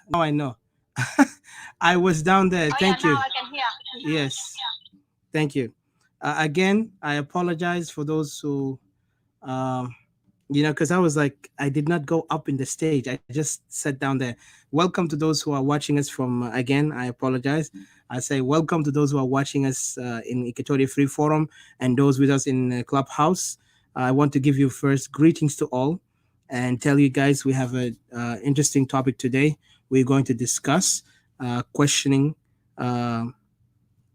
Now I know. I was down there. Oh yeah, Thank you. now I can hear. Yes. Thank you. Again, I apologize for those who, um, because I was like, I did not go up in the stage. I just sat down there. Welcome to those who are watching us from, again, I apologize. I say welcome to those who are watching us in Equatorial Free Forum and those with us in Clubhouse. I want to give you first greetings to all and tell you guys we have a interesting topic today. We're going to discuss questioning uh,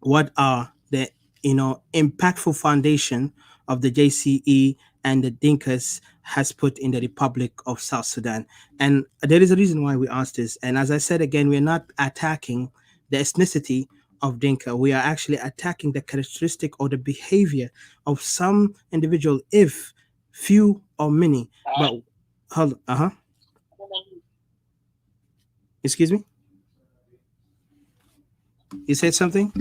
what are the impactful foundation of the JCE and the Dinkas has put in the Republic of South Sudan. And there is a reason why we asked this. And as I said again, we're not attacking the ethnicity of Dinka. We are actually attacking the characteristic or the behavior of some individual, if few or many. But hold, excuse me. You said something?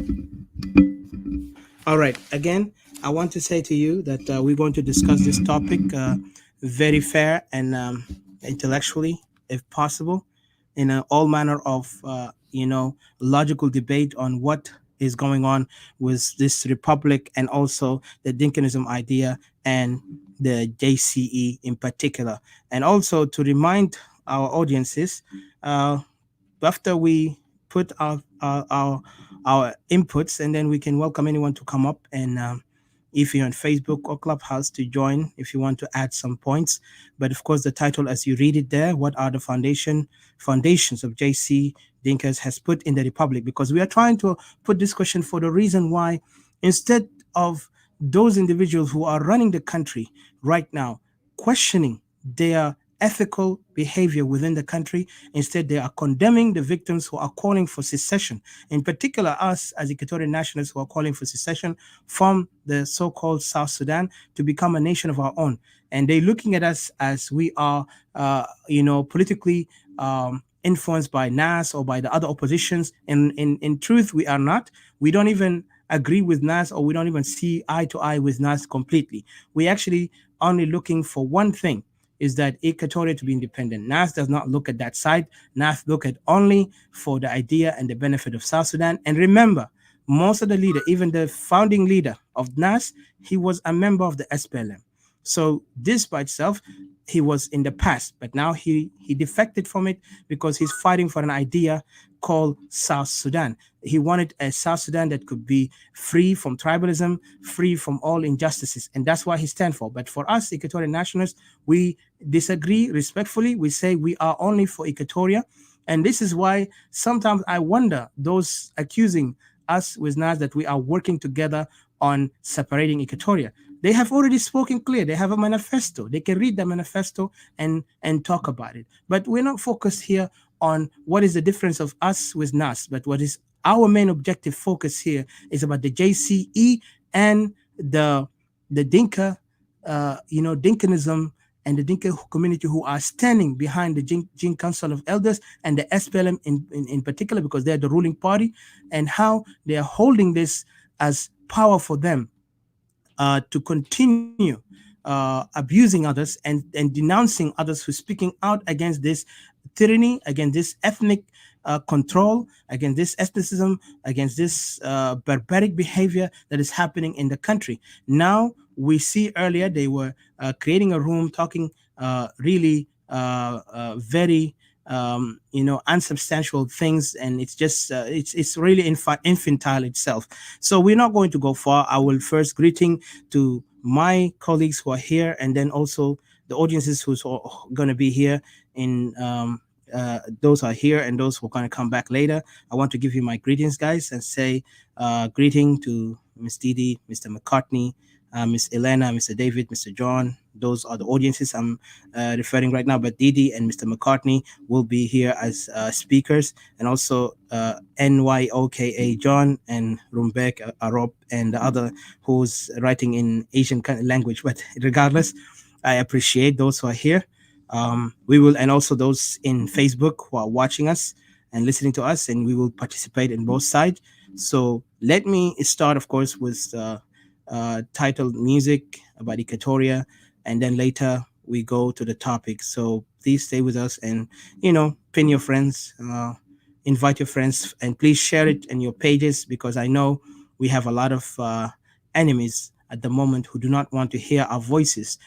All right. Again, I want to say to you that we're going to discuss this topic very fair and intellectually, if possible, in all manner of logical debate on what is going on with this republic and also the Dinkinism idea and the JCE in particular, and also to remind our audiences. After we put our inputs, and then we can welcome anyone to come up and if you're on Facebook or Clubhouse to join if you want to add some points. But of course, the title, as you read it there, what are the foundations of JC Dinkas has put in the Republic? Because we are trying to put this question for the reason why, instead of those individuals who are running the country right now questioning their ethical behavior within the country, instead they are condemning the victims who are calling for secession, in particular us as Equatorial nationalists who are calling for secession from the so-called South Sudan to become a nation of our own. And they're looking at us as we are, politically influenced by NAS or by the other oppositions. And in truth, we are not. We don't even agree with NAS, or we don't even see eye to eye with NAS completely. We actually only looking for one thing, is that Equatoria to be independent. NAS does not look at that side. NAS look at only for the idea and the benefit of South Sudan. And remember, most of the leader, even the founding leader of NAS, he was a member of the SPLM. So this by itself, he was in the past, but now he defected from it because he's fighting for an idea called South Sudan. He wanted a South Sudan that could be free from tribalism, free from all injustices, and that's why he stands for. But for us, Equatorial nationalists, we disagree respectfully. We say we are only for Equatoria, and this is why sometimes I wonder those accusing us with NAS that we are working together on separating Equatoria. They have already spoken clear. They have a manifesto. They can read the manifesto and talk about it. But we're not focused here on what is the difference of us with NAS, but what is our main objective focus here is about the JCE and the Dinka, Dinkanism and the Dinka community who are standing behind the Jin Council of Elders and the SPLM in particular, because they're the ruling party, and how they are holding this as power for them to continue abusing others and denouncing others who are speaking out against this tyranny, against this ethnic control, against this ethnicism, against this barbaric behavior that is happening in the country. Now, we see earlier they were creating a room talking really very unsubstantial things, and it's just it's really infantile itself. So we're not going to go far. I will first greeting to my colleagues who are here, and then also the audiences who's going to be here in those are here and those who are going to come back later. I want to give you my greetings, guys, and say greeting to Miss Didi, Mr. McCartney, Miss Elena, Mr. David, Mr. John. Those are the audiences I'm referring right now. But Didi and Mr. McCartney will be here as speakers, and also NYOKA John and Rumbek Arop and the other who's writing in Asian language. But regardless, I appreciate those who are here. We will, and also those in Facebook who are watching us and listening to us, and we will participate in both sides. So let me start, of course, with titled music about Equatoria, and then later we go to the topic. So please stay with us and, pin your friends, invite your friends, and please share it in your pages because I know we have a lot of enemies at the moment who do not want to hear our voices.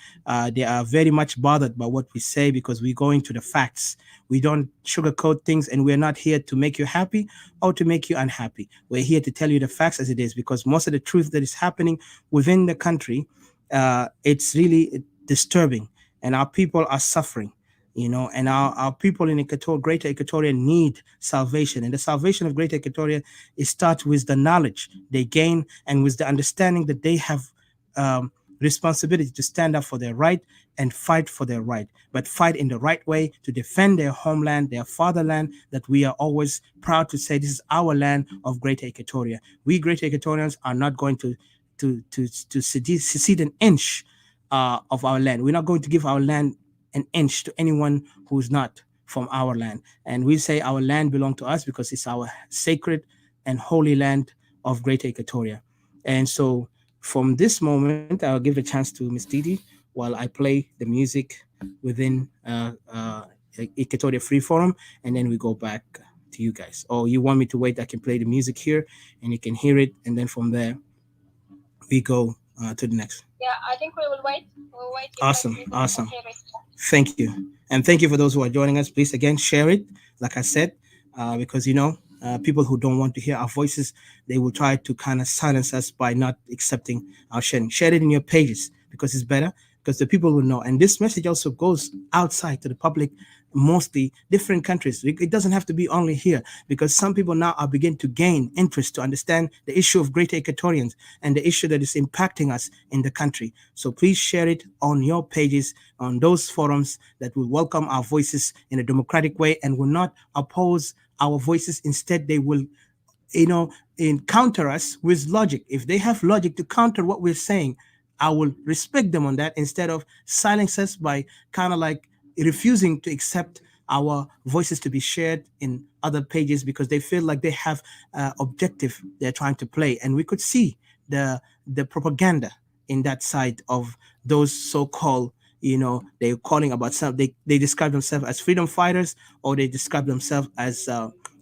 They are very much bothered by what we say because we go into the facts. We don't sugarcoat things, and we're not here to make you happy or to make you unhappy. We're here to tell you the facts as it is because most of the truth that is happening within the country, it's really disturbing, and our people are suffering. And our people in Greater Equatoria need salvation. And the salvation of Greater Equatoria is starts with the knowledge they gain and with the understanding that they have responsibility to stand up for their right and fight for their right, but fight in the right way to defend their homeland, their fatherland, that we are always proud to say this is our land of Greater Equatoria. We Greater Equatorians are not going to cede an inch of our land. We're not going to give our land an inch to anyone who's not from our land. And we say our land belongs to us because it's our sacred and holy land of Greater Equatoria. And so from this moment, I'll give a chance to Miss Didi while I play the music within Equatoria Free Forum, and then we go back to you guys. Or you want me to wait? I can play the music here and you can hear it, and then from there we go to the next. Yeah, I think we will wait. We'll wait. Awesome. Thank you. And thank you for those who are joining us. Please, again, share it, like I said, because, people who don't want to hear our voices, they will try to kind of silence us by not accepting our sharing. Share it in your pages because it's better, because the people will know. And this message also goes outside to the public, mostly different countries. It doesn't have to be only here, because some people now are beginning to gain interest to understand the issue of Greater Equatorians and the issue that is impacting us in the country. So please share it on your pages, on those forums that will welcome our voices in a democratic way and will not oppose our voices. Instead, they will counter us with logic. If they have logic to counter what we're saying, I will respect them on that, instead of silence us by kind of like refusing to accept our voices to be shared in other pages because they feel like they have objective they're trying to play. And we could see the propaganda in that side of those so-called, they're calling about some, they describe themselves as freedom fighters, or they describe themselves as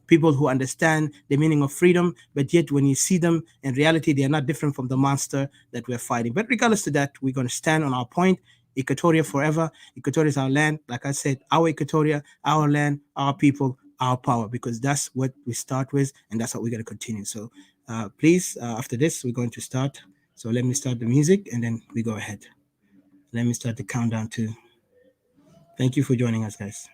people who understand the meaning of freedom, but yet when you see them in reality, they are not different from the monster that we're fighting. But regardless of that, we're going to stand on our point. Equatoria forever. Equatoria is our land. Like I said, our Equatoria, our land, our people, our power, because that's what we start with, and that's what we're going to continue. So please, after this, we're going to start. So let me start the music, and then we go ahead. Let me start the countdown too. Thank you for joining us, guys.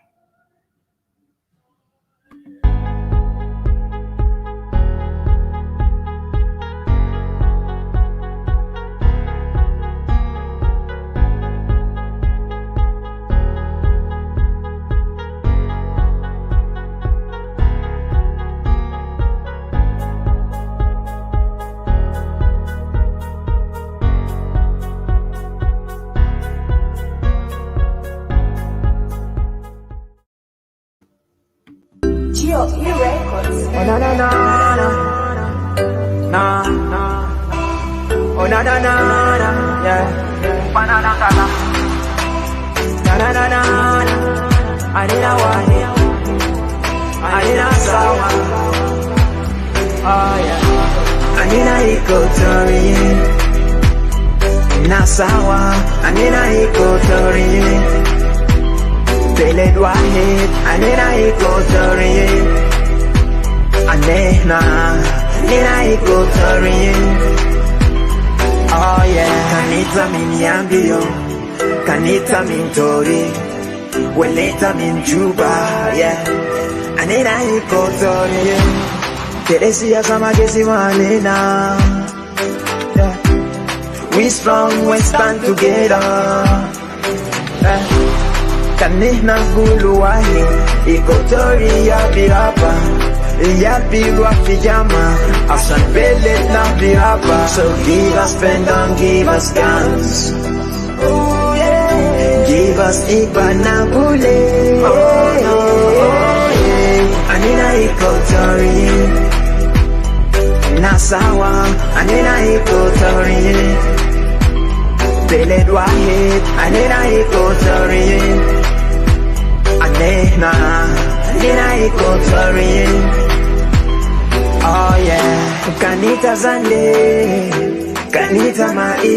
Oh na na na na, na na. Oh na na na na, yeah. Banana kala. Na na na na na. Anina wani, anina sawa. Oh yeah. Anina Equatoria, na sawa. Anina Equatoria. Beled wahid, anina Equatoria. Anena, nina Equatoria. Oh yeah. Kanita min yambio, kanita min tori, weleta min juba, yeah. Anena Equatoria. Teresia samagesi manena. Yeah. We strong, we stand together. Yeah. Kanina gulu wahi, Equatoria birapa. Yapirwa pijama, asan belet na birapa. So give us pen, don't give us guns. Oh yeah. Give us ibanabule. Oh no, oh yeah. Anina Equatoria, nasawa. Anina Equatoria. Beled wahi, anena ikotorie, anena ikotorie. Oh yeah, kanita zande, kanita mai,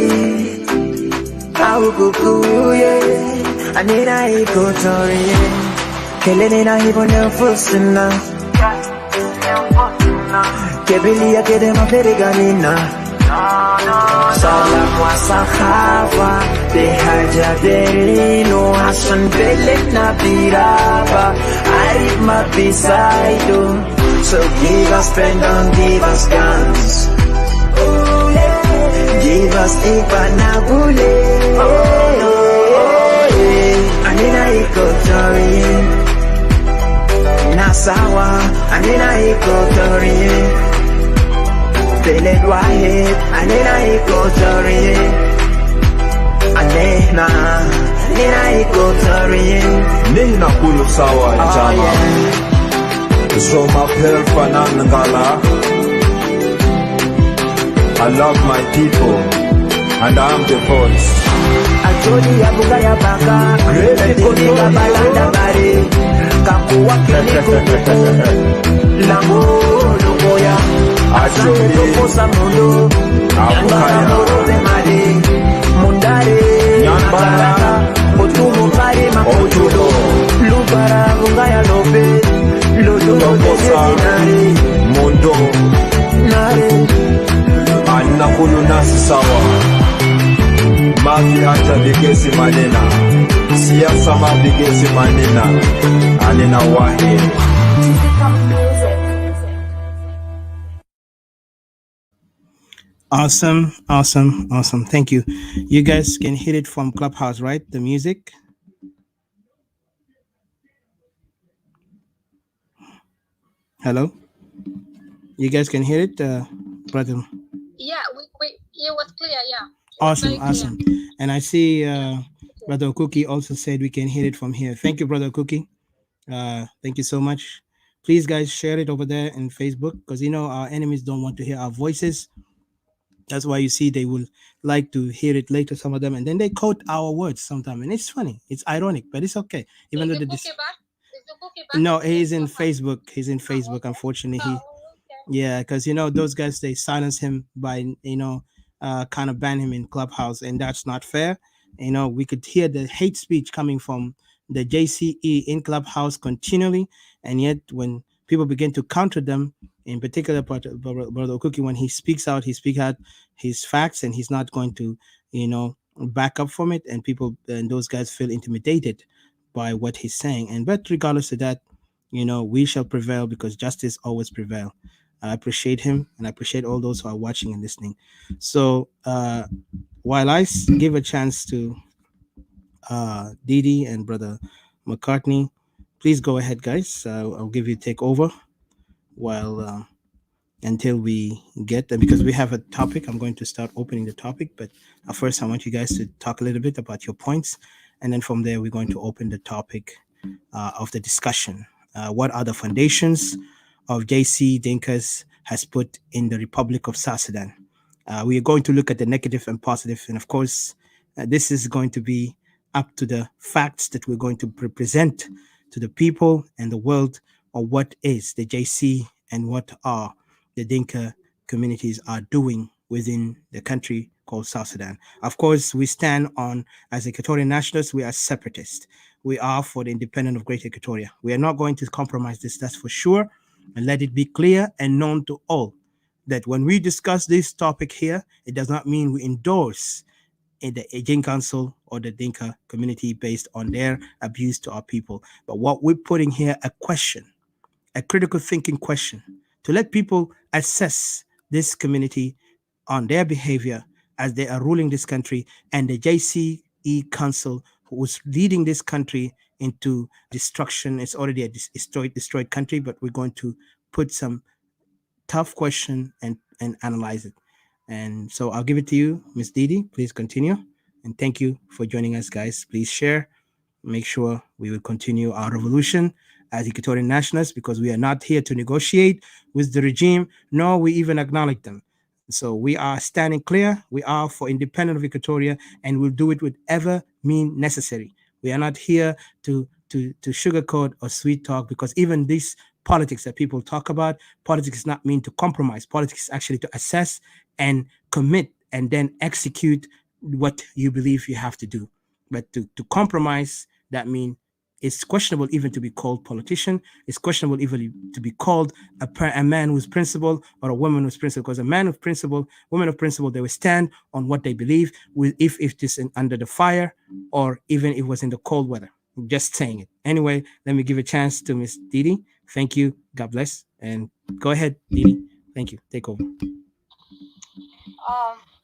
au kukuye, anena ikotorie. Kelele na hibone fusina, kebilia kede maferiganina. Salam wa sahaba, behaja derino, Hassan belena biraba, Arif ma beside. So give us pen, don't give us guns. Give us ipanabule. Anina ikotori, nasawa. Anina ikotori, Beled wahid. Anina ikotori, anina ikotori. Nina kulu sawa jama. So my fanan ngala. I love my people and I am the voice. Acholi ya buga ya baka, Koni ya balanda bari, Kaku wakili kukuku, Lambo lumoya, Acholi kukosa mundo, Nyambara morove mali, Mundare, Nyambara, Otumu mari makutudo, Lubara bunga ya lobe, Lodo desinari, Mundo Nare, Anakulu nasi sawa. Mafi hata bigesi manena, siasa mabigesi manena, anena wahe. Awesome, awesome, awesome. Thank you. You guys can hear it from Clubhouse, right? The music. Hello? You guys can hear it, brother? Yeah, it was clear. Yeah. Awesome, awesome. And I see Brother Cookie also said we can hear it from here. Thank you, Brother Cookie. Thank you so much. Please, guys, share it over there in Facebook because our enemies don't want to hear our voices. That's why you see they will like to hear it later, some of them, and then they quote our words sometimes, and it's funny, it's ironic, but it's okay. Even though no, he's in Facebook. He's in Facebook. Unfortunately, yeah, because those guys they silence him by kind of ban him in Clubhouse, and that's not fair. We could hear the hate speech coming from the JCE in Clubhouse continually, and yet when people begin to counter them, in particular, Brother Cookie, when he speaks out his facts, and he's not going to back up from it, and people and those guys feel intimidated by what he's saying. And but regardless of that, we shall prevail because justice always prevail. I appreciate him, and I appreciate all those who are watching and listening. So while I give a chance to Didi and Brother McCartney, please go ahead, guys. I'll give you take over while until we get them, because we have a topic. I'm going to start opening the topic, but first I want you guys to talk a little bit about your points, and then from there we're going to open the topic of the discussion. What are the foundations of JC Dinkas has put in the Republic of South Sudan? We are going to look at the negative and positive, and of course, this is going to be up to the facts that we're going to present to the people and the world of what is the JC and what are the Dinka communities are doing within the country called South Sudan. Of course, we stand on, as Equatorian nationalists, we are separatists. We are for the independence of Great Equatoria. We are not going to compromise this, that's for sure. And let it be clear and known to all that when we discuss this topic here, it does not mean we endorse in the Aging Council or the Dinka community based on their abuse to our people. But what we're putting here, a question, a critical thinking question, to let people assess this community on their behavior as they are ruling this country, and the JCE Council who was leading this country into destruction. It's already a destroyed country, but we're going to put some tough question and analyze it. And so I'll give it to you, Miss Didi. Please continue. And thank you for joining us, guys. Please share. Make sure we will continue our revolution as Equatorian nationalists, because we are not here to negotiate with the regime, nor we even acknowledge them. So we are standing clear. We are for independent of Equatoria, and we'll do it with ever mean necessary. We are not here to sugarcoat or sweet talk, because even this politics that people talk about, politics is not mean to compromise. Politics is actually to assess and commit and then execute what you believe you have to do. But to compromise, that means it's questionable even to be called politician. It's questionable even to be called a man who's principled or a woman who's principled. Because a man of principle, women of principle, they will stand on what they believe, with if it is under the fire or even if it was in the cold weather. I'm just saying it. Anyway, let me give a chance to Miss Didi. Thank you. God bless. And go ahead, Didi. Thank you. Take over.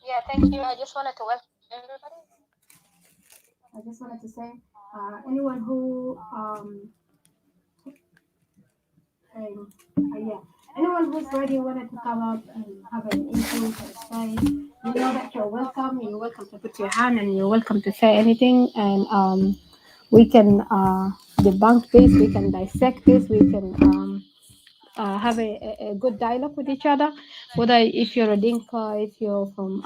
Yeah, thank you. I just wanted to welcome everybody. I just wanted to say, anyone who yeah, anyone who's ready wanted to come up and have an input or say, you know that you're welcome. You're welcome to put your hand and you're welcome to say anything, and we can debunk this, we can dissect this, we can have a good dialogue with each other, whether if you're a Dinka, if you're from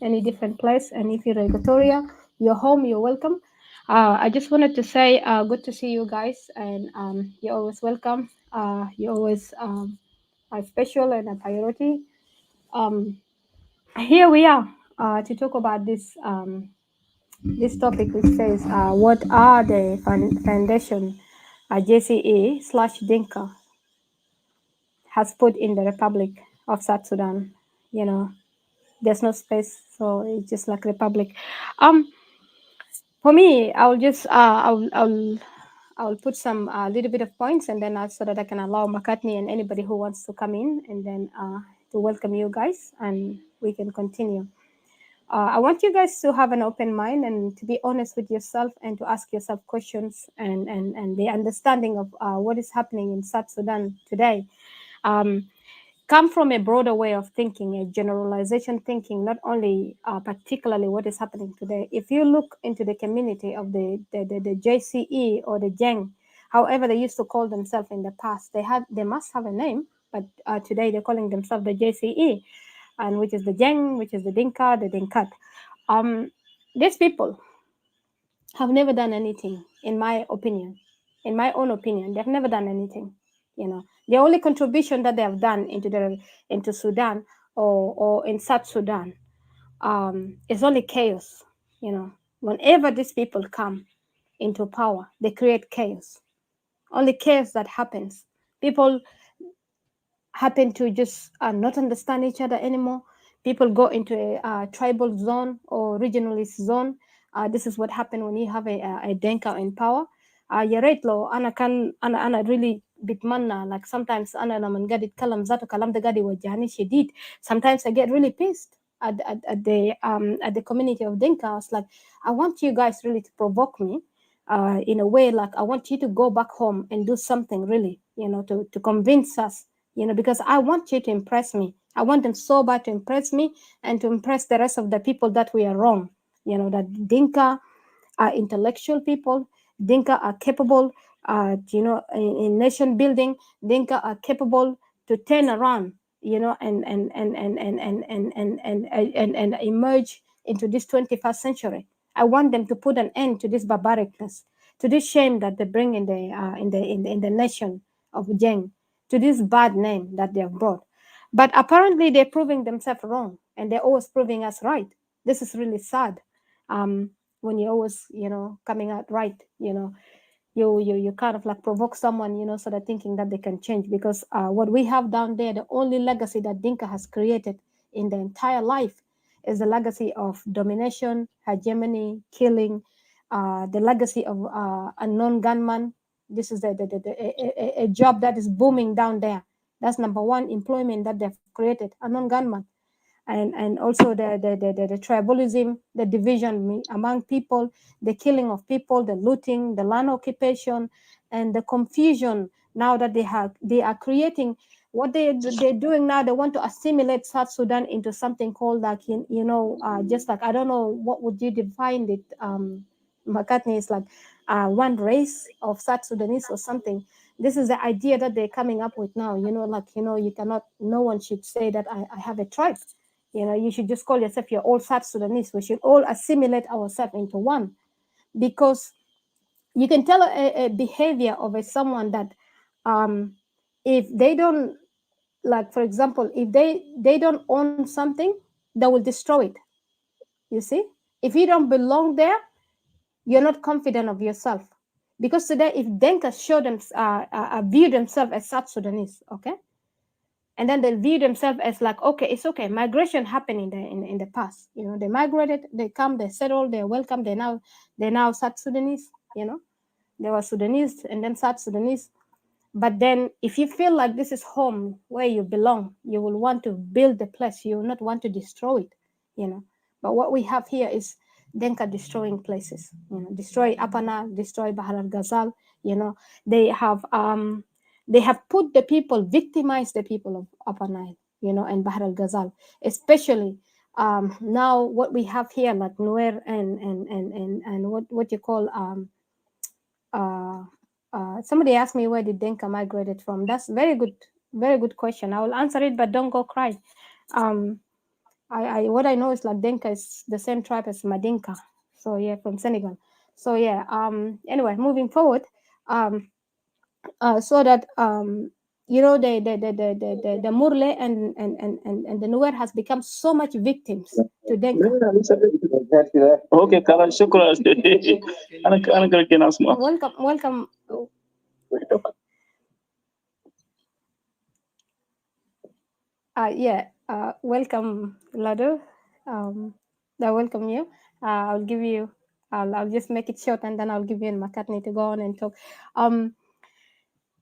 any different place, and if you're in Equatoria, you're home, you're welcome. I just wanted to say, good to see you guys, and you're always welcome. You're always a special and a priority. Um, Here we are to talk about this topic, which says, what are the foundation JCE slash Dinka has put in the Republic of South Sudan? You know, there's no space, so it's just like Republic. For me, I'll just I'll put some little bit of points, and then so that I can allow McCartney and anybody who wants to come in, and then to welcome you guys, and we can continue. I want you guys to have an open mind and to be honest with yourself and to ask yourself questions, and the understanding of what is happening in South Sudan today. Come from a broader way of thinking, a generalization thinking, not only particularly what is happening today. If you look into the community of the JCE or the Jeng, however they used to call themselves in the past, they must have a name, but today they're calling themselves the JCE, and which is the Jeng, which is the Dinka, the Dinkat. These people have never done anything, in my opinion. In my own opinion, they've never done anything. You know, the only contribution that they have done into Sudan or in South Sudan is only chaos. You know, whenever these people come into power, they create chaos. Only chaos that happens. People happen to just not understand each other anymore. People go into a tribal zone or regionalist zone. This is what happened when you have a Denka in power. يا ريت لو أنا كان أنا really بتمنى, like sometimes أنا لما قاعد أتكلم ذاته كلام ده قاعد يوجعني شديد. Sometimes I get really pissed at the community of Dinka. I was like, I want you guys really to provoke me in a way, like I want you to go back home and do something really, you know, to convince us, you know, because I want you to impress me. I want them so bad to impress me and to impress the rest of the people that we are wrong. You know, that Dinka are intellectual people. Dinka are capable, you know, in nation building. Dinka are capable to turn around, you know, and emerge into this 21st century. I want them to put an end to this barbaricness, to this shame that they bring in the nation of Jeng, to this bad name that they have brought. But apparently they're proving themselves wrong, and they're always proving us right. This is really sad. When you're always, you know, coming out right, you know, you kind of like provoke someone, you know, so they're thinking that they can change. Because what we have down there, the only legacy that Dinka has created in the entire life is the legacy of domination, hegemony, killing, the legacy of a non-gunman. This is a job that is booming down there. That's number one employment that they've created, a non-gunman. And also the tribalism, the division among people, the killing of people, the looting, the land occupation, and the confusion now that they are creating. What they're doing now, they want to assimilate South Sudan into something called like, you know, just like, I don't know, what would you define it? McCartney is like one race of South Sudanese or something. This is the idea that they're coming up with now. Like, you cannot, no one should say that I have a tribe. You should just call yourself, you're all South Sudanese. We should all assimilate ourselves into one, because you can tell a behavior of someone that if they don't, like, for example, if they don't own something, they will destroy it. You see, if you don't belong there, you're not confident of yourself. Because today, if Dinkas show them view themselves as South Sudanese, okay, and then they view themselves as like, okay, it's okay, migration happened in the past. They migrated, they come, they settle, they're welcome, they're now South Sudanese. They were Sudanese and then South Sudanese. But then if you feel like this is home where you belong, you will want to build the place. You will not want to destroy it. But what we have here is Denka destroying places. Destroy Apana, destroy Bahar al-Ghazal. They have put the people, victimized the people of Upper Nile, and Bahar al-Ghazal, especially now what we have here, like Nuer and what you call somebody asked me where did Denka migrated from. That's very good question. I will answer it, but don't go cry. What I know is like Denka is the same tribe as Madinka. So yeah, from Senegal. So yeah. Anyway, moving forward. So that the Murle and the Nuer has become so much victims to Denka. Okay, Karan, shukran. أنا كده أسمع. Welcome. Welcome, Lado. I welcome you. I'll give you. I'll just make it short, and then I'll give you and McCartney to go on and talk.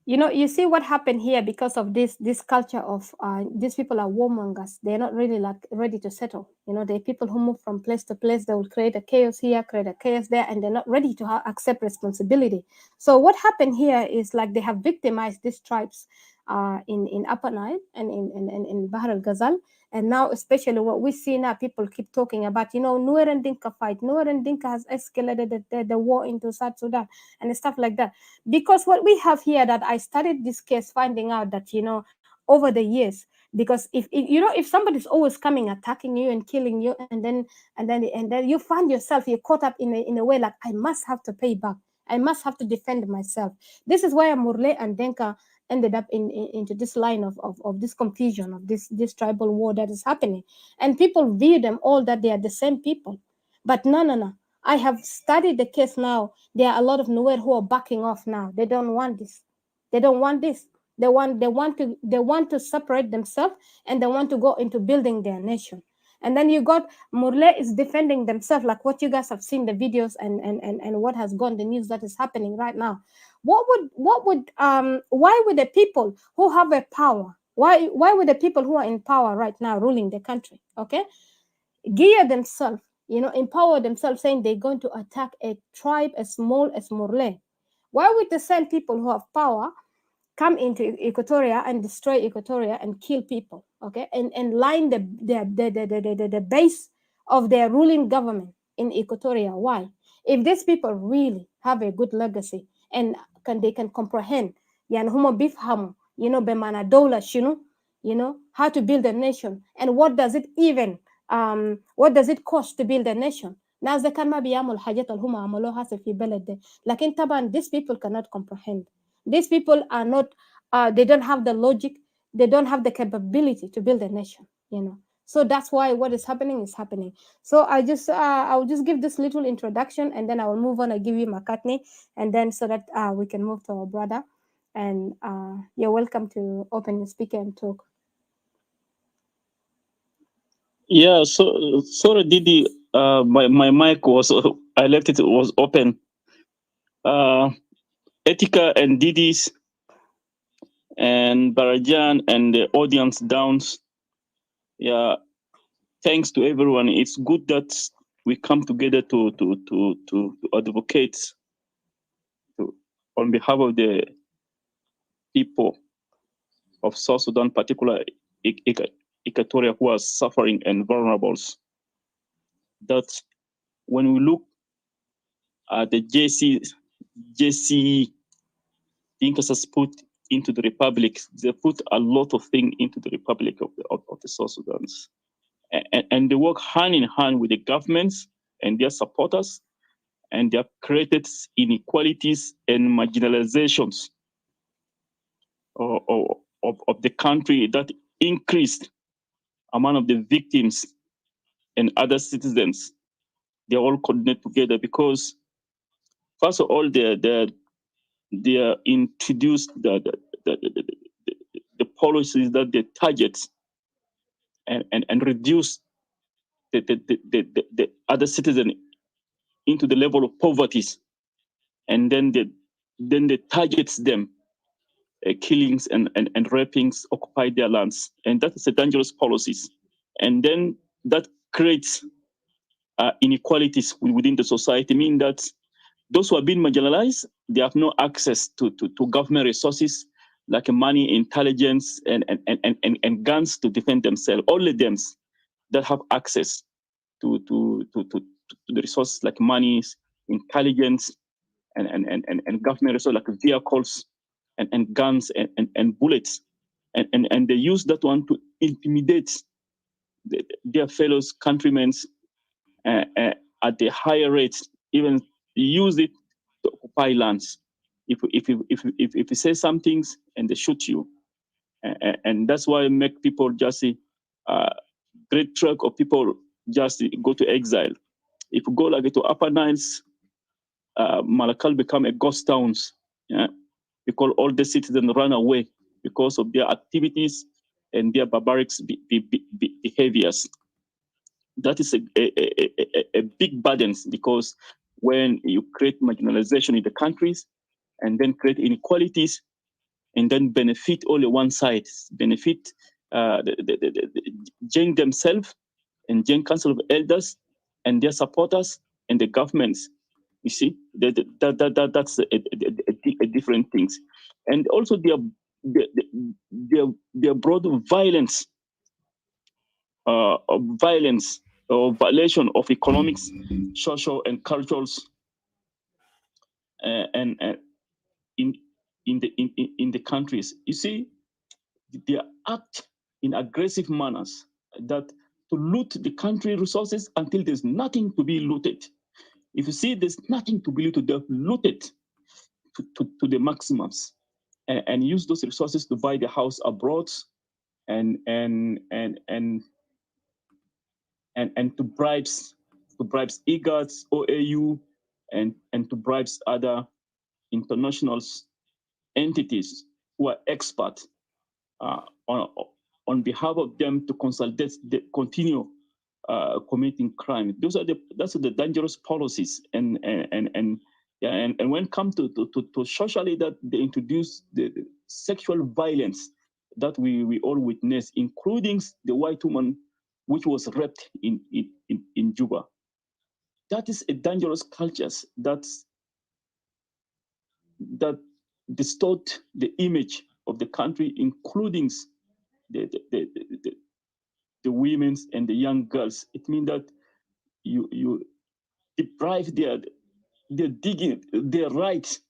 You see what happened here because of this culture of these people are warmongers. They're not really like ready to settle. They're people who move from place to place. They will create a chaos here, create a chaos there, and they're not ready to accept responsibility. So what happened here is like they have victimized these tribes in Upper Nile and in Bahar al-Ghazal. And now, especially what we see now, people keep talking about, Nuer and Dinka fight. Nuer and Dinka has escalated the war into South Sudan and stuff like that. Because what we have here, that I studied this case, finding out that, over the years, because if somebody's always coming, attacking you and killing you, and then you find yourself, you're caught up in a way like, I must have to pay back. I must have to defend myself. This is why Murle and Denka ended up into this line of this confusion, of this tribal war that is happening. And people view them all that they are the same people. But no. I have studied the case now. There are a lot of Nuer who are backing off now. They don't want this. They don't want this. They want to separate themselves, and they want to go into building their nation. And then you got Murle is defending themselves, like what you guys have seen the videos and what has gone the news that is happening right now. Why would the people who have a power, why would the people who are in power right now ruling the country, okay, gear themselves, empower themselves, saying they're going to attack a tribe as small as Murle? Why would the same people who have power come into Equatoria and destroy Equatoria and kill people, okay, and line the base of their ruling government in Equatoria? Why? If these people really have a good legacy and they can comprehend, huma bifhamu, bemana dola shinu, how to build a nation, and what does it cost to build a nation. ناس ده كان ما بيعمل الحاجات اللي هم عملوها هسه في بلد ده. لكن طبعا these people cannot comprehend. These people are not, they don't have the logic, they don't have the capability to build a nation, So that's why what is happening is happening. So I'll just give this little introduction, and then I will move on and give you McCartney, and then so that we can move to our brother. And you're welcome to open your speaker and talk. Yeah, so sorry, Didi. My mic was I left it was open. Etika and Didi's and Barajan and the audience downs. Yeah, thanks to everyone. It's good that we come together to advocate on behalf of the people of South Sudan, particularly Equatoria, who are suffering and vulnerable. That when we look at the JCE Dinkas has put into the republic. They put a lot of things into the republic of the South Sudan. And they work hand in hand with the governments and their supporters, and they have created inequalities and marginalizations of the country that increased amount of the victims and other citizens. They all coordinate together because, first of all, they introduced the policies that they target and reduce the other citizen into the level of poverty, and then they targets them, killings and rapings, occupy their lands, and that is a dangerous policies, and then that creates inequalities within the society, meaning that those who are being marginalized, they have no access to government resources like money, intelligence, and guns to defend themselves. Only them that have access to the resources like money, intelligence, and government resources like vehicles and guns and bullets. And they use that one to intimidate their fellow countrymen at the higher rates, even use it to occupy lands. If you say some things and they shoot you, and that's why I make people just see great track of people just go to exile. If you go like to Upper Niles, Malakal become a ghost towns. Yeah? Because all the citizens run away because of their activities and their barbaric behaviors. That is a big burden, because when you create marginalization in the countries and then create inequalities and then benefit only one side, benefit the Jane themselves and Jane Council of Elders and their supporters and the governments. You see, that's a different things. And also their broad violence, or violation of economics, social and cultural, and in the countries. You see, they act in aggressive manners that to loot the country resources until there's nothing to be looted. If you see there's nothing to be looted, they've looted to the maximums, and use those resources to buy the house abroad and to bribes IGADs, OAU, and to bribes other international entities who are expert on behalf of them to consolidate, continue committing crime. That's the dangerous policies, and when it comes to socially, that they introduce the sexual violence that we all witness, including the white woman which was raped in Juba. That is a dangerous culture that distort the image of the country, including the women and the young girls. It means that you deprive their digging their rights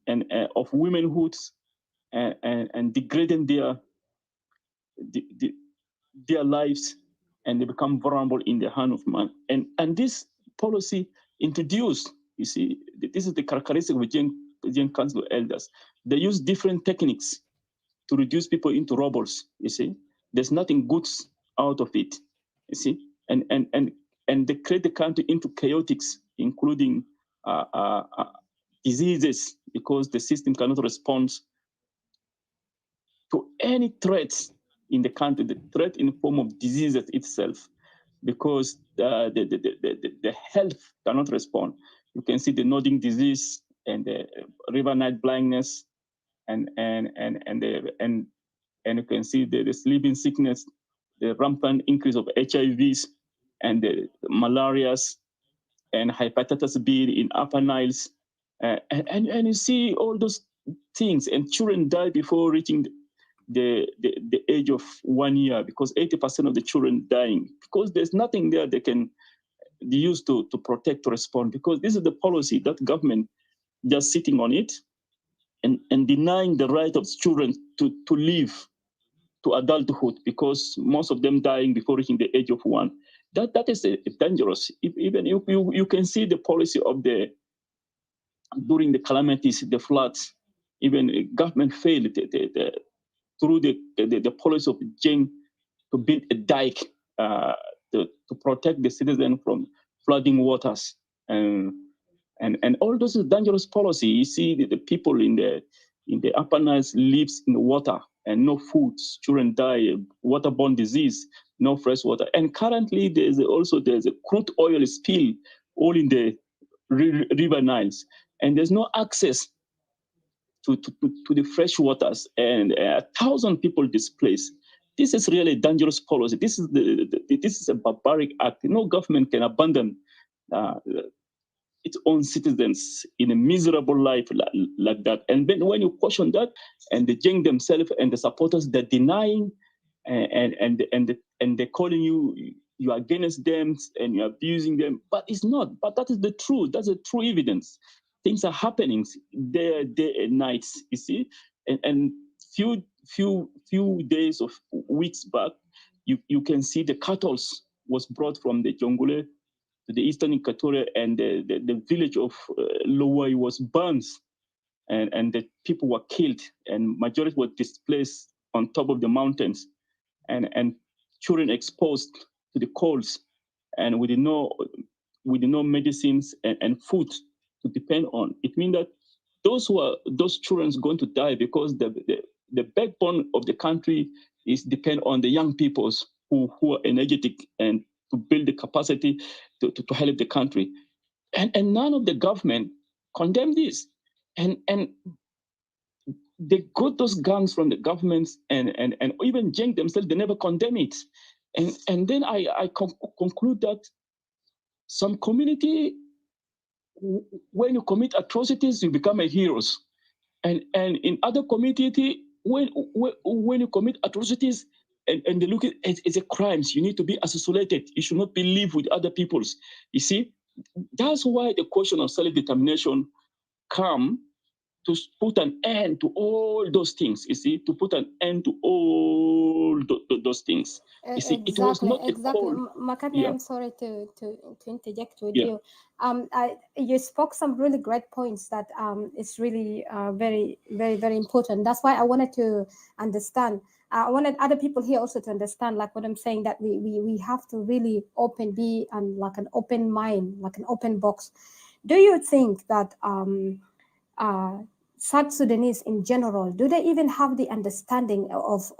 and of womanhood, and degrading their lives, and they become vulnerable in the hand of man. And this policy introduced, you see, this is the characteristic of Gen Council of Elders. They use different techniques to reduce people into robbers. You see, there's nothing good out of it. You see, and they create the country into chaotics, including diseases, because the system cannot respond to any threats in the country, the threat in the form of diseases itself, because the health cannot respond. You can see the nodding disease and the river night blindness, and you can see the sleeping sickness, the rampant increase of HIVs and the malarias and hepatitis B in Upper Niles, and you see all those things, and children die before reaching the age of 1 year, because 80% of the children dying, because there's nothing there they can use to protect, to respond, because this is the policy that government just sitting on it, and denying the right of children to live to adulthood, because most of them dying before reaching the age of 1. That is dangerous. Even you can see the policy of during the calamities, the floods, even government failed through the policy of Jeng to build a dike to protect the citizen from flooding waters, and all those is dangerous policy. You see the people in the upper Nile lives in the water and no food. Children die, waterborne disease, no fresh water. And currently there's a crude oil spill all in the river Niles, and there's no access to the fresh waters, and 1,000 people displaced. This is really dangerous policy. This is a barbaric act. No government can abandon its own citizens in a miserable life like that. And then when you question that, and the Jeng themselves and the supporters, they're denying, and they're calling you are against them and you're abusing them, but it's not. But that is the truth. That's the true evidence. Things are happening day and night. You see, and few days of weeks back, you can see the cattle was brought from the Jongule to the eastern Equatoria, and the village of Lowai was burned, and the people were killed, and majority were displaced on top of the mountains, and children exposed to the colds, and with no medicines and food to depend on. It means that those children are going to die, because the backbone of the country is depend on the young peoples who are energetic and to build the capacity to help the country. And none of the government condemn this. And they got those guns from the governments, and even Jeng themselves, they never condemn it. And then I conclude that some community, when you commit atrocities, you become a heroes. And in other community, when you commit atrocities, and they look at it as a crimes, you need to be isolated. You should not be live with other peoples. You see, that's why the question of self-determination come to put an end to all those things. You see, to put an end to all those things. You see, Exactly, it was not a call. McCartney, Yeah. I'm sorry to interject with Yeah. you. You spoke some really great points that is really very, very, very important. That's why I wanted to understand. I wanted other people here also to understand, like what I'm saying, that we have to really be like an open mind, like an open box. Do you think that South Sudanese in general, do they even have the understanding of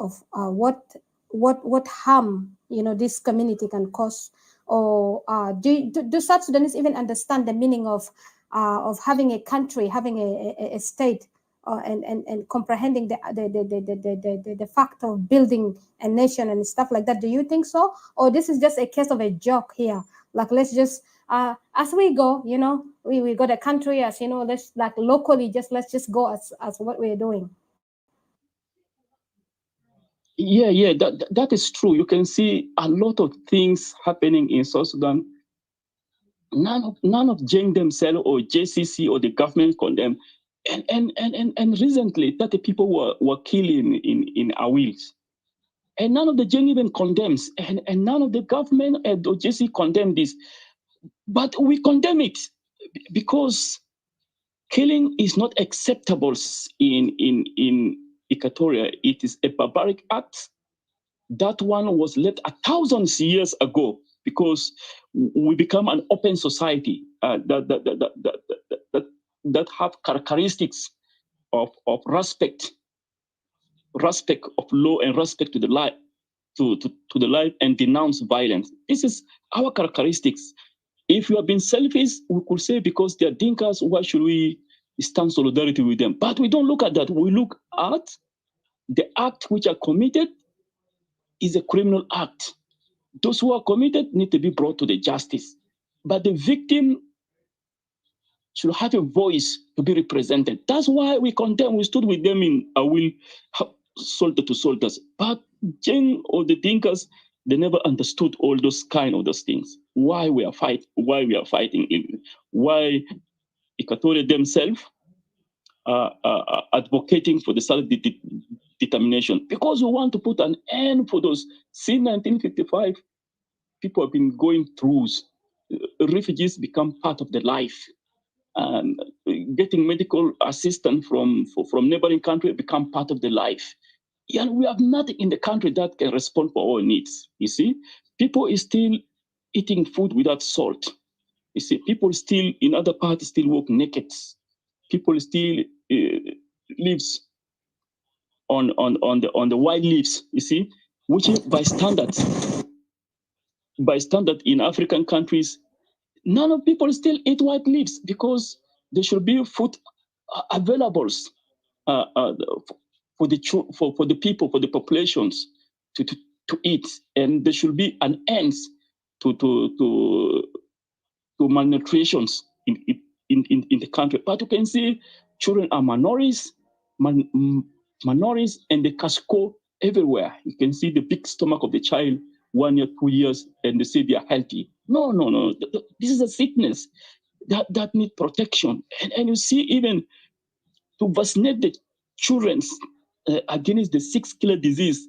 what harm this community can cause, or do South Sudanese even understand the meaning of having a country, having a state, and comprehending the fact of building a nation and stuff like that? Do you think so, or this is just a case of a joke here? Like, let's just as we go, we got a country, as let's like locally, let's just go as what we're doing. Yeah, that is true. You can see a lot of things happening in South Sudan. None of Jeng themselves or JCC or the government condemn. And recently, that the people were killing in Awils. And none of the Jeng even condemns. And none of the government or JCC condemn this. But we condemn it because killing is not acceptable in Equatoria. It is a barbaric act. That one was led 1,000 years ago, because we become an open society that have characteristics of respect of law, and respect to the life, to the life, and denounce violence. This is our characteristics. If you have been selfish, we could say because they are Dinkas, why should we stand solidarity with them? But we don't look at that. We look at the act which are committed is a criminal act. Those who are committed need to be brought to the justice. But the victim should have a voice to be represented. That's why we condemn. We stood with them in Awil, soldier to soldiers. But Jeng or the Dinkas, they never understood all those kind of those things. Why we are fighting? Why Equatoria themselves advocating for the self-determination, because we want to put an end for those. Since 1955, people have been going through. Refugees become part of the life. And getting medical assistance from neighboring countries become part of the life. Yeah, we have nothing in the country that can respond for our needs. You see, people is still eating food without salt. You see, people still in other parts still walk naked. People still lives on the white leaves. You see, which by standard in African countries, none of people still eat white leaves because there should be food available for the people, for the populations to eat, and there should be an end to malnutrition in the country. But you can see children are minorities, and the casco everywhere. You can see the big stomach of the child, 1 year, 2 years, and they say they are healthy. No. This is a sickness that need protection. And you see, even to vaccinate the children against the 6 killer disease,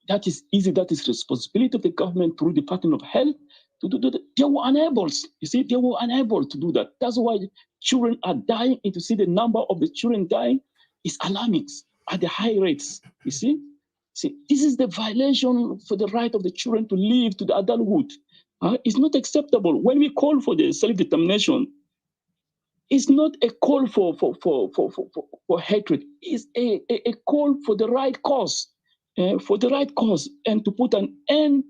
that is easy. That is responsibility of the government through Department of Health to do that. They were unable. You see, they were unable to do that. That's why children are dying. And to see the number of the children dying is alarming at the high rates. You see, this is the violation for the right of the children to live to the adulthood. It's not acceptable. When we call for the self-determination, it's not a call for hatred. It's a call for the right cause. For the right cause, and to put an end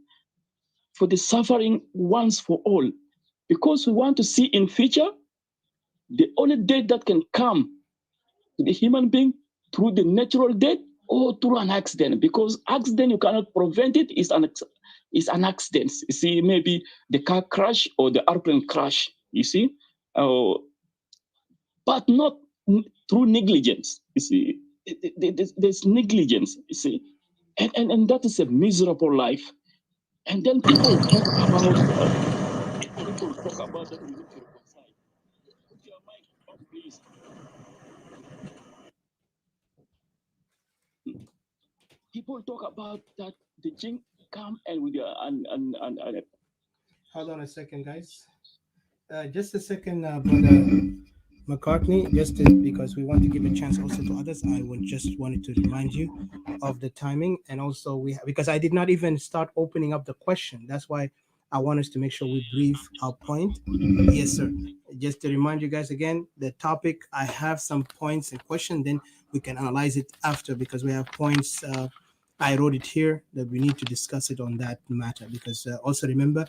for the suffering once for all, because we want to see in future the only death that can come to the human being through the natural death or through an accident, because accident you cannot prevent it. It's an accident. You see, maybe the car crash or the airplane crash. You see, but not through negligence. You see, there's negligence. You see. And that is a miserable life. And then people talk about that we need to reconcile. Put your mic on, please. People talk about that the jinn come and with and Hold on a second, guys. Just a second, brother McCartney, because we want to give a chance also to others. I just wanted to remind you of the timing, and also because I did not even start opening up the question. That's why I want us to make sure we brief our point. Yes, sir. Just to remind you guys again, the topic. I have some points and question, then we can analyze it after, because we have points. I wrote it here that we need to discuss it on that matter, because also remember,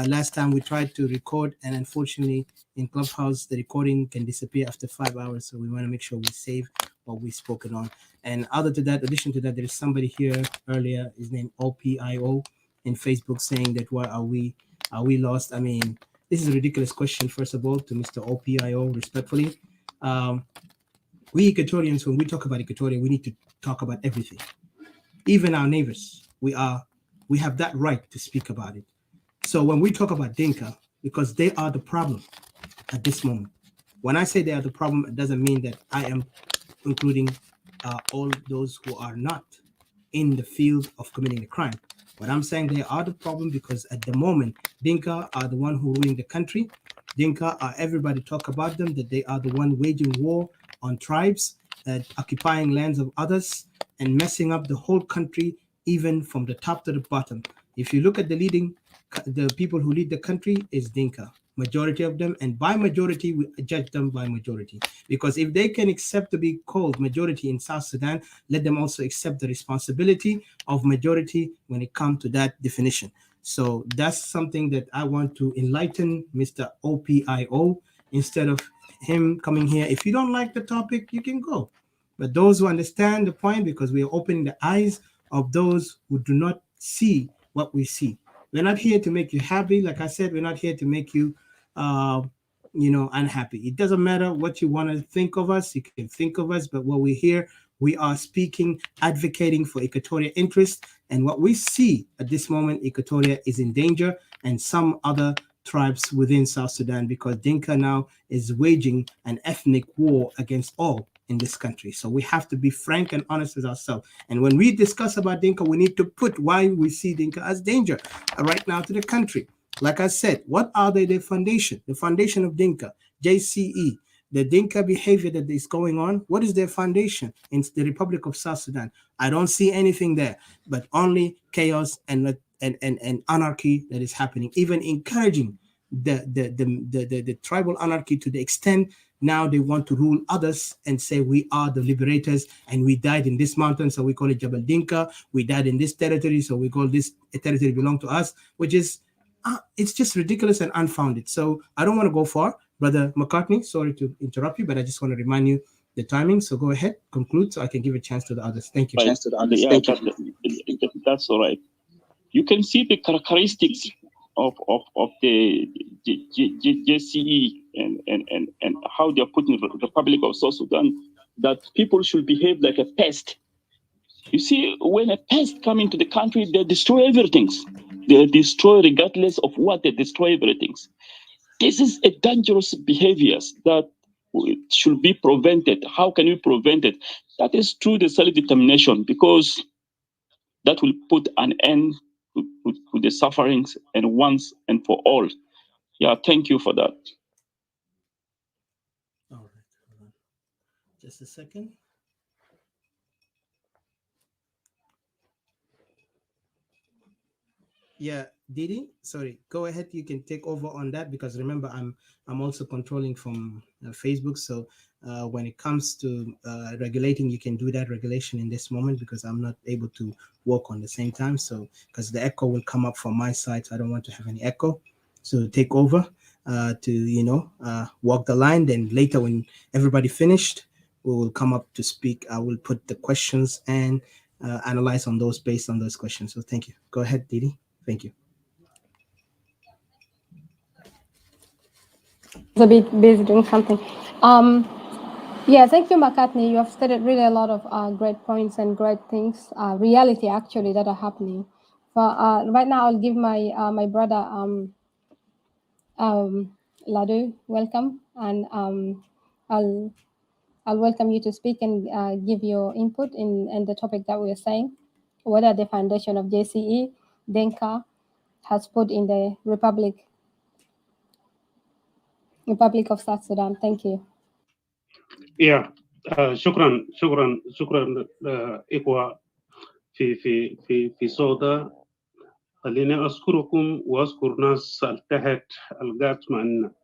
last time we tried to record, and unfortunately in Clubhouse the recording can disappear after 5 hours, so we want to make sure we save what we've spoken on. And addition to that, there is somebody here earlier, his name OPIO in Facebook, saying that why are we lost? I mean, this is a ridiculous question, first of all, to Mr. OPIO, respectfully. We Equatorians, when we talk about Equatoria, we need to talk about everything. Even our neighbors, we have that right to speak about it. So when we talk about Dinka, because they are the problem at this moment. When I say they are the problem, it doesn't mean that I am including all those who are not in the field of committing the crime. But I'm saying they are the problem because at the moment, Dinka are the one who ruling the country. Dinka are, everybody talk about them, that they are the one waging war on tribes, occupying lands of others, and messing up the whole country, even from the top to the bottom. If you look at the people who lead the country is Dinka, majority of them, and by majority, we judge them by majority. Because if they can accept to be called majority in South Sudan, let them also accept the responsibility of majority when it comes to that definition. So that's something that I want to enlighten Mr. OPIO, instead of him coming here. If you don't like the topic, you can go. But those who understand the point, because we are opening the eyes of those who do not see what we see. We're not here to make you happy. Like I said, we're not here to make you, unhappy. It doesn't matter what you want to think of us. You can think of us, but what we're here, we are speaking, advocating for Equatorial interests. And what we see at this moment, Equatoria is in danger, and some other tribes within South Sudan, because Dinka now is waging an ethnic war against all. in this country. So we have to be frank and honest with ourselves. And when we discuss about Dinka, we need to put why we see Dinka as danger right now to the country. Like I said, what are the foundation? The foundation of Dinka, JCE, the Dinka behavior that is going on. What is their foundation in the Republic of South Sudan? I don't see anything there, but only chaos and anarchy that is happening, even encouraging the tribal anarchy to the extent now they want to rule others and say we are the liberators and we died in this mountain, so we call it Jabal Dinka. We died in this territory, so we call this territory belong to us, which is it's just ridiculous and unfounded. So I don't want to go far. Brother McCartney, sorry to interrupt you, but I just want to remind you the timing. So go ahead, conclude, so I can give a chance to the others. Thank you. Right. That's all right. You can see the characteristics of the JCE and how they are put in the Republic of South Sudan, that people should behave like a pest. You see, when a pest comes into the country, they destroy everything. They destroy regardless of what, they destroy everything. This is a dangerous behavior that should be prevented. How can we prevent it? That is through the self-determination, because that will put an end to the sufferings and once and for all. Yeah, thank you for that. All right. Just a second. Yeah, Didi, sorry, go ahead. You can take over on that, because remember, I'm also controlling from Facebook. So when it comes to regulating, you can do that regulation in this moment, because I'm not able to work on the same time. So because the echo will come up from my side, so I don't want to have any echo. So take over to walk the line. Then later, when everybody finished, we will come up to speak. I will put the questions and analyze on those based on those questions. So thank you. Go ahead, Didi. Thank you. A bit busy doing something. Yeah, thank you, McCartney. You have stated really a lot of great points and great things, reality actually that are happening. Right now, I'll give my brother Ladu welcome, and I'll welcome you to speak and give your input in the topic that we are saying. What are the foundation of JCE, Dinka has put in the Republic of South Sudan. Thank you. Yeah, شكرا إخوة في صودا. خليني أذكركم وأذكر ناس التحت القات معنا.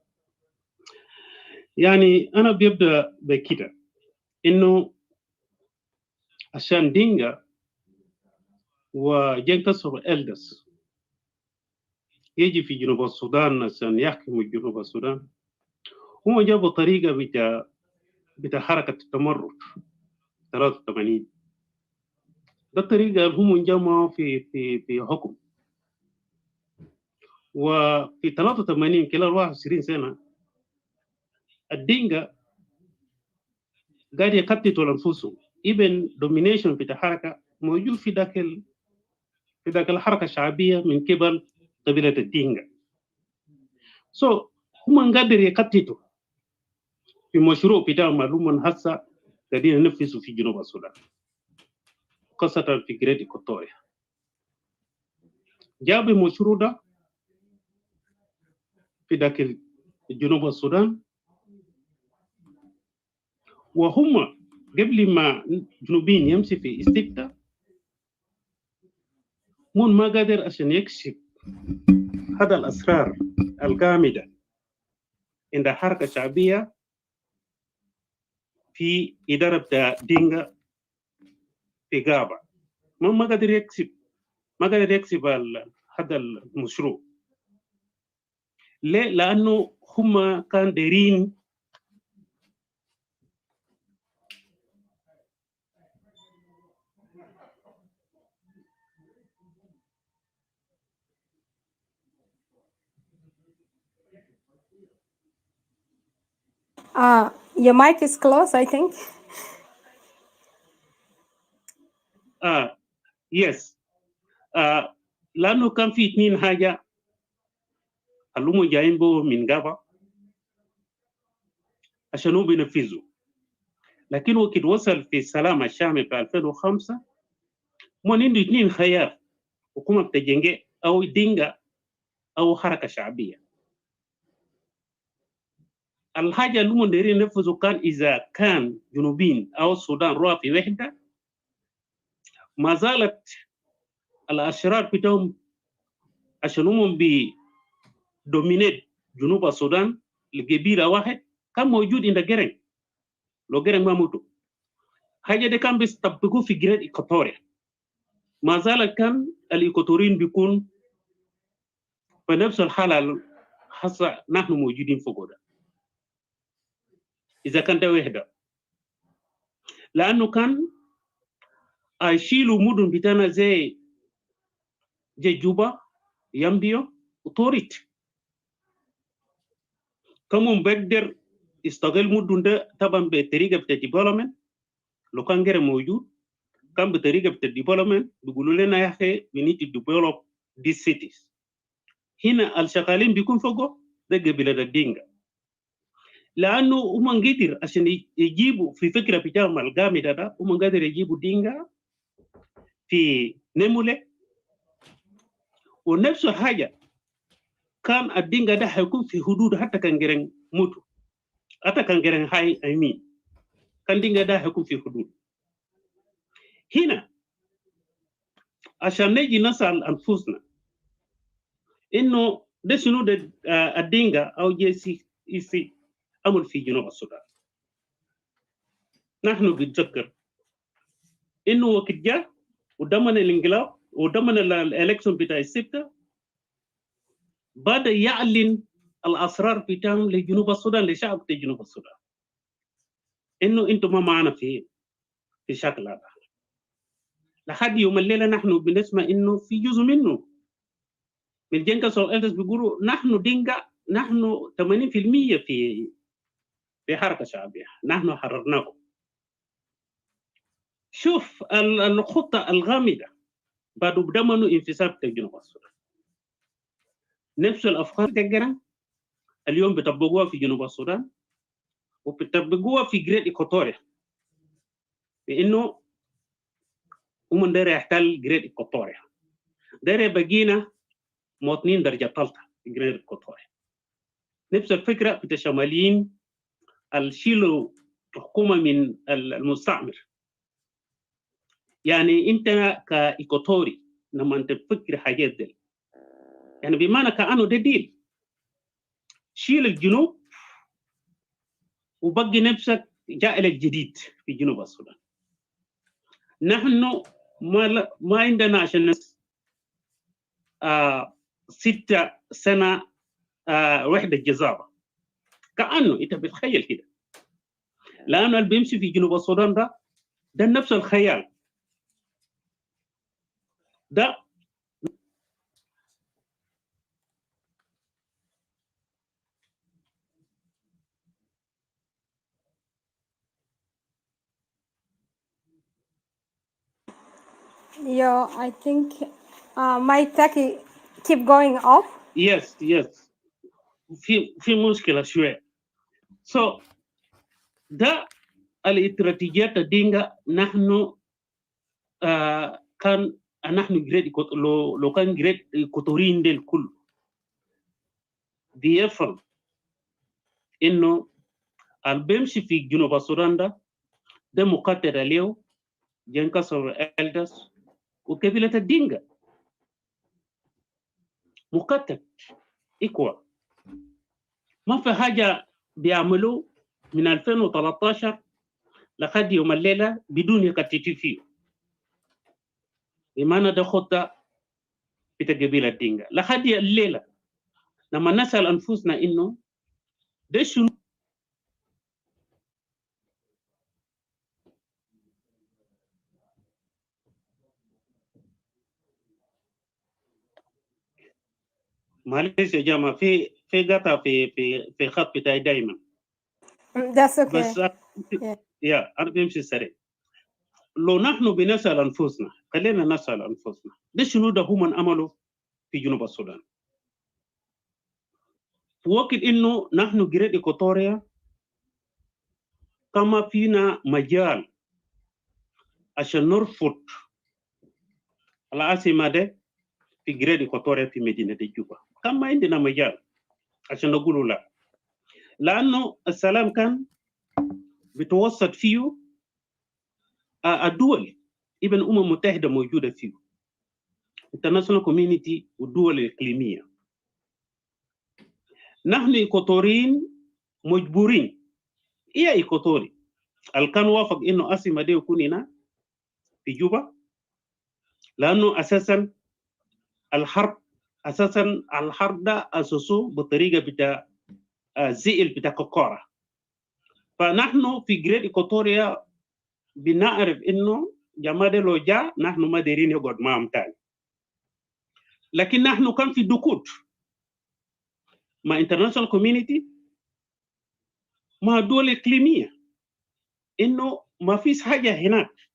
يعني أنا بيبدأ بكده إنه عشان دينجا وجنكسر إلدس يجي في جنوب السودان عشان يحكموا جنوب السودان، هم جابوا طريقة بتاع حركة التمرد 83. ده الطريقة اللي هم انجمعوا في حكم. وفي 83 خلال 21 سنة الدينجا قاعد يكتتوا لأنفسهم. even domination بتاع حركة موجود في ذاك الحركة الشعبية من قبل قبيلة الدينجا. so هم قادر يكتتوا في مشروع بتاع معلومة هسه قاعدين ينفذوا في جنوب السودان، خاصة في جريد إيكوتوريا. جاب المشروع ده في ذاك جنوب السودان، وهم قبل ما جنوبين يمشي في استفتاء مون ما قادر عشان يكشف هذا الأسرار الجامدة عند حركة شعبية في إدارة بتاع دينجا في غابة. ما قادر يكسب هذا المشروع. ليه؟ لأنه هم كان دايرين Your mic is closed, I think. yes. لأنه كان في 2 حاجة اللي هم جايين بو من غابة عشان هم بينفذوا. لكن وقت وصل في السلام الشامل في 2005 من عنده 2 خيار: حكومة بتجنجي أو دينجا أو حركة شعبية. الحاجة اللي هم دايرين ينفذوا كان إذا كان جنوبين أو السودان روح في وحدة، ما زالت الأشرار بتاعهم عشان هم بدومينيت جنوب السودان لقبيلة واحد كان موجود عند جرين. لو جرين ما موتوا حاجة دي كان بيستطبقوا في جريد إيكوتوريا. ما زال كان الإيكوتوريين بيكون بنفس الحالة حصل نحن موجودين فوق ده. إذا كان ده وحدة، لأنه كان يشيلوا مدن بتاعنا زي جوبا، يامبيو وتوريت. كم بقدر يستغل مدن ده طبعا بطريقة بتاع ديفلوبمنت. لو كان غير موجود كان بطريقة بتاع ديفلوبمنت بيقولوا لنا يا أخي we need to develop these cities. هنا الشغالين بيكون فوقه ده قبيلة الدينجا، لأنه هم قدر عشان يجيبوا في فكرة بتاعهم الجامدة ده، هم قدر يجيبوا دينجا في نمولة. ونفس الحاجة كان الدينجا ده هيكون في حدود حتى كان جرين موتو، حتى كان جرين هاي أمين، كان دينجا ده هيكون في حدود. هنا عشان نجي نسأل أنفسنا إنه ده شنو ده الدينجا أو JCE عمل في جنوب السودان. نحن بنتذكر إنه وقت جاء ودمنا الانقلاب ودمنا الإلكشن بتاع الستة، بدأ يعلن الأسرار بتاعهم لجنوب السودان، لشعب جنوب السودان، إنه أنتم ما معنا في شكل هذا. لحد يوم الليلة نحن بنسمع إنه في جزء منه من دينكاس والإلدرز بيقولوا نحن دينكا، نحن 80% في حركة شعبية، نحن حررناكم. شوف الخطة الغامضة بعد بدمنوا انفصال في جنوب السودان. نفس الأفكار تجرى اليوم بيطبقوها في جنوب السودان وبيطبقوها في جريد إيكوتوريا، لأنه هم داير يحتل جريد إيكوتوريا، داير بقينا مواطنين درجة ثالثة في جريد إيكوتوريا. نفس الفكرة بتاع الشماليين الشيلوا الحكومة من المستعمر. يعني أنت كإيكوتوري لما أنت تفكر حاجات دي، يعني بمعنى كأنه ده ديل، شيل الجنوب وبقي نفسك جائل الجديد في جنوب السودان. نحن ما عندنا عشان 6 سنة وحدة جزارة، كأنه أنت بتخيل كده، لأنه اللي بيمشي في جنوب السودان ده نفس الخيال ده. Yeah, I think my Taki keep going off. Yes في مشكلة شوية. So ده الاستراتيجيات الدينجا. نحن كان نحن جريد لو كان جريد كوتورين ديل كله بيفهم انه اللي بيمشي في جنوب السودان ده مقتل عليه جنكاس والإلدرز وقبيلة الدينجا، مقتل إيكوال. ما في حاجة بيعملوا من 2013 لحد يوم الليلة بدون يكتتوا فيه. بمعنى ده خطة بتاع قبيلة الدينجا لحد الليلة. لما نسأل أنفسنا إنه ده شنو معلش يا جماعة، في قطع في خط بتاعي دايما. That's okay. بس أنا بمشي سريع. لو نحن بنسأل أنفسنا، خلينا نسأل أنفسنا ده شنو ده هم عملوا في جنوب السودان. في وقت إنه نحن جريد إيكوتوريا كما فينا مجال عشان نرفض العاصمة ده في جريد إكواتوريا في مدينة جوبا. كما عندنا مجال عشان نقولوا لا، لأنه السلام كان بتوسط فيه الدول، ابن متحدة موجودة فيه، international community والدول الإقليمية. نحن إكواتوريين مجبورين، إيه إكواتوري اللي كان وافق إنه عاصمة دي يكون هنا في جوبا، لأنه أساساً الحرب ده أساسه بطريقة بتاع زئل بتاع كوكورا. فنحن في جريد إكواتوريا بنعرف إنه جماعة لو جاء نحن ما دايرين يقعد معهم تاني، لكن نحن كان في دكوت مع international community مع دول إقليمية إنه ما فيش حاجة هناك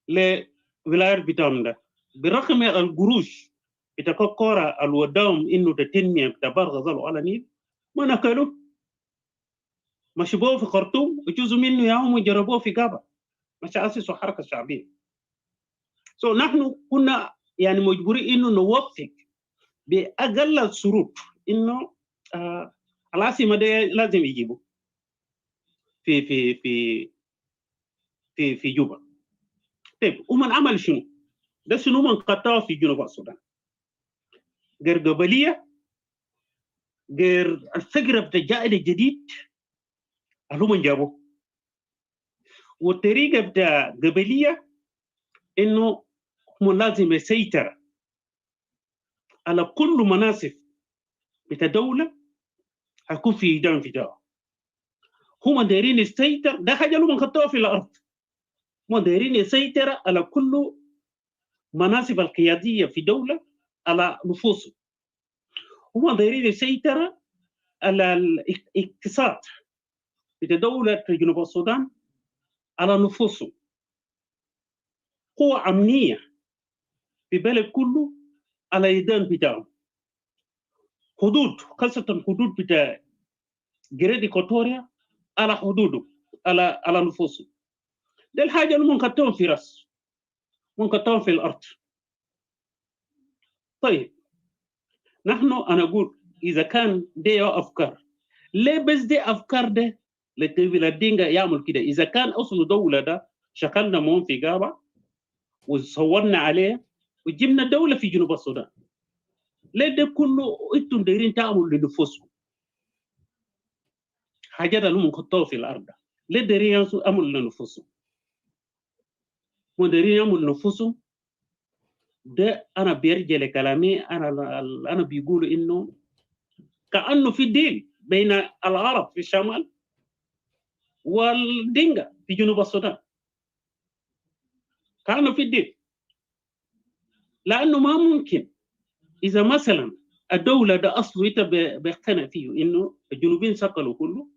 لولايات بتاعهم ده، برغم القروش بتاع كوكورا الوداهم إنه التنمية بتاع بار غزال على النيل ما نكلوا، مشبوه في خرطوم وجزء منه يوم جربوه في غابة، مش أسسوا حركة شعبية. نحن كنا يعني مجبورين إنه نوفق بأقل الشروط إنه العاصمة دي لازم يجيبوا في في في في جوبا. طيب ومن عمل شنو؟ ده شنو من قطعوا في جنوب السودان؟ غير قبلية، غير الفكرة بتاع الجائل الجديد اللي هم جابوه، والطريقة بتاع قبلية إنه هم لازم يسيطر على كل مناصب بتاع دولة هيكون في إيدهم في دولة. هم دايرين يسيطر، ده حاجة لهم خطوها في الأرض، هم دايرين يسيطر على كل مناصب القيادية في دولة على نفوسهم. هم دايرين يسيطر على الاقتصاد بتاع دولة جنوب السودان على نفوسهم. قوة أمنية في بلد كله على يدين بتاعهم. حدود، خاصة الحدود بتاع جريد إكواتوريا على حدوده، على نفوسه. ده الحاجة اللي منقطعهم في راس، منقطعهم في الأرض. طيب نحن أنا أقول إذا كان دي أفكار، ليه بس دي أفكار ده للقبيلة الدينكا يعمل كده؟ إذا كان أصل دولة ده شكلنا مهم في غابة وصورنا عليه وجبنا دولة في جنوب السودان، ليه ده كله أنتم دايرين تعملوا لنفوسكم؟ حاجات اللي منقطعوا في الأرض ده ليه دايرين يعملوا لنفوسهم؟ مديرين يعملوا لنفوسهم. ده انا بيرجع لكلامي انا بيقولوا انه كانه في ديل بين العرب في الشمال والدينكا في جنوب السودان، كانه في ديل. لانه ما ممكن اذا مثلا الدوله ده اصله انت بيقتنع فيه انه الجنوبيين سقلوا كله،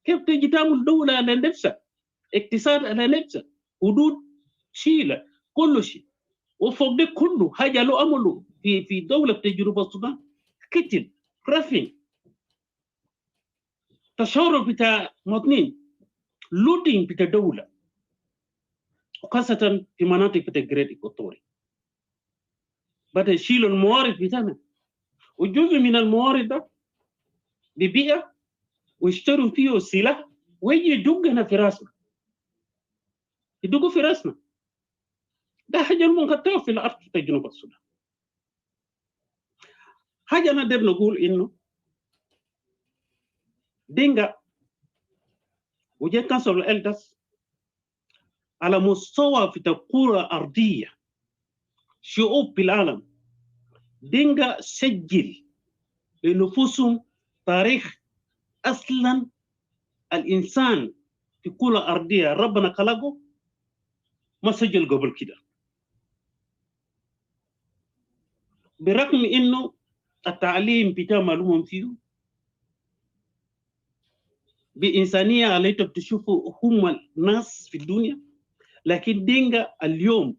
كيف تجي تعمل دوله على نفسك، اقتصاد على نفسك، حدود شيله كل شيء، وفوق ده كله حاجه له عمله في دوله بتاع جنوب السودان، كتل رفع تشارك بتاع مواطنين، لودين بتاع دوله، وخاصه في مناطق بتاع جريد إكواتوري. بدأ يشيلوا الموارد بتاعنا، وجزء من الموارد ده بيبيع ويشتروا فيه سلاح ويجي يدقنا في راسنا، يدقوا في راسنا. ده حاجه المنقطعه في الارض بتاع جنوب السودان. حاجه نقدر نقول انه دينكا وجاء كانسل الالدس على مستوى في الكرة الأرضية، شعوب بالعالم، دينكا سجل لنفوسهم تاريخ. أصلا الإنسان في الكرة الأرضية ربنا خلقه ما سجل قبل كده، برغم إنه التعليم بتاع معلومهم فيه بإنسانية على تشوفوا هم الناس في الدنيا، لكن دينكا اليوم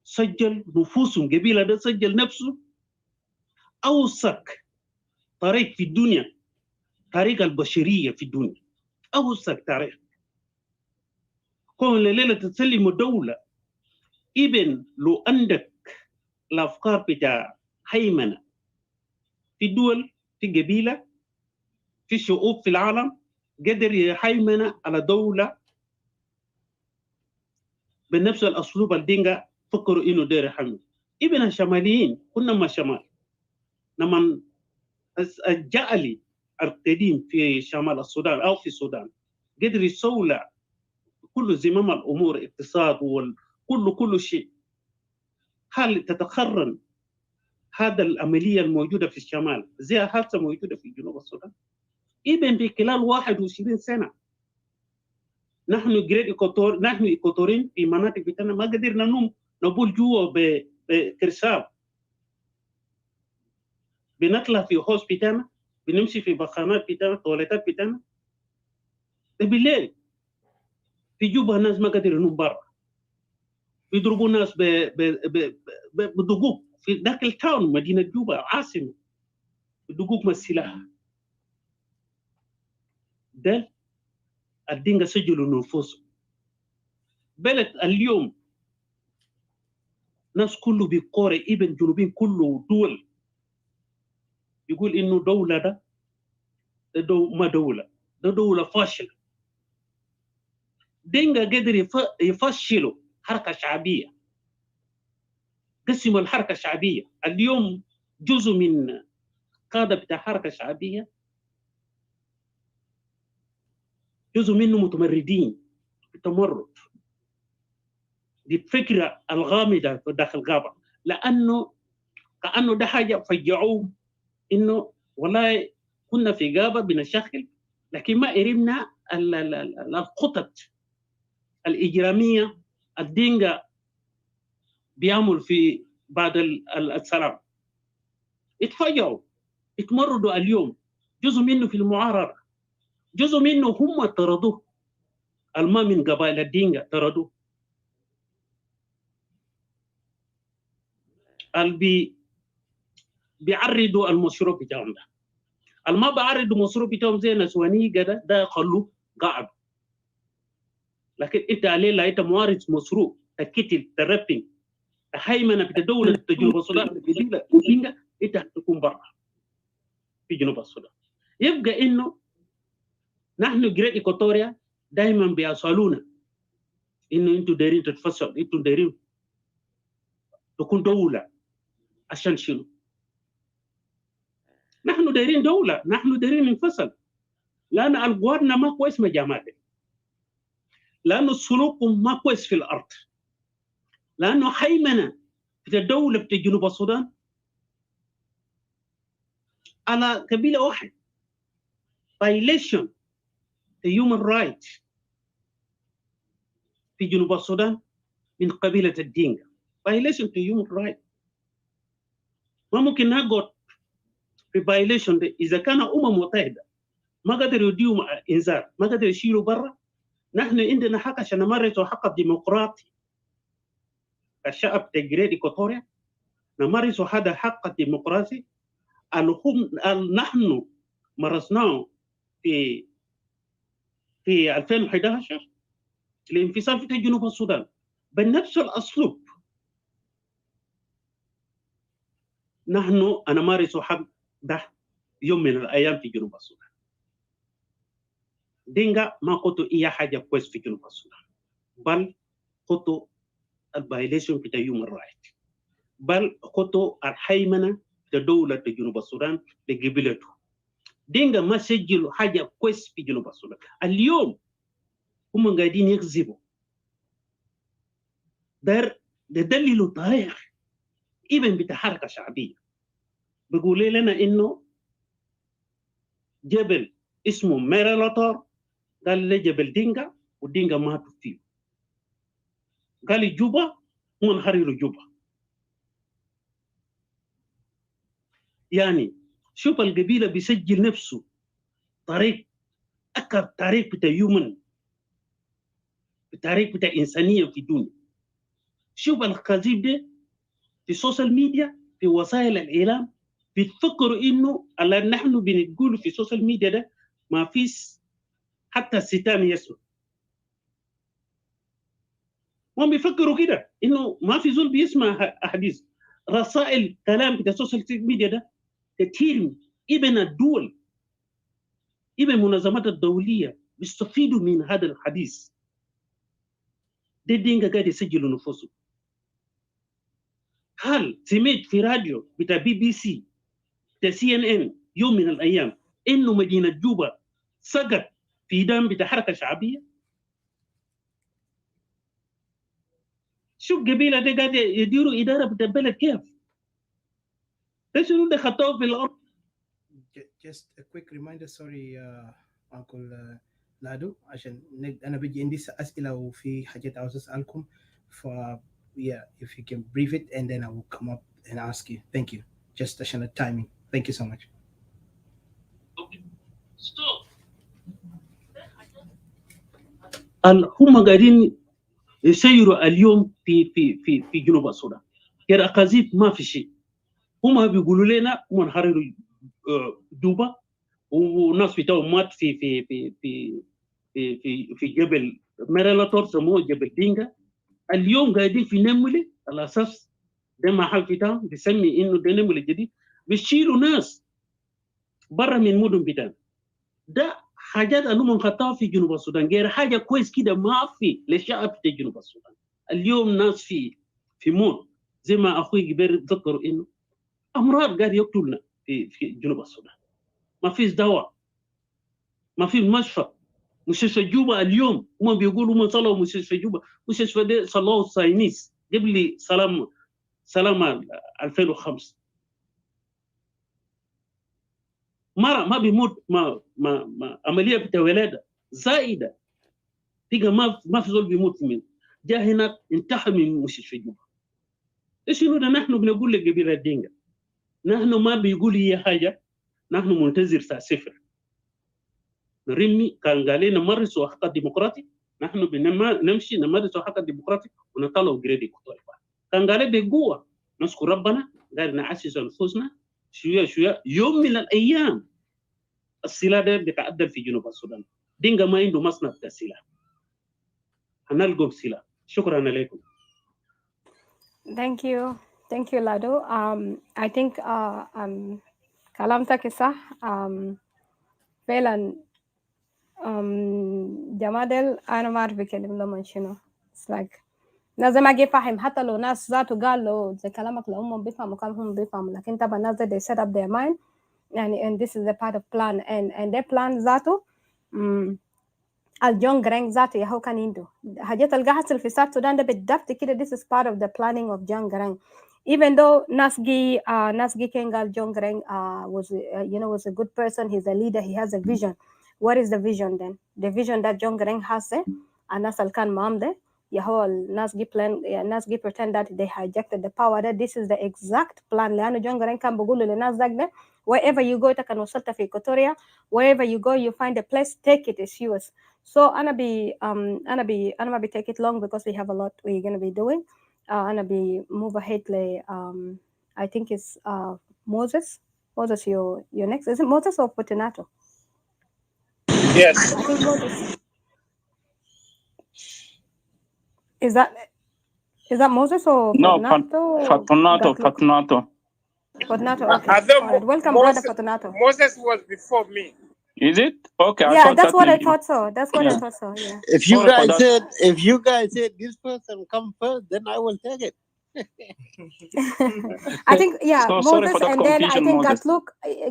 سجل نفوسهم، قبيلة ده سجل نفسه أوسط طريق في الدنيا تاريخ البشرية في الدنيا، أوسع تاريخ. كون الليلة تسلم دولة، إبن لو عندك الأفكار بتاع هيمنة في الدول، في قبيلة، في شعوب في العالم، قدر يهيمن على دولة بنفس الأسلوب الدينجا فكروا إنه داير يحمل. ابن الشماليين كنا ما شمال، لما الجعلي القديم في شمال السودان أو في السودان قدر يسولع كل زمام الأمور، اقتصاد كل شيء. هل تتقرن هذا العملية الموجودة في الشمال زي هذا موجودة في جنوب السودان؟ ابن في خلال 21 سنة نحن جريد إيكوتور، نحن إيكوتورين في مناطق بتاعنا ما قدرنا نبول جوا بكرسال. بنطلع في هوس بتاعنا، بنمشي في بخانات بتاعنا، تواليتات بتاعنا. بالليل في جوبا الناس ما قدروا ينوم برا، بيضربوا الناس بدقوق في ذاك التاون مدينة جوبا عاصمة، بدقوق من السلاح. ده الدينجا سجلوا نفوسهم. بلد اليوم ناس كله بيقوري، ابن جنوبين كله دول يقول إنه دولة ده ما دولة، ده دولة فاشلة. دينجا قدر يفشلوا حركة شعبية، قسموا الحركة الشعبية. اليوم جزء من قادة بتاع حركة شعبية جزء منه متمردين بالتمرد. دي الفكرة الغامضة في داخل الغابة، لأنه كأنه ده حاجة فجعوه، إنه والله كنا في غابة بنشخل لكن ما قربنا الخطط الإجرامية الدينجا بيعمل في بعد السلام. اتفجعوا، اتمردوا. اليوم جزء منه في المعارضة، جزء منه هم طردوه، الما من قبائل الدينجا طردوه. بيعرضوا المشروع بتاعهم ده، الما بيعرضوا مشروع بتاعهم زي نسواني كده، ده خلوه قاعد. لكن انت عليه لا انت معارض مشروع تكتل تربين هيمنه في دوله جنوب السودان القبيله الدينجا، انت هتكون برا في جنوب السودان. يبقى انه نحن جريد إيكوتوريا دائما بيسالونا انه انتوا دايرين تتفصلوا، انتوا دايرين تكون دوله عشان شنو؟ نحن دايرين دوله، نحن دايرين ننفصل، لان القوارنا ما كويس ما جامعات، لانه سلوكهم ما كويس في الارض، لانه هيمنه في الدوله في جنوب السودان على قبيله واحد. violation the human rights في جنوب السودان من قبيله الدينجا، violation the human rights. ما ممكن نقعد في violation ده. اذا كان متحده ما قدروا يديهم انذار، ما قدروا يشيلوا برا. نحن عندنا حق عشان نمارس حق الديمقراطي الشعب تجريد إيكوتوريا، نمارس هذا حق الديمقراطي نحن مارسناه في 2011 الانفصال في جنوب السودان بنفس الاسلوب. نحن نمارس حق ده يوم من الايام في جنوب السودان. دينجا ما قلتوا اي حاجه كويس في جنوب السودان، بل قلتوا الفايليشن في الهيومن رايت، بل قلتوا الهيمنه في دوله جنوب السودان لقبيلته. دينجا ما سجلوا حاجه كويس في جنوب السودان. اليوم هم قاعدين يكذبوا، ده دليل تاريخ ابن بتاع حركه شعبيه. بيقول لنا انه جبل اسمه ميرالوتور، قال لي جبل دينجا ودينجا ماتوا فيه. قال جوبا منحرر جوبا. يعني شوف القبيله بيسجل نفسه طريق اكثر تاريخ بتاع يومن، التاريخ بتاع انسانيه في الدنيا. شوف الكذب ده في السوشيال ميديا، في وسائل الاعلام، بتفكروا انه اللي نحن بنقوله في السوشيال ميديا ده ما فيش حتى الستان يسمع. هم بيفكروا كده انه ما في زول بيسمع احاديث. رسائل كلام في السوشيال ميديا ده كتير. ابن الدول ابن المنظمات الدوليه بيستفيدوا من هذا الحديث. دي دينجا قاعد يسجلوا نفوسهم. هل سمعت في راديو بتاع BBC بتاع CNN يوم من الايام انه مدينه جوبا سقط في دم بتاع حركه شعبيه؟ شوف قبيله دي قاعد يديروا اداره بتاع البلد كيف؟ ده شنو ده خطوه في الارض؟ Just a quick reminder, sorry Uncle Lado, عشان أنا بيجي عندي أسئلة وفي حاجات عاوز أسألكم. Yeah, if you can brief it and then I will come up and ask you. Thank you. Just عشان timing. Thank you so much. هم قاعدين يسيروا اليوم في جنوب السودان. كده أقازيب ما في شيء. هم بيقولوا لنا هم نحرروا جوبا وناس بتاعهم مات في في في في في في, في جبل ميرالاتور سموه جبل دينجا. اليوم قاعدين في نملة على اساس ده محل بتاعهم بيسمي انه ده نملة جديد بيشيلوا ناس برا من مدن بتاعهم. ده حاجات انهم خطاها في جنوب السودان غير حاجه كويس كده ما في للشعب في جنوب السودان. اليوم ناس في موت زي ما اخوي قبل ذكروا انه امراض قاعد يقتلنا في جنوب السودان. ما فيش دواء، ما في مشفى. مستشفى جوبا اليوم هم بيقولوا هم صلوا مستشفى جوبا، مستشفى ده صلوا الصاينيس قبل سلام 2005. مرة ما بيموت ما عملية بتاع ولادة زائدة تيجي ما في زول بيموت منه. جاء هناك انتحر من مستشفى جوبا. ايش انه ده نحن بنقول لقبيلة الدينجا نحن ما بيقول هي حاجة، نحن منتظر ساعة صفر. نرمي كان قال لنا نمارسوا حق الديمقراطي، نحن نمشي نمارس حق الديمقراطي ونطلع جريدي كتويبا. كان قال بقوة نشكر ربنا قال نعسس انفسنا شوية شوية. يوم من الايام السلاح ده بيتعدل في جنوب السودان. دينجا ما عنده مصنع بتاع السلاح، هنلقوا سلاح. شكرا لكم. Thank you Lado. I think كلامك صح. فعلا جمادل انا ما اعرف بكلم لهم شنو. It's like لازم اجي فاهم حتى لو ناس ذاته قال له زي كلامك لو هم بيفهموا كلامهم بيفهموا، لكن طبعا الناس they set up their mind يعني and this is a part of plan and their plan ذاته الجون جرينج ذاته يا هو كان عنده حاجات اللي حصل في ساوث السودان ده بالضبط كده. this is part of the planning of John Garang. Even though Nasgi Kengal John Garang was a good person, he's a leader, he has a vision. What is the vision then? The vision that John Garang has and Nas Alkan Mamde, Yahol Nasgi plan, Nasgi pretend that they hijacked the power, that this is the exact plan. Leano John Garang can bugulu le Nasdaq, wherever you go, ta kan wasalta fi Equatoria, wherever you go, you find a place, take it, it's yours. So Anna be take it long because we have a lot we're gonna be doing. Anna be move ahead. I think it's Moses. Moses, you're next. Is it Moses or Fortunato? Yes. I think Moses. Is that Moses or Fortunato? Fortunato. Fortunato. Okay. All right. Welcome, Moses, brother Fortunato. Moses was before me. Is it? Okay. Yeah, that's what I thought so. That's what I thought so. Yeah. If you guys said this person come first, then I will take it. I think Moses and then I think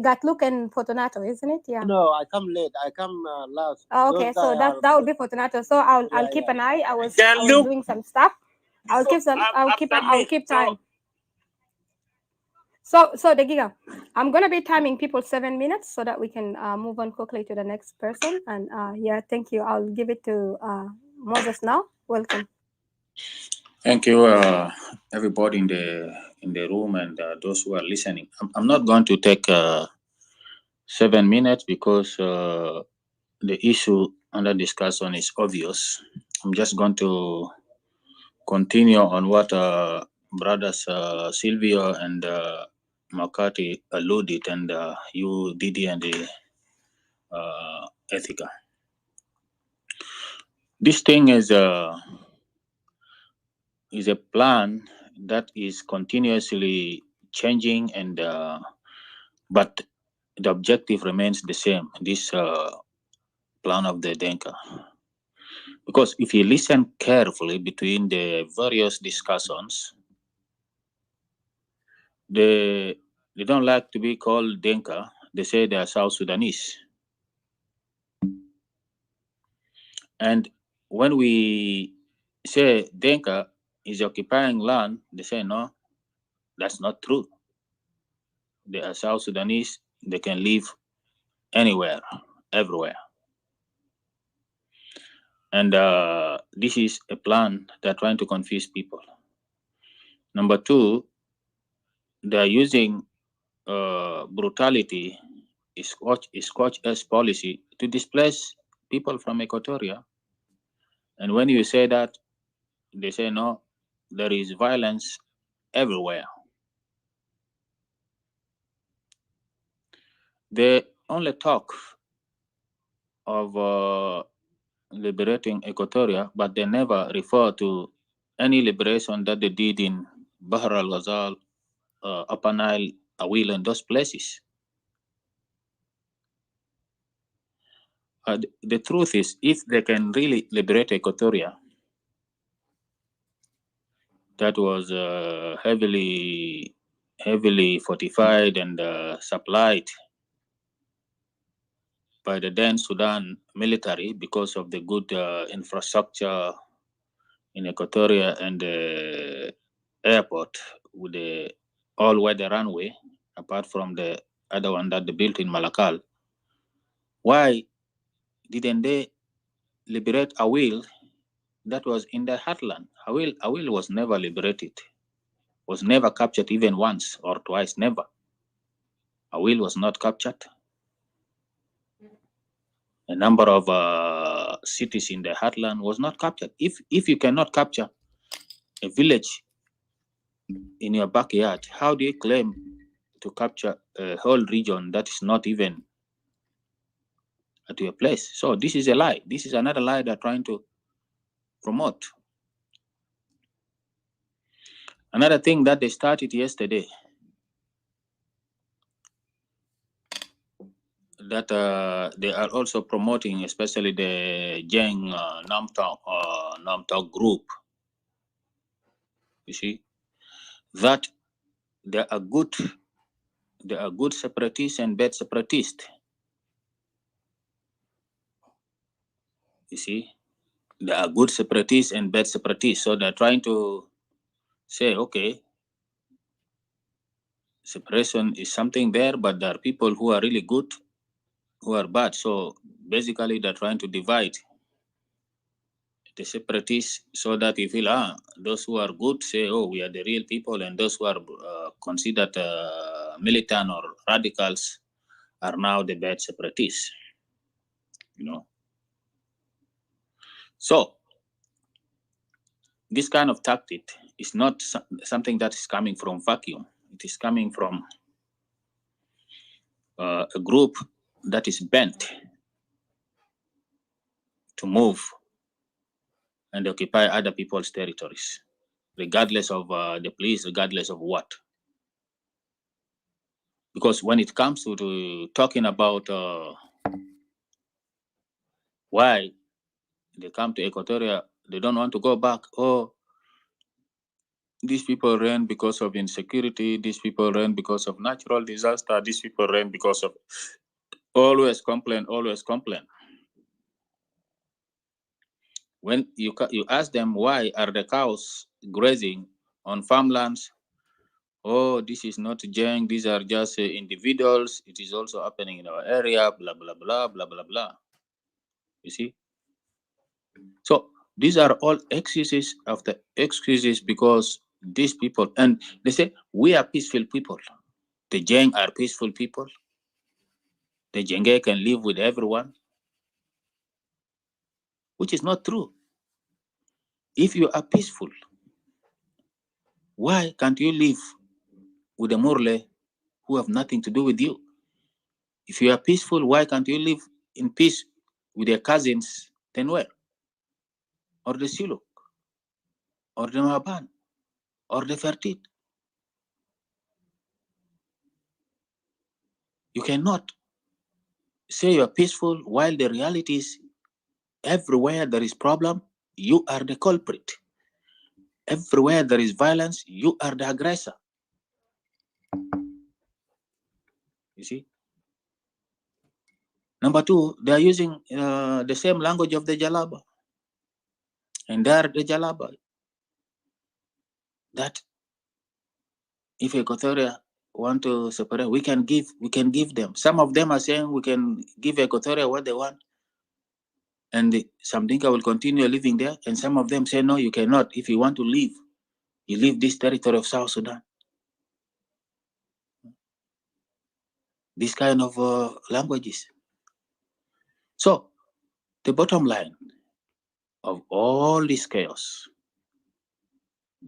Gatluk and Fortunato, isn't it? Yeah. No, I come late. I come last. Oh, okay, so that would be Fortunato. So I'll keep an eye. I was doing some stuff. I'll keep time. So the giga, I'm gonna be timing people 7 minutes so that we can move on quickly to the next person. And thank you. I'll give it to Moses now. Welcome. Thank you, everybody in the room and those who are listening. I'm not going to take 7 minutes because the issue under discussion is obvious. I'm just going to continue on what brothers Silvio and McCarthy alluded, and you, Didi, and the ethical. This thing is a plan that is continuously changing, and but the objective remains the same. This plan of the Dinka, because if you listen carefully between the various discussions, they don't like to be called Dinka. They say they are South Sudanese. And when we say Dinka is occupying land, they say no, that's not true. They are South Sudanese. They can live anywhere, everywhere. And this is a plan they're trying to confuse people. Number two, they're using brutality, Scotch policy to displace people from Equatoria. And when you say that, they say no, there is violence everywhere. They only talk of liberating Equatoria, but they never refer to any liberation that they did in Bahr al-Ghazal, Upper Nile, Awil, and those places. The truth is, if they can really liberate Equatoria, that was heavily fortified and supplied by the then Sudan military because of the good infrastructure in Equatoria and the airport with the all-weather runway, apart from the other one that they built in Malakal. Why didn't they liberate Awil that was in the heartland? Awil was never liberated, was never captured even once or twice, never. Awil was not captured. A number of cities in the heartland was not captured. If you cannot capture a village in your backyard, how do you claim to capture a whole region that is not even at your place? So this is a lie. This is another lie they're trying to promote. Another thing that they started yesterday, that they are also promoting, especially the Jeng Namtok group. You see, that they are good separatists and bad separatists. You see, they are good separatists and bad separatists. So they're trying to say, okay, separation is something there, but there are people who are really good, who are bad. So basically, they're trying to divide the separatists so that you feel, those who are good say, oh, we are the real people, and those who are considered militant or radicals are now the bad separatists. You know. So this kind of tactic is not something that is coming from vacuum. It is coming from a group that is bent to move and occupy other people's territories, regardless of the police, regardless of what. Because when it comes to talking about why they come to Equatoria, they don't want to go back. Oh, these people ran because of insecurity. These people ran because of natural disaster. These people ran because of always complain. When you ask them why are the cows grazing on farmlands, oh, this is not Jeng, these are just individuals. It is also happening in our area, blah, blah, blah, blah, blah, blah. You see? So these are all excuses after excuses because these people, and they say, we are peaceful people. The Jeng are peaceful people. The Jenge can live with everyone, which is not true. If you are peaceful, why can't you live with the Murle who have nothing to do with you? If you are peaceful, why can't you live in peace with their cousins, Tenwer, or the Siluk, or the Maban, or the Fertit. You cannot say you're peaceful while the reality is everywhere there is problem, you are the culprit. Everywhere there is violence, you are the aggressor. You see? Number two, they are using the same language of the Jalaba. And they are the Jalaba. That if Equatoria want to separate, we can give them. Some of them are saying we can give Equatoria what they want. And some Dinka will continue living there. And some of them say, no, you cannot. If you want to leave, you leave this territory of South Sudan. This kind of languages. So, the bottom line of all this chaos,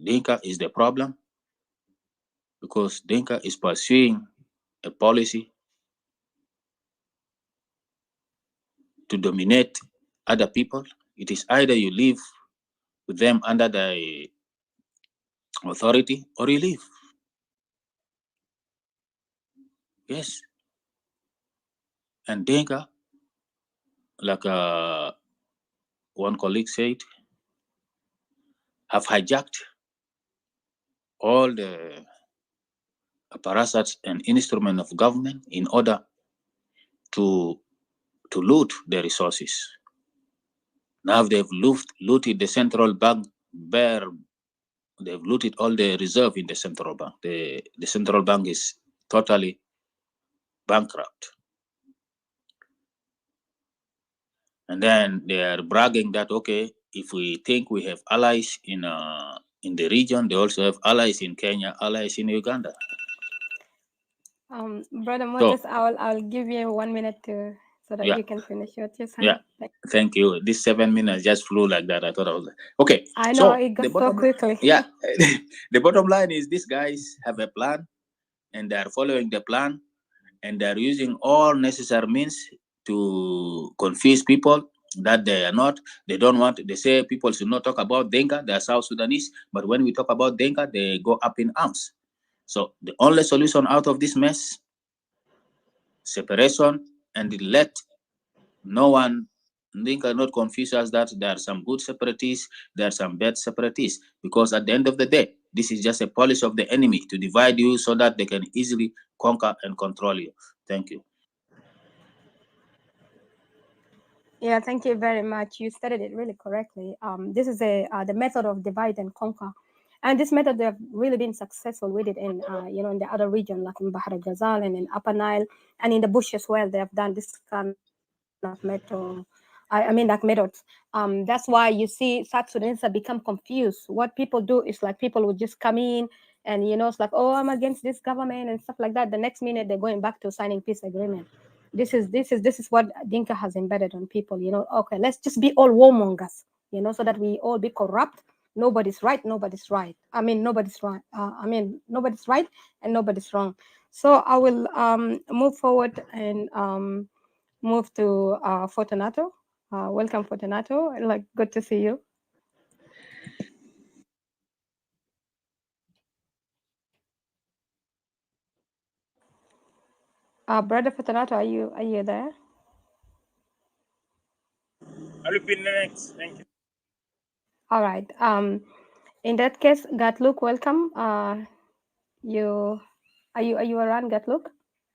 Dinka is the problem because Dinka is pursuing a policy to dominate other people. It is either you live with them under the authority or you leave. Yes. And Dinka, like one colleague said, have hijacked all the apparatus and instruments of government in order to loot the resources. Now they've looted the central bank bare. They've looted all the reserve in the central bank. The central bank is totally bankrupt. And then they are bragging that, okay, if we think we have allies in the region, they also have allies in Kenya, allies in Uganda. Brother Moses, I'll give you 1 minute so that Yeah. you can finish what you're saying. Yeah. Thank you. This 7 minutes just flew like that. I thought I was like, okay. I know, it got so quickly. Yeah. The bottom line is these guys have a plan and they are following the plan and they are using all necessary means to confuse people that they are not. They don't want, they say people should not talk about Dinka, they are South Sudanese, but when we talk about Dinka, they go up in arms. So the only solution out of this mess, separation, and let no one, Dinka not confuse us that there are some good separatists, there are some bad separatists, because at the end of the day, this is just a policy of the enemy to divide you so that they can easily conquer and control you. Thank you. Yeah, thank you very much. You stated it really correctly. This is the method of divide and conquer. And this method, they have really been successful with it in, in the other region, like in Bahr al-Ghazal and in Upper Nile and in the bush as well. They have done this kind of methods. That's why you see South Sudanese have become confused. What people do is like people would just come in and, it's like, oh, I'm against this government and stuff like that. The next minute they're going back to signing peace agreement. This is what Dinka has embedded on people, okay, let's just be all warmongers, so that we all be corrupt. Nobody's right, nobody's right. Nobody's right. Nobody's right and nobody's wrong. So I will move forward and move to Fortunato. Welcome, Fortunato. Good to see you. Brother Fortunato, are you there? I'll be next. Thank you. All right. In that case, Gatluk, welcome. Are you around, Gatluk?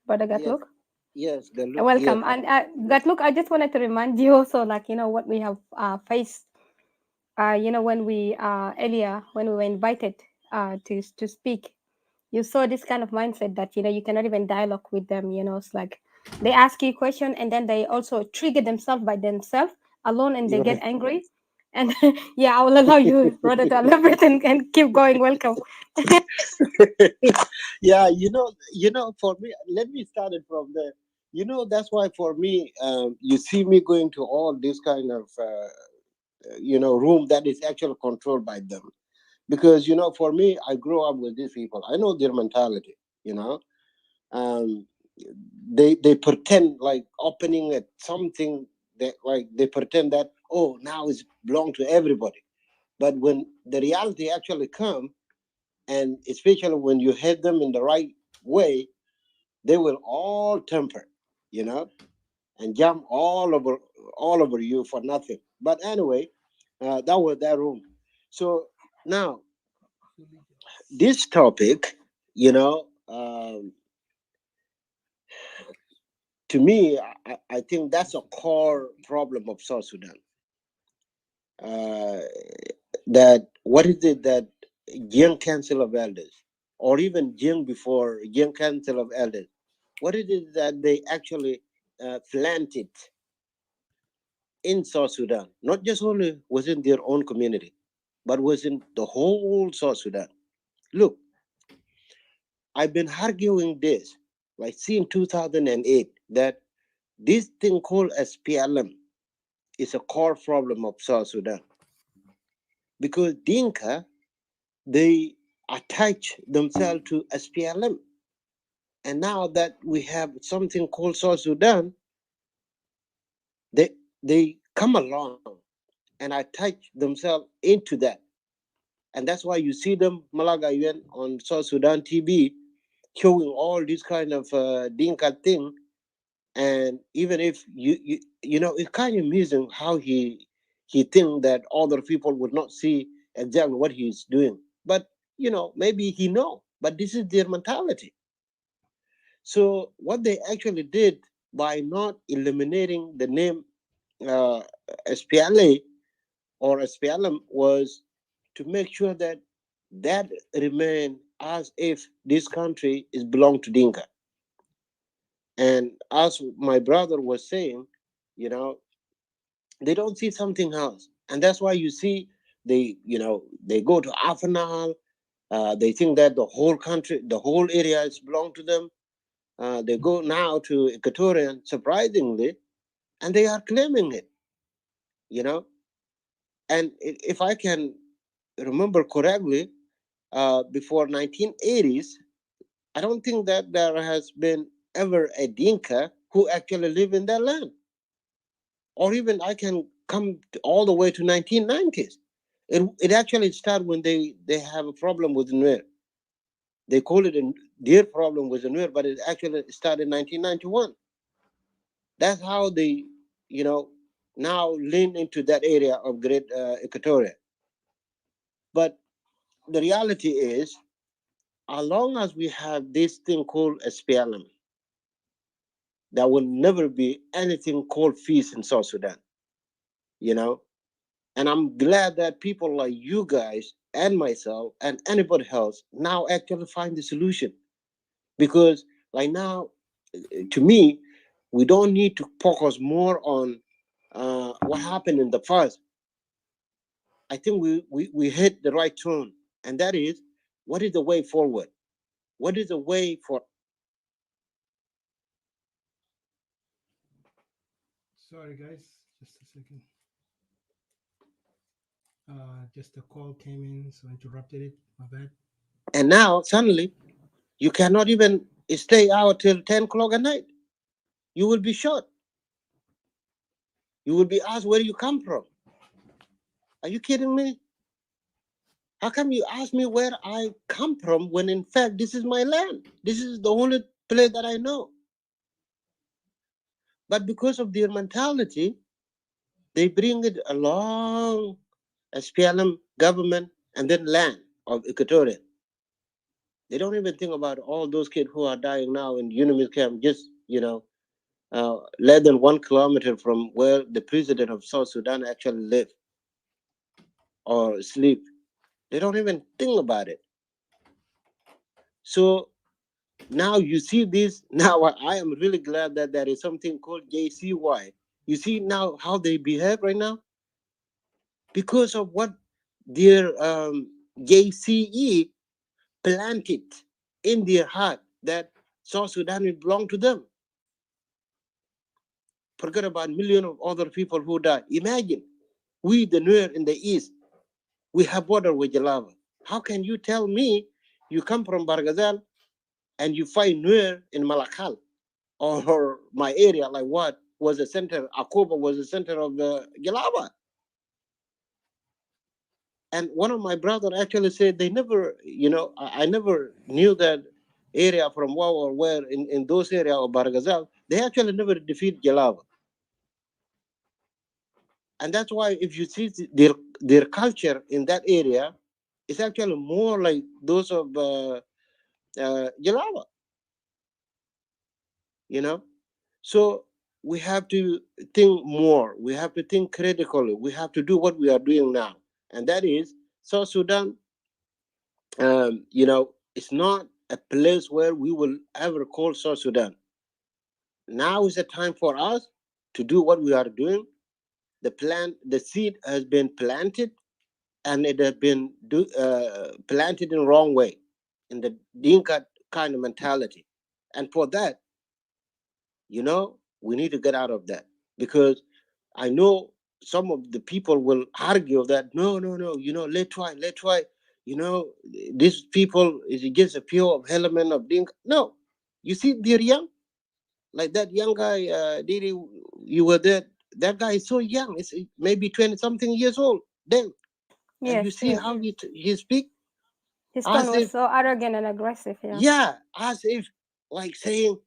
Brother Gatluk? Yes, Gatluk. Welcome. Yes. And Gatluk, I just wanted to remind you also, what we have faced. When we earlier when we were invited to speak, you saw this kind of mindset that you cannot even dialogue with them. It's like they ask you a question and then they also trigger themselves by themselves alone and they get angry. And yeah, I will allow you, brother, to elaborate and keep going. Welcome. Yeah, for me, let me start it from there. That's why for me, you see me going to all this kind of room that is actually controlled by them, because for me, I grew up with these people. I know their mentality. they pretend like opening at something that like they pretend that, oh, now it's belong to everybody. But when the reality actually come, and especially when you head them in the right way, they will all temper, you know, and jump all over you for nothing. But anyway, that was that room. So now this topic, you know, to me, I think that's a core problem of South Sudan. Uh, that what is it that Young Council of Elders, or even Young before Young Council of Elders, what is it that they actually planted in South Sudan, not just only within their own community, but within the whole South Sudan? Look, I've been arguing this like since 2008 that this thing called SPLM is a core problem of South Sudan, because Dinka, they attach themselves to SPLM. And now that we have something called South Sudan, they come along and attach themselves into that. And that's why you see them, Malaga Yuan, on South Sudan TV, showing all this kind of Dinka thing. And even if you know, it's kind of amusing how he think that other people would not see exactly what he's doing. But you know, maybe he know, but this is their mentality. So what they actually did by not eliminating the name uh, SPLA or SPLM was to make sure that that remain as if this country is belong to Dinka. And as my brother was saying, you know, they don't see something else, and that's why you see they, you know, they go to Afanal. They think that the whole country, the whole area is belong to them. They go now to Equatorian, surprisingly, and they are claiming it, you know. And if I can remember correctly, before 1980s, I don't think that there has been ever a Dinka who actually live in that land. Or even I can come all the way to 1990s. It actually started when they have a problem with Nuer. They call it their problem with the Nuer, but it actually started in 1991. That's how they, you know, now lean into that area of Great Equatoria. But the reality is, as long as we have this thing called SPLM, there will never be anything called peace in South Sudan, you know. And I'm glad that people like you guys and myself and anybody else now actually find the solution. Because like now, to me, we don't need to focus more on what happened in the past. I think we hit the right tone, and that is, what is the way forward? What is the way for? Sorry, guys, just a second. Just a call came in, so interrupted it. My bad. And now suddenly, you cannot even stay out till 10 o'clock at night. You will be shot. You will be asked where you come from. Are you kidding me? How come you ask me where I come from when in fact this is my land? This is the only place that I know. But because of their mentality, they bring it along as PLM government and then land of Equatoria. They don't even think about all those kids who are dying now in UNIMIS camp, just, you know, less than 1 kilometer from where the president of South Sudan actually live or sleep. They don't even think about it. So now you see this. Now I am really glad that there is something called JCY. You see now how they behave right now? Because of what their JCE planted in their heart that South Sudan will belong to them. Forget about millions of other people who died. Imagine, we the Nuer in the east, we have border with Jalava. How can you tell me you come from Bargazal and you find Nuer in Malakal? or my area, like what was the center, Akoba was the center of the Jalaba. And one of my brother actually said they never, I never knew that area from Wow or where in those area of Baragazal, they actually never defeat Jalaba. And that's why if you see their culture in that area, it's actually more like those of Jalaba, So we have to think more. We have to think critically. We have to do what we are doing now. And that is South Sudan, it's not a place where we will ever call South Sudan. Now is the time for us to do what we are doing. The seed has been planted, and it has been planted in the wrong way, in the Dinka kind of mentality. And for that, we need to get out of that, because I know some of the people will argue that no, let's try. These people is just a pure element of Dinka. No, you see, they're young. Like that young guy, Didi, you were there. That guy is so young. It's maybe 20 something years old then. And Yes, you see how he speak. His tone was so arrogant and aggressive. Yeah, as if like saying,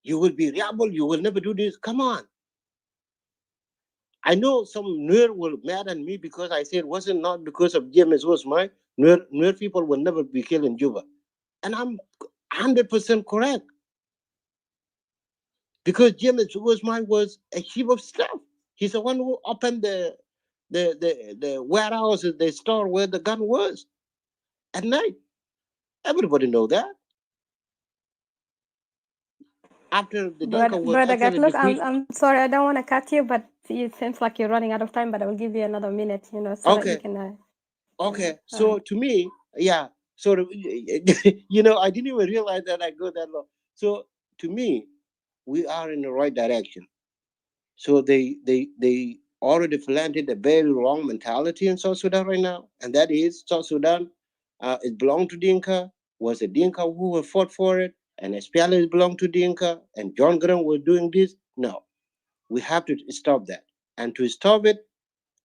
you will be rebel, you will never do this. Come on. I know some Nuer will mad at me because I said wasn't not because of James was my Nuer people will never be killed in Juba. And I'm 100% correct. Because James was a heap of stuff. He's the one who opened the warehouses, the store where the gun was at night. Everybody know that. After the Dinka was Brother actually look, defeated. I'm sorry, I don't want to cut you, but it seems like you're running out of time. But I will give you another minute, so that you can. Okay. So to me, yeah. So I didn't even realize that I go that long. So to me, we are in the right direction. So they already planted a very wrong mentality in South Sudan right now, and that is South Sudan. It belonged to Dinka. Was a Dinka who were fought for it, and SPLA belonged to Dinka, and John Grant was doing this. No, we have to stop that, and to stop it,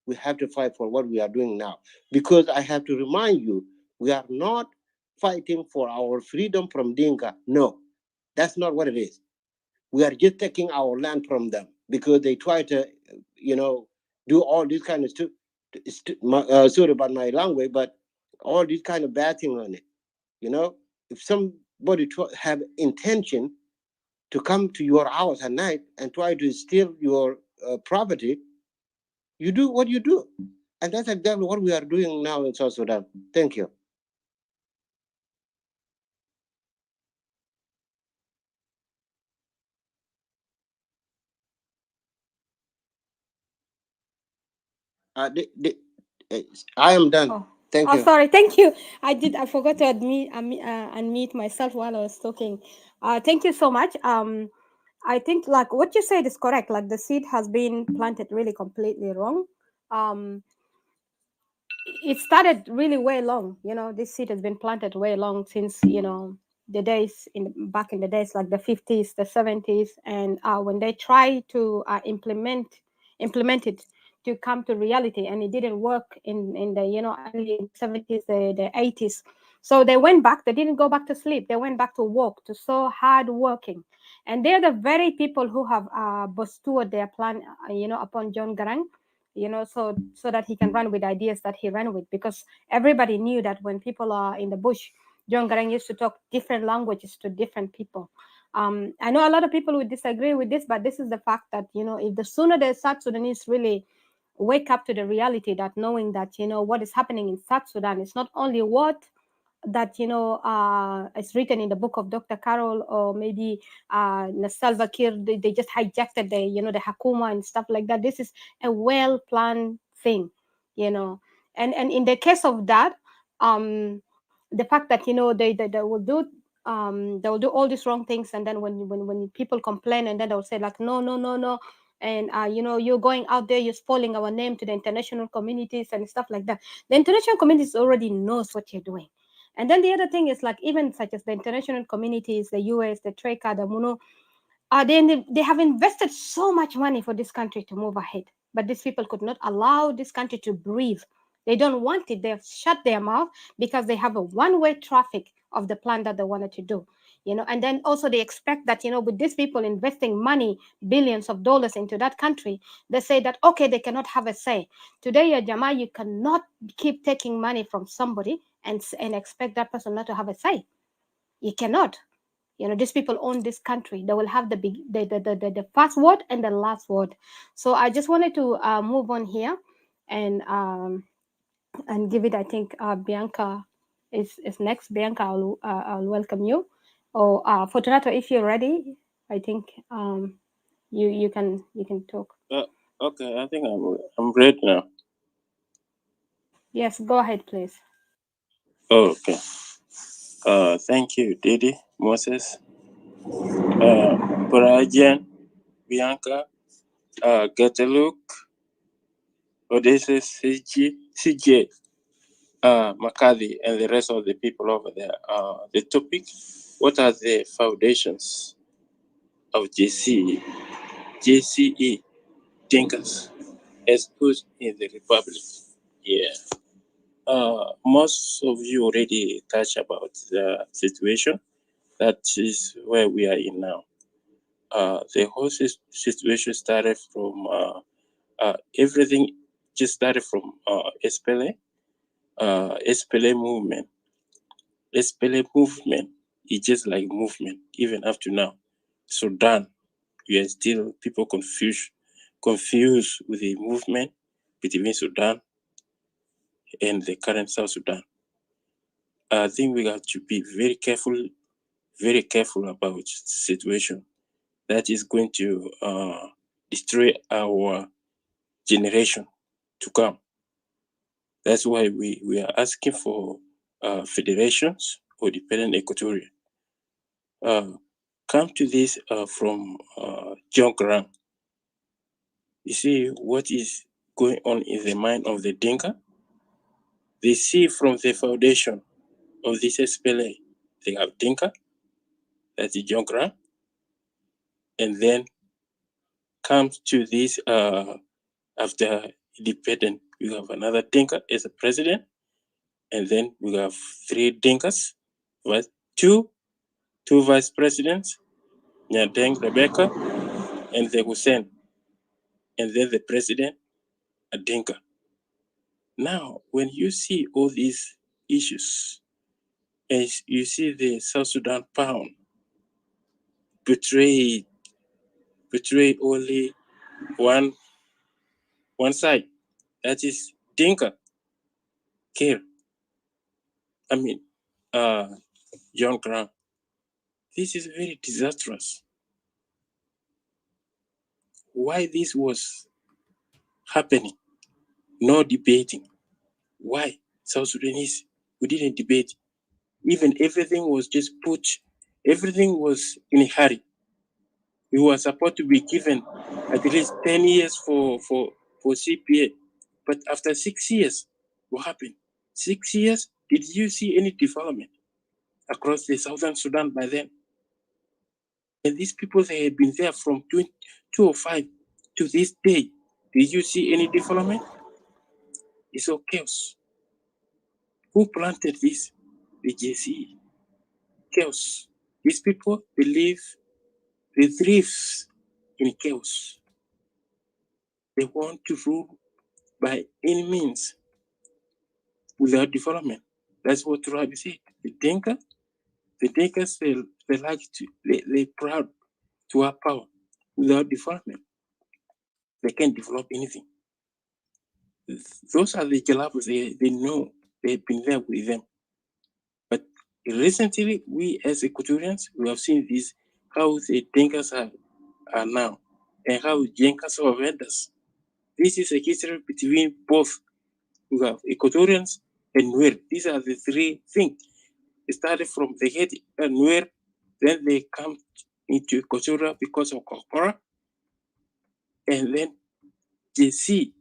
we have to fight for what we are doing now. Because I have to remind you, we are not fighting for our freedom from Dinka. No, that's not what it is. We are just taking our land from them because they try to, do all this kind of stuff. Sorry about my language, but all this kind of bad thing on it. If somebody have intention to come to your house at night and try to steal your property, you do what you do. And that's exactly what we are doing now in South Sudan. Thank you. I am done. Thank you. Sorry, thank you. I forgot to unmute myself while I was talking. Thank you so much. I think like what you said is correct. Like the seed has been planted really completely wrong. It started really way long. This seed has been planted way long since the days back in the days like the 50s, the 70s, and when they try to implement it to come to reality, and it didn't work in the early 70s, the 80s. So they went back. They didn't go back to sleep. They went back to work, to so hard working, and they're the very people who have bestowed their plan, upon John Garang, so that he can run with ideas that he ran with, because everybody knew that when people are in the bush, John Garang used to talk different languages to different people. I know a lot of people would disagree with this, but this is the fact that if the sooner the South Sudanese really wake up to the reality, that knowing that what is happening in South Sudan is not only what that is written in the book of Dr. Carol, or maybe Salva Kiir, they just hijacked the the Hakuma and stuff like that. This is a well planned thing, and in the case of that, the fact that they will do all these wrong things, and then when people complain, and then they'll say like no, and you're going out there, you're spoiling our name to the international communities and stuff like that. The international communities already knows what you're doing. And then the other thing is like, even such as the international communities, the US, the Troika, the MUNO, they have invested so much money for this country to move ahead, but these people could not allow this country to breathe. They don't want it. They've shut their mouth because they have a one-way traffic of the plan that they wanted to do. And then also they expect that, with these people investing money, billions of dollars into that country, they say that, okay, they cannot have a say. Today, Jama, you cannot keep taking money from somebody and expect that person not to have a say. You cannot. These people own this country. They will have the first word and the last word. So I just wanted to move on here and give it. I think Bianca is next. Bianca, I'll welcome you. Or Fortunato, if you're ready, I think you can talk. Okay, I think I'm ready now. Yes, go ahead, please. Oh, okay. Thank you, Didi, Moses, Brian, Bianca, Geteluk, Odysseus, CJ, McCarthy, and the rest of the people over there. The topic: what are the foundations of JCE, Dinkas, as put in the Republic? Yeah. Most of you already touched about the situation. That is where we are in now. The whole situation started from everything just started from SPLA movement. SPLA movement is just like movement, even up to now. Sudan, we are still people confused with the movement between Sudan and the current South Sudan. I think we have to be very careful about the situation that is going to destroy our generation to come. That's why we are asking for federations or dependent equatoria. Come to this from John Grant. You see what is going on in the mind of the Dinka? They see from the foundation of this SPLA, they have Dinka, that's John Grant, and then comes to this after independent, we have another Dinka as a president, and then we have 3 Dinkas, but two vice presidents, Nyadeng Rebecca and the Hussein, and then the president, a Dinka. Now, when you see all these issues, as you see the South Sudan pound betray only one side, that is Dinka, Kir, John Grant. This is very disastrous. Why this was happening? No debating. Why? South Sudanese, we didn't debate. Even everything was just everything was in a hurry. We were supposed to be given at least 10 years for CPA. But after 6 years, what happened? 6 years, did you see any development across the Southern Sudan by then? And these people, they had been there from 2005 to this day. Did you see any development? It's all chaos. Who planted this? The JCE. Chaos. These people believe they thrive in chaos. They want to rule by any means without development. That's what Rabi said. The Dinkas, they like to, they're proud to have power without development. They can't develop anything. Those are the Jalabas, they know, they've been there with them. But recently, we as Equatorians, we have seen this, how the Dinkas are now, and how Dinkas are vendors. This is a history between both. We have Equatorians and Nuer. These are the 3 things. It started from the head and Nuer, then they come into Equatoria because of Kokora, and then they say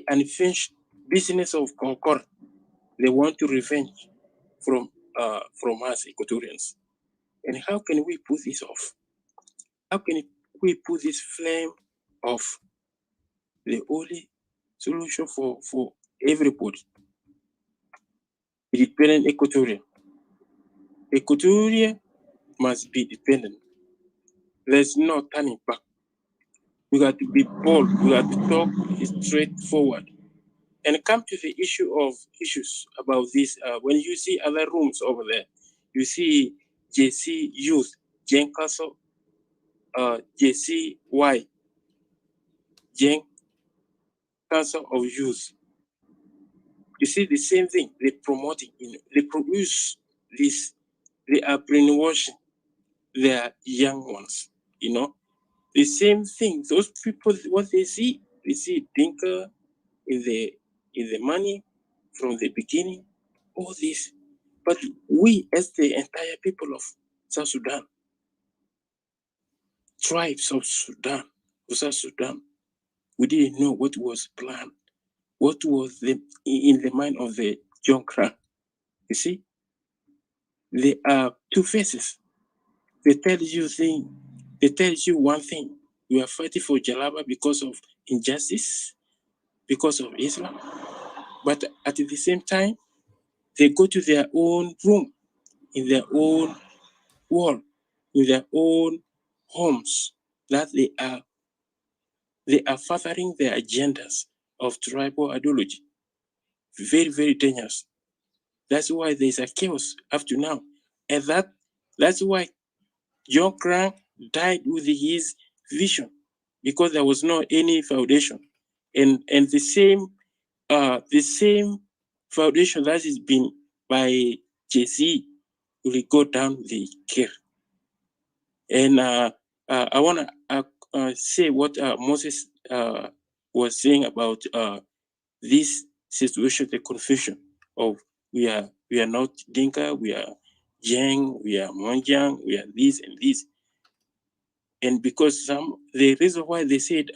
unfinished business of Kokora. They want to revenge from us Equatorians. And how can we put this off? How can we put this flame of the only solution for everybody? Independent Equatoria. Equatoria must be dependent. There's no turning back. We got to be bold. We got to talk straightforward. And come to the issues about this. When you see other rooms over there, you see JC Youth, Jen Castle, JCY, Jen Council of Youth. You see the same thing. They promoting, they produce this. They are brainwashing their young ones. The same thing. Those people, what they see Dinka in the money from the beginning. All this, but we, as the entire people of South Sudan, tribes of South Sudan, we didn't know what was planned, what was in the mind of the John Crump. You see, there are two faces. They tell you one thing. We are fighting for Jalaba because of injustice, because of Islam. But at the same time, they go to their own room, in their own world, in their own homes, that they are furthering their agendas of tribal ideology. Very, very dangerous. That's why there's a chaos up to now. And that's why John Crump died with his vision, because there was no any foundation. And the same foundation that is been by JCE will go down the care. And I want to say what Moses was saying about this situation, the confusion of we are not Dinka, we are Jeng, we are Monjang, we are this and this. And because the reason why they said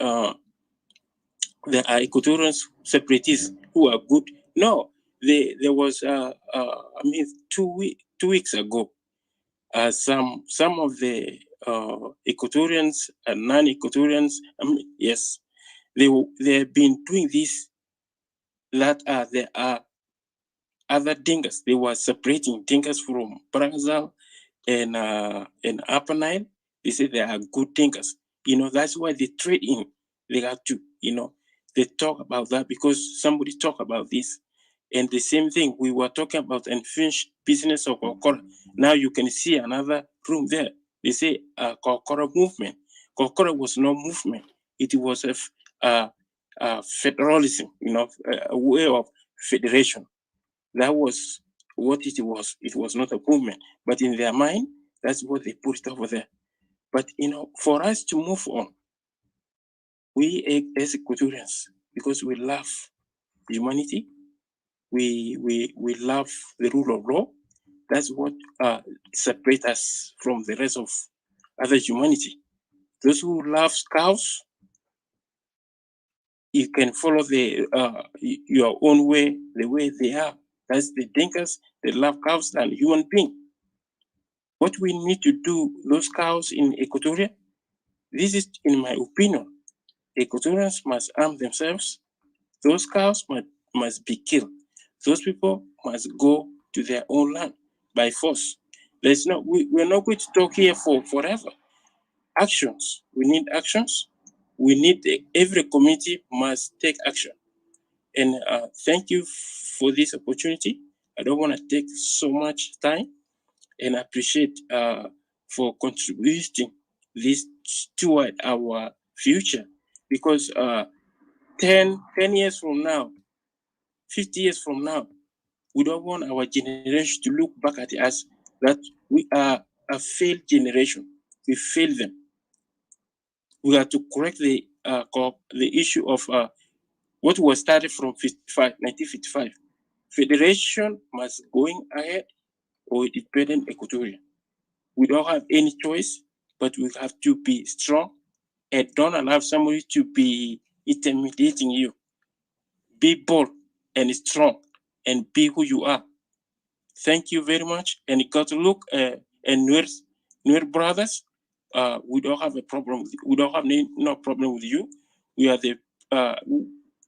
there are Equatorians separatists who are good. No, there was 2 weeks ago, some of the Equatorians and non-Equatorians, yes, they have been doing this. That there are other Dinkas. They were separating Dinkas from Barakazal and Upper Nile. They say they are good Dinkas. That's why they trade in. They got to, they talk about that because somebody talk about this. And the same thing, we were talking about unfinished business of Kokora. Now you can see another room there. They say Kokora movement. Kokora was no movement. It was a federalism, a way of federation. That was what it was. It was not a movement. But in their mind, that's what they put it over there. But, for us to move on, we as Equatorians, because we love humanity, we love the rule of law. That's what separates us from the rest of other humanity. Those who love cows, you can follow your own way, the way they are. That's the Dinkas. They love cows and human beings. What we need to do, those cows in Equatoria, this is, in my opinion, Equatorians must arm themselves. Those cows must be killed. Those people must go to their own land by force. We're not going to talk here for forever. Actions. We need actions. We need every community must take action. And thank you for this opportunity. I don't want to take so much time, and I appreciate for contributing this toward our future, because 10 years from now, 50 years from now, we don't want our generation to look back at us that we are a failed generation. We failed them. We have to correct the issue of what was started from 1955. Federation must going ahead, or independent Equatoria. We don't have any choice, but we have to be strong and don't allow somebody to be intimidating you. Be bold and strong and be who you are. Thank you very much. And you got to look and Nuer brothers, we don't have a problem. We don't have no problem with you. We are the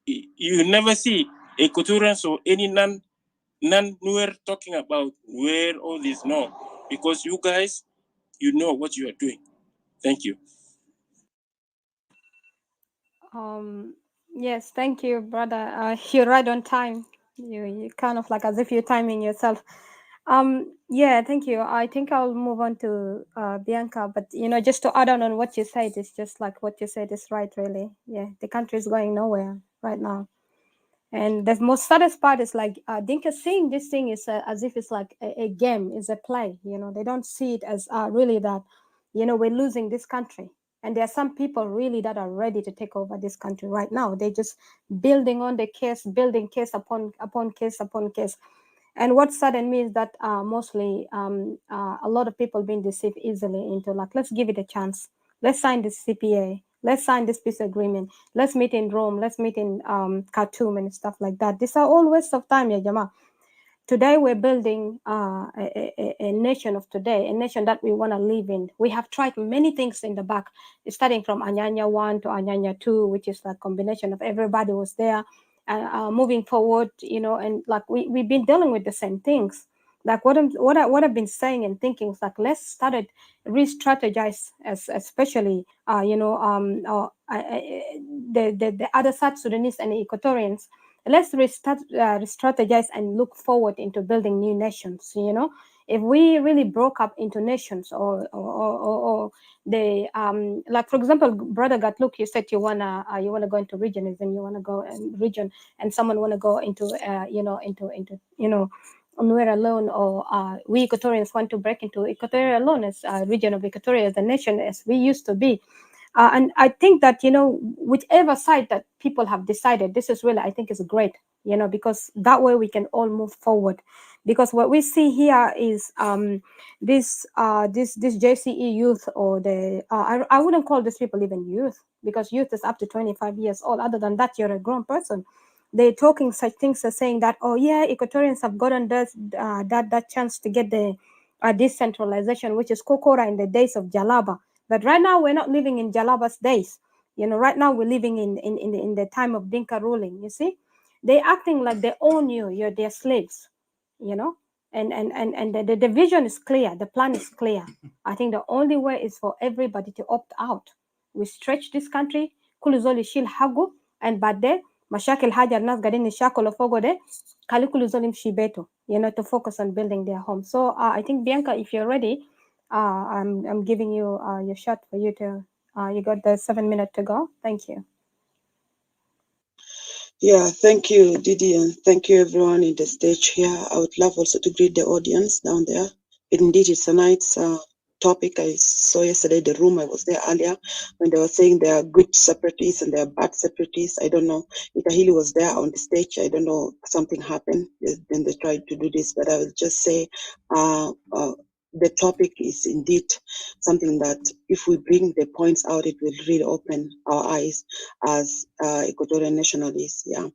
you never see Equatorians or any non-Nuer talking about where all this. No, because you guys, you know what you are doing. Thank you. Yes, thank you, brother. You're right on time. You kind of like as if you're timing yourself. Yeah, thank you. I think I'll move on to Bianca, but just to add on what you said, it's just like what you said is right, really. Yeah, the country is going nowhere right now. And the most saddest part is like Dinka seeing this thing is as if it's like a game, is a play. They don't see it as really that, we're losing this country. And there are some people really that are ready to take over this country right now. They're just building on the case, building case upon case upon case. And what saddened me is that mostly a lot of people being deceived easily into like, let's give it a chance. Let's sign this CPA. Let's sign this peace agreement. Let's meet in Rome. Let's meet in Khartoum and stuff like that. These are all wastes of time, ya Jama. Today we're building a nation of today, a nation that we want to live in. We have tried many things in the back, starting from Anyanya 1 to Anyanya 2, which is like combination of everybody was there. Moving forward, and like we've been dealing with the same things. Like what I've been saying and thinking is like, let's start it, re-strategize, especially the other South Sudanese and Equatorians. Let's re-strategize and look forward into building new nations. If we really broke up into nations or the like, for example, brother Gatluk, you said you wanna go into regionalism, you wanna go in region, and someone wanna go into Nuer alone, or we Equatorians want to break into Equatoria alone as a region of Equatoria, as a nation as we used to be. And I think that, whichever side that people have decided, this is really, I think, is great, because that way we can all move forward. Because what we see here is this JCE youth, or the I wouldn't call these people even youth, because youth is up to 25 years old. Other than that, you're a grown person. They're talking such things as saying that, oh yeah, Equatorians have gotten that chance to get the decentralization, which is Kokora in the days of Jalaba. But right now we're not living in Jalaba's days. Right now we're living in the time of Dinka ruling. You see, they're acting like they own you. You're their slaves. And the vision is clear. The plan is clear. I think the only way is for everybody to opt out. We stretch this country. كل زول يشيل حقه, and بعد مشاكل حاجة الناس قاعدين يشاكلوا فوقه ده خلي كل زول يمشي بيته, to focus on building their home. So I think, Bianca, if you're ready, I'm giving you your shot for you to you got the 7 minutes to go. Thank you. Yeah, thank you, Didi, and thank you everyone in the stage here. I would love also to greet the audience down there. Indeed, it's tonight's topic. I saw yesterday the room, I was there earlier, when they were saying there are good separatists and there are bad separatists. I don't know. Itahili was there on the stage. I don't know, something happened. Then they tried to do this, but I will just say the topic is indeed something that if we bring the points out, it will really open our eyes as Equatorial nationalists. Yeah,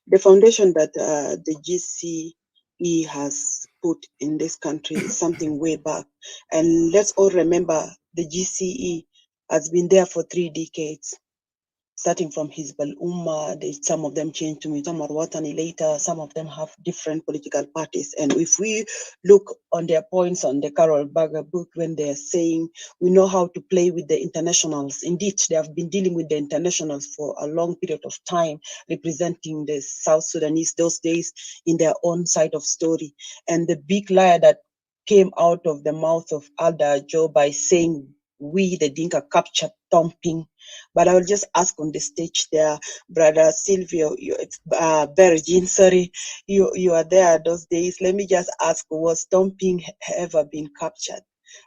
the foundation that the JCE has put in this country is something way back, and let's all remember the JCE has been there for 3 decades. Starting from Hizbul Ummah, some of them changed to Mutamar Watani later, some of them have different political parties. And if we look on their points on the Carol Berger book, when they're saying we know how to play with the internationals, indeed, they have been dealing with the internationals for a long period of time, representing the South Sudanese those days in their own side of story. And the big lie that came out of the mouth of Alda Joe by saying we, the Dinka, captured Tomping. But I will just ask on the stage there, Brother Silvio, Bergin, sorry, you are there those days. Let me just ask, was Tomping ever been captured?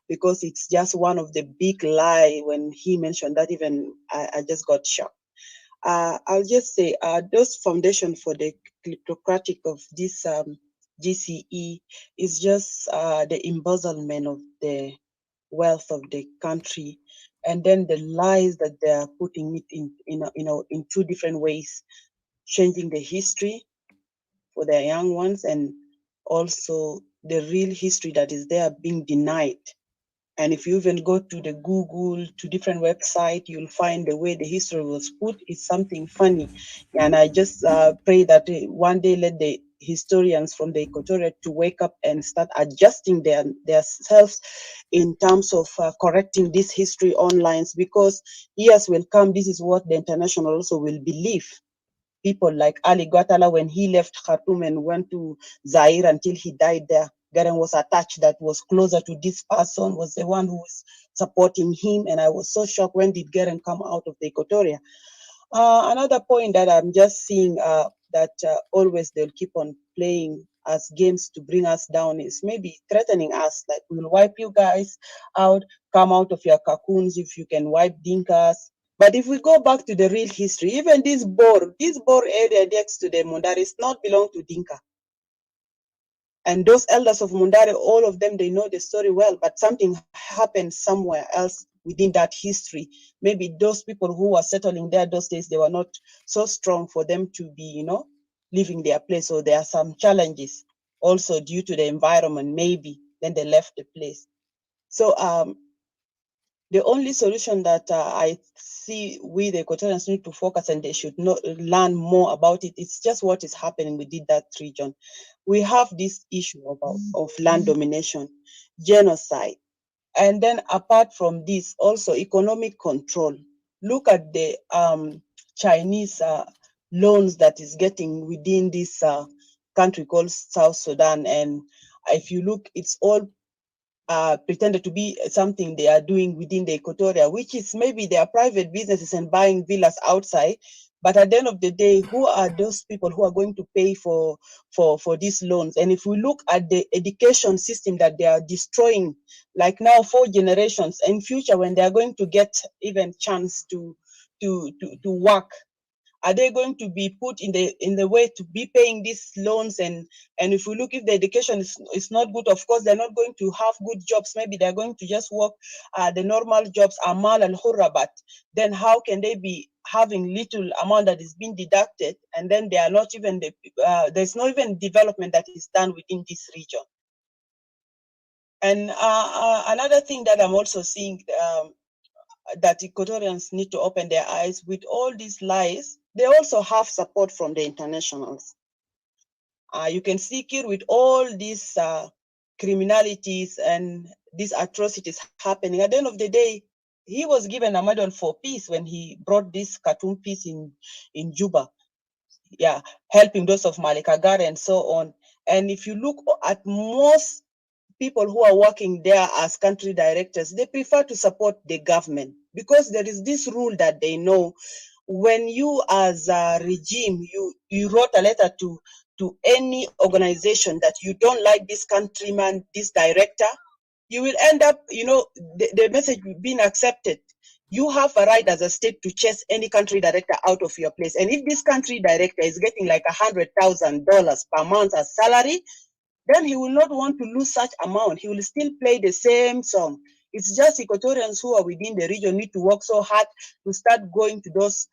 Because it's just one of the big lie. When he mentioned that, even I just got shocked. I'll just say those foundation for the kleptocratic of this JCE is just the embezzlement of the wealth of the country, and then the lies that they are putting it in 2 different ways, changing the history for their young ones, and also the real history that is there being denied And if you even go to the Google, to different website, you'll find the way the history was put is something funny. And I just pray that one day let the historians from the Equatorial to wake up and start adjusting themselves in terms of correcting this history online, because years will come, this is what the international also will believe. People like Ali Guatala, when he left Khartoum and went to Zaire until he died there, Garen was attached that was closer to this person, was the one who was supporting him. And I was so shocked, when did Garen come out of the Equatoria? Another point that I'm just seeing that always they'll keep on playing as games to bring us down is maybe threatening us, like we'll wipe you guys out, come out of your cocoons if you can wipe Dinkas. But if we go back to the real history, even this Bor area next to the Mundari is not belong to Dinka. And those elders of Mundare, all of them, they know the story well, but something happened somewhere else within that history. Maybe those people who were settling there those days, they were not so strong for them to be, leaving their place. So there are some challenges also due to the environment, maybe, then they left the place. So the only solution that I see we, the Equatorians, need to focus, and they should learn more about it. It's just what is happening within that region. We have this issue of land domination, genocide, and then apart from this, also economic control. Look at the Chinese loans that is getting within this country called South Sudan. And if you look, it's all pretended to be something they are doing within the Equatoria, which is maybe their private businesses and buying villas outside. But at the end of the day, who are those people who are going to pay for these loans? And if we look at the education system that they are destroying, like now 4 generations, in future when they are going to get even chance to work, are they going to be put in the way to be paying these loans? And if we look, if the education is not good, of course they're not going to have good jobs. Maybe they're going to just work the normal jobs, amal and hurrabat. Then how can they be having little amount that is being deducted, and then they are not even there's not even development that is done within this region? And another thing that I'm also seeing, that Equatorians need to open their eyes with all these lies. They also have support from the internationals. You can see Kir with all these criminalities and these atrocities happening. At the end of the day, he was given a medal for peace when he brought this Khartoum peace in Juba. Yeah, helping those of Malikagar and so on. And if you look at most people who are working there as country directors, they prefer to support the government, because there is this rule that they know, when you as a regime, you wrote a letter to any organization that you don't like this countryman, this director, you will end up, the message being accepted. You have a right as a state to chase any country director out of your place. And if this country director is getting like $100,000 per month as salary, then he will not want to lose such amount. He will still play the same song. It's just Equatorians who are within the region need to work so hard to start going to those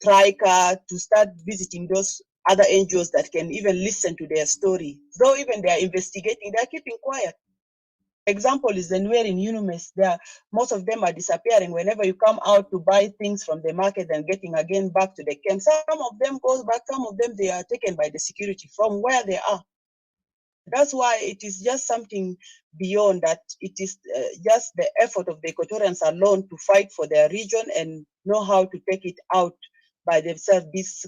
Trika, to start visiting those other NGOs that can even listen to their story. Though even they are investigating, they are keeping quiet. Example is the Nuer in Unumis. Most of them are disappearing. Whenever you come out to buy things from the market and getting again back to the camp, some of them goes back, some of them they are taken by the security from where they are. That's why it is just something beyond that. It is just the effort of the Equatorians alone to fight for their region and know how to take it out by themselves, this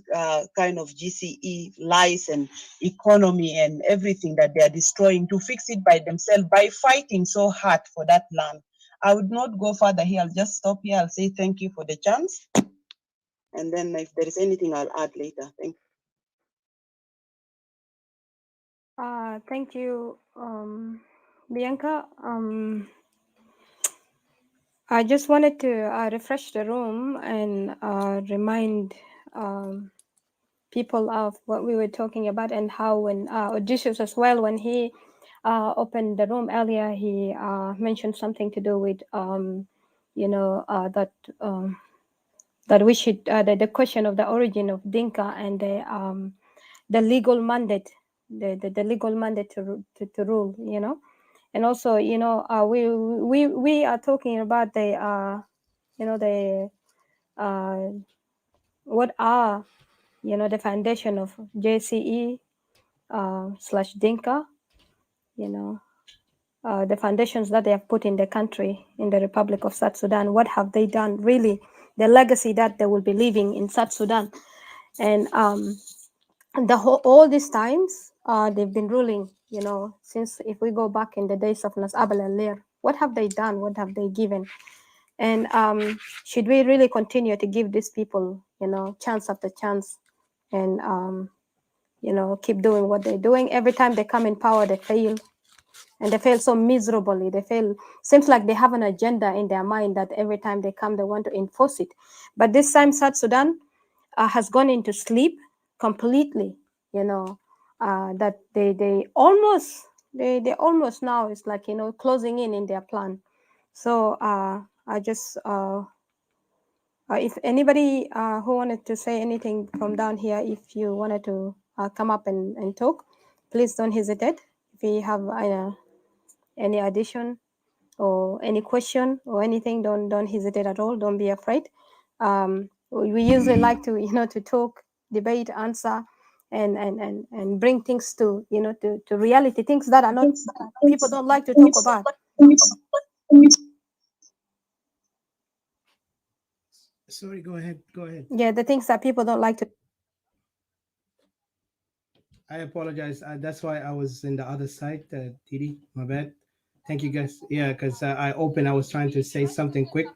kind of JCE lies and economy and everything that they are destroying, to fix it by themselves by fighting so hard for that land. I would not go further here. I'll just stop here. I'll say thank you for the chance. And then if there is anything, I'll add later. Thank you. Thank you, Bianca. I just wanted to refresh the room and remind people of what we were talking about, and how when Odysseus as well, when he opened the room earlier, he mentioned something to do with that we should the question of the origin of Dinka and the legal mandate, the legal mandate to rule, And also, we are talking about the what are the foundation of JCE slash Dinka, the foundations that they have put in the country, in the Republic of South Sudan. What have they done really? The legacy that they will be leaving in South Sudan. And all these times they've been ruling, since if we go back in the days of Nas Abel and Lear, what have they done? What have they given? And should we really continue to give these people, chance after chance, and keep doing what they're doing? Every time they come in power, they fail, and they fail so miserably. They fail. Seems like they have an agenda in their mind that every time they come, they want to enforce it. But this time, South Sudan has gone into sleep completely. That they almost now it's like closing in their plan. So I just if anybody who wanted to say anything from down here, if you wanted to come up and talk, please don't hesitate. If you have any addition or any question or anything, don't hesitate at all. Don't be afraid. We usually like to to talk, debate, answer, and bring things to to reality, things that are not people don't like to talk about. Sorry, go ahead. Yeah, the things that people don't like to. I apologize. That's why I was in the other side, Didi. My bad. Thank you, guys. Yeah, because I was trying to say something quick. If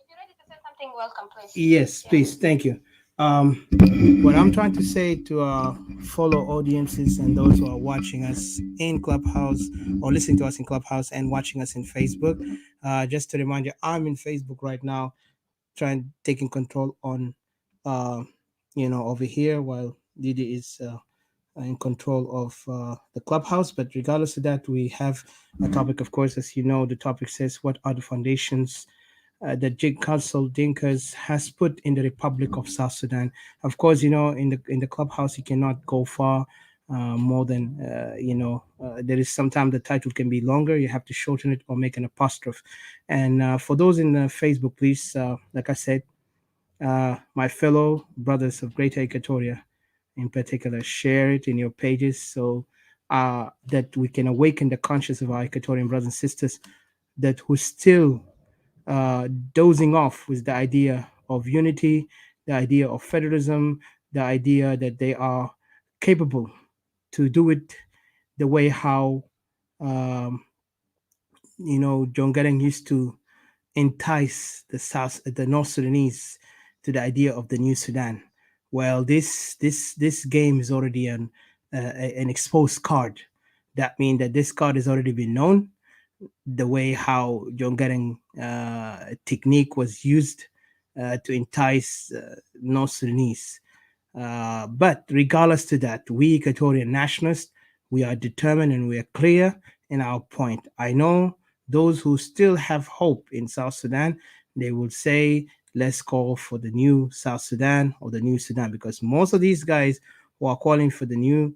you're ready to say something, welcome, please. Yes, please. Thank you. What I'm trying to say to our follow audiences and those who are watching us in Clubhouse or listening to us in Clubhouse and watching us in Facebook, just to remind you, I'm in Facebook right now, taking control on, over here, while Didi is in control of the Clubhouse. But regardless of that, we have a topic, of course, as you know. The topic says, "What are the foundations that Council Dinkas has put in the Republic of South Sudan?" Of course, in the Clubhouse, you cannot go far more than there is sometimes the title can be longer. You have to shorten it or make an apostrophe. And for those in Facebook, please, like I said, my fellow brothers of Greater Equatoria, in particular, share it in your pages so that we can awaken the conscience of our Equatorian brothers and sisters that who still dozing off with the idea of unity, the idea of federalism, the idea that they are capable to do it the way how John Garang used to entice the North Sudanese to the idea of the new Sudan. Well, this game is already an exposed card. That means that this card has already been known. The way how John Garang technique was used to entice North Sudanese. But regardless to that, we Equatorian nationalists, we are determined and we are clear in our point. I know those who still have hope in South Sudan, they will say, let's call for the new South Sudan or the new Sudan, because most of these guys who are calling for the new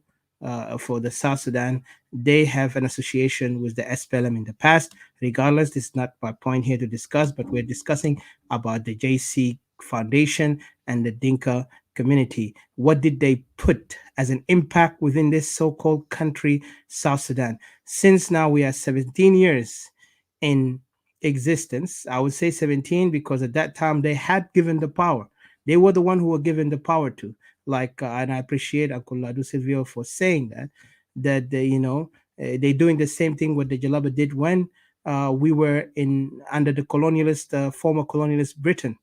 for the South Sudan, they have an association with the SPLM in the past. Regardless, this is not my point here to discuss, but we're discussing about the JC Foundation and the Dinka community. What did they put as an impact within this so-called country, South Sudan? Since now we are 17 years in existence, I would say 17 because at that time they had given the power. They were the one who were given the power to. And I appreciate Uncle Ladu Silvio for saying that they're doing the same thing what the Jalaba did when we were under the former colonialist Britain.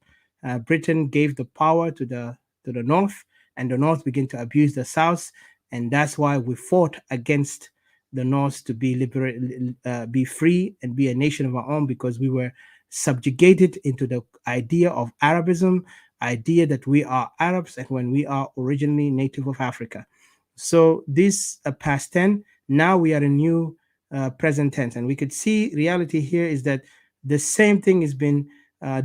Britain gave the power to the North, and the North began to abuse the South, and that's why we fought against the North to be free and be a nation of our own, because we were subjugated into the idea of Arabism, idea that we are Arabs and when we are originally native of Africa. So this past 10, now we are in new present tense, and we could see reality here is that the same thing has been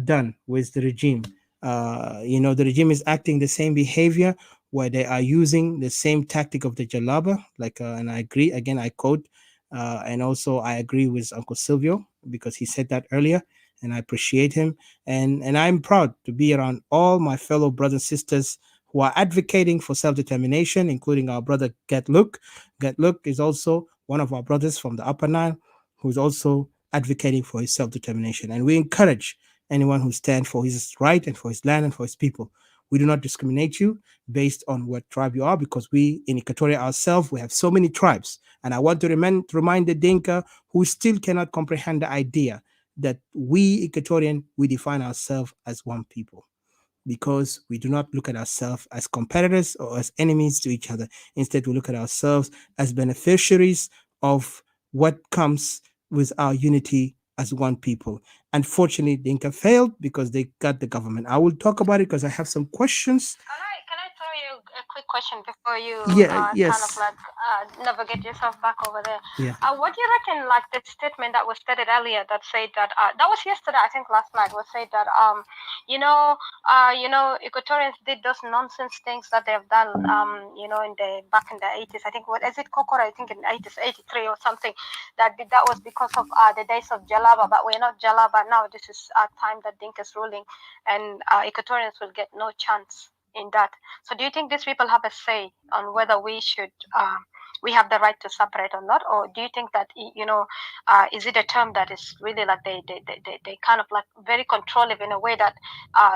done with the regime. The regime is acting the same behavior where they are using the same tactic of the Jalaba, and I agree, again, I quote And also, I agree with Uncle Silvio because he said that earlier, and I appreciate him. And I'm proud to be around all my fellow brothers and sisters who are advocating for self-determination, including our brother Get Look. Get Look is also one of our brothers from the Upper Nile who's also advocating for his self-determination. And we encourage anyone who stands for his right and for his land and for his people. We do not discriminate you based on what tribe you are, because we in Equatoria ourselves, we have so many tribes. And I want to remind the Dinka who still cannot comprehend the idea that we Equatorian, we define ourselves as one people, because we do not look at ourselves as competitors or as enemies to each other. Instead, we look at ourselves as beneficiaries of what comes with our unity as one people. Unfortunately, Dinka failed because they got the government. I will talk about it because I have some questions. Can I throw you a quick question before you Yeah, kind of yes. like navigate yourself back over there? Yeah. What do you reckon, like the statement that was stated earlier that said that that was yesterday, I think last night, was said that Equatorians did those nonsense things that they've done in the back in the 80s. I think, what is it, Kokora? I think in 80s, 83 or something. That was because of the days of Jalaba, but we're not Jalaba now. This is a time that Dinkas ruling, and Equatorians will get no chance in that. So do you think these people have a say on whether we should we have the right to separate or not, or do you think that is it a term that is really like they kind of like very controlling in a way that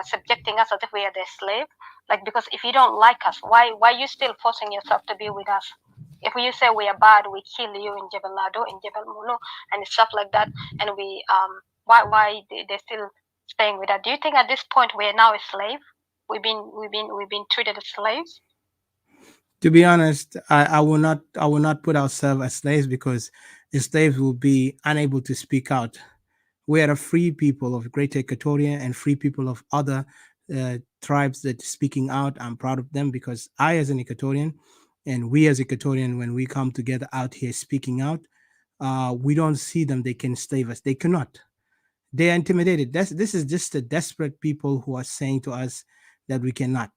subjecting us as if we are their slave? Like, because if you don't like us, why you still forcing yourself to be with us? If you say we are bad, we kill you in Jebel Lado, in Jebel Munu, and stuff like that, and we why they're still staying with us? Do you think at this point we are now a slave? We've been treated as slaves. To be honest, I will not put ourselves as slaves, because the slaves will be unable to speak out. We are a free people of Greater Equatoria and free people of other tribes that are speaking out. I'm proud of them, because I, as an Equatorian, and we as Equatorian, when we come together out here speaking out, we don't see them. They can slave us. They cannot. They are intimidated. This is just the desperate people who are saying to us that we cannot,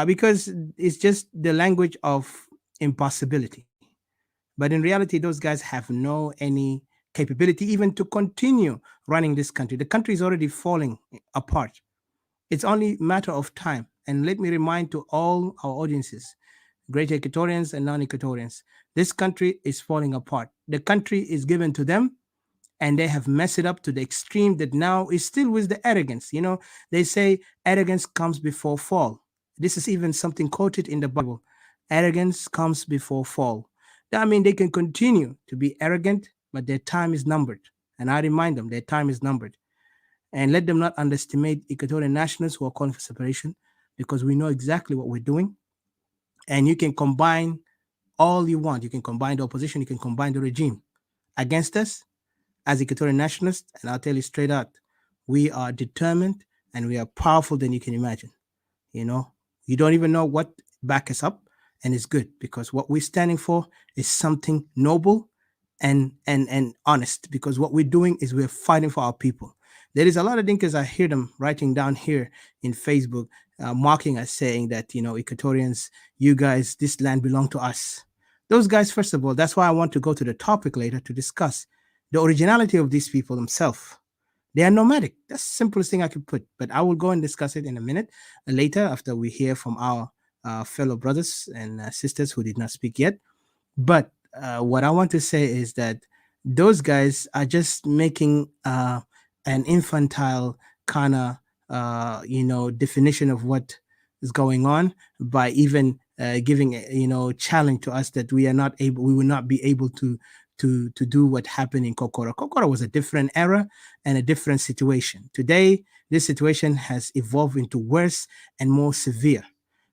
because it's just the language of impossibility. But in reality, those guys have no any capability even to continue running this country. The country is already falling apart. It's only a matter of time. And let me remind to all our audiences, great Equatorians and non-Equatorians, this country is falling apart. The country is given to them, and they have messed it up to the extreme that now is still with the arrogance. They say arrogance comes before fall. This is even something quoted in the Bible. Arrogance comes before fall. That means they can continue to be arrogant, but their time is numbered. And I remind them their time is numbered. And let them not underestimate Equatorian nationalists who are calling for separation, because we know exactly what we're doing. And you can combine all you want. You can combine the opposition, you can combine the regime against us as Equatorian nationalists. And I'll tell you straight out, we are determined and we are powerful than you can imagine. You don't even know what back us up, and it's good, because what we're standing for is something noble and honest, because what we're doing is we're fighting for our people. There is a lot of Dinkas, I hear them writing down here in Facebook, mocking us, saying that, Equatorians, you guys, this land belong to us. Those guys, first of all, that's why I want to go to the topic later to discuss the originality of these people themselves. They are nomadic. That's the simplest thing I could put. But I will go and discuss it in a minute later, after we hear from our fellow brothers and sisters who did not speak yet. But what I want to say is that those guys are just making an infantile kind of definition of what is going on by even giving challenge to us that we will not be able to do what happened in Kokora. Kokora was a different era and a different situation. Today, this situation has evolved into worse and more severe,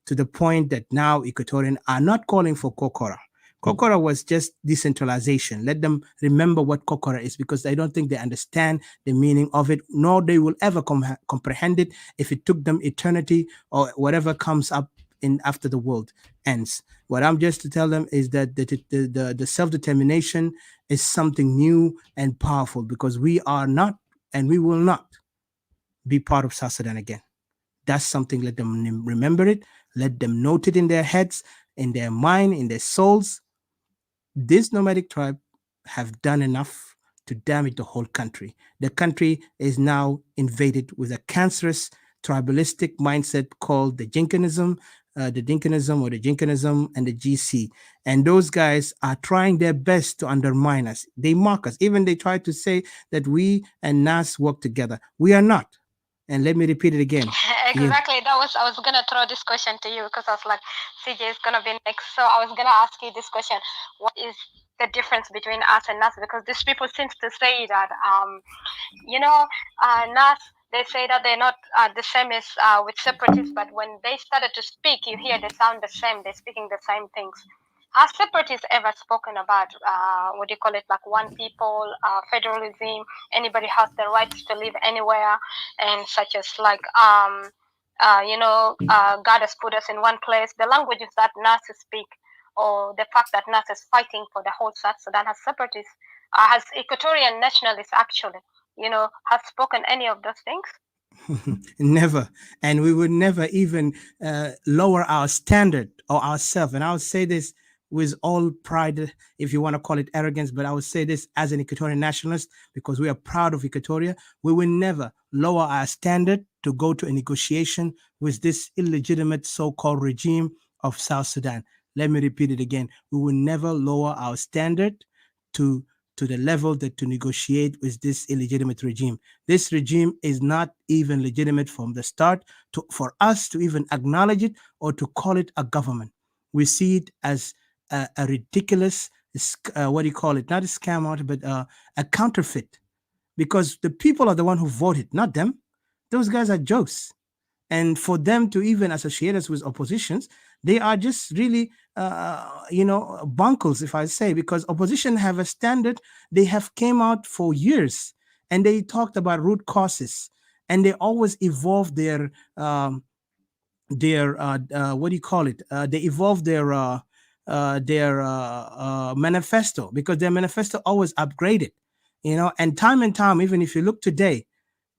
to the point that now Equatorians are not calling for Kokora. Kokora was just decentralization. Let them remember what Kokora is, because I don't think they understand the meaning of it, nor they will ever comprehend it if it took them eternity or whatever comes up in after the world ends. What I'm just to tell them is that the self-determination is something new and powerful, because we are not and we will not be part of South Sudan again. That's something, let them remember it. Let them note it in their heads, in their mind, in their souls. This nomadic tribe have done enough to damage the whole country. The country is now invaded with a cancerous tribalistic mindset called the Dinkanism or the Jinkanism and the GC. And those guys are trying their best to undermine us. They mock us. Even they try to say that we and NAS work together. We are not. And let me repeat it again. Exactly. I was gonna throw this question to you because I was like, CJ is gonna be next. So I was gonna ask you this question: what is the difference between us and NAS? Because these people seem to say that NAS, they say that they're not the same as with separatists, but when they started to speak, you hear they sound the same. They're speaking the same things. Has separatists ever spoken about what do you call it, like one people, federalism? Anybody has the rights to live anywhere, and such as like God has put us in one place. The languages that NAS speak, or the fact that NAS is fighting for the whole South Sudan, has separatists, has Equatorian nationalists actually, have spoken any of those things? Never. And we would never even lower our standard or ourselves. And I would say this with all pride, if you want to call it arrogance, but I would say this as an Equatorian nationalist because we are proud of Equatoria. We will never lower our standard to go to a negotiation with this illegitimate so-called regime of South Sudan. Let me repeat it again. We will never lower our standard to the level that to negotiate with this illegitimate regime. This regime is not even legitimate from the start for us to even acknowledge it or to call it a government. We see it as a ridiculous, what do you call it? Not a scam out, but a counterfeit, because the people are the one who voted, not them. Those guys are jokes. And for them to even associate us with oppositions, they are just really, bunkles, if I say, because opposition have a standard. They have came out for years and they talked about root causes, and they always evolve their what do you call it? They evolve their manifesto, because their manifesto always upgraded, and time, even if you look today,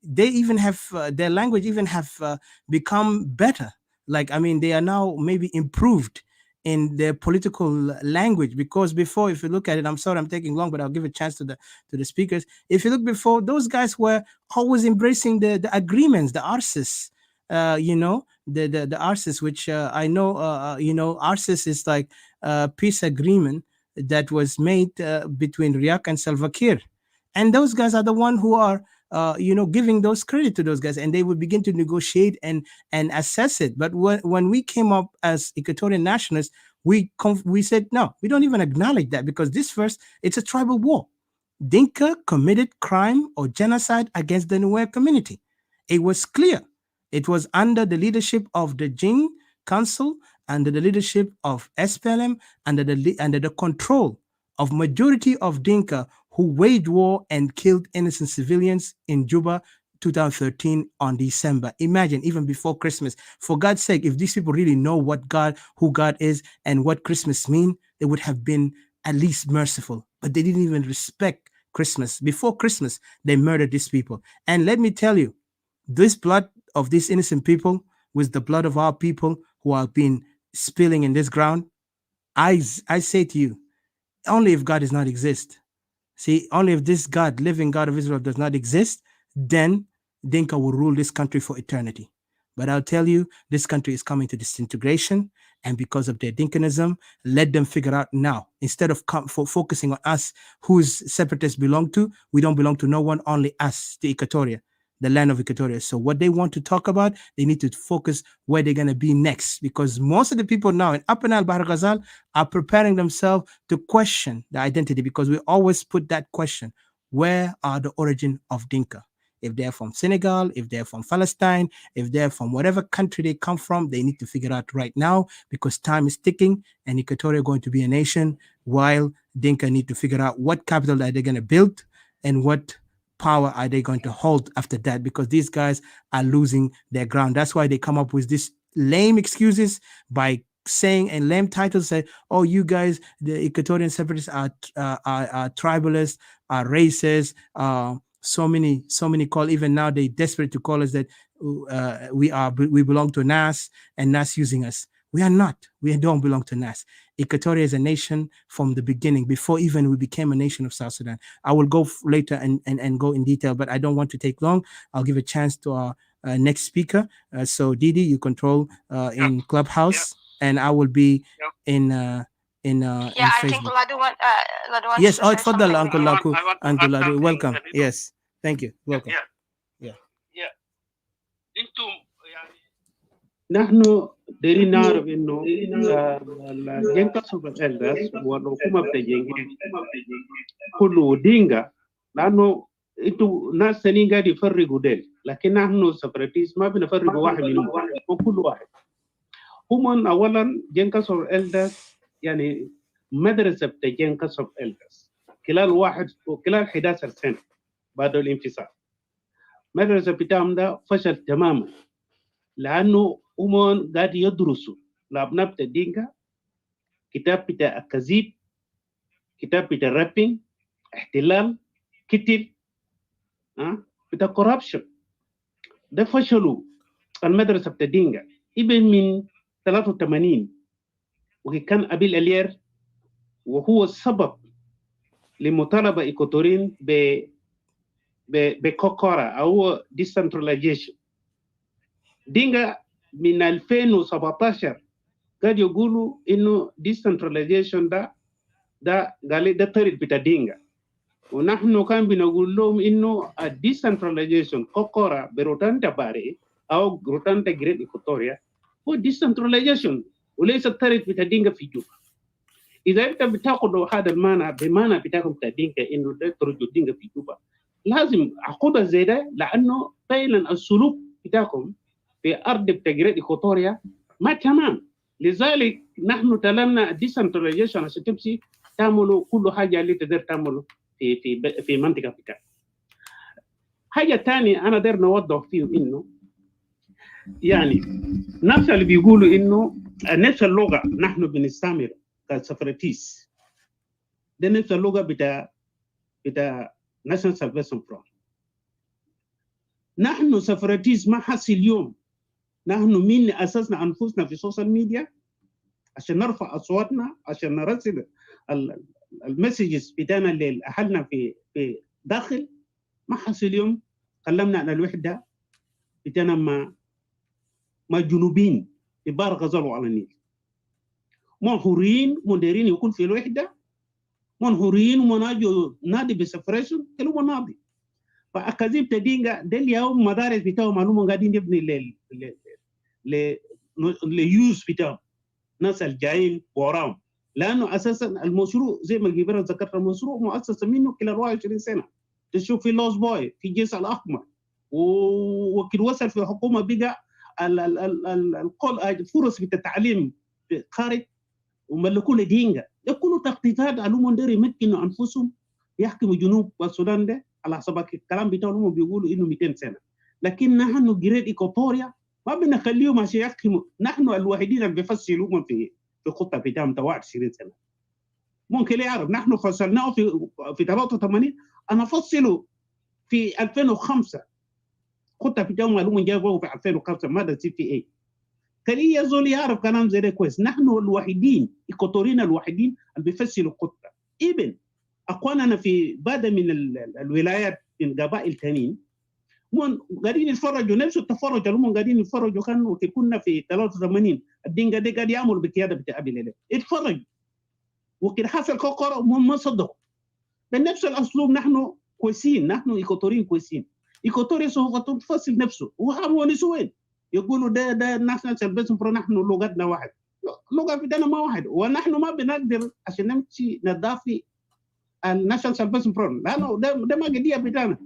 they even have their language even have become better. Like, I mean, they are now maybe improved in their political language, because before, if you look at it, I'm sorry I'm taking long, but I'll give a chance to the speakers. If you look before, those guys were always embracing the agreements, the arsis, the arsis, which I know, arsis is like a peace agreement that was made between Riek and Salva Kiir. And those guys are the one who are giving those credit to those guys, and they would begin to negotiate and assess it. But when we came up as Equatorian nationalists, we said no, we don't even acknowledge that, because this first, it's a tribal war. Dinka committed crime or genocide against the Nuer community. It was clear. It was under the leadership of the Jing Council, under the leadership of SPLM, under the control of majority of Dinka, who waged war and killed innocent civilians in Juba 2013 on December. Imagine, even before Christmas. For God's sake, if these people really know who God is and what Christmas mean, they would have been at least merciful. But they didn't even respect Christmas. Before Christmas, they murdered these people. And let me tell you, this blood of these innocent people with the blood of our people who have been spilling in this ground, I say to you, only if God does not exist. See, only if this God, living God of Israel, does not exist, then Dinka will rule this country for eternity. But I'll tell you, this country is coming to disintegration, and because of their Dinkanism, let them figure out now. Instead of focusing on us, whose separatists belong to, we don't belong to no one, only us, the Equatoria, the land of Equatoria. So what they want to talk about, they need to focus where they're going to be next, because most of the people now in Upper Nile, Bahr Ghazal, are preparing themselves to question the identity, because we always put that question: where are the origin of Dinka? If they're from Senegal, if they're from Palestine, if they're from whatever country they come from, they need to figure out right now, because time is ticking and Equatoria is going to be a nation, while Dinka need to figure out what capital are they going to build and what power are they going to hold after that, because these guys are losing their ground. That's why they come up with these lame excuses by saying, and lame titles, say, oh, you guys, the Equatorian separatists are tribalists, are racist, so many call, even now they desperate to call us that we belong to NAS and NAS using us. We are not. We don't belong to NAS. Equatoria is a nation from the beginning, before even we became a nation of South Sudan. I will go later and go in detail, but I don't want to take long. I'll give a chance to our next speaker. So Didi, you control in Clubhouse, and I will be in in I think Facebook. Ladu wants Yes, to say tfadal something. Uncle Laku. Uncle Laku, welcome. Yes, thank you. Welcome. Yeah. انتم يعني نحن دايرين نعرف انه الجنكس اوف الالدرز والحكومه بتاع الجنجين كله دينجا، لانه انتوا ناس ثانيين قاعد يفرقوا ديل، لكن نحن سفرتيس ما بنفرقوا واحد منهم وكل واحد. هم اولا جنكس اوف الالدرز يعني مدرسه بتاع جنكس اوف الالدرز خلال 11 سنه بعد الانفصال. المدرسه بتاعهم ده فشل تماما، لانه هم قاعد يدرسوا لابناء بتاع الدينكا كتاب بتاع الكذب، كتاب بتاع الرابين، احتلال، قتل، بتاع كوربشن. ده فشلوا المدرسه بتاع الدينكا ابن من 83، وكان أبيل الير وهو السبب لمطالبه ايكوتورين بكوكورا او ديسنتراليزيشن. دينكا من 2017 قاعد يقولوا انه ديسنتراليزيشن ده قال ده طريق بتاع دينكا، ونحن كان بنقول لهم انه الديسنتراليزيشن كوكورا بروتان تباري او روتان تجريد ايكوتوريا هو ديسنتراليزيشن وليس الطريق بتاع دينكا في جوبا. اذا انت بتاخذ هذا المعنى بمعنى بتاعكم بتاع دينكا انه ده طريق دينكا في جوبا، لازم اخذها زي ده، لانه فعلا السلوك بتاعكم في ارض بتجريد ايكوتوريا ما تمام. لذلك نحن طلبنا الديسنتراليزيشن عشان تمشي تعملوا كل حاجه اللي تقدر تعمله في منطقه بتاعك. حاجه ثانيه انا داير نوضح فيه انه يعني نفس اللي بيقولوا انه نفس اللغه نحن بنستعمل كسفرتيس، ده نفس اللغه بتاع ناشونال سالفيشن فرونت. نحن سفرتيس ما حصل اليوم، نحن من اسسنا انفسنا في السوشيال ميديا عشان نرفع اصواتنا، عشان نرسل المسجز بتاعنا لاهلنا في داخل. ما حصل اليوم كلمنا عن الوحده بتاعنا مع جنوبين في بار غزال وعلى النيل، منحورين مديرين يكون في الوحده، منحورين ومناجوا نادي بسفريشن كلهم نادي. فاكاذيب تدينجا ده اليوم مدارس بتاعهم معلومه قاعدين يبني ليوز بتاعهم ناس الجايين وراهم، لانه اساسا المشروع زي ما جبران ذكرت المشروع مؤسسه منه كلا 24 سنه. تشوف في لوس بوي في جيش الاحمر وكل وصل في حكومه بقى الفرص بالتعليم خارج وملكوا لدينجا. ده كله تخطيطات علوم دير يمكنوا انفسهم يحكموا جنوب السودان ده على حسب الكلام بتاعهم. بيقولوا انه 200 سنه، لكن نحن جريد ايكوتوريا ما بنخليهم عشان يحكموا. نحن الوحيدين اللي بيفصلوهم في خطه بتاعهم 20 سنه. ممكن يعرف نحن فصلناه في 83، انا فصله في 2005 خطه بتاعهم معلومه جابوه في 2005 ماذا سي في اي. كان يزول يعرف كلام زي ده كويس. نحن الوحيدين ايكوتوريين الوحيدين اللي بيفصلوا الخطه. ابن اخواننا في بعض من الولايات من قبائل ثانيين قاعدين يتفرجوا نفس التفرج اللي هم قاعدين يتفرجوا. كنا في 83 الدينكا دي قاعد يعملوا بقياده بتاع ابي ليلى اتفرجوا، وكده حصل كوكورا وهم ما صدقوا. بنفس الاسلوب نحن كويسين، نحن ايكوتوريين كويسين. ايكوتوريا سوف تفصل نفسه وهم نسوين يقولوا ده ناشونال سالفيشن فرونت نحن لغتنا واحد. لغه بتاعنا ما واحد، ونحن ما بنقدر عشان نمشي ندافع الناشونال سالفيشن فرونت، لانه ده ما قضيه بتاعنا.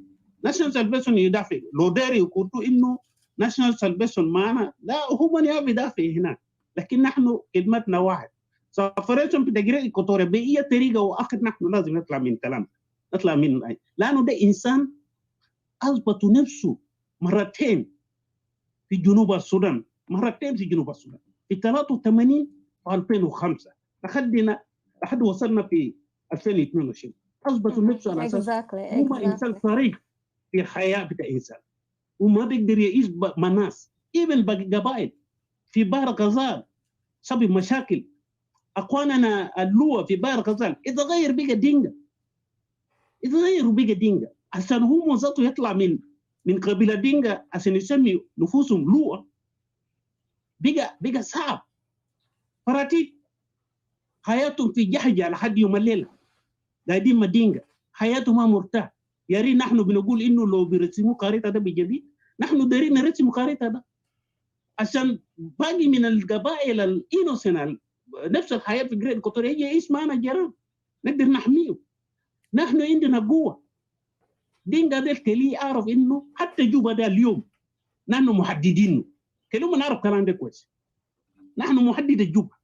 ناشونال سالفيشن يدافع لو داري يقولوا انه ناشونال سالفيشن معنا، لا هم يا بيدافع هناك، لكن نحن خدمتنا واحد. سفريشن بتجري ايكوتوريا باي طريقه واخر نحن لازم نطلع من كلام، نطلع من لانه ده انسان اثبت نفسه مرتين في جنوب السودان، مرتين في جنوب السودان في 83 و2005 لحد وصلنا في 2022. اثبت نفسه على اساس هو انسان صريح في الحياه بتاع انسان وما بيقدر يعيش مع ناس. ابن باقي قبائل في بحر غزال سبب مشاكل. اخواننا اللواء في بحر غزال اتغير بقى دينجا، اتغيروا بقى دينجا عشان هم ذاته يطلع من قبيله دينجا عشان يسمي نفوسهم لواء، بقى صعب. فراتيت حياتهم في جهجه لحد يوم الليله، قاعدين مدينجا حياتهم ما مرتاح. يا ريت نحن بنقول انه لو بيرسموا خريطه ده بجديد، نحن دايرين نرسم خريطه ده عشان باقي من القبائل الانوسنال نفس الحياه في جريد كوتوري يجي يعيش معنا جيران نقدر نحميه. نحن عندنا قوه. دينجا ده الكلي اعرف انه حتى جوبا ده اليوم نحن محددينه، كلهم نعرف الكلام ده كويس. نحن محدد الجوبا،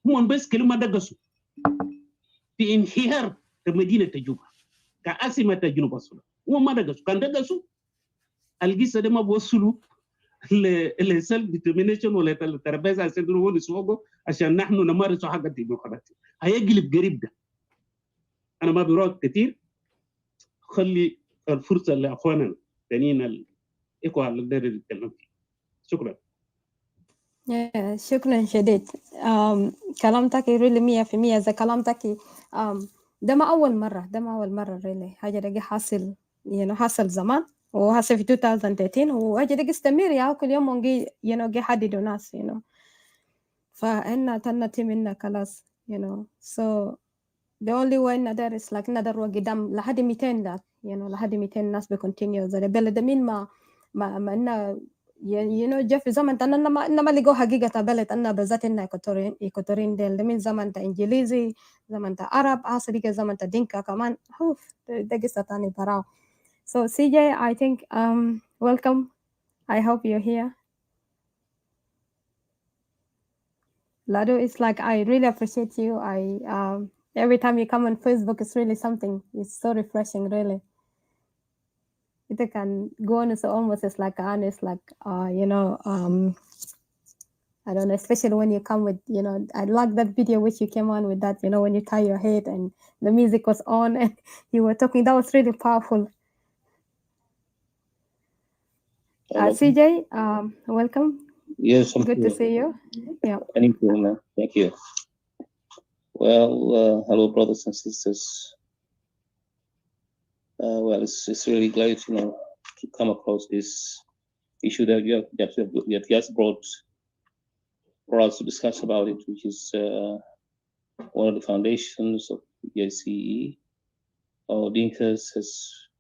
هم بس كلمه دقسوا في انحيار مدينه جوبا كعاصمه جنوب السودان. هم ما دقسوا، كان دقسوا القصه دي ما بوصلوا لسلف ديترمينيشن ولا الترابيزه عشان هو نسوقه عشان نحن نمارس حق الديمقراطيه. هيقلب قريب ده. انا ما بروح كثير، خلي الفرصه لاخواننا الثانيين الاخوه اللي نقدر نتكلم فيه. شكرا. شكرا شديد. كلامتك really 100%. إذا كلامتك ده ما أول مرة really حاجة دي حاصل حاصل زمان وحاصل في 2013 وحاجة دي استمر يا كل يوم ونجي جي حددوا ناس فإحنا تنتي منا خلاص so the only way نقدر is like نقدر قدام لحد 200 ده لحد 200 ناس بيكونتينيو زي البلد مين ما إنه جا في زمن تانا إنما لقوا حقيقة بلد أنا بالذات إننا إيكوتورين ديل من زمن تا إنجليزي، زمن تا عرب، عصري زمن تا دينكا كمان. ده قصة تاني براو. So CJ, I think welcome. I hope you're here. Lado, it's like I really appreciate you. Every time you come on Facebook, it's really something. It's so refreshing, really. It can go on so almost it's like honest, like I don't know, especially when you come with, I like that video which you came on with that, when you tie your head and the music was on and you were talking. That was really powerful. CJ, welcome. Yes, good to see you. Yeah. Thank you, man. Thank you. Well, hello, brothers and sisters. Well, it's really glad, to come across this issue that you have just brought for us to discuss about it, which is one of the foundations of JCE, or Dinkas has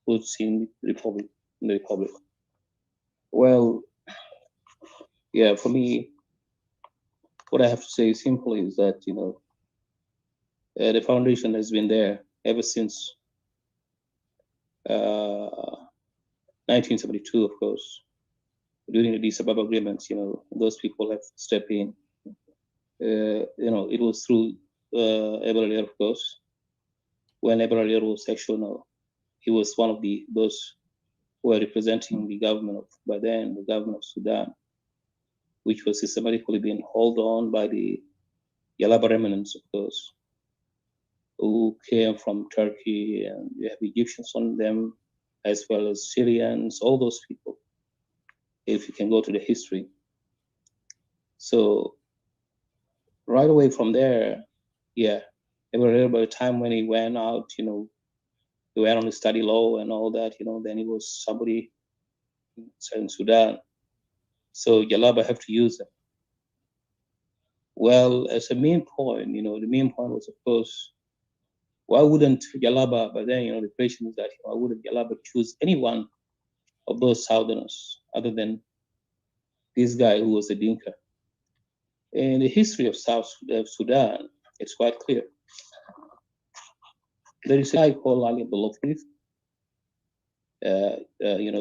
put in the Republic. Well, yeah, for me, what I have to say simply is that, the foundation has been there ever since 1972, of course. During the Addis Ababa agreements, those people have stepped in. It was through Ebrahim, of course. When Ebrahim was sectional, he was one of those who were representing the government by then, the government of Sudan, which was systematically being held on by the Yalaba remnants, of course, who came from Turkey, and you have Egyptians on them, as well as Syrians, all those people, if you can go to the history. So right away from there, yeah, by the time when he went out, he went on to study law and all that, then he was somebody in Sudan. So Jalaba have to use them. Well, as a main point, the main point was, of course, why wouldn't Jalaba, but then, the question is that, why wouldn't Jalaba choose any one of those Southerners other than this guy who was a Dinka? In the history of South Sudan, it's quite clear. There is a guy called Ali Abdullah.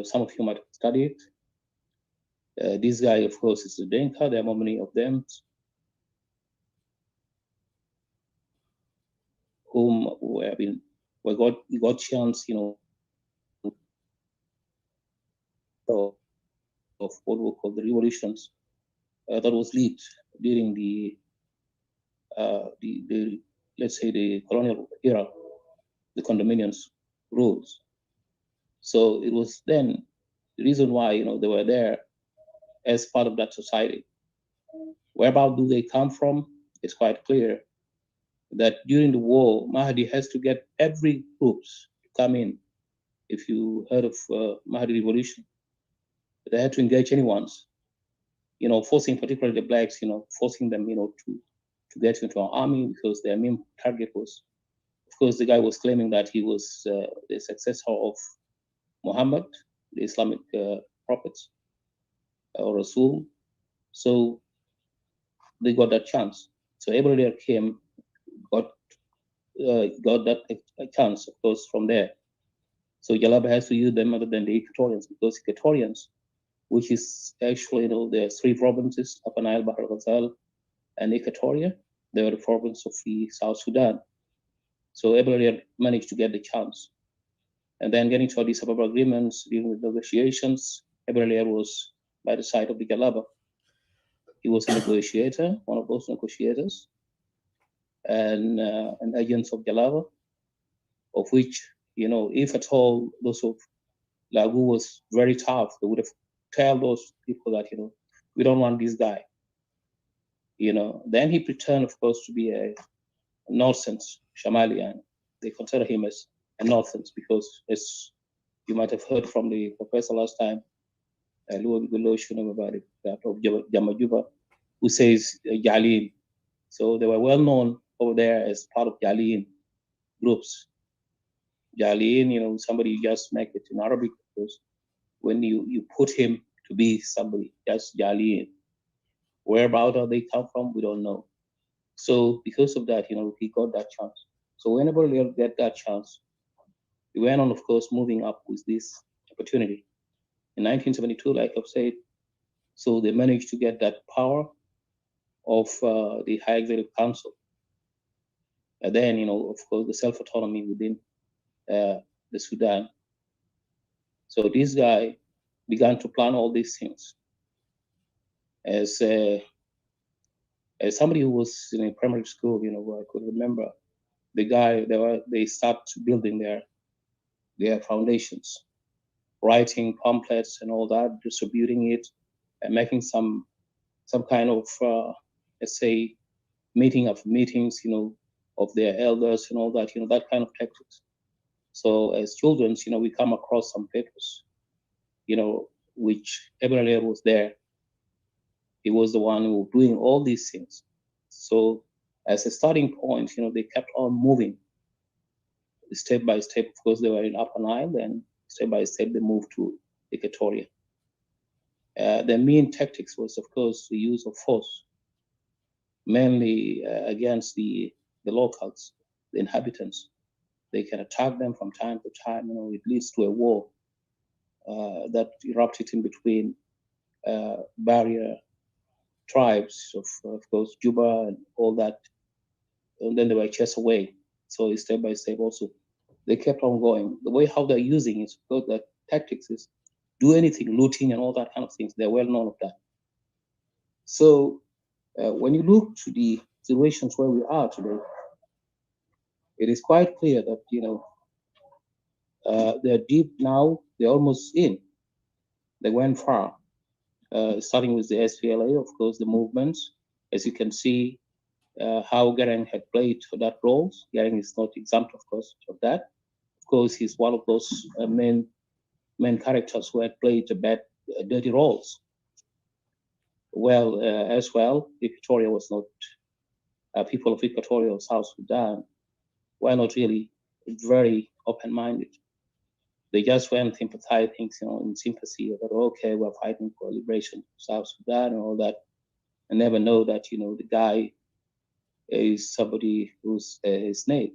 Some of you might study it. This guy, of course, is a Dinka. There are many of them whom we got chance, of what we call the revolutions that was led during the let's say the colonial era, the condominiums rules. So it was then the reason why they were there as part of that society. Whereabout do they come from? It's quite clear that during the war, Mahdi has to get every groups to come in. If you heard of Mahdi revolution, they had to engage anyone's, forcing particularly the blacks, forcing them, to get into our army because their main target was, of course, the guy was claiming that he was the successor of Muhammad, the Islamic prophet or Rasul. So they got that chance. So everybody came, got that a chance, of course, from there. So Jalaba has to use them other than the Equatorians, because Equatorians, which is actually, the three provinces, Upper Nile, Bahr al-Ghazal, and Equatoria, they were the province of the South Sudan. So everybody managed to get the chance. And then getting to Addis Ababa agreements, dealing with negotiations, everybody was by the side of the Jalaba. He was a negotiator, one of those negotiators, and an agent of Jalaba, of which, if at all those of Lagu was very tough, they would have told those people that, we don't want this guy. Then he pretended, of course, to be a nonsense Shamalian. They consider him as a nonsense because, as you might have heard from the professor last time, about it, that of Jamajuba, who says Jalin. So they were well known over there as part of Jalin groups. Jalin, somebody you just make it in Arabic, because when you put him to be somebody, that's Jalin. Whereabout they come from, we don't know. So because of that, he got that chance. So whenever they get that chance, we went on, of course, moving up with this opportunity. In 1972, like I've said, so they managed to get that power of the High Executive Council. And then, of course, the self-autonomy within the Sudan. So this guy began to plan all these things. As somebody who was in a primary school, I could remember the guy, they start building their foundations, writing pamphlets and all that, distributing it, and making some kind of, let's say, meetings, of their elders and all that, that kind of tactics. So as children, we come across some papers, which everybody was there. He was the one who was doing all these things. So as a starting point, they kept on moving step by step. Of course, they were in Upper Nile, and step by step they moved to Equatoria. The main tactics was, of course, the use of force, mainly against the locals, the inhabitants. They can attack them from time to time. It leads to a war that erupted in between barrier tribes of course, Juba and all that. And then they were chased away. So step by step also, they kept on going. The way how they're using it, because that tactics is do anything, looting and all that kind of things. They're well known of that. So when you look to the situations where we are today, it is quite clear that, they're deep now, they're almost in. They went far, starting with the SPLA, of course, the movements. As you can see, how Garang had played for that role. Garang is not exempt, of course, of that. Of course, he's one of those main characters who had played dirty roles. Well, as well, Equatoria was not, people of Equatoria or South Sudan were not really very open-minded. They just went sympathizing, in sympathy that, okay, we're fighting for liberation of South Sudan and all that, and never know that, the guy is somebody who's a snake,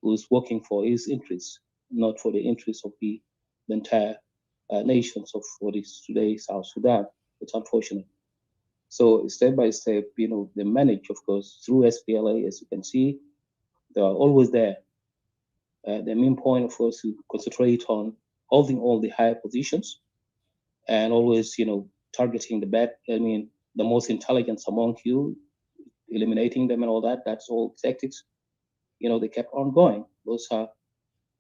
who's working for his interests, not for the interests of the entire nations of what is today South Sudan. It's unfortunate. So step by step, they manage, of course, through SPLA, as you can see, they are always there. The main point, of course, to concentrate on holding all the higher positions and always, targeting the most intelligent among you, eliminating them and all that. That's all tactics. They kept on going. Those are,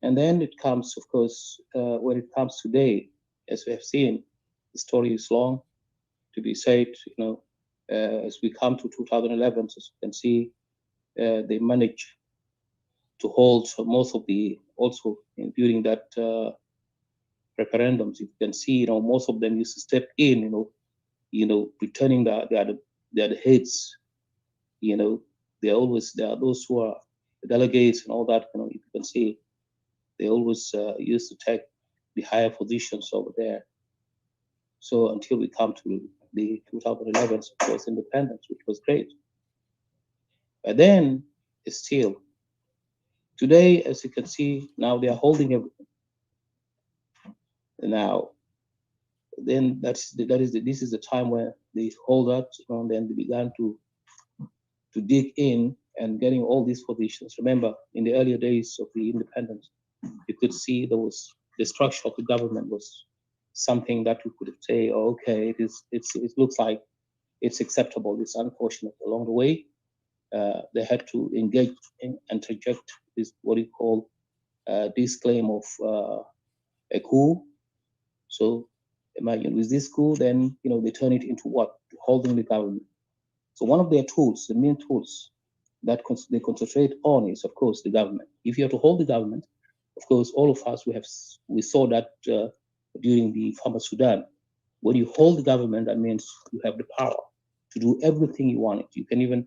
and then it comes, of course, when it comes today, as we have seen, the story is long to be said. As we come to 2011, as you can see, they managed to hold most of the, also during that referendums, you can see, most of them used to step in, returning the heads, there are those who are delegates and all that, you can see, they always used to take the higher positions over there. So until we come to the 2011, of course, independence, which was great. But then, still, today, as you can see, now they are holding everything. Now, then this is the time where they hold up, and then they began to dig in and getting all these positions. Remember, in the earlier days of the independence, you could see there was the structure of the government was something that you could say, oh, okay, it looks like it's acceptable. It's unfortunate. Along the way, they had to engage in, and interject this what you call this claim of a coup. So imagine with this coup, then they turn it into what? Holding the government. So one of their tools, the main tools that they concentrate on is, of course, the government. If you have to hold the government, of course, all of us we saw that during the former Sudan. When you hold the government, that means you have the power to do everything you want. You can even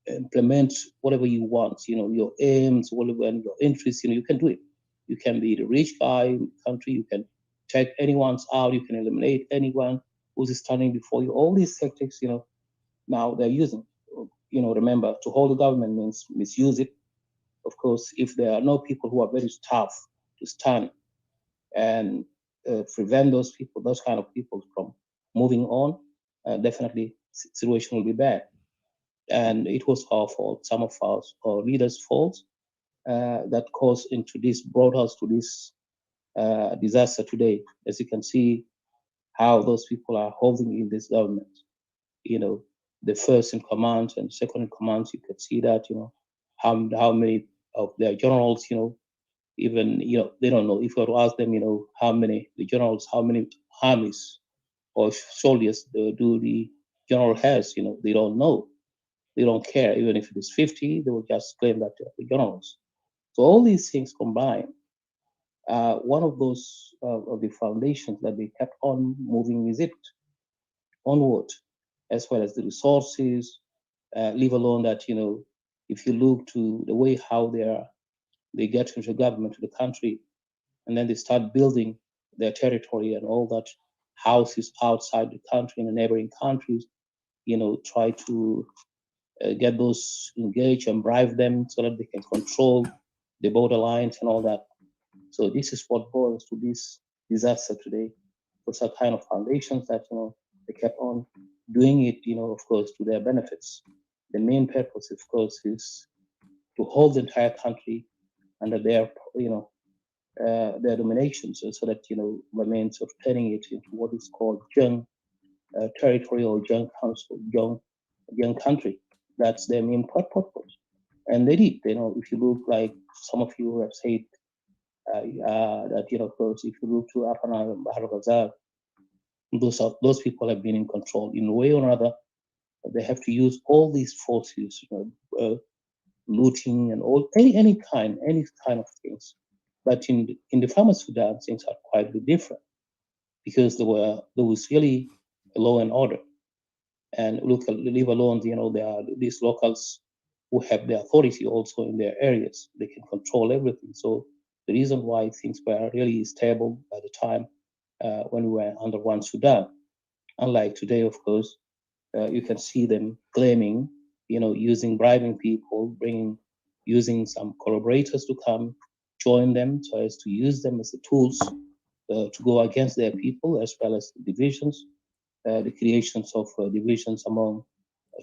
implement whatever you want. Your aims, whatever, and your interests. You can do it. You can be the rich guy in the country. You can take anyone's out. You can eliminate anyone who's standing before you. All these tactics, now they're using. Remember, to hold the government means misuse it. Of course, if there are no people who are very tough to stand and prevent those kind of people from moving on, definitely situation will be bad. And it was our fault, some of our leaders' fault, that brought us to this disaster today. As you can see, how those people are holding in this government. The first in command and second in command, you can see that, how many of their generals, even, they don't know. If you were to ask them, how many armies or soldiers do the general has, they don't know. They don't care. Even if it is 50, they will just claim that they're the generals. So all these things combined, one of those of the foundations that they kept on moving with it onward, as well as the resources, leave alone that, if you look to the way how they get into government, to the country, and then they start building their territory and all that houses outside the country in the neighboring countries, try to get those engaged and bribe them so that they can control the borderlines and all that. So this is what brought us to this disaster today. Those are kind of foundations that, they kept on doing it, of course, to their benefits. The main purpose, of course, is to hold the entire country under their, their domination, so that, by means of turning it into what is called young territory or young council, young country. That's their main purpose. And they did, if you look, like some of you have said, that, of course, if you look to Afana and Bahar Ghazal, those people have been in control in a way or another. They have to use all these forces, looting and any kind of things. But in the former Sudan, things are quite different, because there was really a law and order. And leave alone, there are these locals who have the authority also in their areas. They can control everything. So the reason why things were really stable by the time when we were under one Sudan, unlike today, of course, you can see them claiming, using bribing people, using some collaborators to come join them, so as to use them as the tools to go against their people, as well as the divisions, the creations of divisions among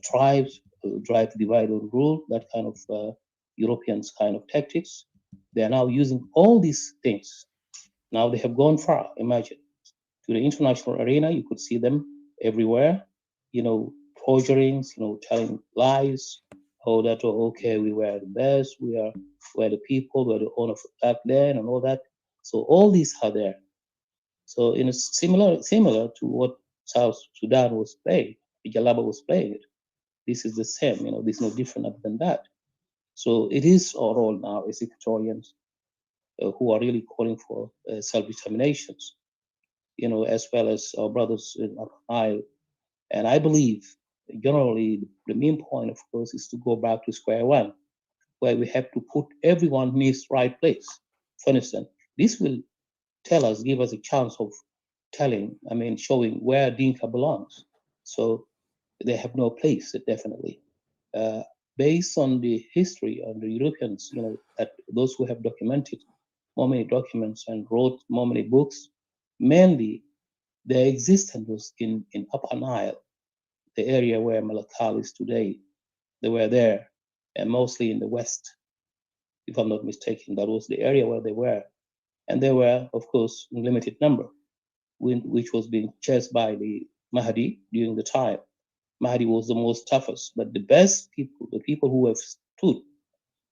tribes, drive, divide, and rule, that kind of Europeans kind of tactics. They are now using all these things. Now they have gone far, imagine. To the international arena, you could see them everywhere, forgerings, telling lies, that, okay, we were the best, we're the people, we're the owner of back then, and all that. So all these are there. So in a similar to what South Sudan was playing, the Jalaba was playing it. This is the same, this is no different other than that. So it is our role now as Equatorians who are really calling for self-determinations, as well as our brothers in Upper Nile. And I believe generally the main point, of course, is to go back to square one, where we have to put everyone in his right place. For instance, this will give us a chance of showing where Dinka belongs. So they have no place, definitely. Based on the history of the Europeans, that those who have documented more many documents and wrote more many books, mainly their existence was in Upper Nile, the area where Malakal is today. They were there, and mostly in the west, if I'm not mistaken. That was the area where they were. And they were, of course, in limited number, which was being chased by the Mahdi during the time. Mahdi was the most toughest, but the best people, the people who have stood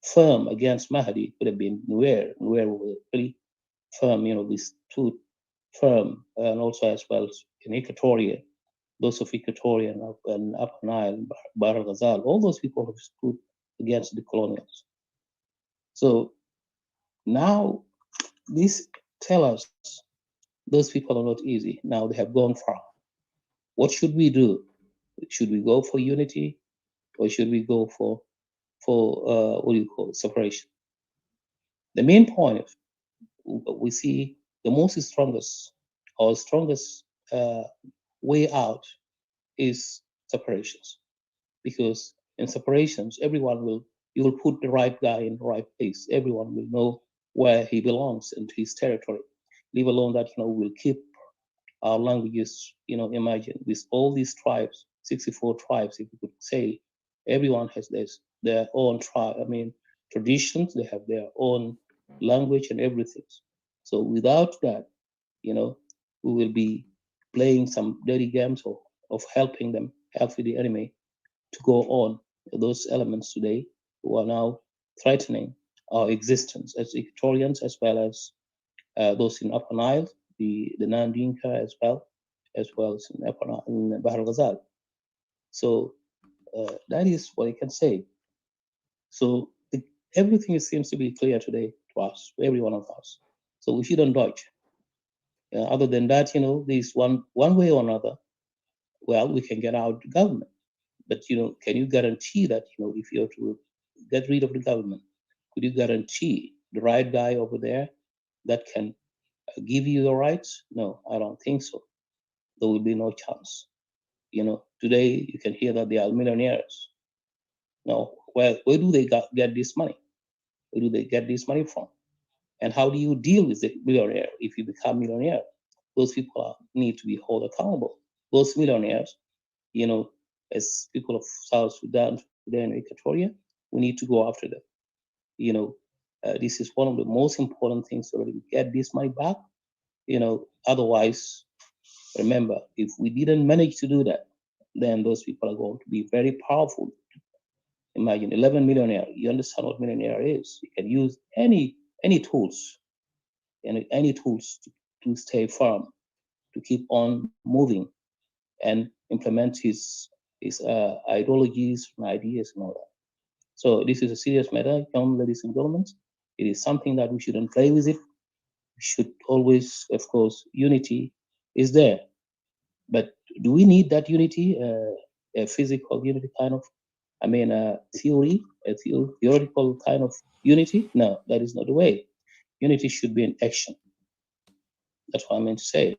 firm against Mahdi would have been Nuer. Nuer was really firm, they stood firm, and also as well in Equatoria, those of Equatoria and Upper Nile, Bahr al Ghazal, all those people have stood against the colonials. So now this tell us those people are not easy. Now they have gone far. What should we do? Should we go for unity, or should we go for separation? The main point is we see the most strongest way out is separations, because in separations you will put the right guy in the right place. Everyone will know where he belongs into his territory, leave alone that we'll keep our languages. Imagine with all these tribes, 64 tribes, if you could say, everyone has their own traditions. They have their own language and everything. So without that, we will be playing some dirty games of helping the enemy to go on. Those elements today who are now threatening our existence as Equatorians, as well as those in Upper Nile, the non-Dinka as well as in Upper Nile, in Bahr al Ghazal. So that is what I can say. So everything seems to be clear today to us, to every one of us. So we shouldn't dodge. Other than that, there's one way or another. Well, we can get out of the government, but can you guarantee that if you're to get rid of the government, could you guarantee the right guy over there that can give you the rights? No, I don't think so. There will be no chance. Today you can hear that they are millionaires. Now, where do they get this money? Where do they get this money from? And how do you deal with the millionaire if you become millionaire? Those people need to be held accountable. Those millionaires, as people of South Sudan, and Equatoria, we need to go after them. This is one of the most important things so that we get this money back. Otherwise, remember, if we didn't manage to do that, then those people are going to be very powerful. Imagine 11 millionaire. You understand what millionaire is? You can use any tools, any tools to stay firm, to keep on moving, and implement his ideologies and ideas and all that. So this is a serious matter, young ladies and gentlemen. It is something that we shouldn't play with it. We should always, of course, unity is there. But do we need that unity, a physical unity kind of, theoretical kind of unity? No, that is not the way. Unity should be in action. That's what I meant to say.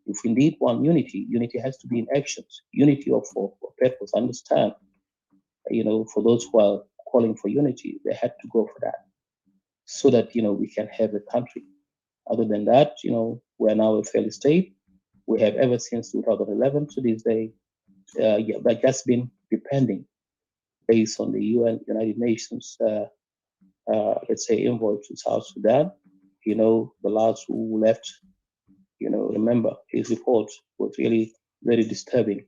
If we need one unity, unity has to be in actions. Unity of purpose. Understand, for those who are calling for unity, they had to go for that, so that we can have a country. Other than that, we're now a failed state. We have ever since 2011 to this day, that has been depending based on the United Nations, let's say, envoy to South Sudan. The last who left, remember his report was really very disturbing,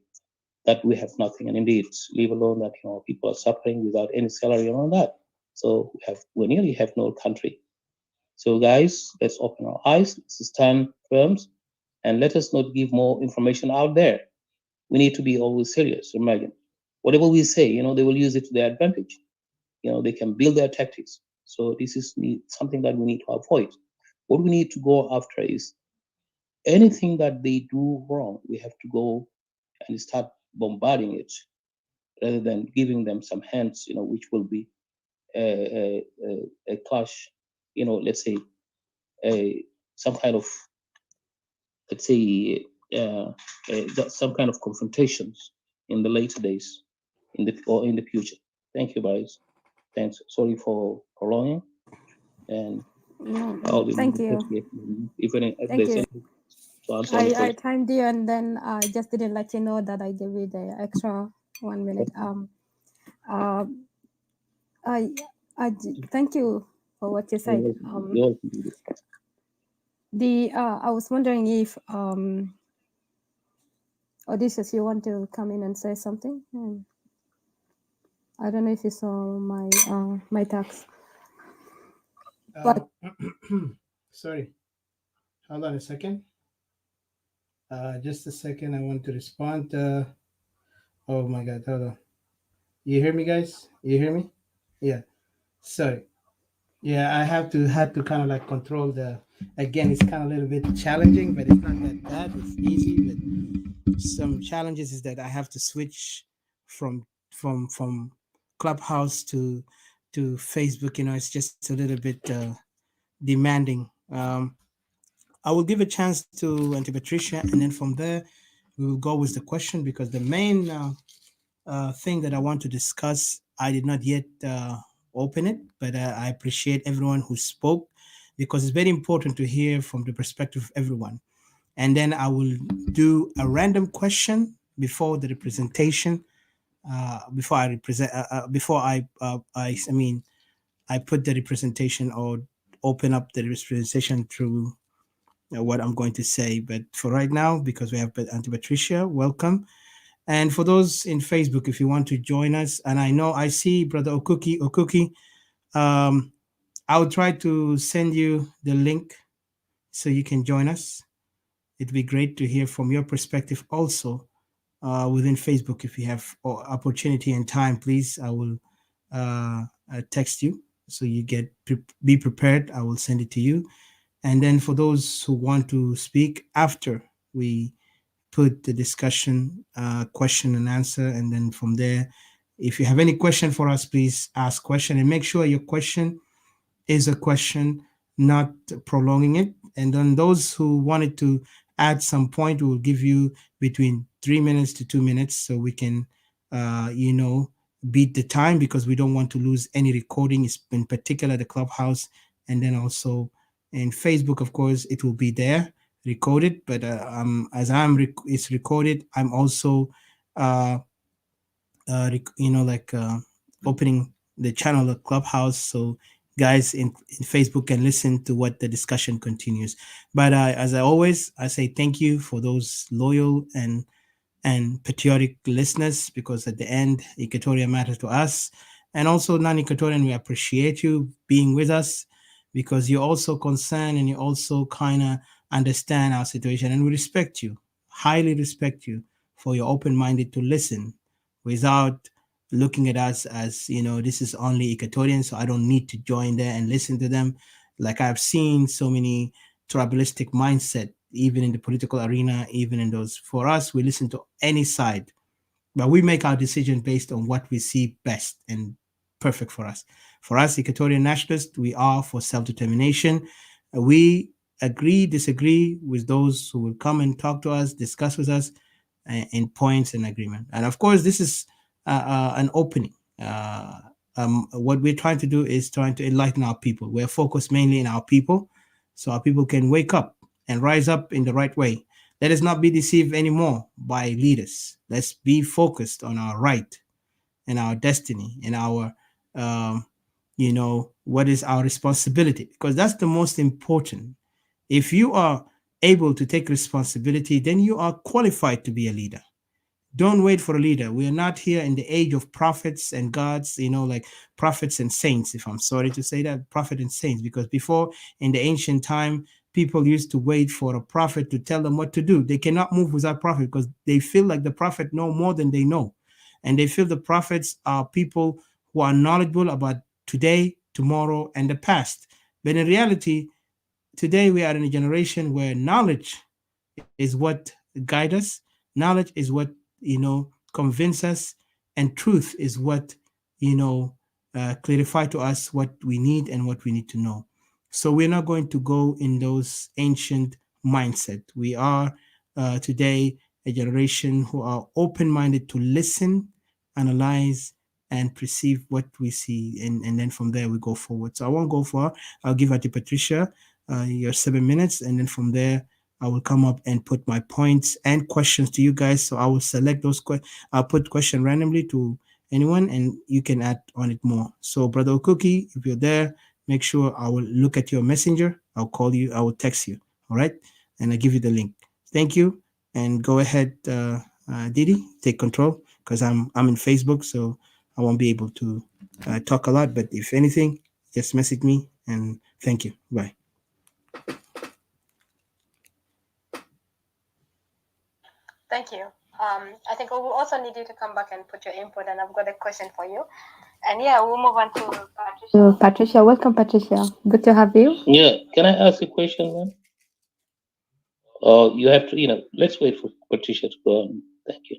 that we have nothing, and indeed, leave alone that people are suffering without any salary and all that. So we nearly have no country. So guys, let's open our eyes, let's stand firm, and let us not give more information out there. We need to be always serious. Imagine whatever we say, they will use it to their advantage. They can build their tactics. So this is something that we need to avoid. What we need to go after is anything that they do wrong, we have to go and start bombarding it rather than giving them some hands, which will be a clash, let's say some kind of, let's say, some kind of confrontations in the later days, in the future. Thank you, guys. Thanks. Sorry for prolonging, and I'll be Thank you. if Thank there's you. anything to answer any I question. timed you, and then I just didn't let you know that I gave you the extra 1 minute. I thank you for what you said. You're welcome. I was wondering if Odysseus, you want to come in and say something? I don't know if you saw my text, but Sorry, hold on a second. Just a second. I want to respond. Oh my God, hold on. You hear me, guys? You hear me? Yeah. Sorry. Yeah, I had to kind of like control the. Again, it's kind of a little bit challenging, but it's not that bad. It's easy. But some challenges is that I have to switch from Clubhouse to Facebook. It's just a little bit demanding. I will give a chance to Auntie Patricia, and then from there we will go with the question because the main thing that I want to discuss, I did not yet open it, but I appreciate everyone who spoke because it's very important to hear from the perspective of everyone. And then I will do a random question before the representation, before I represent, before I mean, I put the representation or open up the representation through what I'm going to say. But for right now, because we have Auntie Patricia, welcome. And for those in Facebook, if you want to join us, and I know I see Brother Okuki, I'll try to send you the link so you can join us. It'd be great to hear from your perspective also within Facebook. If you have opportunity and time, please, I will text you so you be prepared. I will send it to you. And then for those who want to speak after we put the discussion question and answer, and then from there, if you have any question for us, please ask question and make sure your question is a question, not prolonging it. And then those who wanted to add some point, we will give you between 3 minutes to 2 minutes so we can beat the time, because we don't want to lose any recording, in particular the Clubhouse. And then also in Facebook, of course, it will be there recorded, but as it's recorded, I'm also opening the channel of Clubhouse, so guys in Facebook can listen to what the discussion continues. But as I say thank you for those loyal and patriotic listeners, because at the end, Equatoria matters to us. And also non-Equatorian, we appreciate you being with us, because you're also concerned and you also kind of understand our situation, and we respect you, highly respect you, for your open-minded to listen without looking at us as, this is only Equatorian, so I don't need to join there and listen to them. Like I've seen so many tribalistic mindset, even in the political arena, even in those. For us, we listen to any side, but we make our decision based on what we see best and perfect for us. For us, Equatorian nationalists, we are for self-determination. We agree, disagree with those who will come and talk to us, discuss with us in points and agreement. And of course, this is an opening. What we're trying to do is trying to enlighten our people. We're focused mainly in our people, so our people can wake up and rise up in the right way. Let us not be deceived anymore by leaders. Let's be focused on our right and our destiny and our, what is our responsibility, because that's the most important. If you are able to take responsibility, then you are qualified to be a leader. Don't wait for a leader. We are not here in the age of prophets and gods, like prophets and saints, if I'm sorry to say that, prophet and saints, because before, in the ancient time, people used to wait for a prophet to tell them what to do. They cannot move without prophet because they feel like the prophet know more than they know. And they feel the prophets are people who are knowledgeable about today, tomorrow, and the past. But in reality, today we are in a generation where knowledge is what guides us. Knowledge is what, convince us, and truth is what, clarify to us what we need and what we need to know. So we're not going to go in those ancient mindset. We are today a generation who are open-minded to listen, analyze, and perceive what we see, and then from there we go forward. So I won't go far. I'll give it to Patricia your 7 minutes, and then from there I will come up and put my points and questions to you guys. So I will select those I'll put question randomly to anyone, and you can add on it more. So Brother Cookie, if you're there, make sure I will look at your messenger. I'll call you. I will text you. All right, and I give you the link. Thank you, and go ahead, Didi, take control because I'm in Facebook, so I won't be able to talk a lot. But if anything, just message me, and thank you. Bye. Thank you. I think we will also need you to come back and put your input, and I've got a question for you. And yeah, we'll move on to Patricia. Patricia, welcome, Patricia. Good to have you. Yeah, can I ask a question, man? You have to, let's wait for Patricia to go on. Thank you.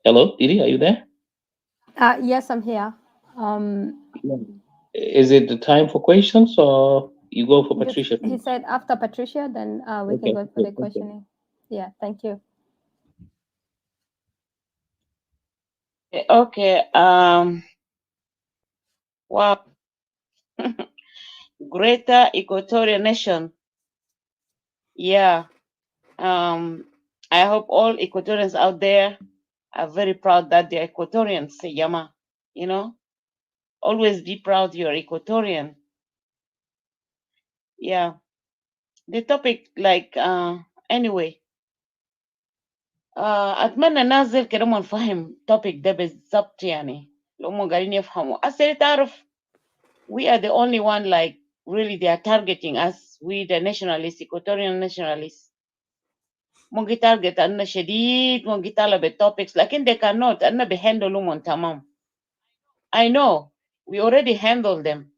Hello, Didi, are you there? Yes, I'm here. Is it the time for questions or you go for Patricia? He said after Patricia, then we can go for the questioning. Yeah, thank you. Okay. Wow. Greater Equatorial Nation. Yeah. I hope all Equatorians out there are very proud that they're Equatorians, Yama. Always be proud you're Equatorian. Yeah. The topic, anyway. أتمنى نازل كده ما نفهم topic ده بالضبط يعني لو هم قاعدين يفهموا أصل تعرف we are the only one really they are targeting us we the nationalists Equatorian nationalists ممكن target أننا شديد ممكن طالب topics لكن they cannot أننا بيهندلوا من تمام I know we already handle them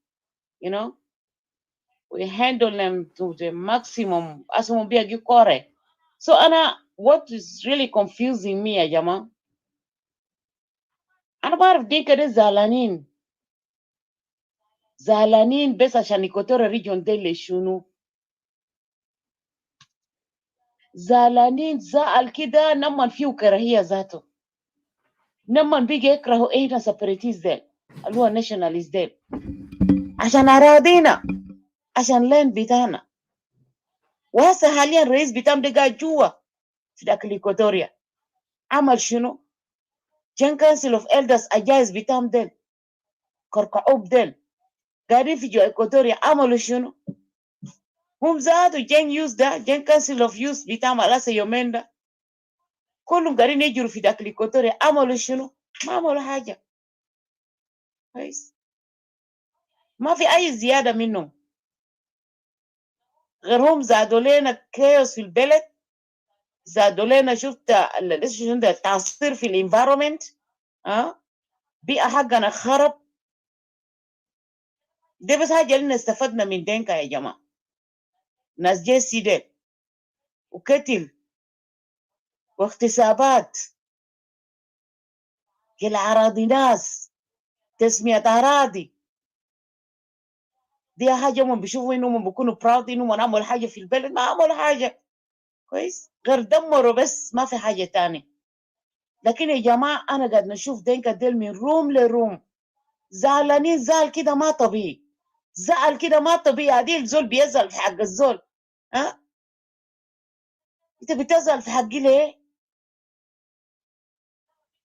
we handle them to the maximum أسمو بيجي كورة so what is really confusing me يا جماعة أنا بعرف دي كده زعلانين بس عشان إيكوتوريا ريجون دي اللي شنو زعلانين زعل كده نمن فيه كراهية ذاته نمن بيجي يكرهوا إحنا سبريتيز ديل اللي هو ناشوناليست ديل عشان أراضينا عشان لين بتاعنا وهسه حاليا الرئيس بتاعهم ده قاعد جوا في داك الإيكوتوريا عمل شنو؟ جن كانسل اوف إلدرز أجايز بتاعهم ديل كركعوب ديل قاعدين في جوا إيكوتوريا عملوا شنو؟ هم ذاته جن يوز ده جن كانسل اوف يوز بتاعهم على يومين ده كلهم قاعدين يجروا في داك الإيكوتوريا عملوا شنو؟ ما عملوا حاجة كويس ما في أي زيادة منهم غيرهم زادوا لنا كيوس في البلد زادوا لنا شفت التعصير في الانفايرمنت بيئة حقنا خرب دي بس حاجة اللي استفدنا من دينكا يا جماعة ناس JCE دي وكتل واغتصابات الأراضي ناس تسمية أراضي دي حاجة هم بيشوفوا إنهم بيكونوا براود إنهم عملوا حاجة في البلد ما عملوا حاجة كويس غير دمروا بس ما في حاجة تاني لكن يا جماعة أنا قاعد نشوف دينكا ديل من روم لروم زعلانين زعل كده ما طبيعي زعل كده ما طبيعي عديل زول بيزعل في حق الزول انت بتزعل في حقي ليه؟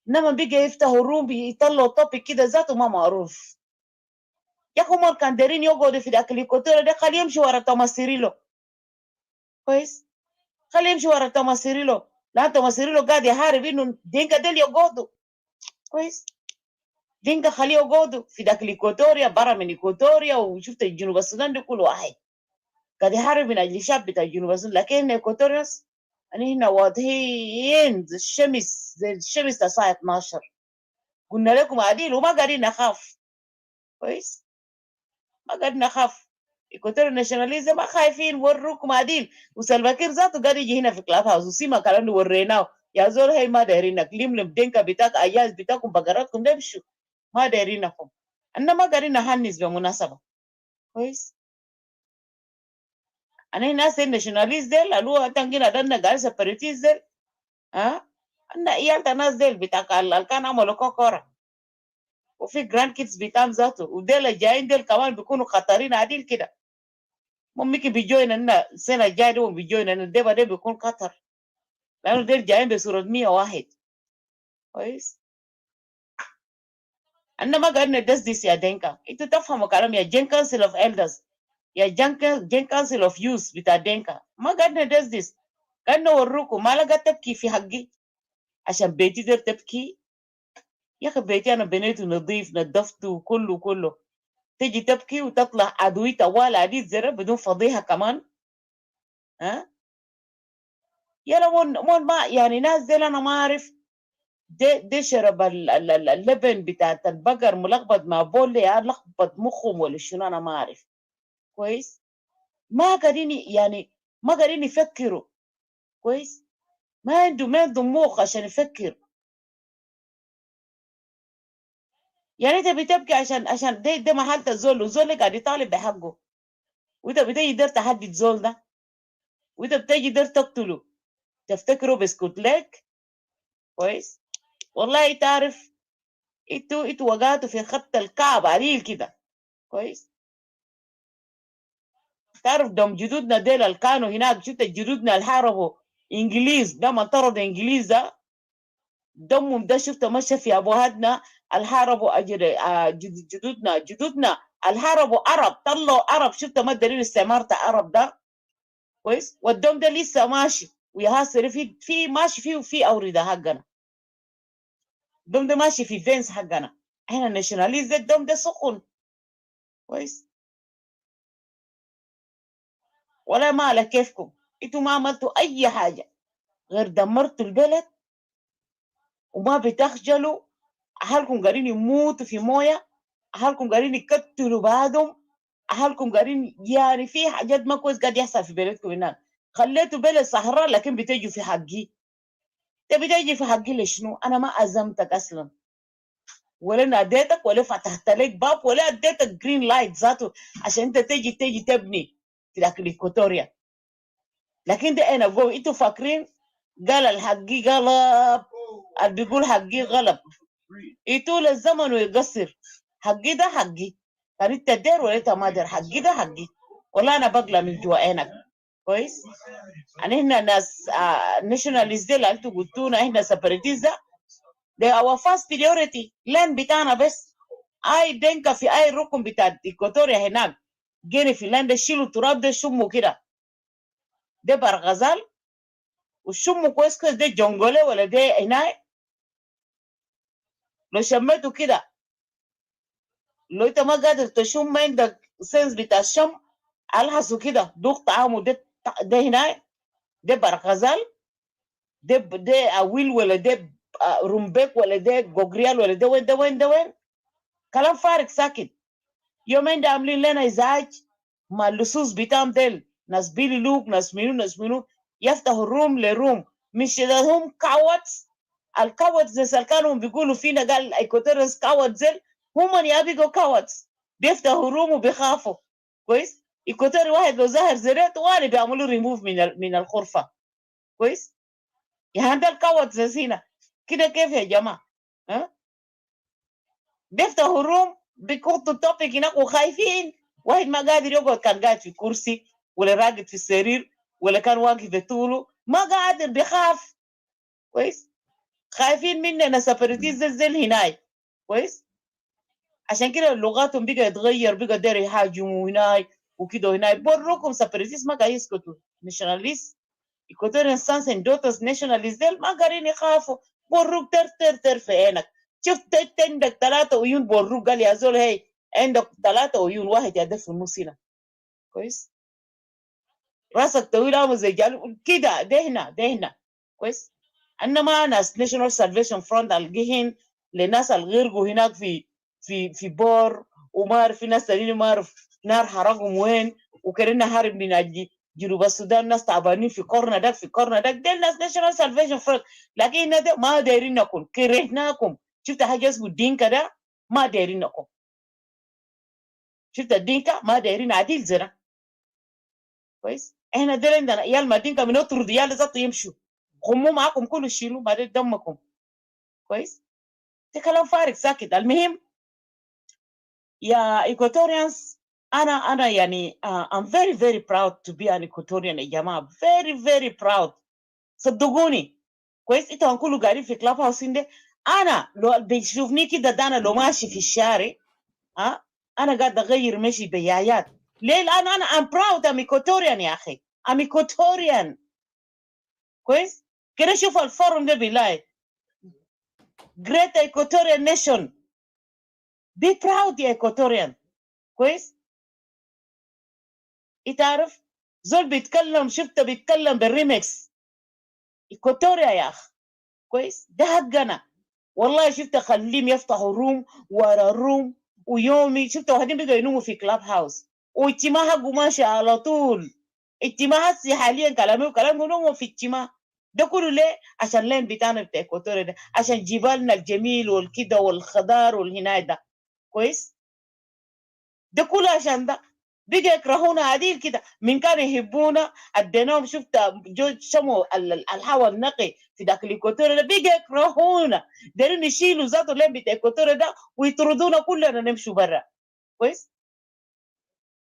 انما بيجي يفتحوا روم بيطلعوا توبيك كده ذاته ما معروف يا اخو ما كان دارين يقعدوا في داك الكوتوره ده خليه يمشي ورا توماسيريلو كويس خليه يمشي ورا توماسيريلو لا توماسيريلو قاعد يحارب انه دينكا ديل يقعدوا كويس دينكا خليه يقعدوا في داك الكوتوريا برا من الكوتوريا وشفت جنوب السودان دي كل واحد قاعد يحارب من اجل الشعب بتاع جنوب السودان، لكن ايكواتوريوس يعني هنا واضحين زي الشمس، زي الشمس الساعه 12. قلنا لكم عديل وما قاعدين نخاف. كويس، ما قاعدين نخاف. ايكواتوريو ناشوناليزم ما خايفين، وروكم عديل. وسلفاكير ذاته قاعد يجي هنا في كلاب هاوس وسيما كلام وريناه، يا زول هي ما دايرينك، لم دينكا بتاعك، اياز بتاعكم، بقراتكم دمشوا، ما دايرينكم. انا ما قاعدين نهنس بالمناسبه. كويس، انا ناس الناشوناليست ديل قالوا تنجينا دنا قال سيبريتيست ديل، ها انا عيال الناس ديل بتاع اللي كان عملوا كوكورا، وفي جراند كيدز بتاعهم ذاته، وديل الجايين ديل كمان بيكونوا خطرين عديل كده. ممكن بيجوين لنا السنه الجايه دي، بيجوين لنا الدبا ده بيكون خطر، لانه ديل جايين بصوره 101. كويس، انا ما قاعد ندسدس يا دينكا، انتوا تفهموا كلام يا جين كانسل اوف ايلدرز، يا جين كانسل اوف يوز بتاع دينكا، ما قاعد ندسدس، قاعد نوروكم. ما لقى تبكي في حقي عشان بيتي ده تبكي؟ يا اخي بيتي انا بنيته نظيف، نظفته كله كله، تيجي تبكي وتطلع عدوي طوال عديد زر بدون فضيحه كمان؟ ها يلا مون ما يعني ناس دي انا ما اعرف، دي شرب اللبن بتاعت البقر ملخبط مع بول، يا لخبط مخهم ولا شنو انا ما اعرف. كويس، ما قاعدين يعني ما قاعدين يفكروا. كويس، ما عندهم مخ عشان يفكر. يعني انت بتبكي عشان ده محل الزول، والزول اللي قاعد يطالب بحقه، وانت بتيجي دير تهدد زول ده، وانت بتيجي دير تقتله، تفتكروا بسكوت لك؟ كويس، والله تعرف انتوا وقعتوا في خط الكعب عليل كده. كويس، تعرف دم جدودنا ديل اللي كانوا هناك، شفت جدودنا اللي حاربوا انجليز ده، ما طردوا انجليز ده، دمهم ده شفت مشى في ابوهاتنا اللي حاربوا اجر جدودنا اللي حاربوا عرب، طلعوا عرب، شفت ما الدليل استعمار بتاع عرب ده. كويس، والدم ده لسه ماشي ويهاصر في ماشي فيه، وفي اورده حقنا، الدم ده ماشي في فينس حقنا احنا الناشوناليست، الدم ده سخن. كويس، ولا ما على كيفكم، انتوا ما عملتوا اي حاجه غير دمرتوا البلد، وما بتخجلوا. اهلكم قاعدين يموتوا في مويه، اهلكم قاعدين يقتلوا بعضهم، اهلكم قاعدين يعني في حاجات ما كويس قاعد يحصل في بلدكم هناك. خليتوا بلد صحراء لكن بتجوا في حقي. انت بتجي في حقي لشنو؟ انا ما ازمتك اصلا، ولا ناديتك، ولا فتحت لك باب، ولا اديتك جرين لايت ذاته عشان انت تيجي تبني في ذاك الاكواتوريا. لكن ده انا جو، انتوا فاكرين قال الحقي غلب، اللي بيقول حقي غلب يطول الزمن ويقصر. حقي ده حقي، كان انت دير ولا انت ما دير، حقي ده حقي، ولا انا بقلع من جوا عينك. كويس، يعني احنا ناس ناشوناليست اللي انتوا قلتونا احنا سيبريتيست، ده our first priority land بتاعنا بس. اي دنكا في اي ركن بتاع ايكواتوريا هناك جيني في لاند، شيلوا التراب ده شموا كده، ده برغزال وشموا كويس كويس، ده جونجولي ولا ده هناك. لو شميتوا كده، لو انت ما قادر تشم، ما عندك سنس بتاع الشم، الحسوا كده دوق طعامه، ده هناك، ده برغزال، ده اويل ولا ده رومبيك ولا ده جوجريال ولا ده وين، ده وين، ده وين؟ كلام فارغ ساكت. يومين ده عاملين لنا ازعاج مع اللصوص بتاعهم ديل، ناس بيلي لوك، ناس منو يفتحوا الروم لروم، مش ده هم كاوتس. الكاوتس ناس كانوا بيقولوا فينا قال ايكوتوريس كاوتس ديل، هم يا بيجوا كاوتس بيفتحوا روم وبيخافوا. كويس، ايكوتوري واحد لو ظهر زريت وانا بيعملوا ريموف من الغرفه. كويس، يعني ده الكاوتس هنا كده كيف يا جماعه؟ ها بيفتحوا الروم بيحطوا التوبيك هناك وخايفين. واحد ما قادر يقعد، كان قاعد في كرسي ولا راقد في السرير ولا كان واقف بطوله، ما قادر بيخاف. كويس، خايفين مننا سفرتيز زي هناي. كويس، عشان كده لغاتهم بقى يتغير، بقى داير يهاجموا هناي وكده هناي. بروكم سفرتيز ما قاعد يسكتوا، ناشوناليست ايكواتوريان سانس اند دوترز ناشوناليست ديل ما قاعدين يخافوا. بروك تر في عينك، شفت انت عندك 3 عيون، بروك قال يا زول هي عندك 3 عيون، واحد يا ده في النص هنا. كويس، راسك طويل أو زي جال كده. ده هنا كويس. انما ناس ناشونال سالفيشن فرونت الجهن لناس الغرقوا هناك في بور، وما عارف في ناس تانيين ما عارف نار حرقهم وين، وكرنا هارب من أجي جنوب السودان، ناس تعبانين في كورنا داك ده الناس ناشونال سالفيشن فرونت. لكن هنا ده ما دايرين نكون، كرهناكم. شفت حاجه اسمه الدينكا ده ما دايرين نكون. شفت الدينكا ما دايرين عديل زنا كويس. احنا دول عندنا عيال ما دينكا من اطرد عيال ذاته يمشوا خموا معاكم كله شيلوا بعدين دمكم كويس. ده كلام فارغ ساكت. المهم يا Equatorians، انا يعني I'm very very proud to be an Equatorian يا جماعه. very very proud صدقوني كويس. انتوا هنكونوا قاعدين في كلاب هاوس ده، انا لو بيشوفني كده ده انا لو ماشي في الشارع انا قاعد اغير مشي بيايات. ليه؟ لان انا I'm proud I'm Equatorian يا اخي. I'm Equatorian كويس. كده شوف الفورم ده بالله Great Equatorian Nation. Be proud يا Equatorian كويس. انت عارف زول بيتكلم، شفته بيتكلم بالريمكس إيكواتوريا يا اخ كويس. ده حقنا والله. شفت خليهم يفتحوا روم ورا روم، ويومي شفت واحدين بيقوا ينوموا في كلاب هاوس، واجتماع حقه ماشي على طول. اجتماع هسي حاليا كلامي وكلام نوموا في اجتماع. ده كله ليه؟ عشان لين بتاعنا بتاع إيكواتوريا ده، عشان جبالنا الجميل والكده والخضار والهناي ده كويس. ده كله عشان ده بقى يكرهونا عديل كده. من كان يحبونا اديناهم شفت جو شموا الهواء النقي في ذاك الإيكواتوريا ده، بقى يكرهونا. دايرين يشيلوا ذاته لين بتاع إيكواتوريا ده ويطردونا كلنا نمشوا برا كويس.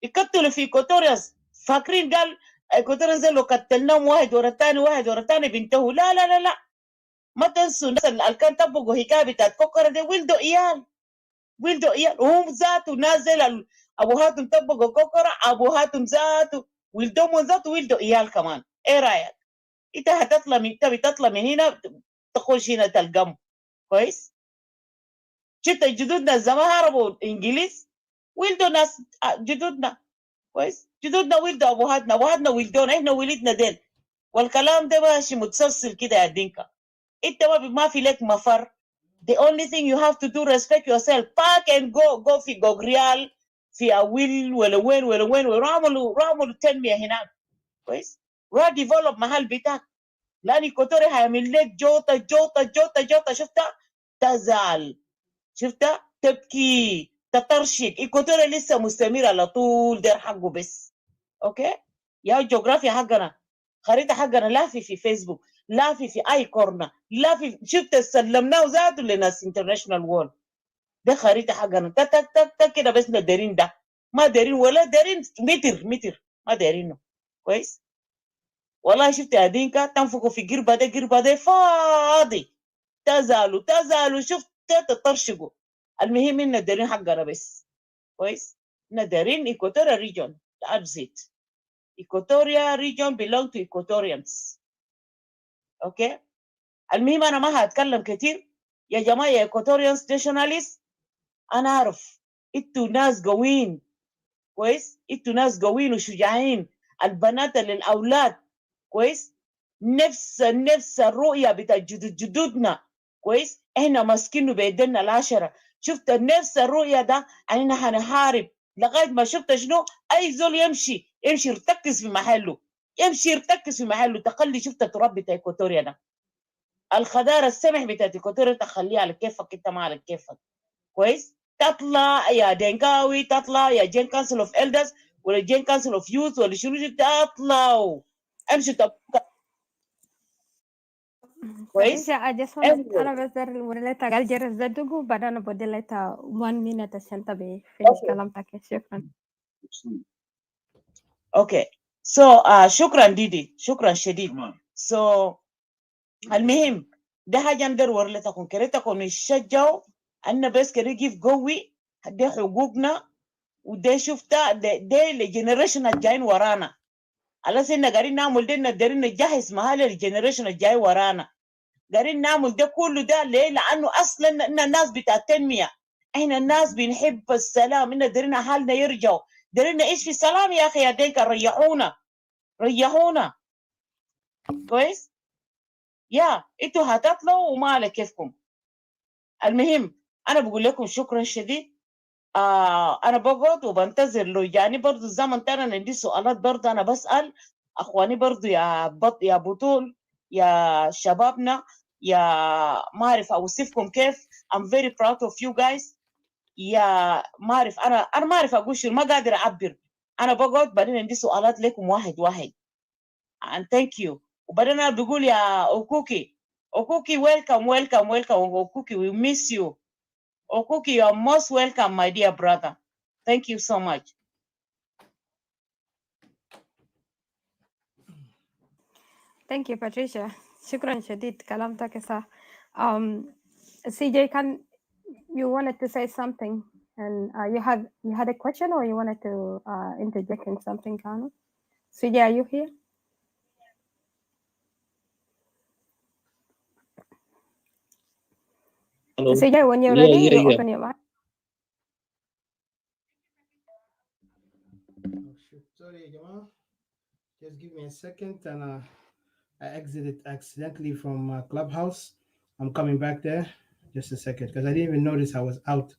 يقتلوا في إيكواتوريا فاكرين قال إيكواتوريا زي لو قتلناهم واحد ورا الثاني واحد ورا الثاني بينتهوا. لا لا لا لا، ما تنسوا الناس اللي كان طبقوا حكايه بتاعت كوكرة دي ولدوا عيال وهم ذاته نازل ابوهاتهم طبقوا كوكرة، ابوهاتهم ذاته ولدهم ذاته ولدوا عيال كمان. ايه رايك؟ انت هتطلع من تطلع من هنا تخش هنا تلقم كويس. شفت جدودنا زمان هربوا انجليز ولدوا ناس جدودنا كويس. جدودنا ولدوا ابوهاتنا ولدونا، احنا ولدنا دين. والكلام ده ماشي متسلسل كده يا دينكا. انت ما في لك مفر. The only thing you have to do respect yourself. Pack and go في جوجريال في أويل ولا وين وراملوا تنمية هناك كويس. روح ديفلوب محل بتاعك، لأن إيكواتوريا هيعمل لك جوطة جوطة جوطة جوطة. شفتها تزعل، شفتها تبكي تطرشك. إيكواتوريا لسه مستمر على طول، دير حقه بس. أوكي يا الجغرافيا حقنا، خريطة حقنا لا في فيسبوك، لا في اي كورنر، لا في شفت سلمناه ذاته لناس انترناشونال وول. ده خريطه حقنا تك تك تك تك كده بس. دارين ده ما دارين ولا دارين متر ما دارينه كويس. والله شفت يا دينكا تنفقوا في قربة ده فاضي. تزالوا شفت تطرشقوا. المهم ان دارين حقنا بس كويس. دارين ايكواتوريا ريجون. That's it. Equatoria region belong to Equatorians. اوكي. المهم انا ما هتكلم كتير يا جماعه يا Equatorians nationalists. انا اعرف انتوا ناس قويين كويس، انتوا ناس قويين وشجاعين. البنات للاولاد كويس. نفس الرؤيه بتاع جدودنا كويس. احنا ماسكينه بيدنا العشره. شفت نفس الرؤيه ده احنا هنحارب لغايه ما شفت شنو. اي زول يمشي يرتكز في محله تخلي شفت التراب بتاع إيكواتوريا ده. الخضار السمح بتاعت إيكواتوريا تخليه على كيفك، انت ما على كيفك كويس. تطلع يا دينكاوي، تطلع يا جين كانسل اوف إلدرز ولا جين كانسل اوف يوث ولا شنو، تطلعوا امشوا كويس. I just want أنا بس وريلتا قال جرس زدقوا وبعدين أنا بدي لتا 1 minute عشان تبي finish كلامتك. شكرا. اوكي شكرا ديدي، شكرا شديد. المهم ده حاجه ندير ورلتكم كريتكم يشجعوا أن بس كده كيف قوي. ده حقوقنا وده شفتها ده الجنريشن الجايين ورانا. على سنة قاعدين نعمل ده دايرين نجهز محل الجنريشن الجاي ورانا. قاعدين نعمل ده كله ده ليه؟ لأنه أصلا إن الناس بتاع التنمية، إحنا الناس بنحب السلام. إن دايرين أهلنا يرجعوا، دايرين نعيش في سلام يا أخي. يا دينك ريحونا ريحونا كويس. يا انتوا هتطلعوا وما على كيفكم. المهم انا بقول لكم شكرا شديد. انا بقعد وبنتظر لو يعني برضو الزمن تاني انا عندي سؤالات برضو انا بسأل اخواني برضو يا بطول يا شبابنا يا ما اعرف اوصفكم كيف. I'm very proud of you guys. يا ما اعرف انا ما اعرف اقول شو، ما قادر اعبر. انا بقعد بعدين عندي سؤالات لكم واحد واحد. and thank you. وبعدين انا بقول يا اوكوكي welcome اوكوكي we miss you. اوكوكي you are most welcome my dear brother. Thank you so much. Thank you, Patricia. شكرا شديد كلامك صح. CJ, you wanted to say something and you had a question or you wanted to interject in something, Kana? CJ, are you here? Hello. CJ, when you're ready, you open your mic. Sorry, Jamal. Just give me a second, and I exited accidentally from Clubhouse. I'm coming back there. Just a second, because I didn't even notice I was out.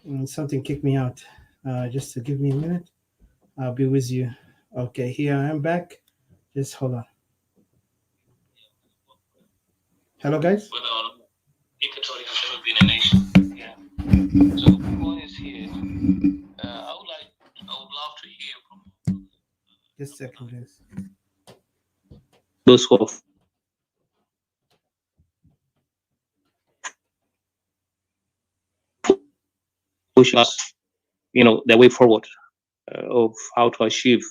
And something kicked me out. Just to give me a minute. I'll be with you. Okay, here I am back. Just hold on. Hello, guys. Equatorial has never been a nation. Yeah. So everyone is here. I would love to hear from Just a second, please. those who have pushed us, the way forward of how to achieve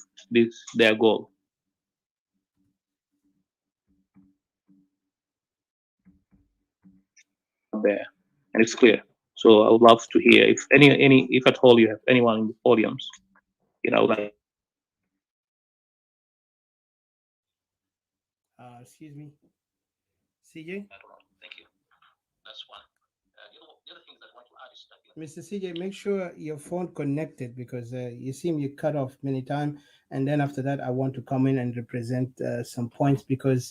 their goal. There, and it's clear. So I would love to hear if if at all you have anyone in the podiums, like. Excuse me, CJ. Thank you. That's one. The other things that I want to add is that, Mr. CJ, make sure your phone connected because you seem you cut off many times. And then after that, I want to come in and represent some points because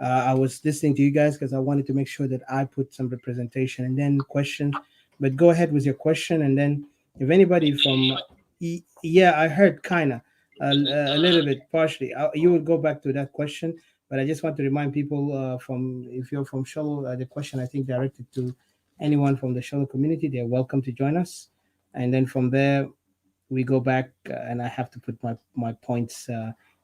I was listening to you guys because I wanted to make sure that I put some representation and then questions. But go ahead with your question, and then if anybody from, yeah, I heard kinda a little bit partially. You will go back to that question, but I just want to remind people from if you're from Sholo, the question I think directed to anyone from the Sholo community, they're welcome to join us. And then from there, we go back and I have to put my points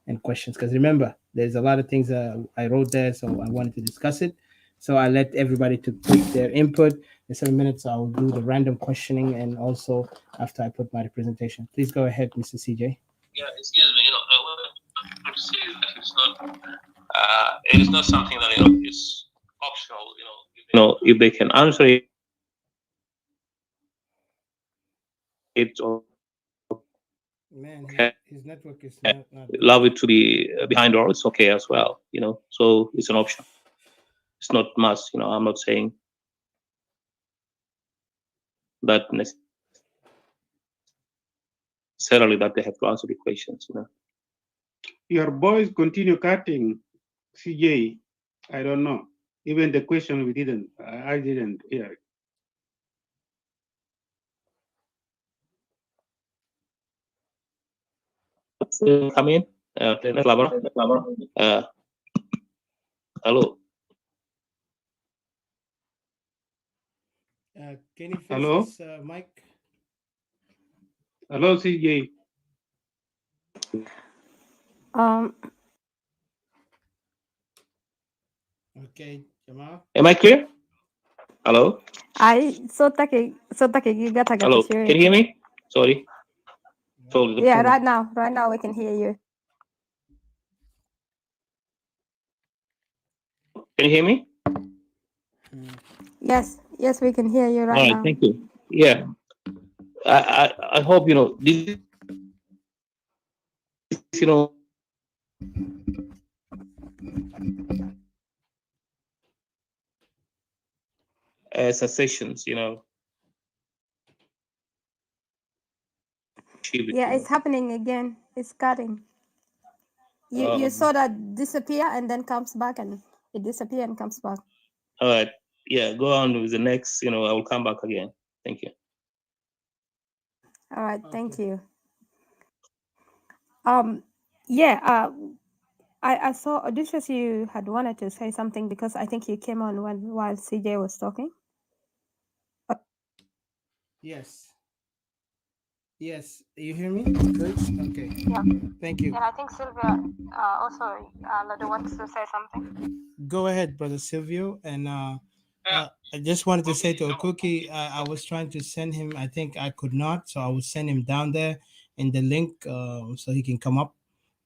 and questions. Because remember, there's a lot of things I wrote there, so I wanted to discuss it. So I let everybody to put their input. In 7 minutes, I'll do the random questioning and also after I put my representation. Please go ahead, Mr. CJ. Yeah, excuse me. I want to say that it is not something that is optional. If they can answer it or Man, his network is not love it to be behind doors, it's okay as well. So it's an option. It's not must. I'm not saying that necessarily that they have to answer the questions. Your voice continue cutting, CJ. I don't know. Even the question I didn't hear it. Come in. Hello. Can you fix Hello? this mic? Hello, CJ. Okay, Jamal. Am I clear? Hello. صوتك قطع Hello. شوية Can you hear كده. me? Sorry. Yeah, right now we can hear you. Can you hear me? Yes, we can hear you All right right. now. Thank you. Yeah. I hope this. Sessions. Yeah, it's happening again. It's cutting. You saw that disappear and then comes back, and it disappear and comes back. All right. Yeah, go on with the next. I will come back again. Thank you. All right, Okay. thank you. Yeah, I saw Odysseus, you had wanted to say something because I think you came on while CJ was talking. Yes. Yes. You hear me? Good. Okay. Yeah. Thank you. And I think Sylvia also wants to say something. Go ahead, brother Silvio. And I just wanted to say to Okuki, I was trying to send him. I think I could not, so I will send him down there in the link so he can come up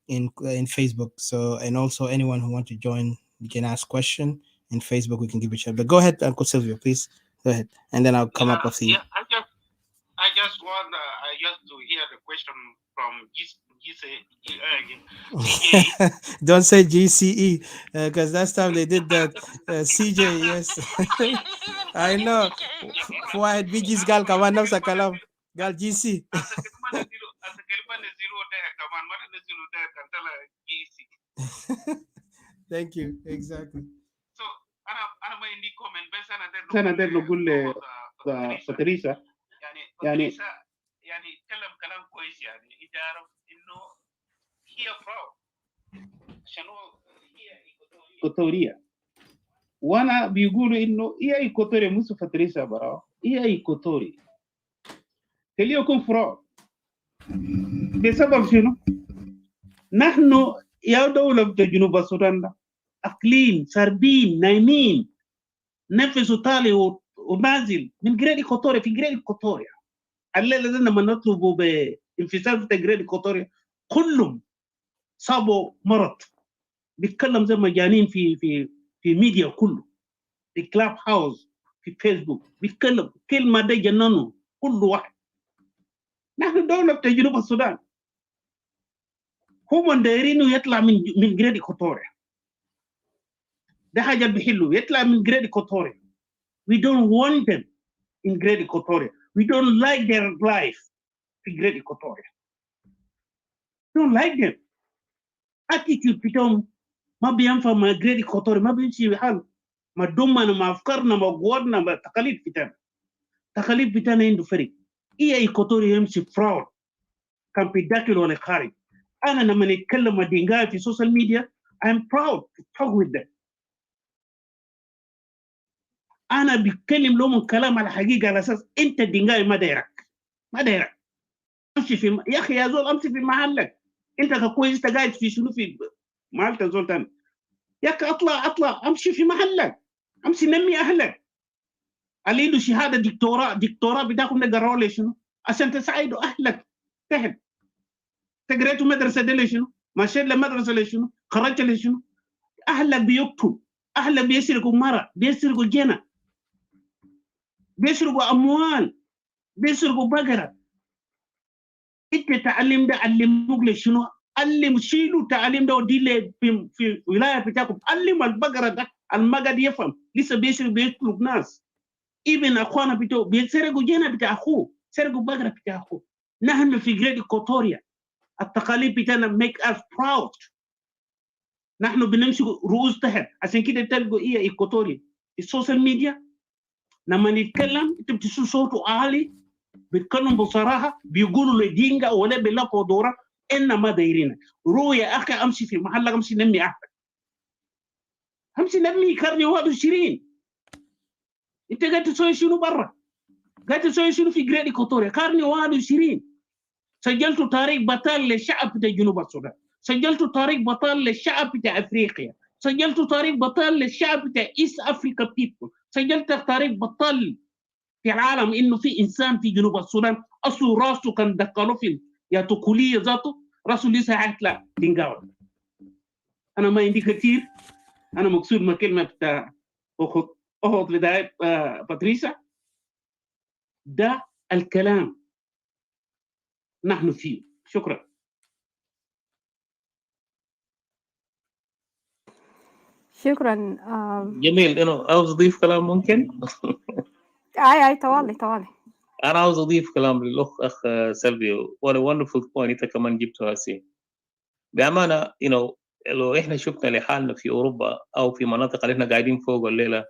in Facebook. So, and also anyone who want to join, you can ask question in Facebook. We can give it a chance. But go ahead, Uncle Silvio, please go ahead, and then I'll come up after you. Yeah, I just want to hear the question from CJ. Don't say GCE because last time they did that. CJ, yes. I know. Why BG's gal kaman nafsa kalam gal GC. Thank you. Exactly. So أنا ما عندي comment بس أنا داير نقول فتريسا يعني كلام كويس يعني أنت عارف إنه هي fraud عشان هي إيكوتوريا وانا بيقولوا انه هي ايكوتوريا مش فتريسا برا هي ايكوتوري هل يكون فراغ بسبب شنو؟ نحن يا دولة جنوب السودان اقليم سربين نايمين نفسه طالع ونازل من جريد ايكوتوريا في جريد ايكوتوريا الليله دي لما نطلبوا بانفصال في جريد ايكوتوريا كلهم صابوا مرض بيتكلم زي مجانين في ميديا كله في كلاب هاوس في فيسبوك بيتكلم كلمه ده جننوا كل واحد. نحن دوله جنوب السودان هم دايرينه يطلع من جريد ايكوتوريا ده حاجه بيحلوا يطلع من جريد ايكوتوريا. We don't want them in Great Equatoria. We don't like their life في Great Equatoria. Don't like them. Attitude بتاعهم ما بينفع مع Great Equatoria ما بيمشي بحال ما دمنا ما افكارنا ما قوتنا ما تقاليد بتاعنا عنده فرق. هي ايكوتوريا يمشي فراود كان في الداخل ولا خارج. انا لما نتكلم مع دينجاي في السوشيال ميديا I'm proud to talk with them. انا بتكلم لهم كلام على حقيقه على اساس انت دينجاي ما دايرك امشي في يا اخي يا زول امشي في محلك انت كويس انت قاعد في شنو في محلك زول ثاني يا اخي اطلع امشي في محلك امشي نمي اهلك اللي عنده شهاده دكتوراه بتاخذ نقرا له شنو عشان تساعدوا اهلك تحت تقريتوا مدرسه دي لشنو مشيت لمدرسه لشنو خرجت لشنو اهلك بيقتلوا اهلك بيسرقوا مرة بيسرقوا جنة بيسرقوا اموال بيسرقوا بقره انت تعلم ده علموك لشنو علم شيلوا تعليم ده ودي في ولايه بتاعكم علم البقره ده ما قاعد يفهم لسه بيسرق بيقتلوا ناس ابن اخوانا بتوع بيسرقوا جنة بتاع اخوه سرقوا بقره بتاع اخوه. نحن في جريد ايكوتوريا التقاليد بتاعنا make us proud. نحن بنمشي رؤوس تحت عشان كده تلقوا ايه ايكوتوريا السوشيال ميديا لما نتكلم انت بتسمع صوته عالي بيتكلم بصراحه بيقولوا لدينجا ولا بيلاقوا دوره انما دايرين روح يا اخي امشي في محلك امشي نمي اهلك امشي نمي كرني 21 انت قاعد تسوي شنو برا قاعد تسوي شنو في جريد ايكوتوريا كرني 21 سجلت تاريخ بطال للشعب بتاع جنوب السودان سجلت تاريخ بطال للشعب بتاع افريقيا سجلت تاريخ بطال للشعب بتاع ايست افريكا بيبل سجلت تاريخ بطال في العالم انه في انسان في جنوب السودان اصله راسه كان دقلوا في يا تقوليه ذاته راسه لسه هيطلع دينجاوي. انا ما عندي كثير انا مقصود ما كلمه بتاع اخذ بدايه باتريسا ده الكلام نحن فيه. شكرا. شكرا. جميل. انا عاوز اضيف كلام ممكن؟ اي طوالي انا عاوز اضيف كلام للاخ سلفيو. what a wonderful point انت كمان جبته هسي. بامانه لو احنا شفنا لحالنا في اوروبا او في مناطق اللي احنا قاعدين فوق الليله،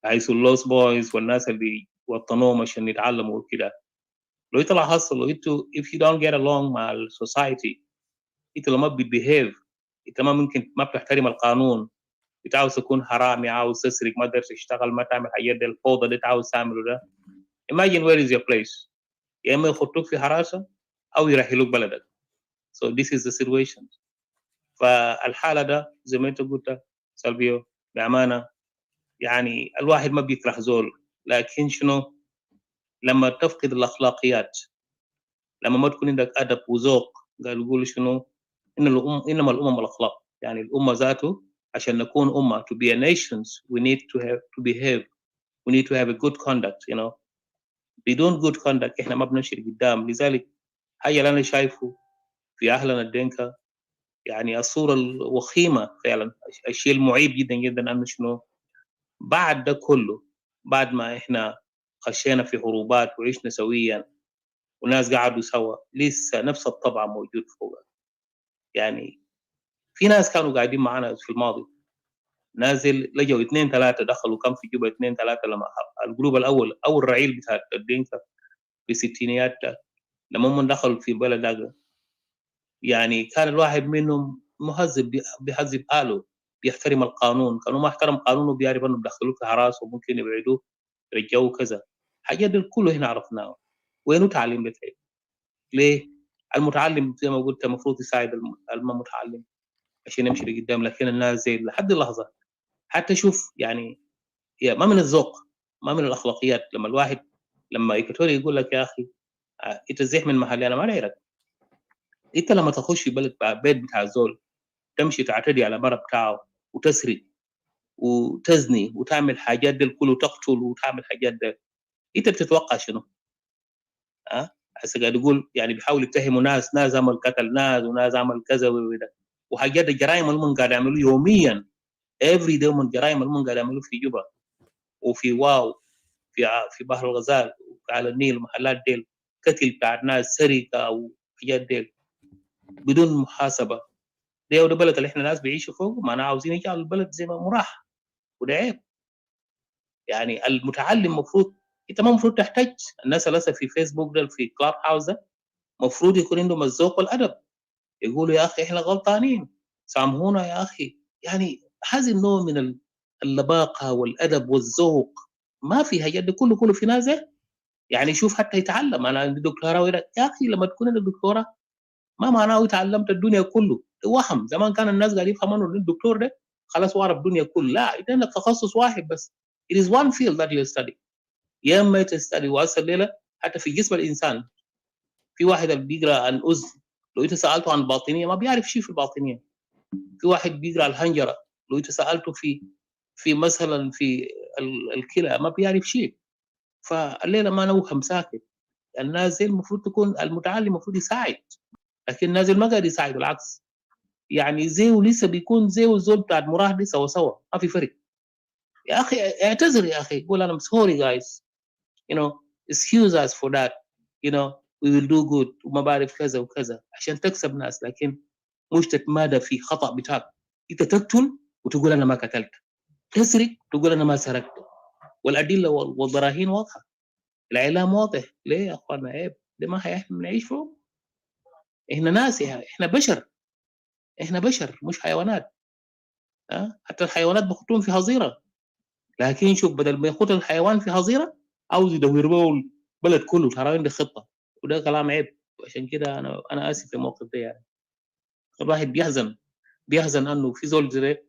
حيث اللوس بويز والناس اللي وطنوهم عشان يتعلموا وكده، لو انت لاحظت لو انتوا if you don't get along مع السوسايتي، انت لما بتبيهيف، انت ما ممكن ما بتحترم القانون، بتعاوز تكون حرامي، عاوز تسرق، ما تقدر تشتغل، ما تعمل حاجات دي، الفوضى اللي تعاوز تعمله ده. imagine where is your place، يا اما يخطوك في حراسه او يرحلوك بلدك. so this is the situation. فالحاله ده زي ما انت قلت سلبيو، بامانه يعني الواحد ما بيكره زول، لكن شنو لما تفقد الاخلاقيات، لما ما تكون عندك ادب وذوق، قالوا يقولوا شنو انما الامم الاخلاق، يعني الامه ذاته عشان نكون امه to be a nations we need to behave, we need to have a good conduct. بدون good conduct احنا ما بنمشي لقدام. لذلك حاجه اللي انا شايفه في اهلنا الدنكا، يعني الصوره الوخيمه فعلا، الشيء المعيب جدا جدا انه شنو بعد ده كله، بعد ما احنا خشينا في حروبات وعشنا سويا وناس قعدوا سوا، لسه نفس الطبع موجود فوق. يعني في ناس كانوا قاعدين معنا في الماضي، نازل لجوا 2 3 دخلوا كم في جوبا 2 3 لما الجروب الاول او الرعيل بتاع الدينكا في الستينيات لما هم دخلوا في بلد ده، يعني كان الواحد منهم مهذب بيهذب آله، بيحترم القانون. كانوا ما احترم قانونه بيعرف انه بدخلوه في حراس وممكن يبعدوه يرجعوه كذا. حاجات دي كله هنا عرفناه. وينه تعليم بتاعي؟ ليه؟ المتعلم زي ما قلت المفروض يساعد المتعلم عشان يمشي لقدام، لكن الناس زي لحد اللحظه حتى شوف يعني ما من الذوق، ما من الاخلاقيات. لما الواحد لما ايكوتوري يقول لك يا اخي انت زيح من محلي، انا ما دايرك. انت لما تخش في بيت بتاع زول تمشي تعتدي على مرة بتاعه وتسرق وتزني وتعمل حاجات دي الكل وتقتل وتعمل حاجات دي، انت بتتوقع شنو؟ هسه قاعد يقول يعني بيحاول يتهموا ناس عمل قتل ناس وناس عمل كذا وكذا، وحاجات الجرائم اللي هم قاعد يعملوا يوميا every day من الجرائم اللي هم قاعد يعملوا في جوبا وفي واو في بحر الغزال وعلى النيل محلات ديل، قتل بتاع ناس، سرقه وحاجات ديل بدون محاسبه. ده البلد اللي احنا ناس بيعيشوا فوق، ما انا عاوزين يجعلوا البلد زي ما مريح، وده عيب. يعني المتعلم المفروض انت ما المفروض تحتاج الناس اللي في فيسبوك ده في كلاب هاوس ده، المفروض يكون عندهم الذوق والادب، يقولوا يا اخي احنا غلطانين سامحونا يا اخي. يعني هذا النوع من اللباقه والادب والذوق ما في حاجات دي كله في ناس يعني شوف حتى يتعلم. انا عندي دكتوراه يا اخي لما تكون عندك دكتوراه ما معناه تعلمت الدنيا كله، وهم زمان كان الناس قاعدين يفهموا انه الدكتور ده خلاص وعرف الدنيا كلها. لا، انت عندك تخصص واحد بس. it is one field that you study. يا اما تستدي واسع الليله حتى في جسم الانسان. في واحد اللي بيقرا عن الاذن، لو انت سالته عن الباطنيه ما بيعرف شيء في الباطنيه. في واحد بيقرا الحنجره، لو انت سالته في مثلا في الكلى ما بيعرف شيء. فالليله ما نوهم ساكت. الناس زي المفروض تكون المتعلم المفروض يساعد، لكن الناس ما قاعد يساعد، بالعكس يعني زي ولسه بيكون زي والزول بتاع المراهق دي سوا ما في فرق. يا اخي اعتذر يا اخي، قول انا sorry guys, excuse us for that, we will do good وما بعرف كذا وكذا عشان تكسب ناس. لكن مش تتمادى في خطأ بتاعك. انت تقتل وتقول انا ما قتلت، تسرق تقول انا ما سرقت، والادله والبراهين واضحه، الاعلام واضح. ليه يا اخوانا؟ عيب. ده ما احنا بنعيش فوق. احنا ناس، احنا بشر، احنا بشر مش حيوانات. حتى الحيوانات بخطوهم في حظيره، لكن شوف بدل ما يخط الحيوان في حظيره عاوز يدور به البلد كله. ترى عندي خطه، وده كلام عيب. عشان كده انا اسف في الموقف ده. يعني الواحد بيحزن انه في زول زي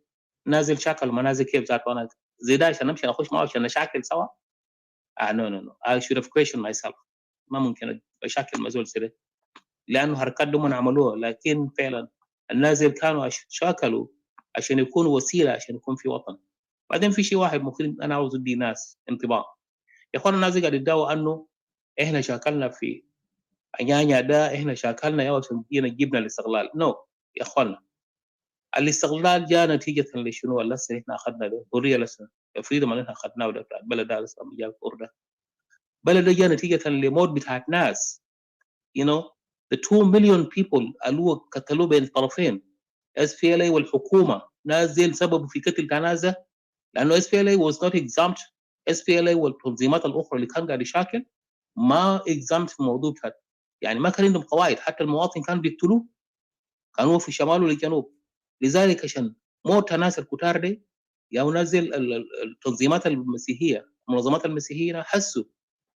نازل شكل منازل كيف ذاته. انا زي ده عشان امشي اخش معه عشان نشاكل سوا؟ no I should have questioned myself. ما ممكن اشاكل مع زول زي، لانه حركات دول عملوها، لكن فعلا النازل كانوا شاكلوا عشان يكون وسيله عشان يكون في وطن. بعدين في شيء واحد ممكن انا عاوز ادي ناس انطباع. يا اخوانا الناس قاعد يدعوا انه احنا شاكلنا في انيانيا ده، احنا شاكلنا يا عشان جبنا الاستقلال. يا اخوانا الاستقلال جاء نتيجه لشنو؟ لسه احنا اخذنا ده حريه، لسه فريدم اللي احنا اخذناه ده بتاع البلد ده لسه جاء الفور ده. البلد ده جاء نتيجه لموت بتاعت ناس the 2 million people اللي هو قتلوه بين الطرفين SPLA والحكومة، ناس ديل سببوا في قتل تنازة لأنه SPLA was not exempt. SPLA والتنظيمات الأخرى اللي كان قاعد يشاكل ما exempt في موضوع هذا، يعني ما كان عندهم قواعد، حتى المواطن كان بيقتلوه، كانوا في الشمال والجنوب. لذلك عشان موت ناس الكتار دي يا نزل التنظيمات المسيحية، المنظمات المسيحية حسوا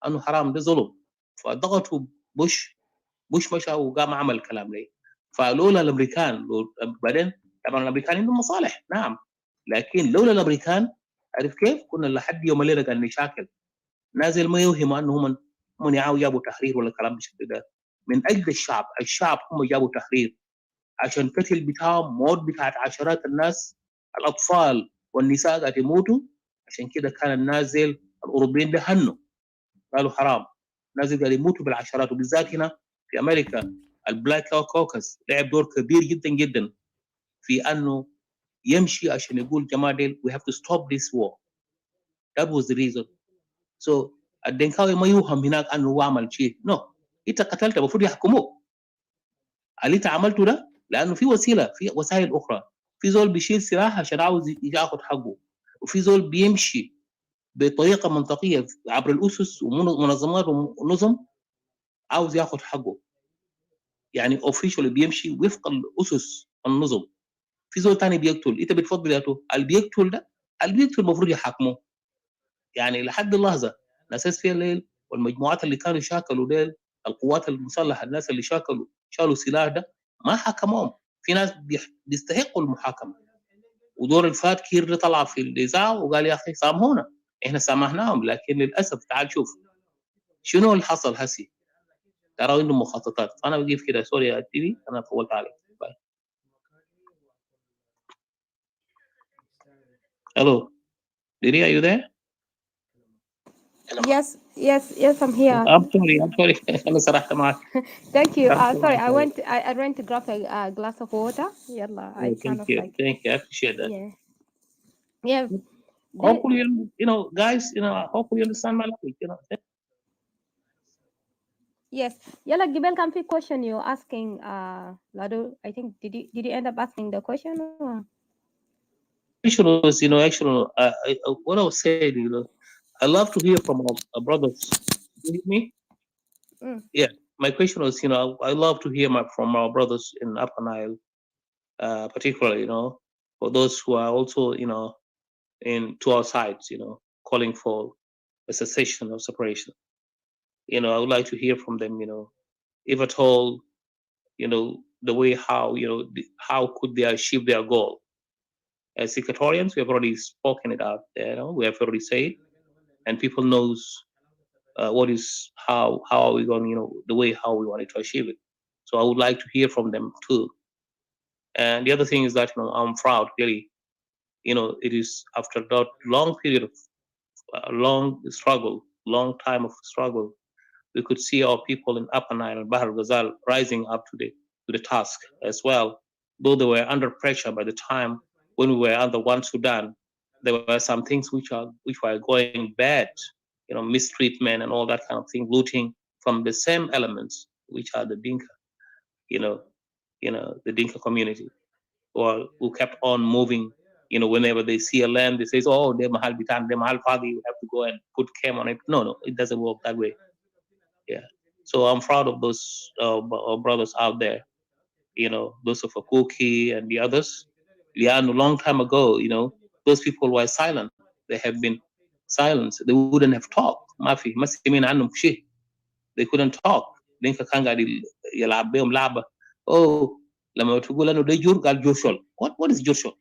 أنه حرام، ده ظلم، فضغطوا بوش مشى وقام عمل الكلام ليه. فلولا الامريكان بعدين طبعا الامريكان عندهم مصالح نعم، لكن لولا الامريكان عارف كيف كنا لحد يوم الليله قاعد نشاكل. نازل ما يوهم انهم هم جابوا تحرير ولا كلام بالشكل ده، من اجل الشعب هم جابوا تحرير عشان قتل بتاعهم، موت بتاعت عشرات الناس، الاطفال والنساء قاعد يموتوا. عشان كده كان النازل الاوروبيين ده هنوا قالوا حرام، نازل قاعد يموتوا بالعشرات. وبالذات هنا في امريكا البلاك كوكس لعب دور كبير جدا جدا في انه يمشي عشان يقول جماعه ديل we have to stop this war. That was the reason. So الدنكاوي ما يوهم هناك انه هو عمل شيء، نو انت قتلت المفروض يحكموك. اللي انت عملته ده لانه في وسيله، في وسائل اخرى، في زول بيشيل سلاح عشان عاوز ياخذ حقه، وفي زول بيمشي بطريقه منطقيه عبر الاسس ومنظمات ونظم عاوز ياخذ حقه، يعني اوفيشال بيمشي وفق الاسس النظم. في زول ثاني بيقتل، انت بتفضل ياته اللي بيقتل ده، اللي بيقتل المفروض يحاكمه. يعني لحد اللحظه ناس فيها الليل والمجموعات اللي كانوا شاكلوا ديل، القوات المسلحه، الناس اللي شالوا سلاح ده ما حكموهم. في ناس بيستحقوا المحاكمه، ودور الفات كير ده طلع في الاذاعه وقال يا اخي سامحونا، احنا سامحناهم، لكن للاسف تعال شوف شنو اللي حصل هسي. ترى عندهم مخططات. انا بجيب كده سوري يا تي، انا طولت عليك. باي. Hello, Didi, are you there? Yes, I'm here. I'm sorry. أنا سرحت معك. Thank you. Sorry, I went to grab a glass of water. Yalla, I kind of like. Thank you. I appreciate that. Yeah. Hopefully, guys, hopefully you understand my language, Yes. Yalla, Gibel, can be question you asking, Lado, I think, did you end up asking the question? Or? Question was, actually, what I was saying, I love to hear from our brothers. You hear me? Yeah. My question was, I love to hear from our brothers in Upper Nile, particularly, for those who are also, to our sides, calling for a cessation or separation. I would like to hear from them, if at all, the way how, how could they achieve their goal? As Equatorians, we have already spoken it out there, we have already said, and people knows what is, how are we going, the way how we wanted to achieve it. So I would like to hear from them too. And the other thing is that, I'm proud, really, it is after that long period of long struggle, long time of struggle, we could see our people in Upper Nile and Bahr Ghazal rising up to the task as well. Though they were under pressure by the time when we were under one Sudan, there were some things which were going bad, mistreatment and all that kind of thing, looting from the same elements, which are the Dinka, the Dinka community, or who kept on moving. Whenever they see a land, they say, "Oh, they mahal bitan, they mahal fadi, you have to go and put chem on it." No, it doesn't work that way. Yeah. So I'm proud of those brothers out there, those of Akuki and the others. A long time ago, those people were silent. They have been silenced. They wouldn't have talked. They couldn't talk. Dinka kan gadi yalab beum laba. Oh, lama tugula no de jur gal jurshol. What is jurshol?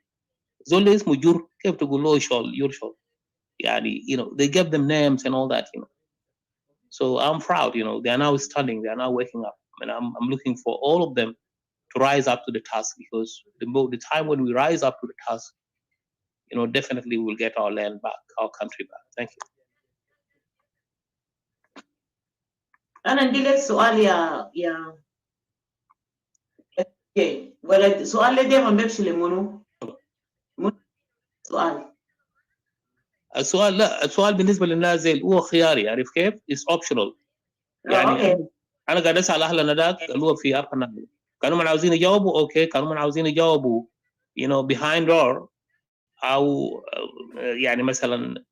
Zolde ismu jur kef tugulo shol jurshol. Yani, they gave them names and all that, So I'm proud, they are now standing, they are now waking up. And I'm looking for all of them to rise up to the task, because the time when we rise up to the task, definitely we'll get our land back, our country back. Thank you. أنا عندي لك سؤال يا ولا سؤال اللي دايما بيمشي لمنو؟ سؤال السؤال بالنسبه للنازل هو خياري، عارف كيف؟ It's optional. يعني انا قاعد اسال اهلنا ذاك اللي هو في ابنا كانوا من عاوزين يجاوبوا اوكي، كانوا من عاوزين يجاوبوا behind door او يعني مثلا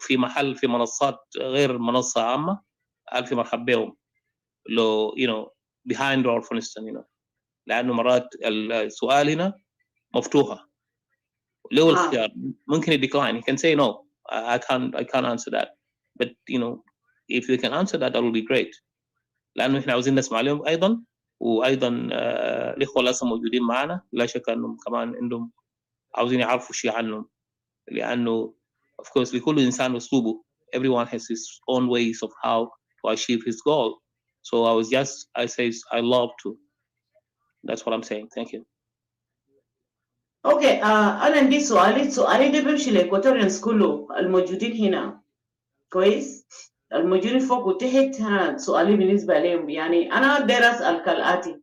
في محل في منصات غير منصه عامه، الف مرحب بهم لو behind door for instance لانه مرات السؤال هنا مفتوحه له الخيار، ممكن يديكلاين، he can say no I can't answer that, but if you can answer that will be great، لانه احنا عاوزين نسمع لهم ايضا، وايضا الاخوه اللي موجودين معنا لا شك انهم كمان عندهم عاوزين يعرفوا شيء عنهم، لانه of course لكل انسان اسلوبه، everyone has his own ways of how to achieve his goal, so I say I love to, that's what I'm saying. Thank you. اوكي انا عندي سؤالي ده بيمشي لايكواتوريانز كله الموجودين هنا كويس، الموجودين فوق وتحت. سؤالي بالنسبه لهم يعني انا داير اسال كالاتي: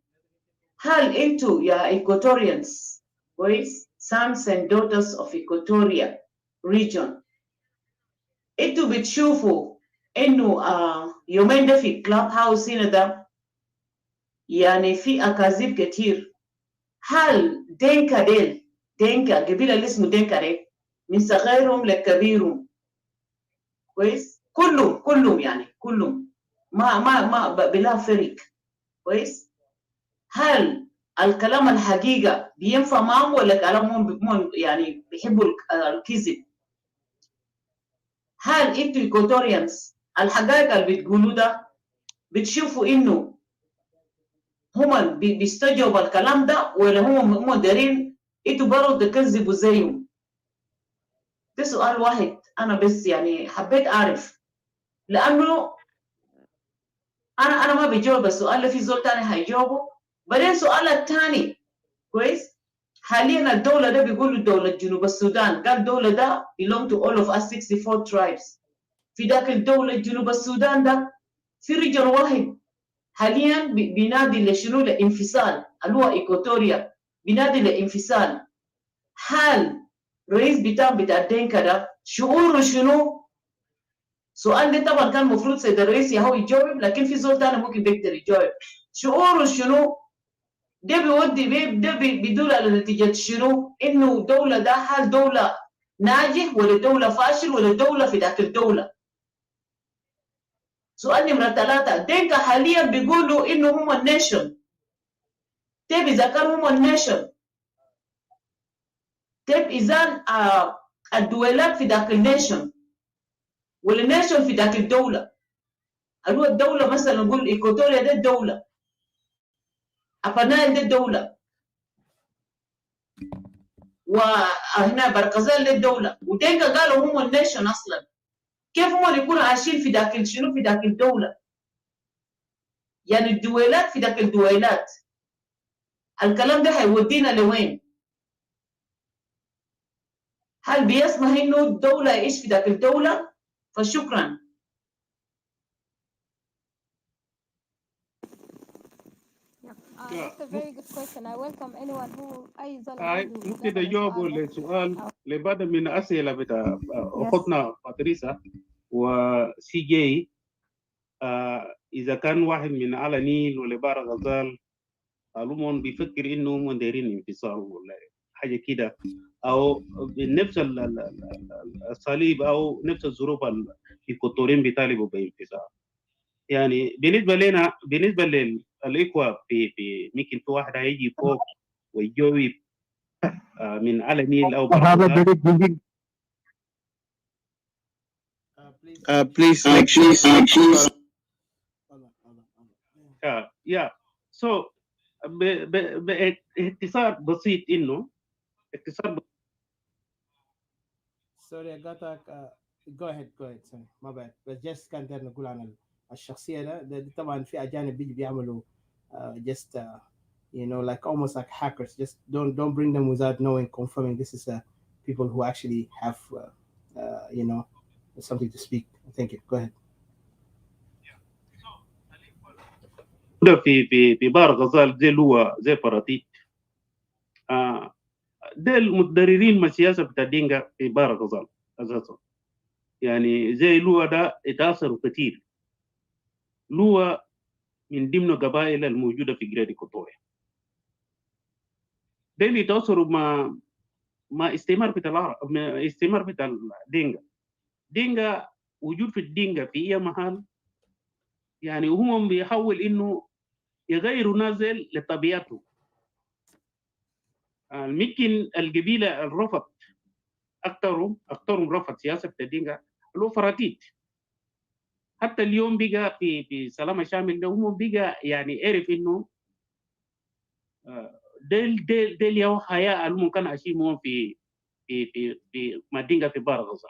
هل انتوا يا ايكواتوريانز كويس sons and daughters of Equatoria region انتوا بتشوفوا انه يومين ده في كلاب هاوس هنا ده يعني في اكاذيب كتير؟ هل دينكا دينكا قبيله اللي اسمه دينكا ديل من صغيرهم لكبيرهم كويس كلهم يعني كلهم ما بلا فرق كويس؟ هل الكلام الحقيقه بينفع معهم ولا كلامهم يعني بيحبوا الكذب؟ هل انتوا ايكواتوريانز الحقائق اللي بتقولوا ده بتشوفوا انه هم بيستجوبوا الكلام ده ولا هم دارين انتوا برضه تكذبوا زيهم؟ ده سؤال واحد انا بس يعني حبيت اعرف، لانه انا ما بجاوب السؤال اللي في زول تاني هيجاوبه. بعدين السؤال الثاني كويس، حاليا الدولة ده بيقولوا دولة جنوب السودان، قال الدولة ده belong to all of us 64 tribes. في ذاك الدولة جنوب السودان ده في رجل واحد حاليا بينادي لشنو؟ لانفصال، اللي هو ايكواتوريا بينادي لانفصال. هل رئيس بتاع الدينكا ده شعوره شنو؟ سؤال ده طبعا كان المفروض سيد الرئيس يهو يجاوب، لكن في زول تاني ممكن بيقدر يجاوب. شعوره شنو؟ ده بيودي ده بيدل على نتيجة شنو؟ انه دولة ده هل دولة ناجح ولا دولة فاشل ولا دولة في ذاك الدولة؟ سؤال نمرة 3، دينكا حاليا بيقولوا انه هم النيشن. طيب اذا كانوا هم النيشن، طيب اذا الدولات في ذاك النيشن والنيشن في ذاك الدولة، اللي هو الدولة مثلا نقول ايكواتوريا ده الدولة، ابنايل ده الدولة، وهنا بركزال ده الدولة، ودينكا قالوا هم النيشن اصلا. كيف هم يكونوا عايشين في ذاك شنو في ذاك الدولة؟ يعني الدويلات في ذاك الدويلات، الكلام ده هيودينا لوين؟ هل بيسمح انه الدولة يعيش في ذاك الدولة؟ فشكرا. That's a very good question. I welcome anyone who ممكن يجاوبوا لسؤال لبعض من الأسئلة بتاع أختنا باتريسا وسي جي. إذا كان واحد من على نيل ولا بار غزال قالوا بيفكر إنه هم دايرين انفصال ولا حاجة كده، أو بنفس الأساليب أو نفس الظروف الإيكواتوريين بيطالبوا بانفصال. يعني بالنسبة لنا، بالنسبة للإخوة في ممكن في واحد هيجي فوق ويجاوب من على نيل أو please make sure. So باختصار بسيط انه sorry I got go ahead sorry my bad بس just كان داير نقول عن الشخصية ده طبعا في أجانب بيعملوا just like almost like hackers. Just don't bring them without knowing, confirming this is people who actually have something to speak. Thank you. Go ahead. في بار غزال زي لوا زي فراتيت، ده المتضررين من السياسة بتاع دينكا في بار غزال أساسا. يعني زي لوا ده اتأثروا كتير. لوا من ضمن قبائل الموجودة في جريد إيكوتوريا. ده اللي يتأثروا مع استعمار بتاع العرب، استعمار بتاع الدينجا. دينجا وجود في الدينجا في أي محل يعني هم بيحاول إنه يغيروا نازل لطبيعته. يمكن القبيلة الرفض أكثرهم رفض سياسة الدينجا اللي هو فراتيت. حتى اليوم بقى في سلام شامل ده هم بقى يعني عرف إنه ديل يو حياة الممكن أشيمون في مدينة في بار غزة.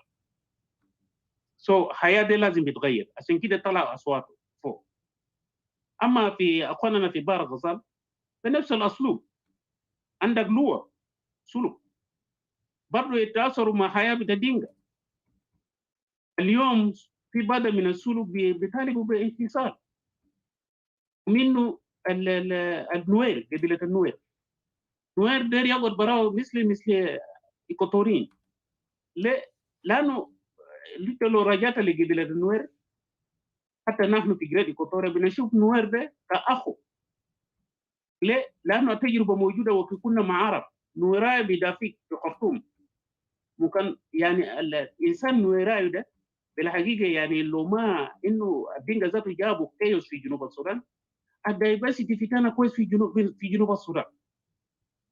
حياة دي لازم يتغير، عشان كده طلع أصواته فوق. أما في أخواننا في بار غزال بنفس الأسلوب، عندك لغة سلوك برضو يتأثروا مع حياة بتدينجا. اليوم في بعض من السلوك بيطالبوا بانفصال منه. النوير، قبيلة النوير دير يقعد براو مثل إيكوتوريين. لأنه لو رجعت لقبيلة النوير، حتى نحن في جريد إيكوتوريا بنشوف نوير ده كأخو. ليه؟ لأنه التجربة موجودة وكنا مع عرب. نويراي بيدافيك في خرطوم، ممكن يعني الإنسان نويراي ده بالحقيقة يعني لو ما إنه الدينجا ذاته جابوا كيوس في جنوب السودان، الدايفرسيتي في كان كويس في جنوب السودان.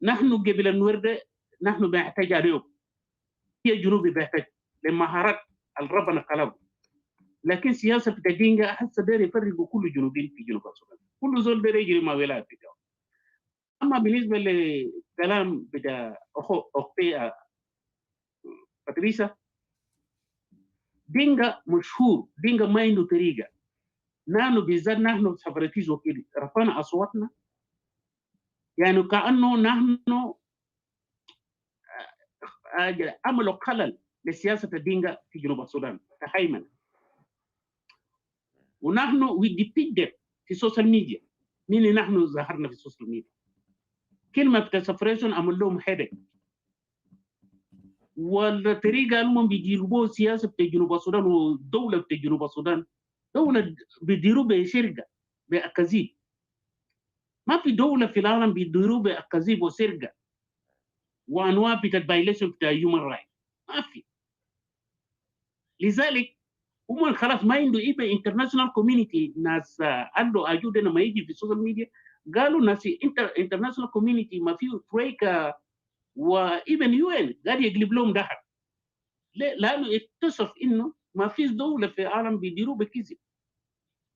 نحن قبل النوير ده نحن بنحتاج عليهم، هي جنوبي بيحتاج لمهارات الربنا قلبه. لكن سياسة في الدينجا حتى داير يفرقوا كل جنوبين في جنوب السودان، كل زول داير يجري مع ولاية بتاعه. أما بالنسبة لكلام بتاع أختي باتريسا، دينجا مشهور، دينجا ما عنده طريقة. نحن بالذات نحن سفرتيز وكيل رفعنا أصواتنا يعني كأنه نحن عملوا خلل لسياسة الدينجا في جنوب السودان كهيمنة. ونحن وديبيد في السوشيال ميديا. مين نحن ظهرنا في السوشيال ميديا؟ كلمة بتاع سفريشن عمل لهم هيدك. والطريقة اللي بيجيبوا سياسة في جنوب السودان ودولة في جنوب السودان دولة بيديروا بسرقة بأكاذيب. ما في دولة في العالم بيديروا بأكاذيب وسرقة وأنواع بتاع فايليشن بتاع هيومن رايت، ما في. لذلك هم خلاص ما عنده إيه انترناشونال كوميونيتي. ناس عنده أجود لما يجي في السوشيال ميديا قالوا ناس انترناشونال كوميونيتي ما فيه تريكا وإيفن UN قاعد يقلب لهم دهر. لأنه اكتشف إنه ما فيش دولة في العالم بيديروا بكذب.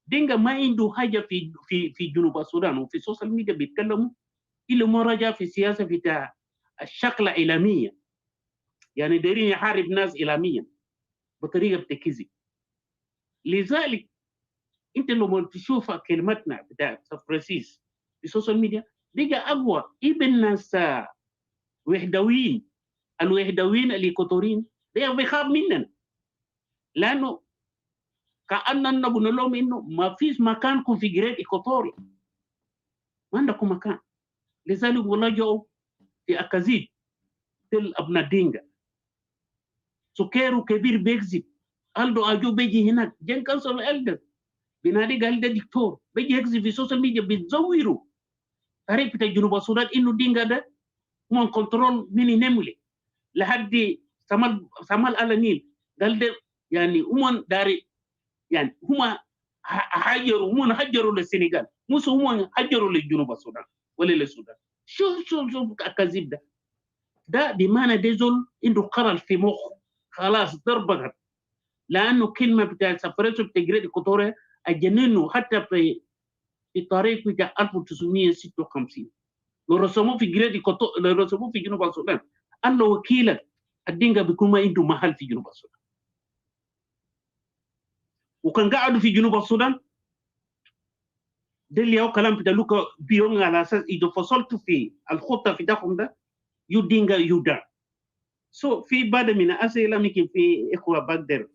دينجا ما عنده حاجة في جنوب السودان، وفي السوشيال ميديا بيتكلموا إلا ما رجع في السياسة بتاع الشكل إعلامية، يعني دايرين يحارب ناس إعلاميا بطريقة بتكذب. لذلك أنت لما تشوف كلمتنا بتاع سفرسيس في السوشيال ميديا بقى أقوى. إبن ناس الوحدويين الإيكوتوريين بيخاف مننا، لأنه كأننا بنقول لهم إنه ما فيش مكانكم في جريد إيكوتوريا، ما عندكم مكان. لذلك ولجوا في أكاذيب تل أبناء دينجا. سكيرو كبير بيكذب، ألدو أجو بيجي هناك جن كانسل ألدر بنادي قال ده دكتور بيجي يكذب في السوشيال ميديا بيتزوروا تعرف بتاع جنوب السودان إنه دينجا ده هم كنترول مني نملي لحد سمال على النيل. قال ده يعني هم داري يعني هم هجروا للسنغال، مش هم هجروا لجنوب السودان ولا للسودان. شوف الكذب ده بمعنى ده زول عنده قرار في مخه خلاص ضربها. لانه كلمه بتاع سفرته بتجري الكوتوريا اجننه حتى في طريق بتاع 1956 لو رسموه في جريد لو رسموه في جنوب السودان قال له وكيلك الدينجا بيكون ما عنده محل في جنوب السودان. وكان قاعد في جنوب السودان ده اللي هو كلام بتاع لوكا بيون على اساس اذا فصلتوا في الخطه في داخل ده يدينجا يودا. في بعض من الاسئله ممكن في اخوه بقدر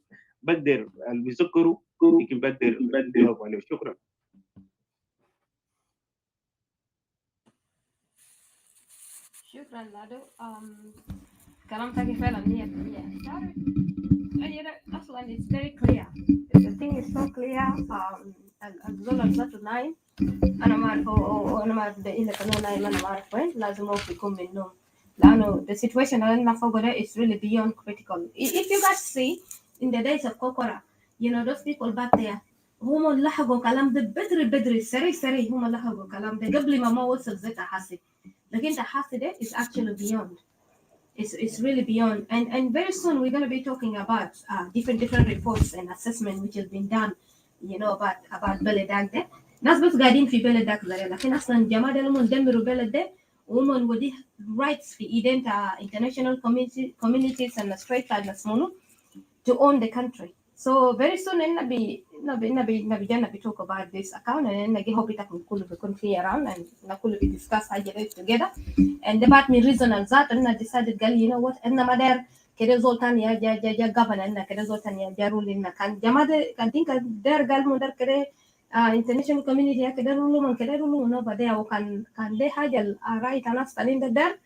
بيذكروا ممكن بقدر جاوب عليه. شكرا. شكرا لادو. كلام تاكي فعلا 100%. اصلا it's very clear. The thing is so clear. الزول ذاته نايم انا ما اعرف وانا ما اعرف ده الا قانون انا ما اعرف وين لازم هو يكون منهم لانه the situation اللي انا فوقه ده is really beyond critical. If you guys see in the days of Kokora, you know those people back there هم اللي لحقوا كلام ده بدري سري هم اللي لحقوا كلام ده قبل ما وصل زي تحسي لكن تحسي ده is actually beyond. It's really beyond, and very soon we're going to be talking about different reports and assessment which has been done, you know, about بلدك ده. ناس بس قاعدين في بلدك زي لكن أصلا الجماعة ده لما دمروا بلد ده وهم وديه rights في إيدين تا international communities and straight تا ناس منو to own the country. So very soon نبي talk about this account and نجي هو بتاعكم كله بيكون في around and نكله discuss حاجة together. And the بعد من reason ذات أنا decided قال you know what أنا ما داير كده زول تاني جا governor أنا كده زول تاني جا rule إننا كان جماعة كان تينك داير قال مدار كده international community كده rule من كده rule من بدأ وكان ده حاجة right أنا استلين ده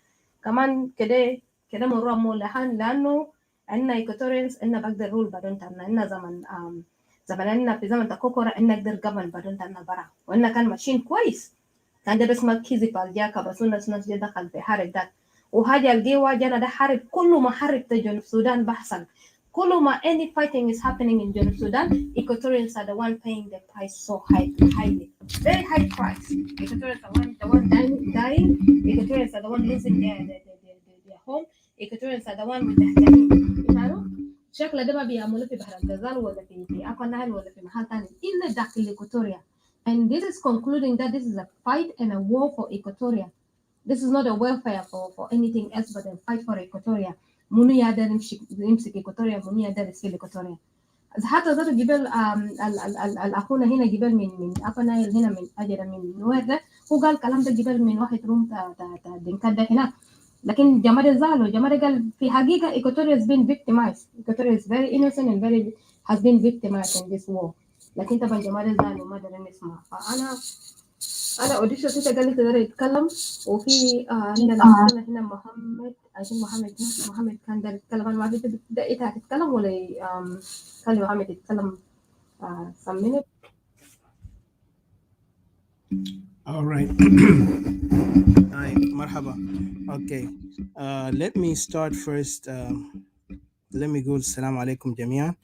كمان كده مرة مولهان لأنه عندنا إيكوتوريانز إننا بقدر رول بدون تنا إننا زمن إننا في زمن تكوكورا إننا قدر قبل بدون تنا برا وإننا كان ماشيين كويس كان ده بس ما كيزي بالجاكا بس ناس جا دخل في حرب ده وهاجا الجيوا جانا ده حرب كل ما حرب تجون السودان بحصل كل ما any fighting is happening in جنوب السودان Equatorians are the one paying the price so highly very high price. Equatorians are the one dying. Equatorians are the one losing their home. Equatorians are the one with the you شكل ده ما بيعملوا في بحر الغزال ولا في أبانال ولا في محل تاني إلا داخل إيكواتوريا. And this is concluding that this is a fight and a war for Equatoria. This is not a welfare for anything else but a fight for Equatoria. منو يقدر يمسك إيكواتوريا منو يقدر يسيل إيكواتوريا. حتى ذات جبال الأخونا هنا جبال من أبانايل هنا من أجر من نوير ده هو قال كلام ده جبال من واحد روم تا دينكا ده هنا لكن جماعة زعلوا جماعة قال في حقيقة Equatoria has been victimized. Equatoria is very innocent and very has been victimized in this war. لكن طبعا جماعة زعلوا ما درين نسمع فأنا أوديشن كده قال لي تقدر يتكلم وفي عندنا هنا محمد عشان محمد كان داير يتكلم أنا ما في ده إيه هتتكلم ولا خلي محمد يتكلم some minute. All right. Hi, marhaba. Okay. Let me start first. Let me go. Assalamu alaikum jami'an.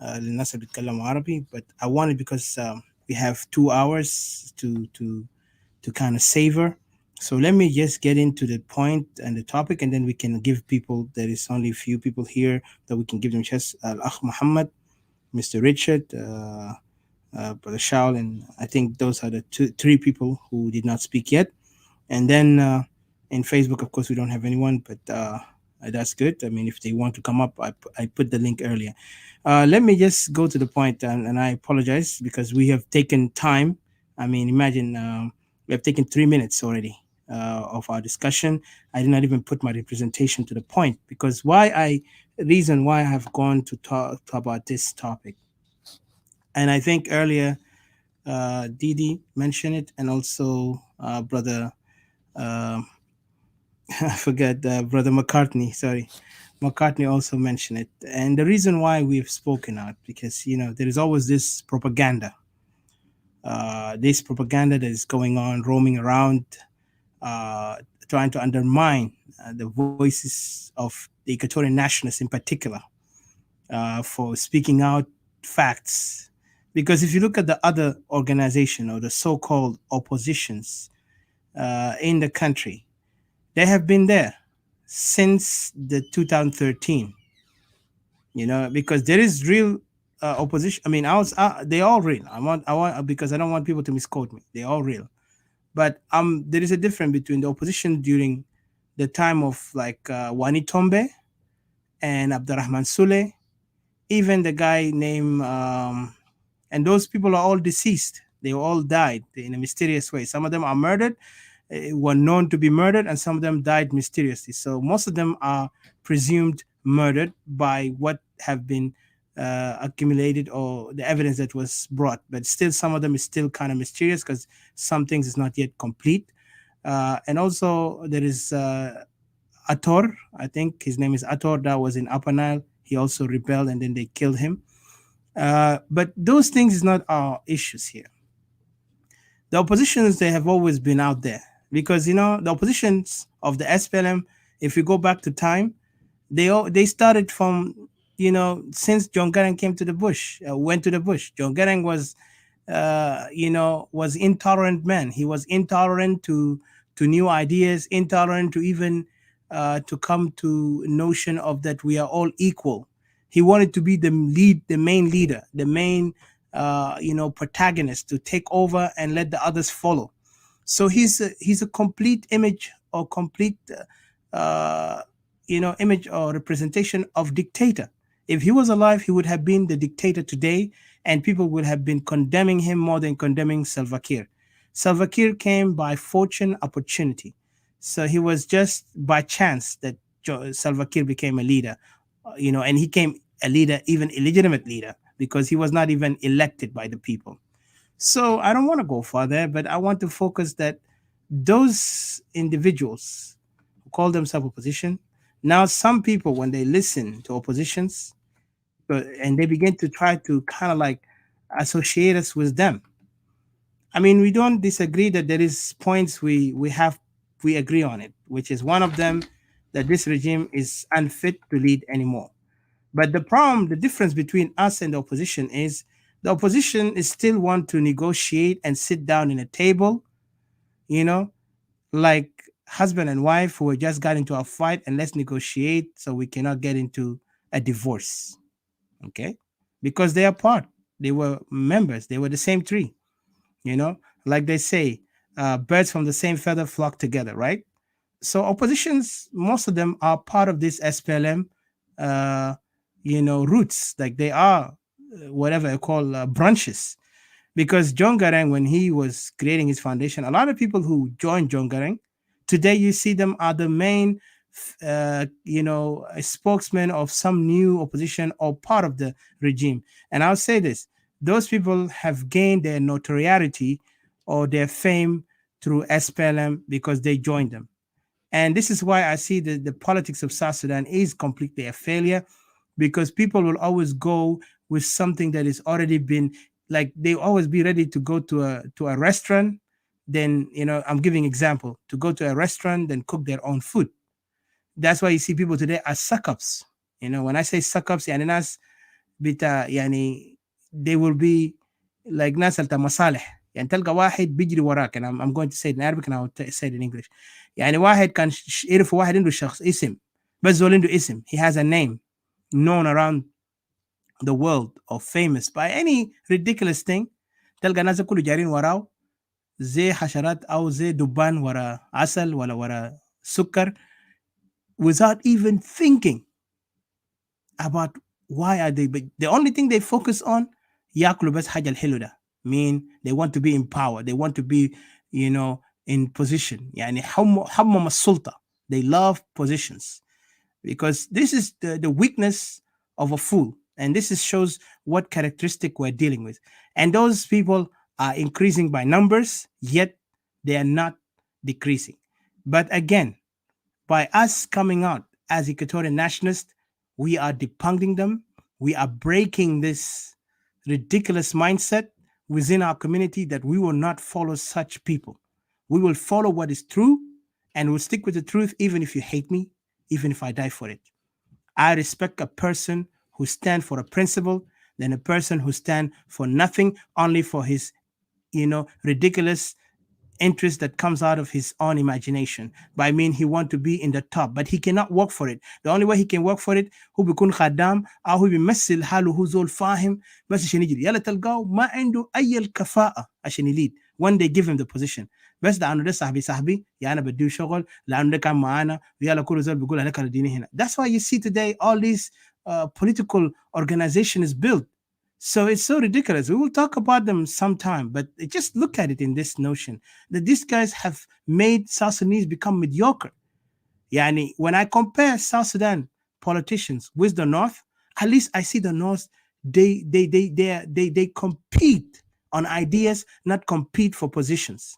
للناس اللي بيتكلموا عربي, but I wanted because we have 2 hours to kind of savor. So let me just get into the point and the topic, and then we can give people. There is only a few people here that we can give them chance. Al-Akh Muhammad, Mr. Richard, Brother Shaul, and I think those are the 3 people who did not speak yet. And then in Facebook, of course, we don't have anyone, but that's good. I mean, if they want to come up, I put the link earlier. Let me just go to the point, and I apologize because we have taken time. I mean, imagine we have taken 3 minutes already of our discussion. I did not even put my representation to the point because why I have gone to talk about this topic. And I think earlier, Didi mentioned it, and also Brother, I forget, Brother McCartney, sorry. McCartney also mentioned it. And the reason why we've spoken out, because, there is always this propaganda. This propaganda that is going on, roaming around, trying to undermine the voices of the Equatorian nationalists in particular for speaking out facts. Because if you look at the other organization or the so-called oppositions in the country, they have been there since the 2013. Because there is real opposition. I mean, they all real. I want because I don't want people to misquote me. They all real, but there is a difference between the opposition during the time of like Wani Tombe and Abdurrahman Sule, even the guy named. And those people are all deceased. They all died in a mysterious way. Some of them are murdered, were known to be murdered, and some of them died mysteriously. So most of them are presumed murdered by what have been accumulated or the evidence that was brought. But still, some of them is still kind of mysterious because some things is not yet complete. And also there is Ator. I think his name is Ator. That was in Upper Nile. He also rebelled, and then they killed him. But those things is not our issues here. The oppositions, they have always been out there because, the oppositions of the SPLM, if you go back to time, they started from, since John Garang came to the bush, went to the bush. John Garang was intolerant man. He was intolerant to new ideas, intolerant to even to come to notion of that we are all equal. He wanted to be the main leader, the main protagonist, to take over and let the others follow. So he's a complete image, or complete image or representation of dictator. If he was alive, he would have been the dictator today, and people would have been condemning him more than condemning Salva Kiir. Salva Kiir came by fortune, opportunity. So he was just by chance that Salva Kiir became a leader, and he came a leader, even illegitimate leader, because he was not even elected by the people. So I don't want to go further, but I want to focus that those individuals who call themselves opposition, now some people, when they listen to oppositions, and they begin to try to kind of like associate us with them. I mean, we don't disagree that there is points we agree on it, which is one of them, that this regime is unfit to lead anymore. But the difference between us and the opposition is the opposition is still want to negotiate and sit down in a table, like husband and wife who just got into a fight, and let's negotiate so we cannot get into a divorce. Okay? Because they are part. They were members. They were the same tree. Like they say, birds from the same feather flock together, right? So oppositions, most of them are part of this SPLM, roots. Like they are whatever I call branches. Because John Garang, when he was creating his foundation, a lot of people who joined John Garang, today you see them are the main, a spokesman of some new opposition or part of the regime. And I'll say this, those people have gained their notoriety or their fame through SPLM because they joined them. And this is why I see the politics of South Sudan is completely a failure, because people will always go with something that is already been, like they always be ready to go to a restaurant. Then, I'm giving example, to go to a restaurant, then cook their own food. That's why you see people today as suck-ups. When I say suck-ups, yani nas bita, yani they will be like nas alta masalih. يعني تلقى واحد بيجري وراك, and I'm going to say it in Arabic and I'll say it in English. يعني واحد كان يعرف واحد عنده شخص اسم, بس زول عنده اسم, he has a name known around the world or famous by any ridiculous thing, تلقى الناس كله جارين وراه زي حشرات أو زي دبان ورا عسل ولا ورا سكر, without even thinking about why are they. But the only thing they focus on, ياكلوا بس حاجة الحلو ده. Mean they want to be in power, they want to be, in position. يعني حمم السلطة. They love positions, because this is the weakness of a fool, and this shows what characteristic we're dealing with. And those people are increasing by numbers, yet they are not decreasing. But again, by us coming out as Equatorian nationalists, we are depuncting them. We are breaking this ridiculous mindset within our community that we will not follow such people. We will follow what is true, and we'll stick with the truth, even if you hate me, even if I die for it. I respect a person who stands for a principle than a person who stands for nothing, only for his, ridiculous interest that comes out of his own imagination. By mean he want to be in the top, but he cannot work for it. The only way he can work for it هو بيكون خدام أو هو بيمثل حاله هو زول فاهم بس عشان يجري. يلا تلقاه ما عنده أي الكفاءة عشان يليد when they give him the position. بس لأنه ده صاحبي يا أنا بديه شغل لأنه ده كان معانا ويلا كل زول بيقول عليك الديني هنا. That's why you see today all these political organization is built. So it's so ridiculous. We will talk about them sometime, but just look at it in this notion that these guys have made South Sudanese become mediocre. Yani, when I compare South Sudan politicians with the North, at least I see the North, they compete on ideas, not compete for positions.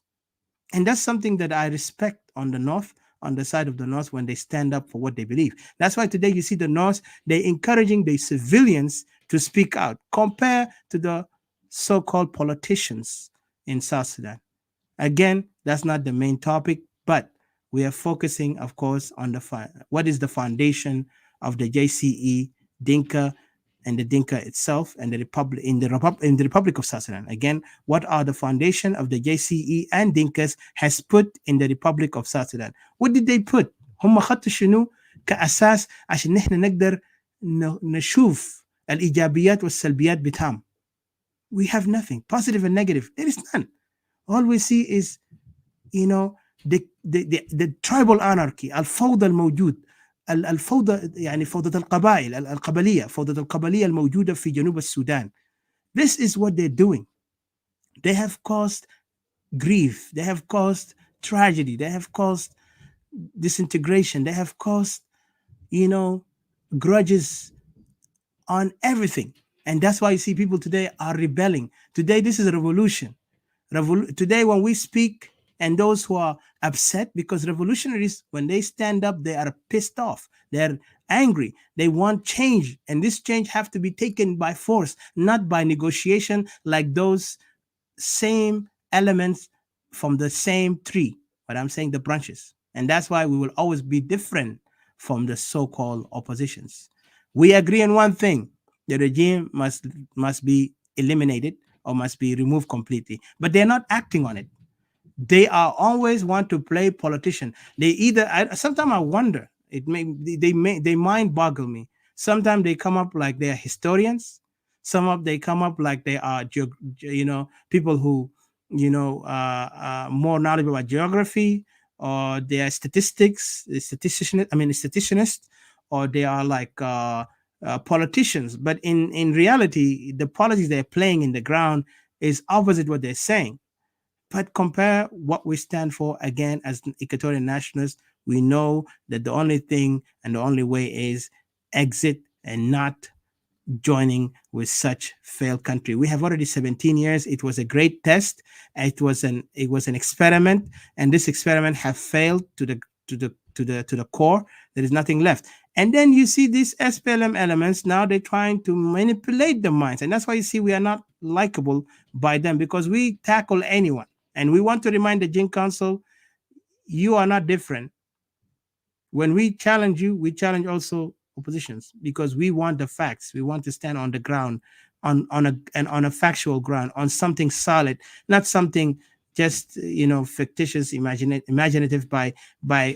And that's something that I respect on the North, on the side of the North, when they stand up for what they believe. That's why today you see the North, they're encouraging the civilians to speak out, compare to the so-called politicians in South Sudan. Again, that's not the main topic, but we are focusing, of course, on what is the foundation of the JCE, Dinka, and the Dinka itself, and the Republic in the Republic of South Sudan. Again, what are the foundation of the JCE and Dinkas has put in the Republic of South Sudan? What did they put? هم خدوا شنو كأساس عشان نحن نقدر نشوف الإيجابيات والسلبيات بتاعهم. We have nothing, positive and negative. There is none. All we see is, you know, the tribal anarchy, الفوضى الموجود، الفوضى يعني فوضى القبائل القبلية، فوضى القبلية الموجودة في جنوب السودان. This is what they're doing. They have caused grief, they have caused tragedy, they have caused disintegration, they have caused, you know, grudges on everything. And that's why you see people today are rebelling. Today, this is a revolution. Today, when we speak, and those who are upset, because revolutionaries, when they stand up, they are pissed off, they're angry, they want change, and this change have to be taken by force, not by negotiation, like those same elements from the same tree, but I'm saying the branches. And that's why we will always be different from the so-called oppositions. We agree on one thing: the regime must be eliminated or must be removed completely, but they're not acting on it. They are always want to play politician. They either sometimes I wonder, they mind boggle me. Sometimes they come up like they are historians. Some of they come up like they are people who more knowledgeable about geography, or they are statisticians, or they are like politicians. But in reality, the politics they're playing in the ground is opposite what they're saying. But compare what we stand for, again, as Equatorial nationalists. We know that the only thing and the only way is exit, and not joining with such failed country. We have already 17 years. It was a great test. It was an experiment, and this experiment have failed to the core. There is nothing left. And then you see these SPLM elements, now they're trying to manipulate the minds. And that's why you see we are not likable by them, because we tackle anyone. And we want to remind the Jin Council, you are not different. When we challenge you, we challenge also oppositions, because we want the facts. We want to stand on the ground, on a factual ground, on something solid, not something just fictitious, imaginative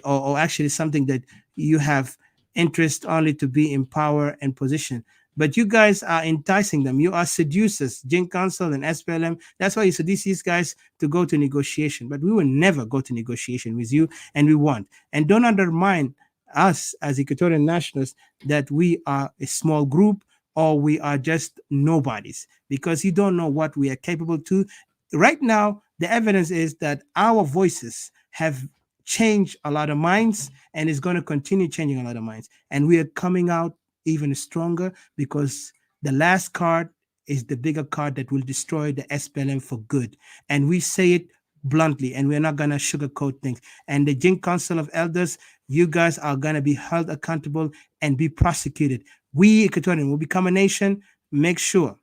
or actually something that you have interest only to be in power and position. But you guys are enticing them. You are seducers, Jin Council and SPLM. That's why you seduce these guys to go to negotiation. But we will never go to negotiation with you, and we won't. And don't undermine us as Equatorian nationalists that we are a small group or we are just nobodies, because you don't know what we are capable to. Right now, the evidence is that our voices have changed a lot of minds, and is going to continue changing a lot of minds. And we are coming out even stronger, because the last card is the bigger card that will destroy the SPLM for good. And we say it bluntly, and we're not going to sugarcoat things. And the Jin Council of Elders, you guys are going to be held accountable and be prosecuted. We, Equatorian, will become a nation. Make sure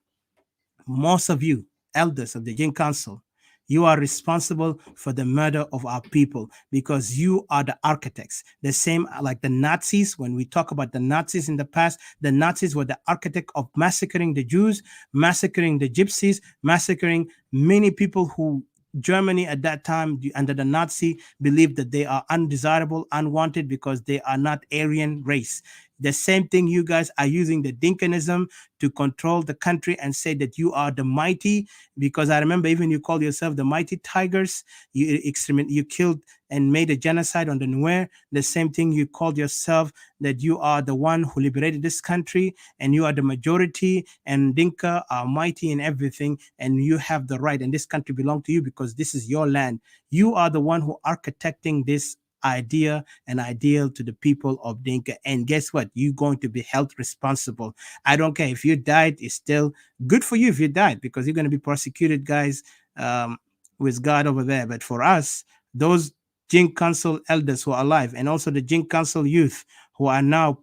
most of you, elders of the Jin Council, you are responsible for the murder of our people, because you are the architects. The same like the Nazis. When we talk about the Nazis in the past, the Nazis were the architect of massacring the Jews, massacring the Gypsies, massacring many people who Germany at that time under the Nazi believed that they are undesirable, unwanted, because they are not Aryan race. The same thing, you guys are using the Dinkanism to control the country and say that you are the mighty, because I remember even you called yourself the mighty tigers. You killed and made a genocide on the Nuer. The same thing, you called yourself that you are the one who liberated this country, and you are the majority, and Dinka are mighty in everything, and you have the right, and this country belongs to you because this is your land. You are the one who architecting this idea and ideal to the people of Dinka. And guess what? You're going to be held responsible. I don't care if you died, it's still good for you if you died, because you're going to be prosecuted, guys, with God over there. But for us, those Jin Council elders who are alive, and also the Jin Council youth who are now,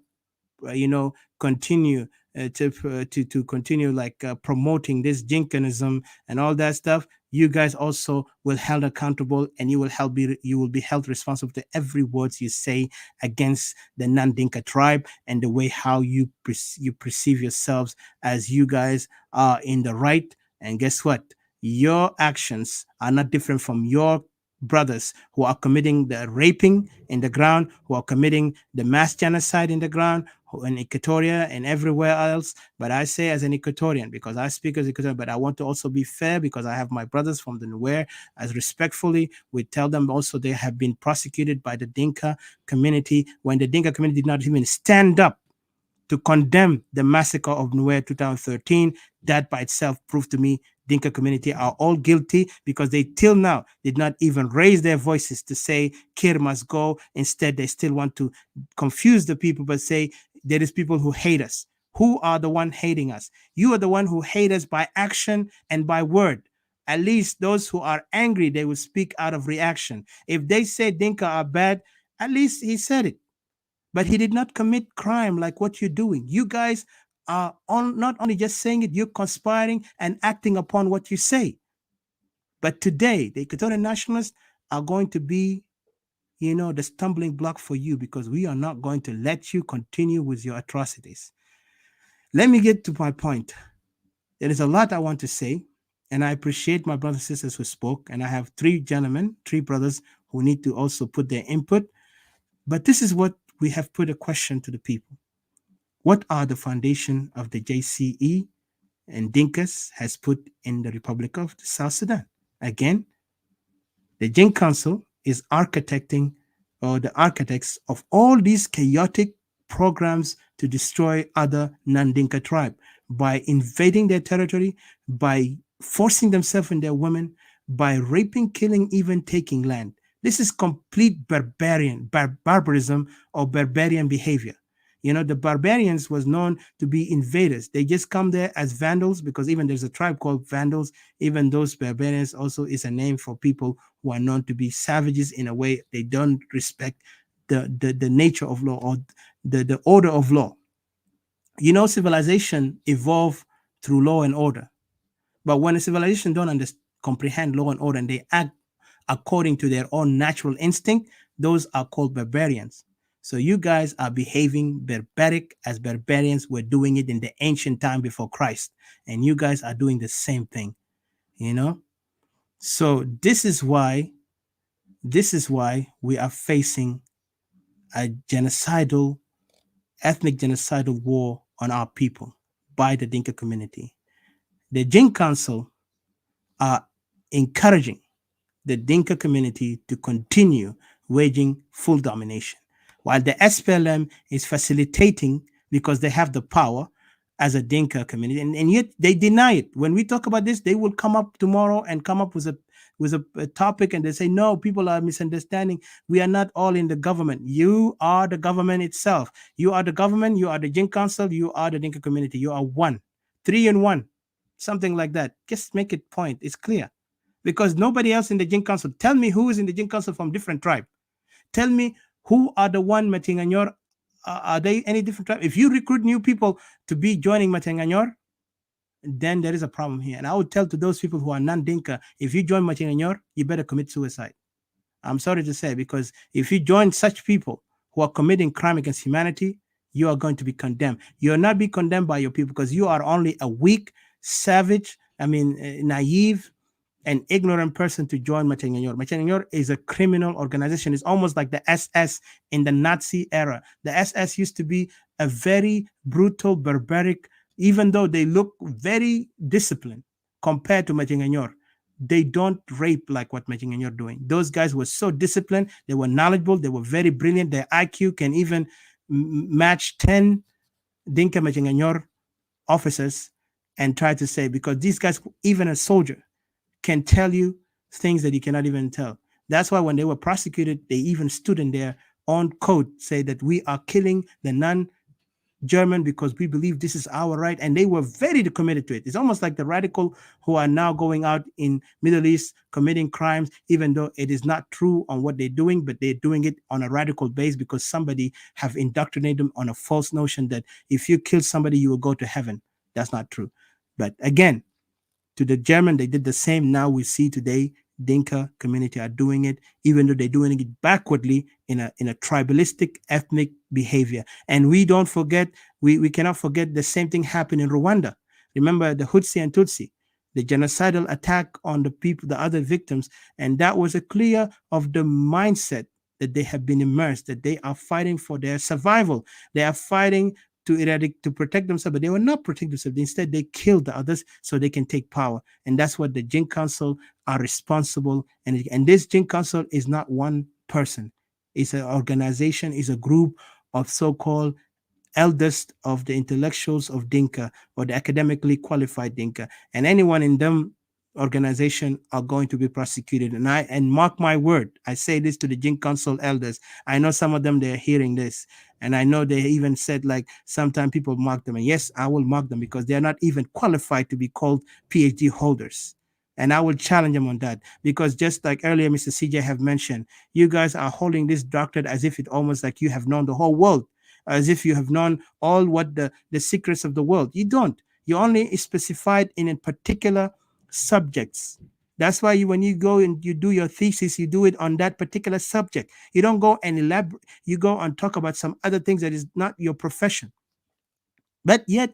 continue to continue like promoting this Jinkanism and all that stuff, you guys also will held accountable, and you will be held responsible to every words you say against the non-Dinka tribe, and the way how you perceive yourselves as you guys are in the right. And guess what? Your actions are not different from your brothers who are committing the raping in the ground, who are committing the mass genocide in the ground, who in Equatoria and everywhere else. But I say as an Equatorian, because I speak as Equatorian, but I want to also be fair because I have my brothers from the Nuer. As respectfully, we tell them also they have been prosecuted by the Dinka community when the Dinka community did not even stand up to condemn the massacre of Nuer 2013. That by itself proved to me Dinka community are all guilty because they till now did not even raise their voices to say Kir must go. Instead, they still want to confuse the people but say there is people who hate us. Who are the one hating us? You are the one who hate us by action and by word. At least those who are angry, they will speak out of reaction. If they say Dinka are bad, at least he said it. But he did not commit crime like what you're doing. You guys are not only just saying it, you're conspiring and acting upon what you say. But today, the Equatorian nationalists are going to be, the stumbling block for you because we are not going to let you continue with your atrocities. Let me get to my point. There is a lot I want to say, and I appreciate my brothers and sisters who spoke. And I have three brothers who need to also put their input. But this is what we have put a question to the people. What are the foundation of the JCE and Dinkas has put in the Republic of South Sudan? Again, the Jin Council is architecting or the architects of all these chaotic programs to destroy other non-Dinka tribe by invading their territory, by forcing themselves in their women, by raping, killing, even taking land. This is complete barbarism or barbarian behavior. The barbarians was known to be invaders. They just come there as vandals because even there's a tribe called Vandals. Even those barbarians also is a name for people who are known to be savages in a way they don't respect the nature of law or the order of law. Civilization evolved through law and order. But when a civilization don't comprehend law and order and they act according to their own natural instinct, those are called barbarians. So you guys are behaving barbaric as barbarians were doing it in the ancient time before Christ. And you guys are doing the same thing, So this is why we are facing a ethnic genocidal war on our people by the Dinka community. The Jin Council are encouraging the Dinka community to continue waging full domination, while the SPLM is facilitating because they have the power as a Dinka community, and yet they deny it. When we talk about this, they will come up tomorrow and come up with a topic, and they say, no, people are misunderstanding. We are not all in the government. You are the government itself. You are the government. You are the Jin Council. You are the Dinka community. You are one, 3 in 1, something like that. Just make it point. It's clear. Because nobody else in the Jin Council. Tell me who is in the Jin Council from different tribe. Tell me who are the one Matinganyor. Are they any different tribe? If you recruit new people to be joining Matinganyor, then there is a problem here. And I would tell to those people who are non-Dinka, if you join Matinganyor, you better commit suicide. I'm sorry to say, because if you join such people who are committing crime against humanity, you are going to be condemned. You'll not be condemned by your people because you are only a weak, savage, naive, an ignorant person to join Matenganyor. Matenganyor is a criminal organization. It's almost like the SS in the Nazi era. The SS used to be a very brutal, barbaric, even though they look very disciplined compared to Matenganyor. They don't rape like what Matenganyor are doing. Those guys were so disciplined. They were knowledgeable. They were very brilliant. Their IQ can even match 10 Dinka Matenganyor officers and try to say, because these guys, even a soldier, can tell you things that you cannot even tell. That's why when they were prosecuted, they even stood in their own code, say that we are killing the non-German because we believe this is our right. And they were very committed to it. It's almost like the radical who are now going out in Middle East committing crimes, even though it is not true on what they're doing, but they're doing it on a radical base because somebody have indoctrinated them on a false notion that if you kill somebody, you will go to heaven. That's not true. But again, To the German, they did the same. Now we see today Dinka community are doing it, even though they're doing it backwardly in a tribalistic ethnic behavior. And we don't forget, we cannot forget the same thing happened in Rwanda. Remember the Hutsi and Tutsi, the genocidal attack on the people, the other victims, and that was a clear of the mindset that they have been immersed, that they are fighting for their survival. They are fighting to eradicate, to protect themselves, but they were not protecting themselves. Instead, they killed the others so they can take power. And that's what the Jin Council are responsible. And this Jin Council is not one person. It's an organization, it's a group of so-called eldest of the intellectuals of Dinka or the academically qualified Dinka. And anyone in them organization are going to be prosecuted. And mark my word, I say this to the Jin Council elders. I know some of them, they're hearing this. And I know they even said, like, sometimes people mark them. And yes, I will mark them because they're not even qualified to be called PhD holders. And I will challenge them on that, because just like earlier, Mr. CJ have mentioned, you guys are holding this doctorate as if it almost like you have known the whole world, as if you have known all what the secrets of the world. You don't. You only specified in a particular subjects. That's why when you go and you do your thesis, you do it on that particular subject. You don't go and elaborate. You go and talk about some other things that is not your profession. But yet,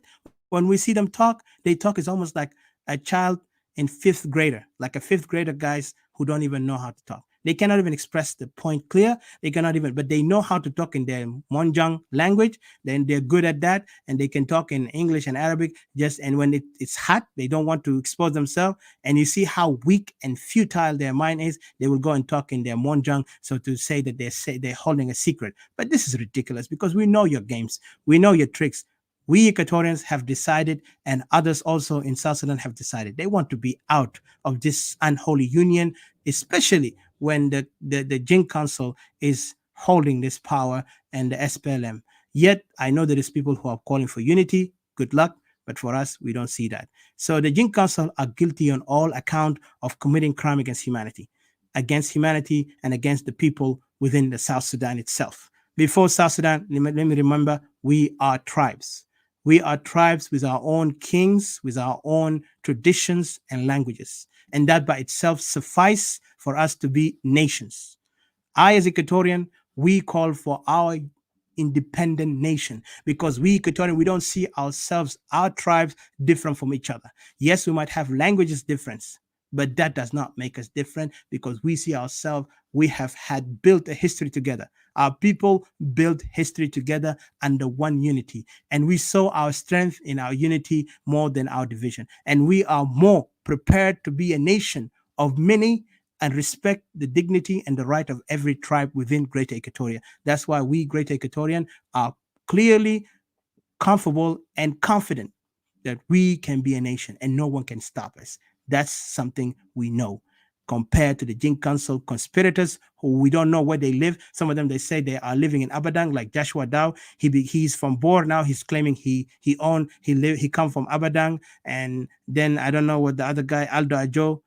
when we see them talk, they talk is almost like a child in fifth grader, like a fifth grader guys who don't even know how to talk. They cannot even express the point clear. They cannot even, but they know how to talk in their Monjang language. Then they're good at that, and they can talk in English and Arabic. And when it's hot, they don't want to expose themselves. And you see how weak and futile their mind is. They will go and talk in their Monjang, so to say that they're holding a secret. But this is ridiculous because we know your games, we know your tricks. We Equatorians have decided, and others also in South Sudan have decided, they want to be out of this unholy union, especially when the Jin Council is holding this power and the SPLM. Yet, I know there is people who are calling for unity. Good luck. But for us, we don't see that. So the Jin Council are guilty on all account of committing crime against humanity and against the people within the South Sudan itself. Before South Sudan, let me remember, we are tribes. We are tribes with our own kings, with our own traditions and languages. And that by itself suffice for us to be nations. I, as Equatorian, we call for our independent nation, because we Equatorian, we don't see ourselves, our tribes, different from each other. Yes, we might have languages difference, but that does not make us different, because we see ourselves, we have had built a history together. Our people built history together under one unity, and we saw our strength in our unity more than our division. And we are more prepared to be a nation of many and respect the dignity and the right of every tribe within Greater Equatoria. That's why we, Greater Equatorian, are clearly comfortable and confident that we can be a nation and no one can stop us. That's something we know. Compared to the Jin Council conspirators, who we don't know where they live. Some of them, they say they are living in Abadang, like Joshua Dow. He's from Bor now. He's claiming he come from Abadang, and then I don't know what the other guy Aldo Ajo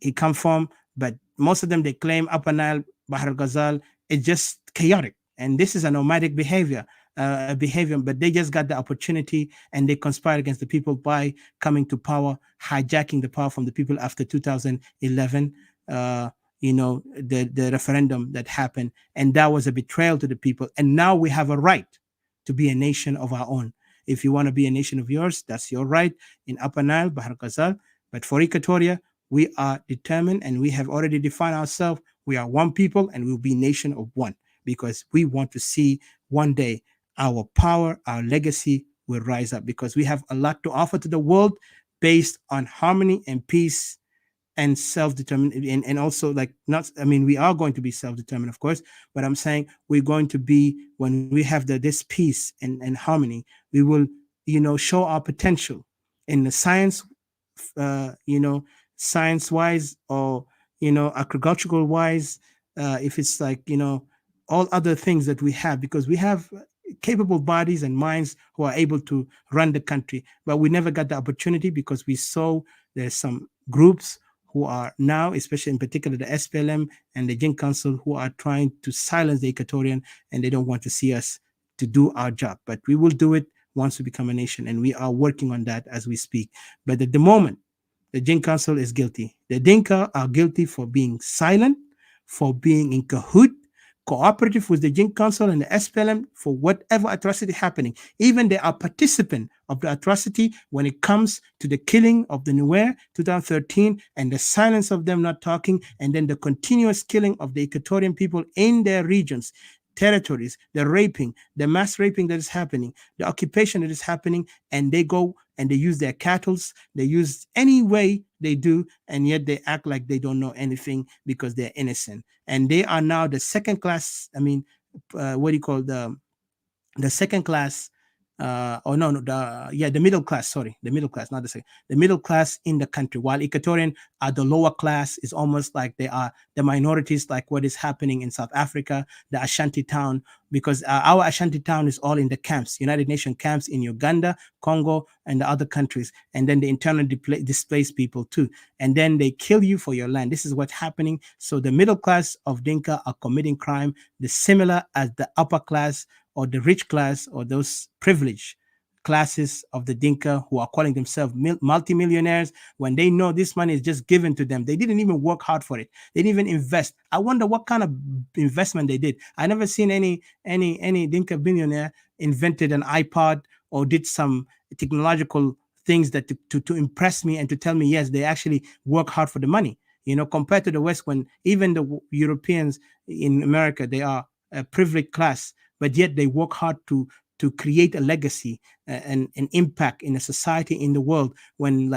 he come from, but most of them, they claim Upper Nile, Bahr al Ghazal. It's just chaotic, and this is a nomadic behavior, but they just got the opportunity and they conspired against the people by coming to power, hijacking the power from the people after 2011. The referendum that happened, and that was a betrayal to the people. And now we have a right to be a nation of our own. If you want to be a nation of yours, that's your right in Upper Nile, Bahr Ghazal. But for Equatoria, we are determined, and we have already defined ourselves. We are one people, and we'll be nation of one, because we want to see one day our power, our legacy will rise up, because we have a lot to offer to the world based on harmony and peace and self-determined, and also we are going to be self-determined, of course, but I'm saying we're going to be, when we have this peace and harmony, we will, show our potential in the science, science-wise, or, agricultural wise, if it's like, all other things that we have, because we have capable bodies and minds who are able to run the country, but we never got the opportunity, because we saw there's some groups who are now, especially in particular the SPLM and the Jin Council, who are trying to silence the Equatorian, and they don't want to see us to do our job. But we will do it once we become a nation, and we are working on that as we speak. But at the moment, the Jin Council is guilty. The Dinka are guilty for being silent, for being in cahoot, cooperative with the Jin Council and the SPLM for whatever atrocity happening. Even they are participant of the atrocity when it comes to the killing of the Nuer 2013 and the silence of them not talking, and then the continuous killing of the Equatorian people in their regions, territories, the raping, the mass raping that is happening, the occupation that is happening, and they go and they use their cattle, they use any way they do, and yet they act like they don't know anything because they're innocent. And they are now the second class, what do you call the second class, the middle class, sorry, the middle class, not the second, the middle class in the country, while Equatorian are the lower class. Is almost like they are the minorities, like what is happening in South Africa, the Ashanti town, because our Ashanti town is all in the camps, United Nations camps in Uganda, Congo, and the other countries, and then the internally displaced people too, and then they kill you for your land. This is what's happening. So the middle class of Dinka are committing crime, the similar as the upper class or the rich class or those privileged classes of the Dinka who are calling themselves multimillionaires when they know this money is just given to them. They didn't even work hard for it. They didn't even invest. I wonder what kind of investment they did. I never seen any Dinka billionaire invented an iPod or did some technological things that to impress me and to tell me, yes, they actually work hard for the money. Compared to the West, when even the Europeans in America, they are a privileged class, but yet they work hard to create a legacy and an impact in a society, in the world. When,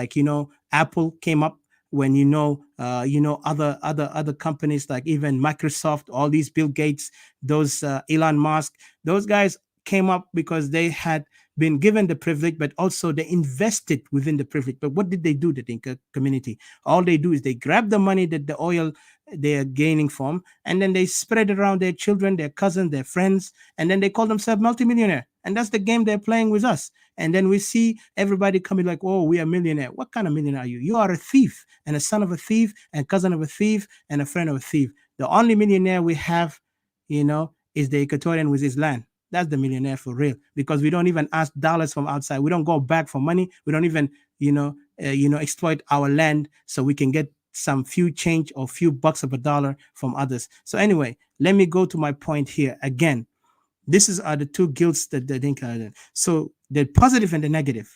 Apple came up, when other companies like even Microsoft, all these Bill Gates, those Elon Musk, those guys came up because they had been given the privilege, but also they invested within the privilege. But what did they do, the Dinka community? All they do is they grab the money that the oil they are gaining from, and then they spread it around their children, their cousins, their friends, and then they call themselves multimillionaire. And that's the game they're playing with us. And then we see everybody coming like, oh, we are millionaire. What kind of millionaire are you? You are a thief, and a son of a thief, and cousin of a thief, and a friend of a thief. The only millionaire we have, is the Equatorian with his land. That's the millionaire for real, because we don't even ask dollars from outside. We don't go back for money. We don't even, exploit our land so we can get some few change or few bucks of a dollar from others. So anyway, let me go to my point here again. This are the two guilts that the Dinka are in. So the positive and the negative.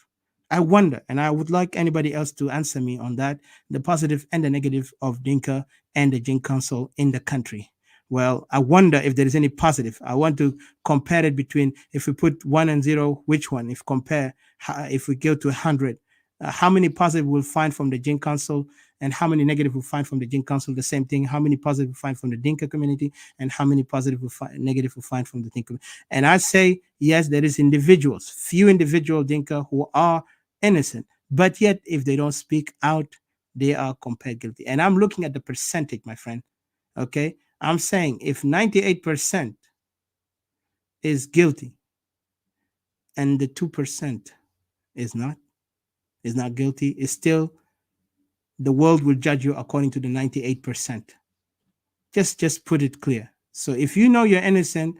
I wonder, and I would like anybody else to answer me on that, the positive and the negative of Dinka and the Jin Council in the country. Well, I wonder if there is any positive. I want to compare it between, if we put 1 and 0, which one? If we go to 100, how many positive we'll find from the Jin Council, and how many negative we'll find from the Jin Council? The same thing. How many positive we'll find from the Dinka community, and how many positive negative we'll find from the Dinka? And I say, yes, there is individuals, few individual Dinka who are innocent, but yet if they don't speak out, they are compared guilty. And I'm looking at the percentage, my friend. Okay, I'm saying if 98% is guilty and the 2% is not guilty, it's still, the world will judge you according to the 98%. Just put it clear. So if you know you're innocent,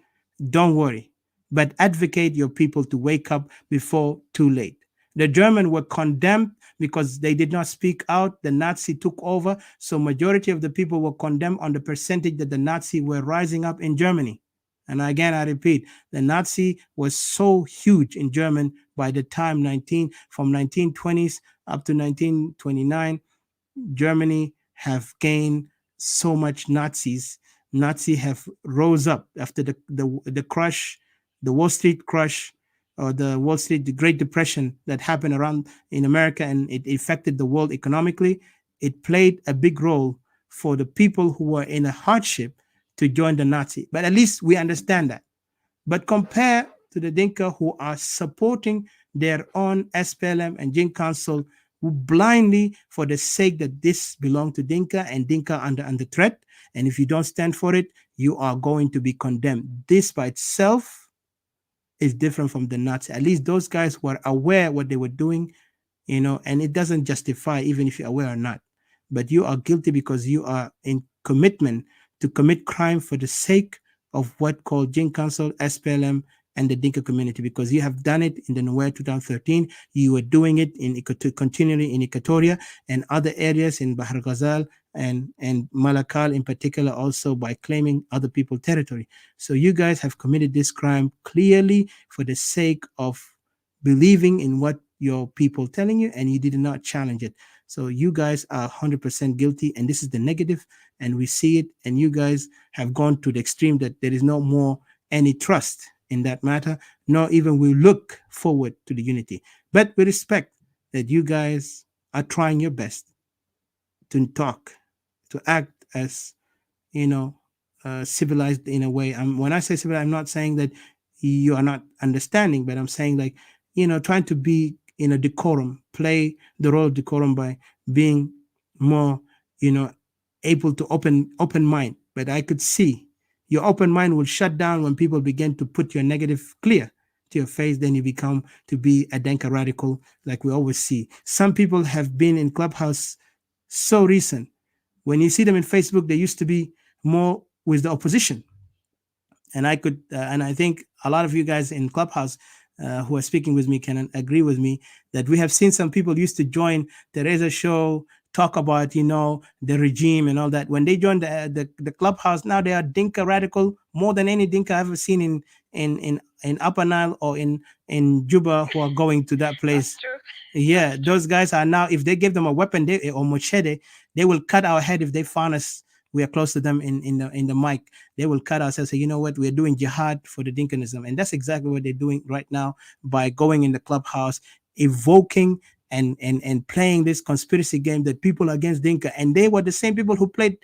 don't worry, but advocate your people to wake up before too late. The Germans were condemned because they did not speak out. The Nazi took over. So majority of the people were condemned on the percentage that the Nazi were rising up in Germany. And again, I repeat, the Nazi was so huge in Germany by the time from 1920s up to 1929, Germany have gained so much Nazis. Nazi have rose up after the crush, the Wall Street crush, or the Great Depression that happened around in America, and it affected the world economically. It played a big role for the people who were in a hardship to join the Nazi. But at least we understand that. But compare to the Dinka who are supporting their own SPLM and Jin Council, who blindly, for the sake that this belongs to Dinka and Dinka under threat, and if you don't stand for it, you are going to be condemned. This by itself is different from the Nazi. At least those guys were aware what they were doing, and it doesn't justify even if you're aware or not. But you are guilty because you are in commitment to commit crime for the sake of what called Jin Council, SPLM, and the Dinka community, because you have done it in the Nuer 2013. You were doing it continually in Equatoria and other areas in Bahar Ghazal and Malakal in particular, also by claiming other people's territory. So you guys have committed this crime clearly for the sake of believing in what your people telling you, and you did not challenge it. So you guys are 100% guilty, and this is the negative, and we see it. And you guys have gone to the extreme that there is no more any trust in that matter, nor even we look forward to the unity. But we respect that you guys are trying your best to talk, to act as, civilized in a way. When I say civilized, I'm not saying that you are not understanding, but I'm saying like, trying to be in a decorum, play the role of decorum by being more, able to open mind. But I could see your open mind will shut down when people begin to put your negative clear to your face. Then you become to be a Denka radical, like we always see. Some people have been in Clubhouse so recent. When you see them in Facebook, they used to be more with the opposition. And I think a lot of you guys in Clubhouse who are speaking with me can agree with me that we have seen some people used to join Teresa's show, talk about, the regime and all that. When they join the Clubhouse, now they are Dinka radical more than any Dinka I've ever seen in Upper Nile or in Juba, who are going to that place. Yeah, those guys are now, if they give them a weapon or machete, they will cut our head if they find us. We are close to them in the mic. They will cut us and say, you know what, we're doing jihad for the Dinkanism. And that's exactly what they're doing right now by going in the Clubhouse, evoking and playing this conspiracy game that people are against Dinka. And they were the same people who played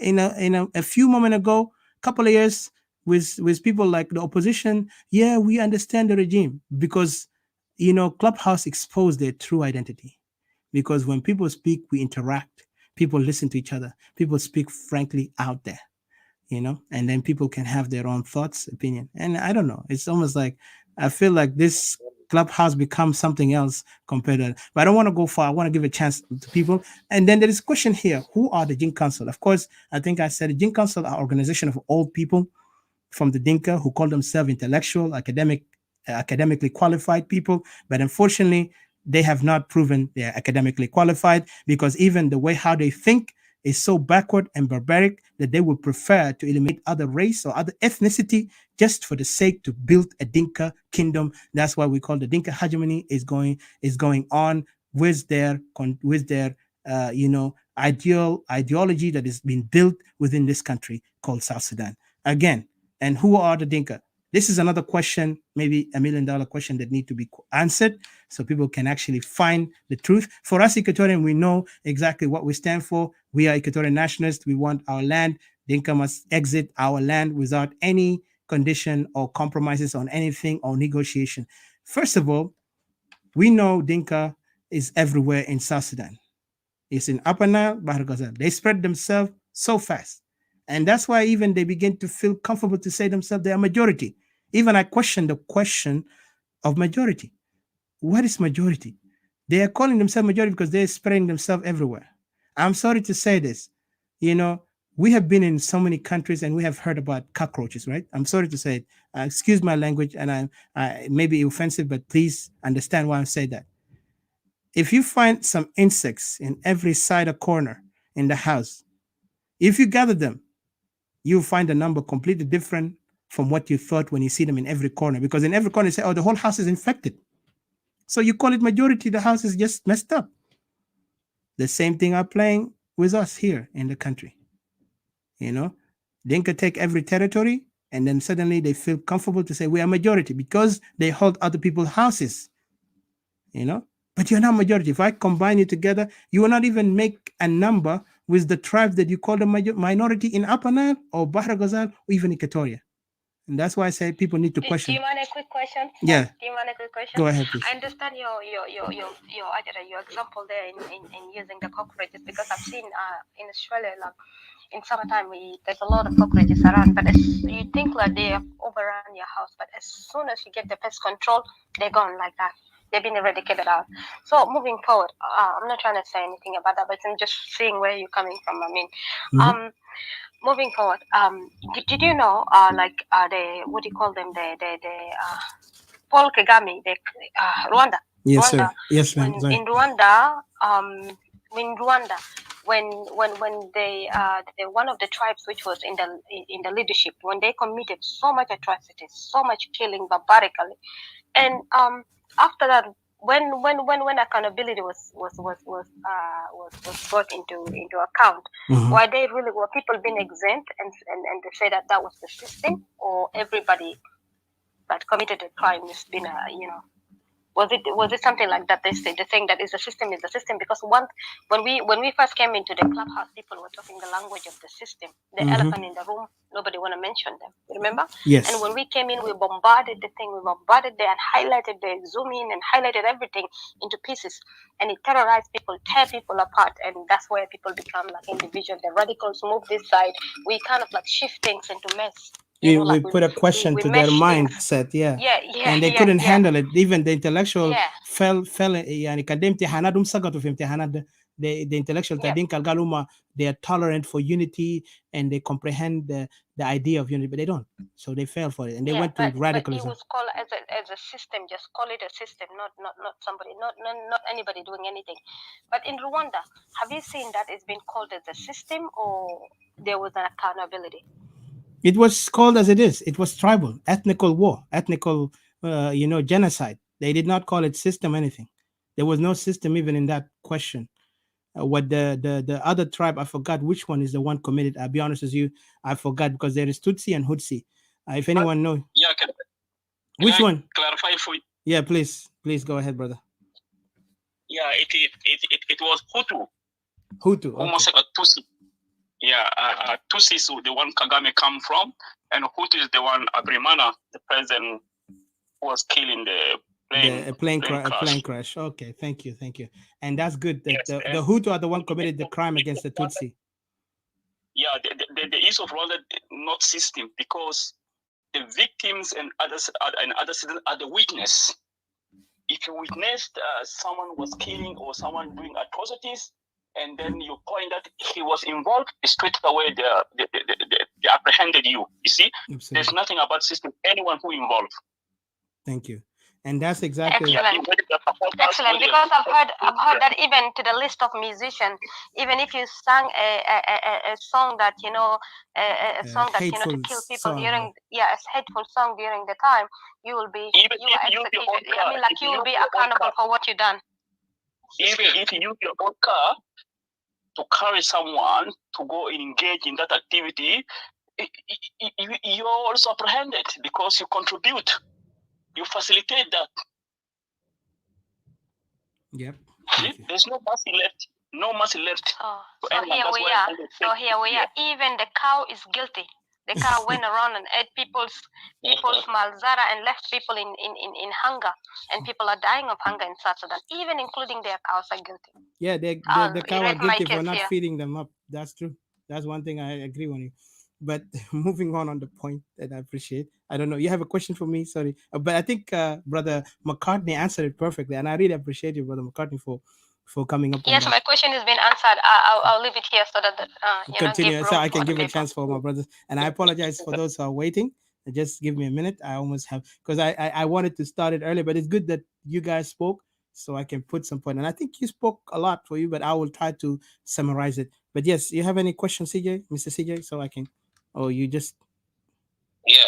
a few moments ago, couple of years with people like the opposition. Yeah, we understand the regime because, Clubhouse exposed their true identity. Because when people speak, we interact. People listen to each other. People speak frankly out there, and then people can have their own thoughts, opinion. And I don't know. It's almost like I feel like this Clubhouse becomes something else compared to. But I don't want to go far. I want to give a chance to people. And then there is a question here: who are the Jin Council? Of course, I think I said the Jin Council are organization of old people from the Dinka who call themselves intellectual, academically qualified people, but unfortunately, they have not proven they're academically qualified because even the way how they think is so backward and barbaric that they would prefer to eliminate other race or other ethnicity just for the sake to build a Dinka kingdom. That's why we call the Dinka hegemony is going on with their ideology that is being built within this country called South Sudan. Again, and who are the Dinka? This is another question, maybe $1 million question that need to be answered so people can actually find the truth. For us, Equatorian, we know exactly what we stand for. We are Equatorian nationalists. We want our land. Dinka must exit our land without any condition or compromises on anything or negotiation. First of all, we know Dinka is everywhere in South Sudan. It's in Upper Nile, Bahar Ghazal. They spread themselves so fast. And that's why even they begin to feel comfortable to say themselves they are majority. Even I question the question of majority. What is majority? They are calling themselves majority because they're spreading themselves everywhere. I'm sorry to say this. We have been in so many countries and we have heard about cockroaches, right? I'm sorry to say it. Excuse my language and I may be offensive, but please understand why I say that. If you find some insects in every side or corner in the house, if you gather them, you'll find a number completely different from what you thought when you see them in every corner. Because in every corner, you say, oh, the whole house is infected. So you call it majority, the house is just messed up. The same thing are playing with us here in the country. Dinka take every territory, and then suddenly they feel comfortable to say we are majority because they hold other people's houses. But you're not majority. If I combine you together, you will not even make a number with the tribe that you call the minority in Upper Nile or Bahar Ghazal or even Equatoria. And that's why I say people need to question. Do you mind a quick question? Yeah. Do you mind a quick question? Go ahead, please. I understand your example there in using the cockroaches because I've seen in Australia, like in summertime, there's a lot of cockroaches around, but you think like they have overrun your house, but as soon as you get the pest control, they're gone like that. They've been eradicated out. So moving forward, I'm not trying to say anything about that, but I'm just seeing where you're coming from. I mean, moving forward, did you know, the what do you call them, the Paul Kagame, the Rwanda, Yes, Rwanda, sir. Yes, when ma'am. Sorry. in Rwanda, when they the one of the tribes which was in the leadership, when they committed so much atrocities, so much killing barbarically, and after that, when accountability was brought into account, were they really, were people being exempt, and they say that that was the system, or everybody that committed a crime has been was it something like that? They say the thing that is the system, because when we first came into the clubhouse, people were talking the language of the system, the elephant in the room. Nobody want to mention them. You remember? Yes. And when we came in, we bombarded the thing. We bombarded there and highlighted the zoom in and highlighted everything into pieces, and it terrorized people, tear people apart, and that's where people become like individuals. The radicals move this side. We kind of like shift things into mess. We put a question to their mindset, yeah, and they couldn't handle it. Even the intellectual yeah. fell يعني كان امتحاناتهم سقطوا في امتحانات the intellectual Dinka Galuma, they are tolerant for unity and they comprehend the idea of unity, but they don't. So they fell for it and they went to radicalism. But it was called as a system. Just call it a system, not somebody, not anybody doing anything. But in Rwanda, have you seen that it's been called as a system, or there was an accountability? It was called as it is. It was tribal, ethnical war, ethnical, genocide. They did not call it system anything. There was no system even in that question. What the other tribe, I forgot which one is the one committed. I'll be honest with you, I forgot, because there is Tutsi and Hutsi. If anyone knows. Yeah, which one? Clarify for you. Yeah, please go ahead, brother. Yeah, it was Hutu. Hutu. Almost like a Tutsi. Yeah, Tutsi is the one Kagame come from, and Hutu is the one Abrimana, the president who was killing the plane crash. Okay, thank you. And that's good that yes, the Hutu are the one committed the crime against the Tutsi. Yeah, the issue of Rwanda, not system, because the victims and other citizens are the witness. If you witnessed someone was killing or someone doing atrocities, and then you point that he was involved, straight away they apprehended you. You see, absolutely. There's nothing about system. Anyone who involved. Thank you. And that's exactly excellent. Because I've heard that even to the list of musicians, even if you sang a song that a song that to kill people during a hateful song during the time, you will be executed. I mean, like you will be accountable for what you done. Even if you use your own car to carry someone to go and engage in that activity, you're also apprehended because you contribute. You facilitate that. Yep. There's no mercy left. No mercy left. Oh, so here we are. Even the cow is guilty. The cow went around and ate people's malzara and left people in hunger, and people are dying of hunger in South Sudan. Even including their cows are guilty. Yeah, the cow are guilty for not feeding them up. That's true. That's one thing I agree on you. But moving on the point that I appreciate. I don't know. You have a question for me? Sorry. But I think Brother McCartney answered it perfectly. And I really appreciate you, Brother McCartney, for coming up. Yes, my question has been answered. I'll leave it here so that continue, so I can give a chance for my brothers. And I apologize for those who are waiting. Just give me a minute. I almost have, because I wanted to start it earlier, but it's good that you guys spoke, so I can put some point. And I think you spoke a lot for you, but I will try to summarize it. But yes, you have any questions, CJ, Mr. CJ, so I can, or you just. Yeah,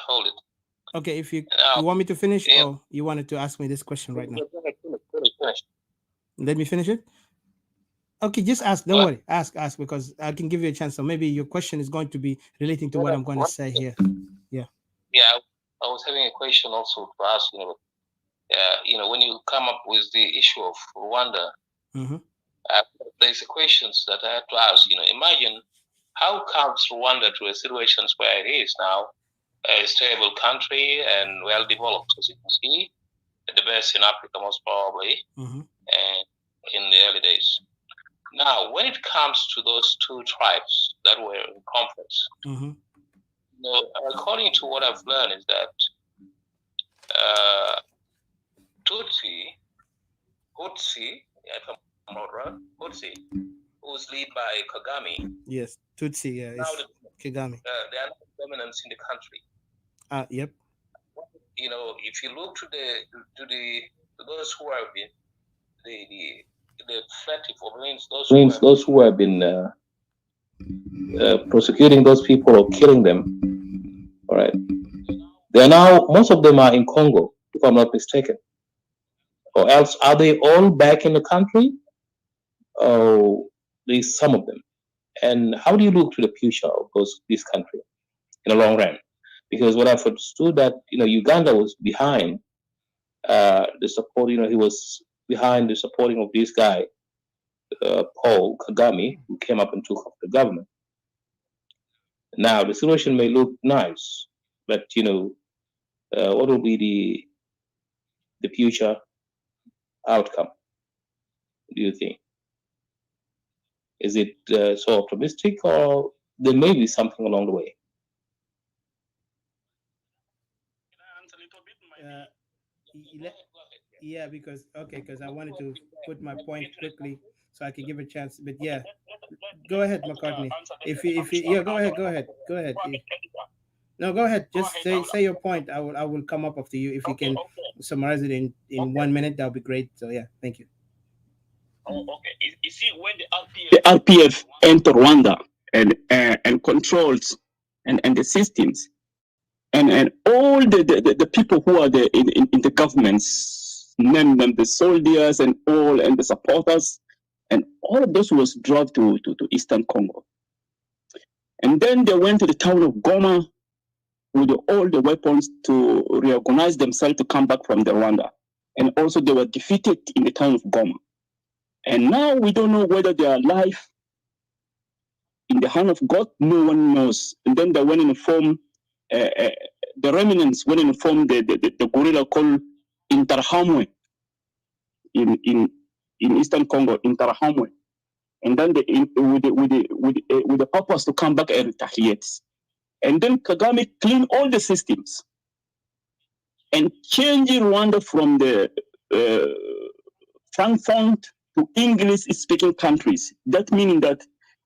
hold it. Okay, if you want me to finish, or you wanted to ask me this question right now. Finish. Let me finish it. Okay, just ask. Don't worry. Ask, because I can give you a chance. So maybe your question is going to be relating to what I'm going to say here. Yeah. Yeah, I was having a question also to ask. When you come up with the issue of Rwanda, there's questions that I have to ask. Imagine how comes Rwanda to a situation where it is now, a stable country and well developed, as you can see, the best in Africa most probably, and in the early days. Now, when it comes to those two tribes that were in conflict, according to what I've learned is that Hutsi, if I'm not wrong, Hutsi, who's led by Kagame, Yes, Tutsi. Yeah, Now it's Kagame. they are not dominants in the country. Yep. You know, if you look to those who have been the effective, or means those who have been prosecuting those people or killing them, all right, they are now, most of them are in Congo, if I'm not mistaken. Or else, are they all back in the country? Oh, at least some of them. And how do you look to the future of this country in the long run? Because what I've understood that, you know, Uganda was behind the support. You know, he was behind the supporting of this guy, Paul Kagame, who came up and took up the government. Now the situation may look nice, but you know, what will be the future outcome? Do you think? Is it so optimistic, or there may be something along the way? Yeah, because I wanted to put my point quickly so I could give a chance. But yeah, go ahead, McCartney. Yeah, go ahead. No, go ahead. Just say your point. I will come up after you. If you can summarize it in 1 minute, that'll be great. So yeah, thank you. Oh, okay. You see, when the RPF enter Rwanda and controls and the systems and all the people who are in the governments, name them the soldiers and all and the supporters, and all of those was brought to Eastern Congo. And then they went to the town of Goma with all the weapons to reorganize themselves to come back from the Rwanda. And also they were defeated in the town of Goma. And now we don't know whether they are alive in the hand of God. No one knows. And then they went and formed, the remnants went and formed the guerrilla called Interahamwe in Eastern Congo, Interahamwe. And then with the purpose to come back and retaliate. And then Kagame cleaned all the systems and changing Rwanda from the Francophone to English-speaking countries. That meaning that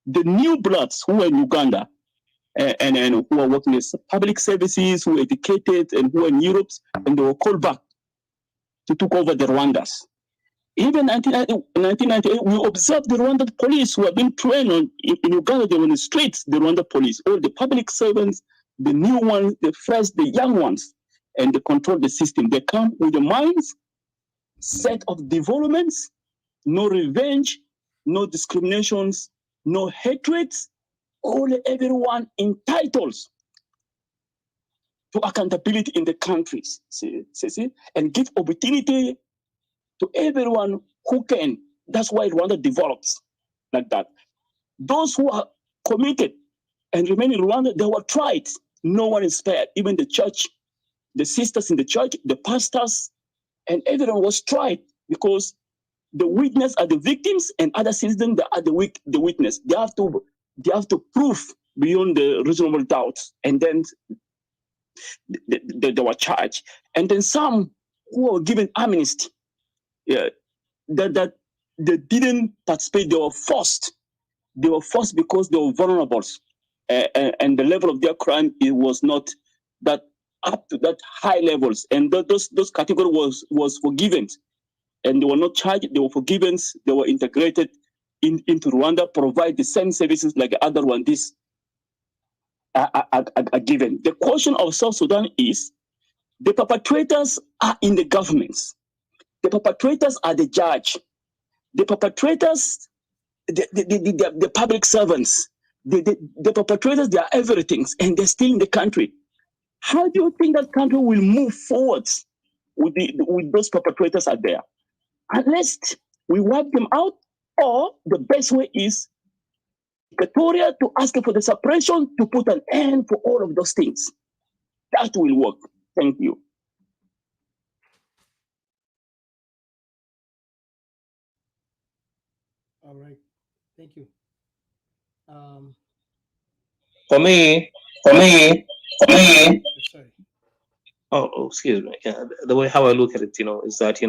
the new bloods who are in Uganda and who are working as public services, who are educated and who are in Europe, and they were called back to take over the Rwandas. Even in 1998, we observed the Rwandan police who have been trained in Uganda. They were in the streets, the Rwandan police, all the public servants, the new ones, the fresh, the young ones, and they control the system. They come with the minds, set of developments, no revenge, no discriminations, no hatreds, everyone entitled to accountability in the countries, see, and give opportunity to everyone who can. That's why Rwanda develops like that. Those who are committed and remain in Rwanda, they were tried. No one is spared. Even the church, the sisters in the church, the pastors, and everyone was tried because the witness are the victims and other citizens that are the witness. They have to prove beyond the reasonable doubt, and then they were charged. And then some who were given amnesty, that they didn't participate. They were forced. They were forced because they were vulnerable, and the level of their crime was not that up to that high levels. And those categories was forgiven, and they were not charged. They were forgiven. They were integrated into Rwanda, provide the same services like the other one. This are given. The question of South Sudan is the perpetrators are in the governments. The perpetrators are the judge. The perpetrators, the public servants. The perpetrators, they are everything, and they're still in the country. How do you think that country will move forward with those perpetrators are there? Unless we wipe them out, or the best way is Equatoria to ask for the separation to put an end for all of those things. That will work. Thank you. All right. Thank you. For me. Sorry. Oh, excuse me. Yeah, the way how I look at it, is that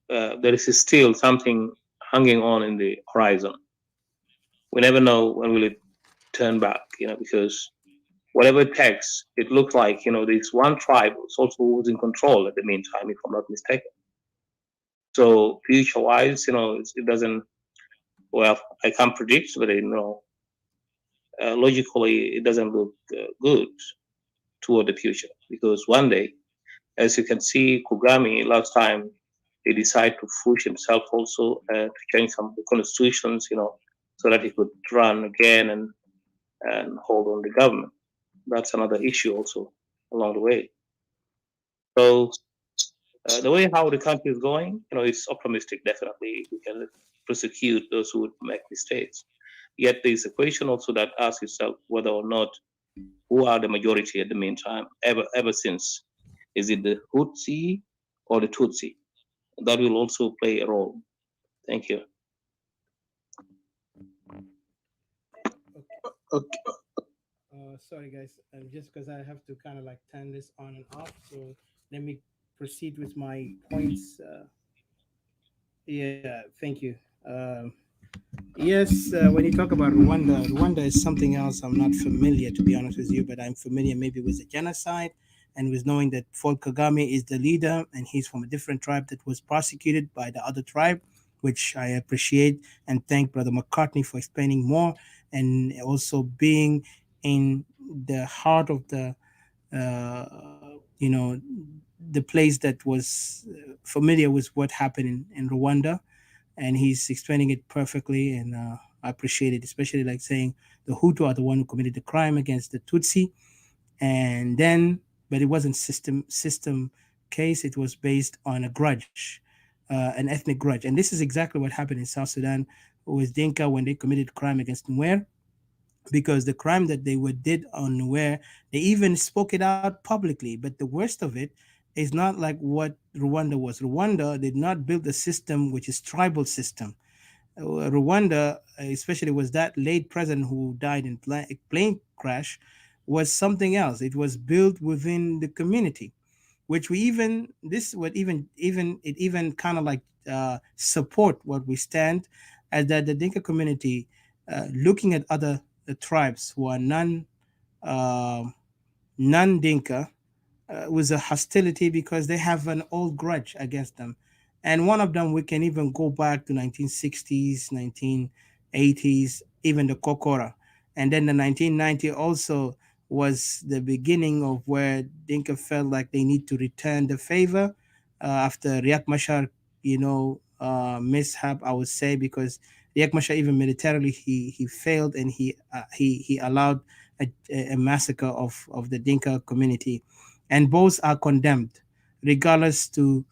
there is still something hanging on in the horizon. We never know when will it turn back, because whatever it takes, it looks like, this one tribe was also was in control at the meantime, if I'm not mistaken. So future-wise, it doesn't, well, I can't predict, but logically, it doesn't look good toward the future, because one day, as you can see, Kugami last time, he decided to push himself also to change some constitutions, so that he could run again and hold on the government. That's another issue also along the way. So the way how the country is going, it's optimistic. Definitely, we can prosecute those who would make mistakes. Yet there's a question also that asks itself whether or not who are the majority at the meantime. Ever since, is it the Hutsi or the Tutsi? That will also play a role. Thank you. Okay. Sorry, guys. Just because I have to kind of like turn this on and off, so let me proceed with my points. Yeah, thank you. Yes, when you talk about Rwanda, Rwanda is something else I'm not familiar, to be honest with you, but I'm familiar maybe with the genocide and with knowing that Paul Kagame is the leader and he's from a different tribe that was prosecuted by the other tribe, which I appreciate and thank Brother McCartney for explaining more and also being in the heart of you know, the place that was familiar with what happened in Rwanda, and he's explaining it perfectly, and I appreciate it, especially like saying the Hutu are the one who committed the crime against the Tutsi, and then, but it wasn't system case. It was based on a grudge, an ethnic grudge, and this is exactly what happened in South Sudan with Dinka when they committed crime against Nuer, because the crime that they were did on Nuer, they even spoke it out publicly. But the worst of it is not like what Rwanda was. Rwanda did not build a system which is tribal system. Rwanda, especially was that late president who died in plane crash, was something else. It was built within the community, which we even this would even kind of like support what we stand as that the Dinka community, looking at other tribes who are uh, non-Dinka, with a hostility because they have an old grudge against them. And one of them, we can even go back to 1960s, 1980s, even the Kokora. And then the 1990 also was the beginning of where Dinka felt like they need to return the favor after Riek Machar, mishap, I would say, because Riek Machar, even militarily, he failed, and he allowed a massacre of the Dinka community, and both are condemned, regardless to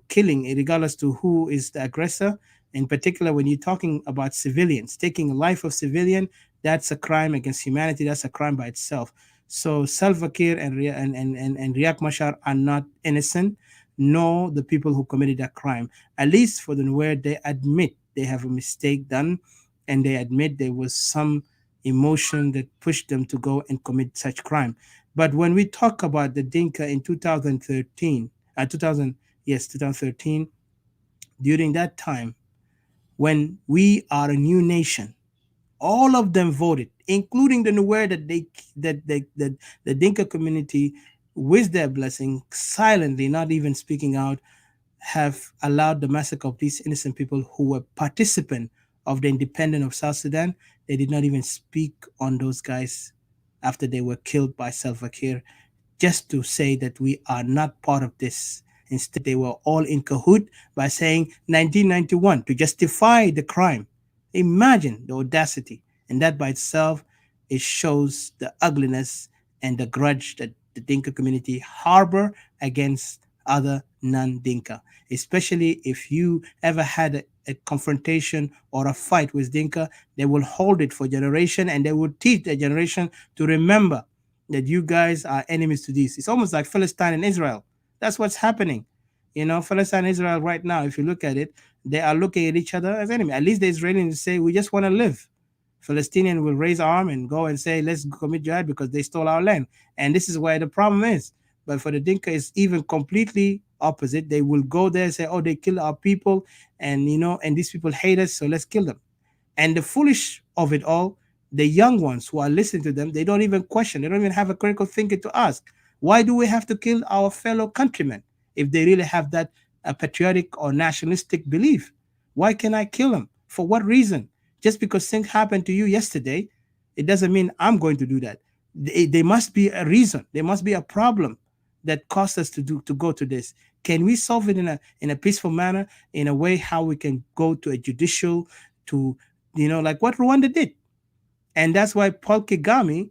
killing, regardless to who is the aggressor. In particular, when you're talking about civilians, taking a life of civilian, that's a crime against humanity. That's a crime by itself. So Salva Kiir and Riek Machar are not innocent, nor the people who committed that crime. At least for the where they admit they have a mistake done, and they admit there was some emotion that pushed them to go and commit such crime. But when we talk about the Dinka in 2013, 2013, during that time, when we are a new nation, all of them voted, including the Nuer that the Dinka community, with their blessing, silently, not even speaking out, have allowed the massacre of these innocent people who were participants of the independence of South Sudan. They did not even speak on those guys after they were killed by Salva Kiir, just to say that we are not part of this. Instead, they were all in cahoot by saying 1991 to justify the crime. Imagine the audacity. And that by itself, it shows the ugliness and the grudge that the Dinka community harbor against other non-Dinka, especially if you ever had a confrontation or a fight with Dinka. They will hold it for generation, and they will teach the generation to remember that you guys are enemies to this. It's almost like Palestine and Israel. That's what's happening. Palestine and Israel right now, if you look at it, they are looking at each other as enemy. At least the Israelis say, we just want to live. Palestinian will raise arm and go and say, let's commit jihad because they stole our land. And this is where the problem is. But for the Dinka, it's even completely opposite. They will go there and say, oh, they kill our people, and and these people hate us, so let's kill them. And the foolish of it all, the young ones who are listening to them, they don't even question. They don't even have a critical thinking to ask, why do we have to kill our fellow countrymen if they really have that patriotic or nationalistic belief? Why can I kill them? For what reason? Just because things happened to you yesterday, it doesn't mean I'm going to do that. There must be a reason. There must be a problem that caused us to go to this. Can we solve it in a peaceful manner, in a way how we can go to a judicial, to like what Rwanda did? And that's why Paul Kagame,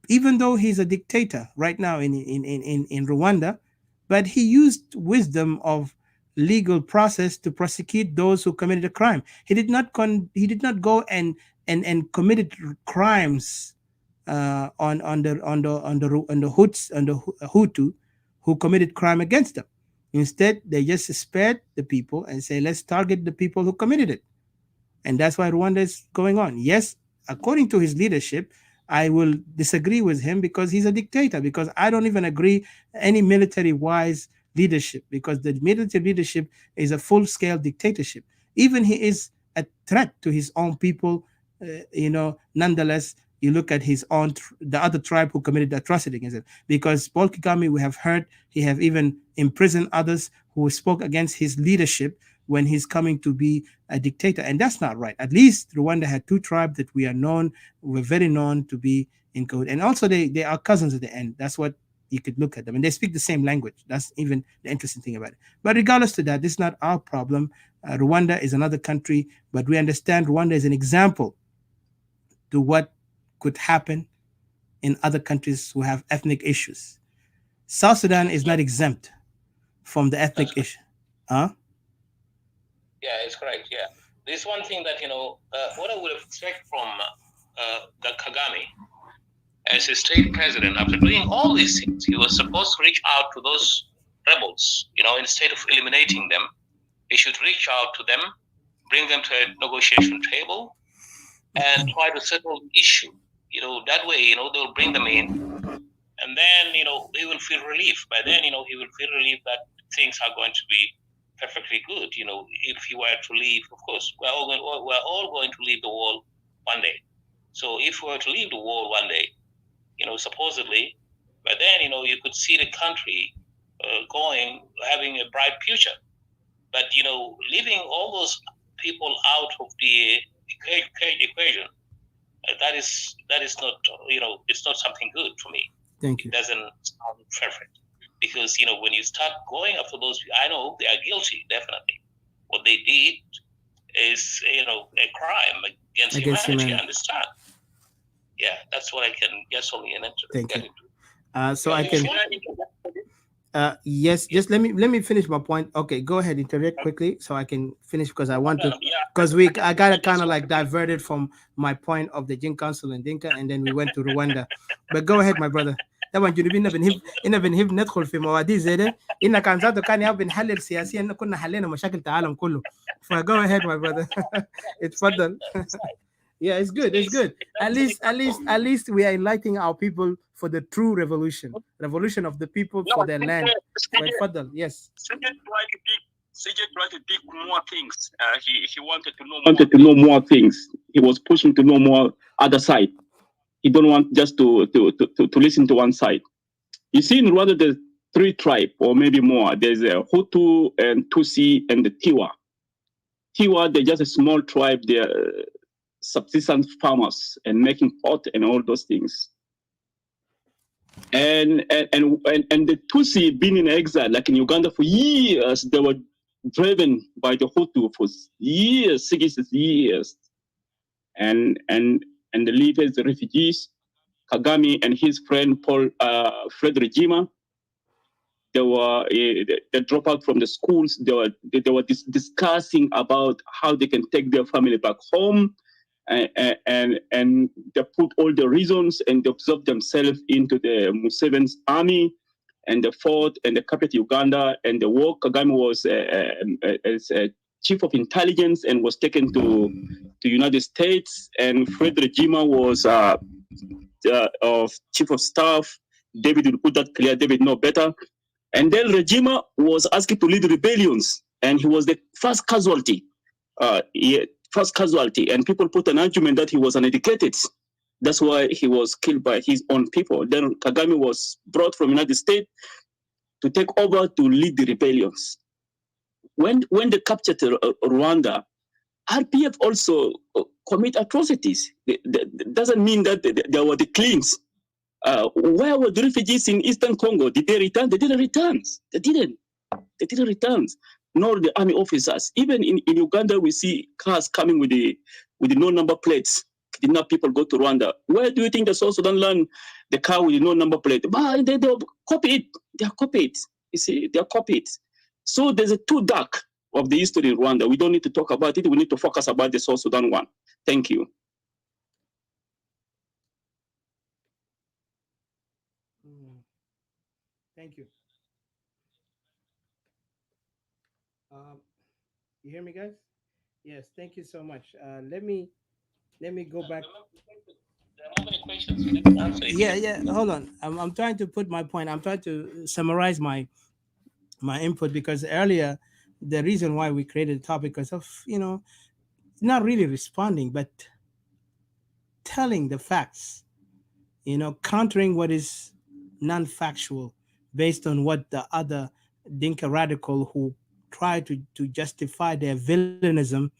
even though he's a dictator right now in Rwanda, but he used wisdom of legal process to prosecute those who committed a crime. He did not go and committed crimes on the Hutu who committed crime against them. Instead, they just spared the people and say, let's target the people who committed it. And that's why Rwanda is going on. Yes, according to his leadership, I will disagree with him because he's a dictator, because I don't even agree any military-wise leadership, because the military leadership is a full-scale dictatorship. Even he is a threat to his own people, nonetheless, you look at his own, the other tribe who committed the atrocity against him. Because Paul Kagame, we have heard, he have even imprisoned others who spoke against his leadership when he's coming to be a dictator. And that's not right. At least Rwanda had two tribes that we're very known to be in code. And also they are cousins at the end. That's what you could look at them. And they speak the same language. That's even the interesting thing about it. But regardless to that, this is not our problem. Rwanda is another country, but we understand Rwanda is an example to what could happen in other countries who have ethnic issues. South Sudan is not exempt from the ethnic issue. Huh? Yeah, it's correct. Yeah, there's one thing that what I would expect from the Kagame as a state president. After doing all these things, he was supposed to reach out to those rebels. Instead of eliminating them, he should reach out to them, bring them to a negotiation table, and try to settle the issue. That way, they'll bring them in, and then he will feel relief. By then, he will feel relief that things are going to be perfectly good. If he were to leave, of course, we're all going to leave the world one day. So if we were to leave the world one day, supposedly, by then, you could see the country having a bright future. But leaving all those people out of the equation, that is not, it's not something good for me. Thank you. It doesn't sound perfect. Because, when you start going after those people, I know they are guilty, definitely. What they did is, a crime against humanity, I understand. Yeah, that's what I can guess only and Thank get you. into. So I can... yes, just let me finish my point. Okay, go ahead, interject quickly so I can finish, because I want to, because I got kind of like diverted from my point of the Jin Council and Dinka, and then we went to Rwanda. But go ahead, my brother. طبعا جنوبينا بنحب ندخل في مواضيع زي ده. إن كان ذاته كان يا بنحلل سياسيا إن كنا حلينا مشاكل العالم كله. Go ahead, my brother. اتفضل. Yeah, it's good. It's good. At least we are enlightening our people for the true revolution of the people for their land. But yes. CJ tried to dig more things. He wanted to know more things. He was pushing to know more other side. He don't want just to listen to one side. You see, in Rwanda, there's 3 tribes or maybe more. There's a Hutu and Tutsi and the Tiwa. Tiwa, they're just a small tribe. They're subsistence farmers and making pot and all those things. And the Tutsi been in exile, like in Uganda for years. They were driven by the Hutu for years, 60 years, and they live as refugees. Kagame and his friend Paul Frederick Jima, they drop out from the schools. They were discussing about how they can take their family back home. And they put all the reasons and they absorbed themselves into the Museveni's army, and they fought and they captured Uganda. And the war, Kagame was as a chief of intelligence and was taken to the United States. And Frederick Jima was of chief of staff. David will put that clear. David know better. And then Regima was asked to lead rebellions, and he was the first casualty. first casualty, and people put an argument that he was uneducated. That's why he was killed by his own people. Then Kagame was brought from United States to take over to lead the rebellions. When they captured Rwanda, RPF also commit atrocities. Doesn't mean that there were the cleans. Where were the refugees in Eastern Congo? Did they return? They didn't return. They didn't return. Nor the army officers. Even in Uganda, we see cars coming with the no number plates. Kidnap people go to Rwanda. Where do you think the South Sudan learn the car with the no number plate? But they copy it. They are copied. You see, they are copied. So there's a too dark of the history in Rwanda. We don't need to talk about it. We need to focus about the South Sudan one. Thank you. Thank you. You hear me, guys? Yes. Thank you so much. Let me go back. There are many questions you didn't answer. Yeah. Hold on. I'm trying to put my point. I'm trying to summarize my input, because earlier the reason why we created the topic because of not really responding but telling the facts, countering what is non-factual based on what the other Dinka radical who try to justify their villainism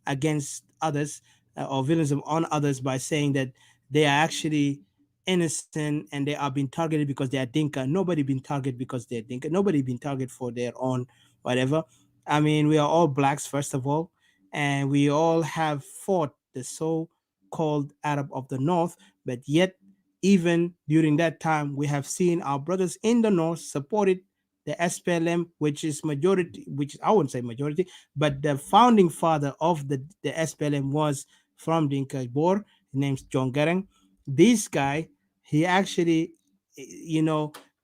against others, or villainism on others, by saying that they are actually innocent and they are being targeted because they are Dinka. Nobody been targeted because they're Dinka. Nobody been targeted for their own whatever. I mean, we are all blacks, first of all, and we all have fought the so-called Arab of the North, but yet even during that time, we have seen our brothers in the north supported the SPLM, which is majority, which I wouldn't say majority, but the founding father of the SPLM was from Dinka Bor. His name's John Garang. This guy, he actually,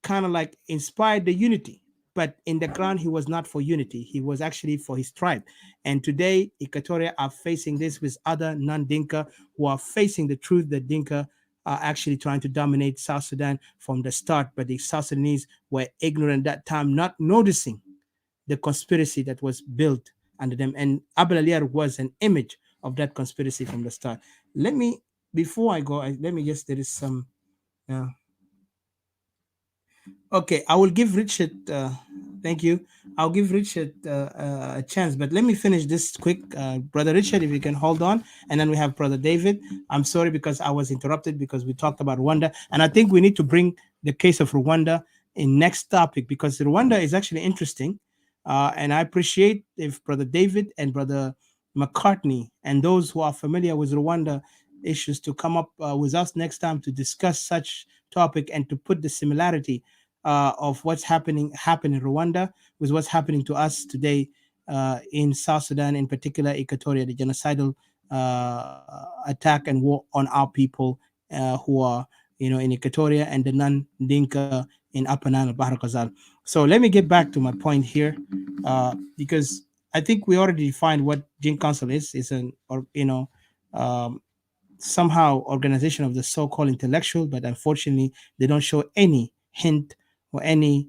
kind of like inspired the unity. But in the ground, he was not for unity. He was actually for his tribe. And today, Equatoria are facing this with other non-Dinka who are facing the truth that Dinka are actually trying to dominate South Sudan from the start, but the South Sudanese were ignorant at that time, not noticing the conspiracy that was built under them. And Abel Aliar was an image of that conspiracy from the start. Before I go, let me just, there is some. Okay, I will give Richard. Thank you. I'll give Richard a chance, but let me finish this quick, brother Richard. If you can hold on, and then we have brother David. I'm sorry because I was interrupted because we talked about Rwanda, and I think we need to bring the case of Rwanda in next topic because Rwanda is actually interesting, and I appreciate if brother David and brother McCartney and those who are familiar with Rwanda issues to come up with us next time to discuss such topic and to put the similarity of what's happening in Rwanda with what's happening to us today in South Sudan, in particular Equatoria, the genocidal attack and war on our people who are in Equatoria and the non-Dinka in Upper Nile, Bahr Ghazal. So let me get back to my point here because I think we already defined what Jin Council is. It's an somehow organization of the so-called intellectual, but unfortunately they don't show any hint or any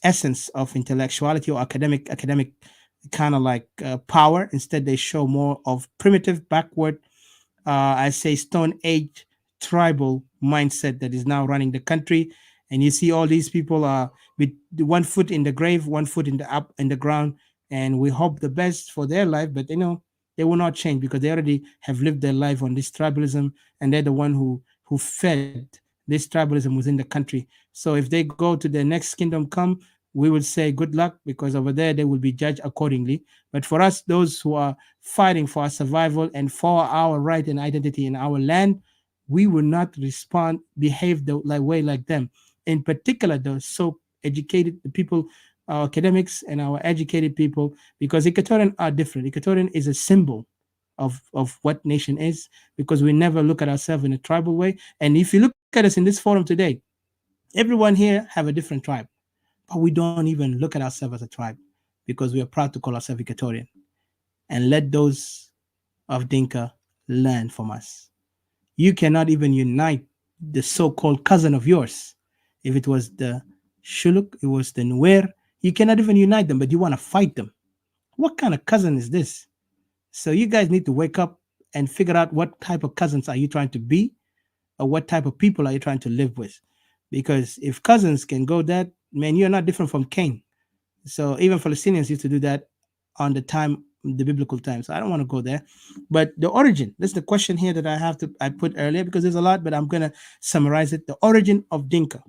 essence of intellectuality or academic kind of like power. Instead they show more of primitive, backward, I say stone age tribal mindset that is now running the country. And you see all these people are with one foot in the grave, one foot in the ground, and we hope the best for their life, but they will not change because they already have lived their life on this tribalism, and they're the one who fed this tribalism within the country. So if they go to the next kingdom come, we would say good luck because over there they will be judged accordingly. But for us, those who are fighting for our survival and for our right and identity in our land, we will not behave like them. In particular, the so educated the people, our academics and our educated people, because Equatorian are different. Equatorian is a symbol of what nation is, because we never look at ourselves in a tribal way. And if you look at us in this forum today, everyone here have a different tribe, but we don't even look at ourselves as a tribe because we are proud to call ourselves Equatorian. And let those of Dinka learn from us. You cannot even unite the so-called cousin of yours. If it was the Shuluk, it was the Nuer, you cannot even unite them, but you want to fight them. What kind of cousin is this? So you guys need to wake up and figure out what type of cousins are you trying to be, or what type of people are you trying to live with. Because if cousins can go that, man, you're not different from Cain. So even Palestinians used to do that on the biblical time. So I don't want to go there. But the origin, this is the question here that I put earlier, because there's a lot, but I'm gonna summarize it. The origin of Dinka.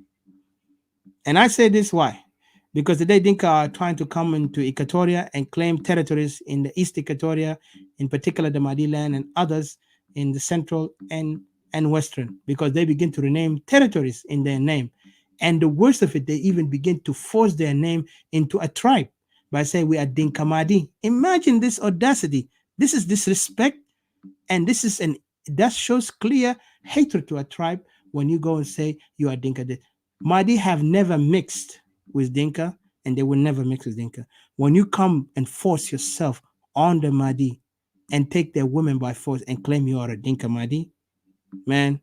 And I say this why? Because today Dinka are trying to come into Equatoria and claim territories in the East Equatoria, in particular the Madi land and others in the central and western, because they begin to rename territories in their name. And the worst of it, they even begin to force their name into a tribe by saying we are Dinka Madi. Imagine this audacity. This is disrespect, and that shows clear hatred to a tribe when you go and say you are Dinka. Madi have never mixed with Dinka, and they will never mix with Dinka. When you come and force yourself on the Madi and take their women by force and claim you are a Dinka Madi, man,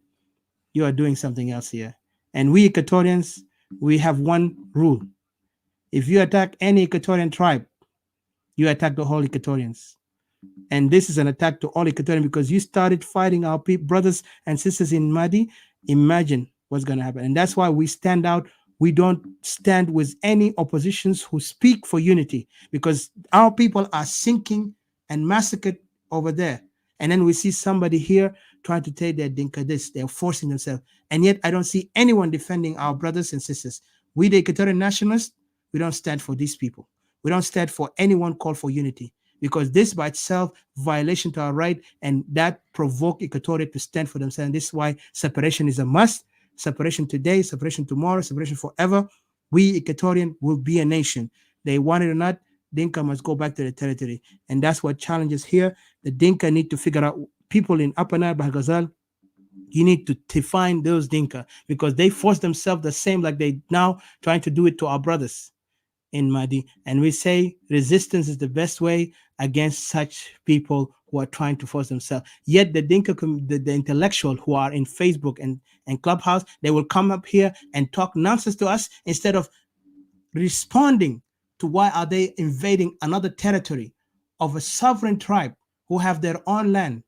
you are doing something else here. And we Equatorians, we have one rule. If you attack any Equatorian tribe, you attack the whole Equatorians. And this is an attack to all Equatorians, because you started fighting our brothers and sisters in Madi. Imagine what's going to happen. And that's why we stand out. We don't stand with any oppositions who speak for unity, because our people are sinking and massacred over there. And then we see somebody here trying to take their Dinka this. They're forcing themselves. And yet I don't see anyone defending our brothers and sisters. We, the Equatorian nationalists, we don't stand for these people. We don't stand for anyone called for unity, because this by itself violation to our right, and that provoke Equatoria to stand for themselves. And this is why separation is a must. Separation today, separation tomorrow, separation forever. We Equatorian will be a nation. They want it or not, Dinka must go back to the territory. And that's what challenges here. The Dinka need to figure out, people in Upper Nile, Bahr Ghazal, you need to define those Dinka, because they force themselves the same like they now trying to do it to our brothers in Madi. And we say resistance is the best way against such people who are trying to force themselves. Yet the Dinka, the intellectual who are in Facebook and Clubhouse, they will come up here and talk nonsense to us instead of responding to why are they invading another territory of a sovereign tribe who have their own land.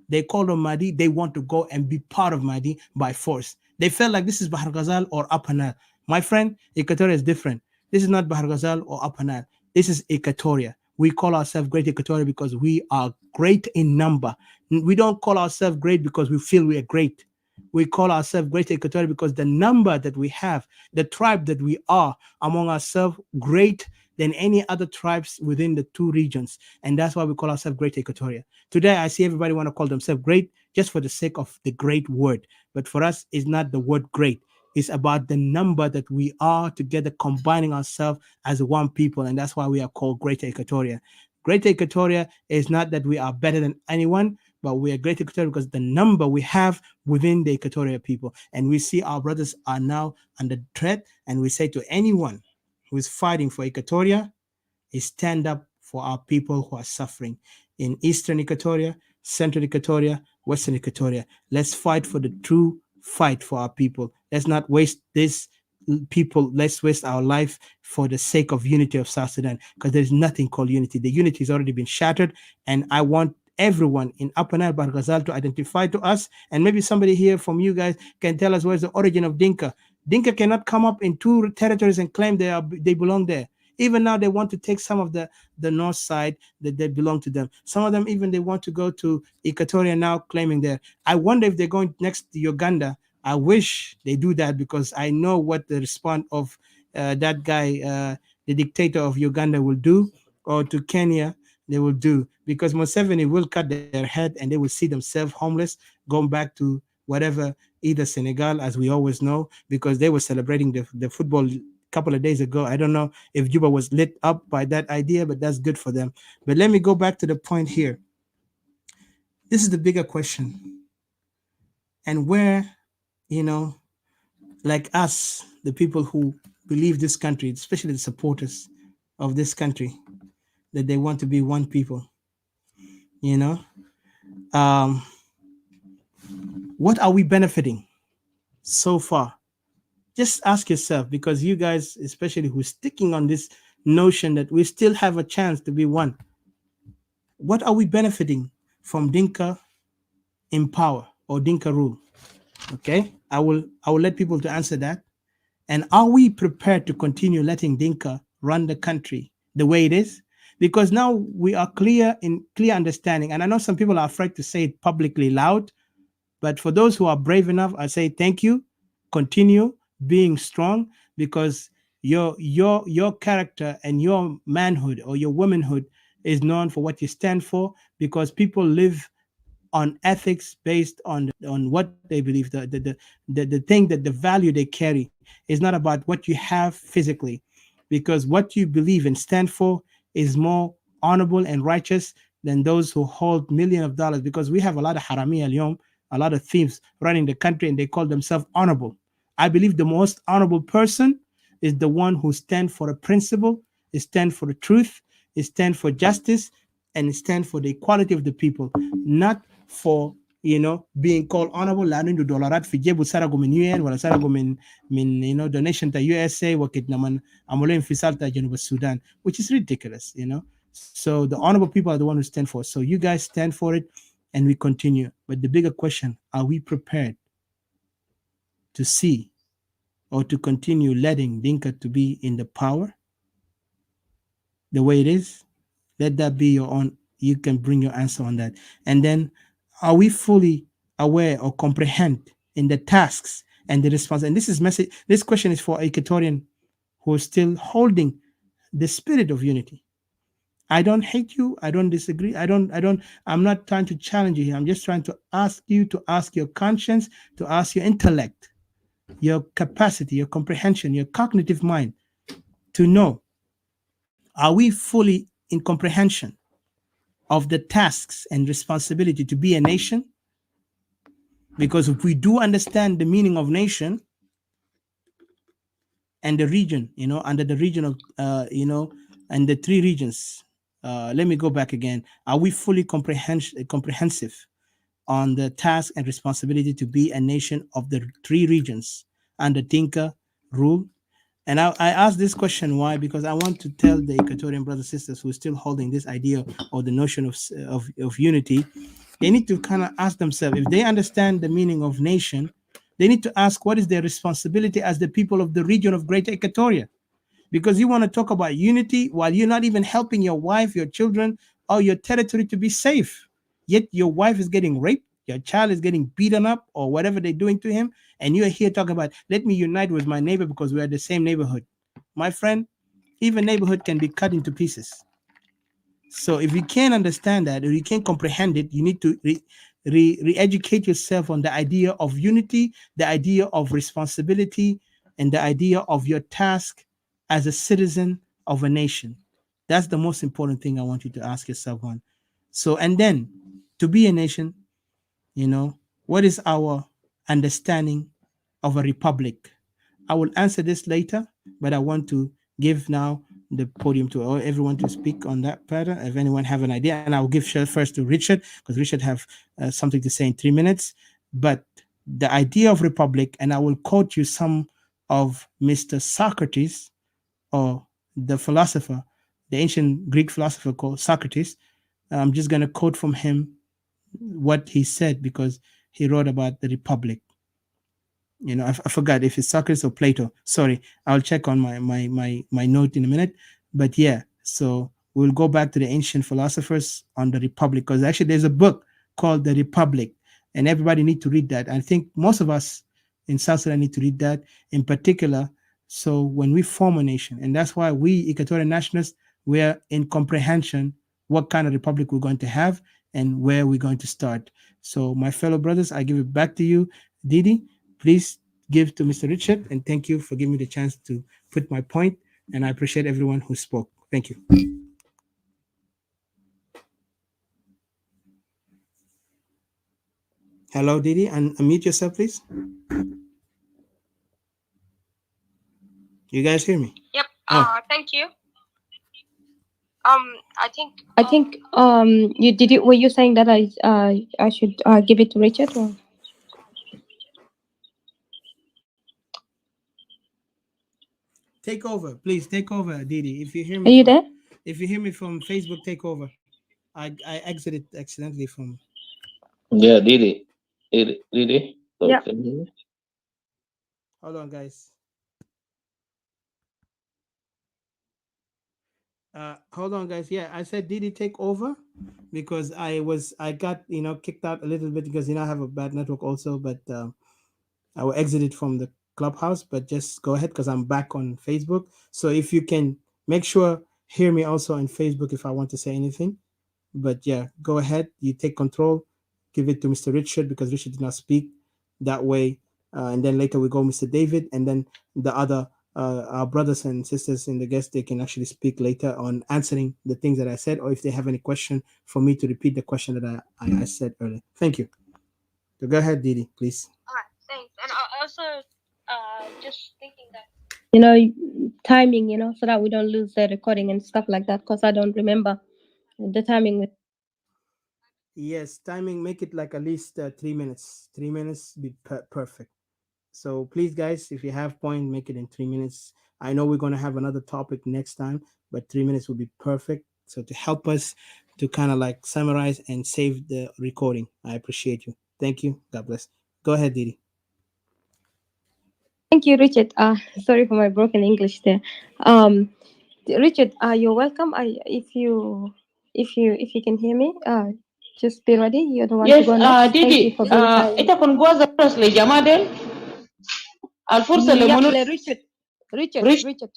They call them Mahdi. They want to go and be part of Mahdi by force. They felt like this is Bahr Ghazal or Upper Nile. My friend, Equatoria is different. This is not Bahr Ghazal or Upper Nile. This is Equatoria. We call ourselves Great Equatoria because we are great in number. We don't call ourselves great because we feel we are great. We call ourselves Great Equatoria because the number that we have, the tribe that we are among ourselves, great than any other tribes within the two regions. And that's why we call ourselves Great Equatoria. Today, I see everybody want to call themselves great just for the sake of the great word. But for us, it's not the word great. It's about the number that we are together, combining ourselves as one people. And that's why we are called Greater Equatoria. Greater Equatoria is not that we are better than anyone, but we are Greater Equatoria because the number we have within the Equatoria people. And we see our brothers are now under threat. And we say to anyone who is fighting for Equatoria, is stand up for our people who are suffering in Eastern Equatoria, Central Equatoria, Western Equatoria. Let's fight for the true fight for our people. Let's not waste this people. Let's waste our life for the sake of unity of South Sudan, because there's nothing called unity. The unity has already been shattered, and I want everyone in Upper Nile, Bahr Ghazal to identify to us, and maybe somebody here from you guys can tell us where's the origin of Dinka. Dinka cannot come up in two territories and claim they belong there. Even now, they want to take some of the north side that they belong to them. Some of them even they want to go to Equatoria now, claiming there. I wonder if they're going next to Uganda. I wish they do that, because I know what the response of that guy, the dictator of Uganda, will do, or to Kenya they will do, because Museveni will cut their head and they will see themselves homeless, going back to whatever, either Senegal, as we always know, because they were celebrating the football couple of days ago. I don't know if Juba was lit up by that idea, but that's good for them. But let me go back to the point here. This is the bigger question. And where, like us, the people who believe this country, especially the supporters of this country, that they want to be one people, what are we benefiting so far? Just ask yourself, because you guys, especially who's sticking on this notion that we still have a chance to be one. what are we benefiting from Dinka in power or Dinka rule? Okay, I will let people to answer that. And are we prepared to continue letting Dinka run the country the way it is? Because now we are clear understanding. And I know some people are afraid to say it publicly loud, but for those who are brave enough, I say thank you. Continue being strong, because your character and your manhood or your womanhood is known for what you stand for, because people live on ethics based on what they believe, the thing, that the value they carry is not about what you have physically, because what you believe and stand for is more honorable and righteous than those who hold millions of dollars, because we have a lot of harami al, a lot of thieves running the country, and they call themselves honorable. I believe the most honorable person is the one who stands for a principle, is stand for the truth, is stand for justice, and stand for the equality of the people, not for being called honorable لانه عنده دولارات في جيبه سرقوا من UN ولا سرقوا من donation to USA وقت لما عملوا انفصال تا جنوب السودان, which is ridiculous. So the honorable people are the one who stand for it. So you guys stand for it, and we continue. But the bigger question, are we prepared to see or to continue letting Dinka to be in the power the way it is? Let that be your own. You can bring your answer on that. And then, are we fully aware or comprehend in the tasks and the response? And this is message. This question is for Equatorian who is still holding the spirit of unity. I don't hate you. I don't disagree. I'm not trying to challenge you here. I'm just trying to ask you to ask your conscience, to ask your intellect, your capacity, your comprehension, your cognitive mind to know, are we fully in comprehension of the tasks and responsibility to be a nation? Because if we do understand the meaning of nation and the region, under the region of, and the three regions, let me go back again. Are we fully comprehensive on the task and responsibility to be a nation of the three regions under Dinka rule? And I ask this question why? Because I want to tell the Equatorian brothers and sisters who are still holding this idea or the notion of unity, they need to kind of ask themselves, if they understand the meaning of nation, they need to ask what is their responsibility as the people of the region of Greater Equatoria. Because you want to talk about unity while you're not even helping your wife, your children, or your territory to be safe. Yet your wife is getting raped, your child is getting beaten up, or whatever they're doing to him, and you're here talking about, let me unite with my neighbor because we're the same neighborhood. My friend, even neighborhood can be cut into pieces. So if you can't understand that, or you can't comprehend it, you need to re-educate yourself on the idea of unity, the idea of responsibility, and the idea of your task as a citizen of a nation. That's the most important thing I want you to ask yourself on. So, and then to be a nation, what is our understanding of a republic? I will answer this later, but I want to give now the podium to everyone to speak on that pattern. If anyone have an idea, and I will give first to Richard, because Richard have something to say in 3 minutes. But the idea of republic, and I will quote you some of Mr. Socrates, or the philosopher, the ancient Greek philosopher called Socrates. I'm just going to quote from him what he said, because he wrote about the republic. I forgot if it's Socrates or Plato. Sorry, I'll check on my note in a minute. But yeah, so we'll go back to the ancient philosophers on the republic, because actually there's a book called The Republic, and everybody need to read that. I think most of us in South Sudan need to read that in particular. So when we form a nation, and that's why we Equatorial nationalists, we're in comprehension what kind of republic we're going to have and where we're going to start. So my fellow brothers, I give it back to you, Didi. Please give to Mr. Richard, and thank you for giving me the chance to put my point, and I appreciate everyone who spoke. Thank you. Hello, Didi, and unmute yourself, please. You guys hear me? Yep. Thank you. I think you did it. Were you saying that I should give it to Richard? Or? Take over, please. Take over, Didi. If you hear Are me, you there? if you hear me from Facebook, take over. I exited accidentally from. Yeah, Didi. So Yeah. can you? Hold on, guys. Hold on, guys. Yeah, I said did he take over because I got kicked out a little bit because I have a bad network also, but I will exit it from the clubhouse. But just go ahead because I'm back on Facebook. So if you can make sure hear me also on Facebook if I want to say anything. But yeah, go ahead. You take control. Give it to Mr. Richard because Richard did not speak that way. And then later we go Mr. David, and then the other our brothers and sisters in the guest they can actually speak later on answering the things that I said, or if they have any question for me to repeat the question that I said earlier. Thank you. So go ahead, Didi, please. All right, thanks. And I also just thinking that You know, timing. So that we don't lose the recording and stuff like that. Because I don't remember the timing. Yes, timing. Make it like at least 3 minutes. 3 minutes be perfect. So please, guys, if you have point, make it in 3 minutes. I know we're gonna have another topic next time, but 3 minutes will be perfect. So to help us to kind of like summarize and save the recording, I appreciate you. Thank you. God bless. Go ahead, Didi. Thank you, Richard. Sorry for my broken English there. Um, Richard, you're welcome. If you can hear me, just be ready. You're the one to Yes, go next. Thank you Didi, for being kind. ita kun gwaza pras le jamadel, alfursa le Yep, munu. Richard. Richard. Rich, Richard.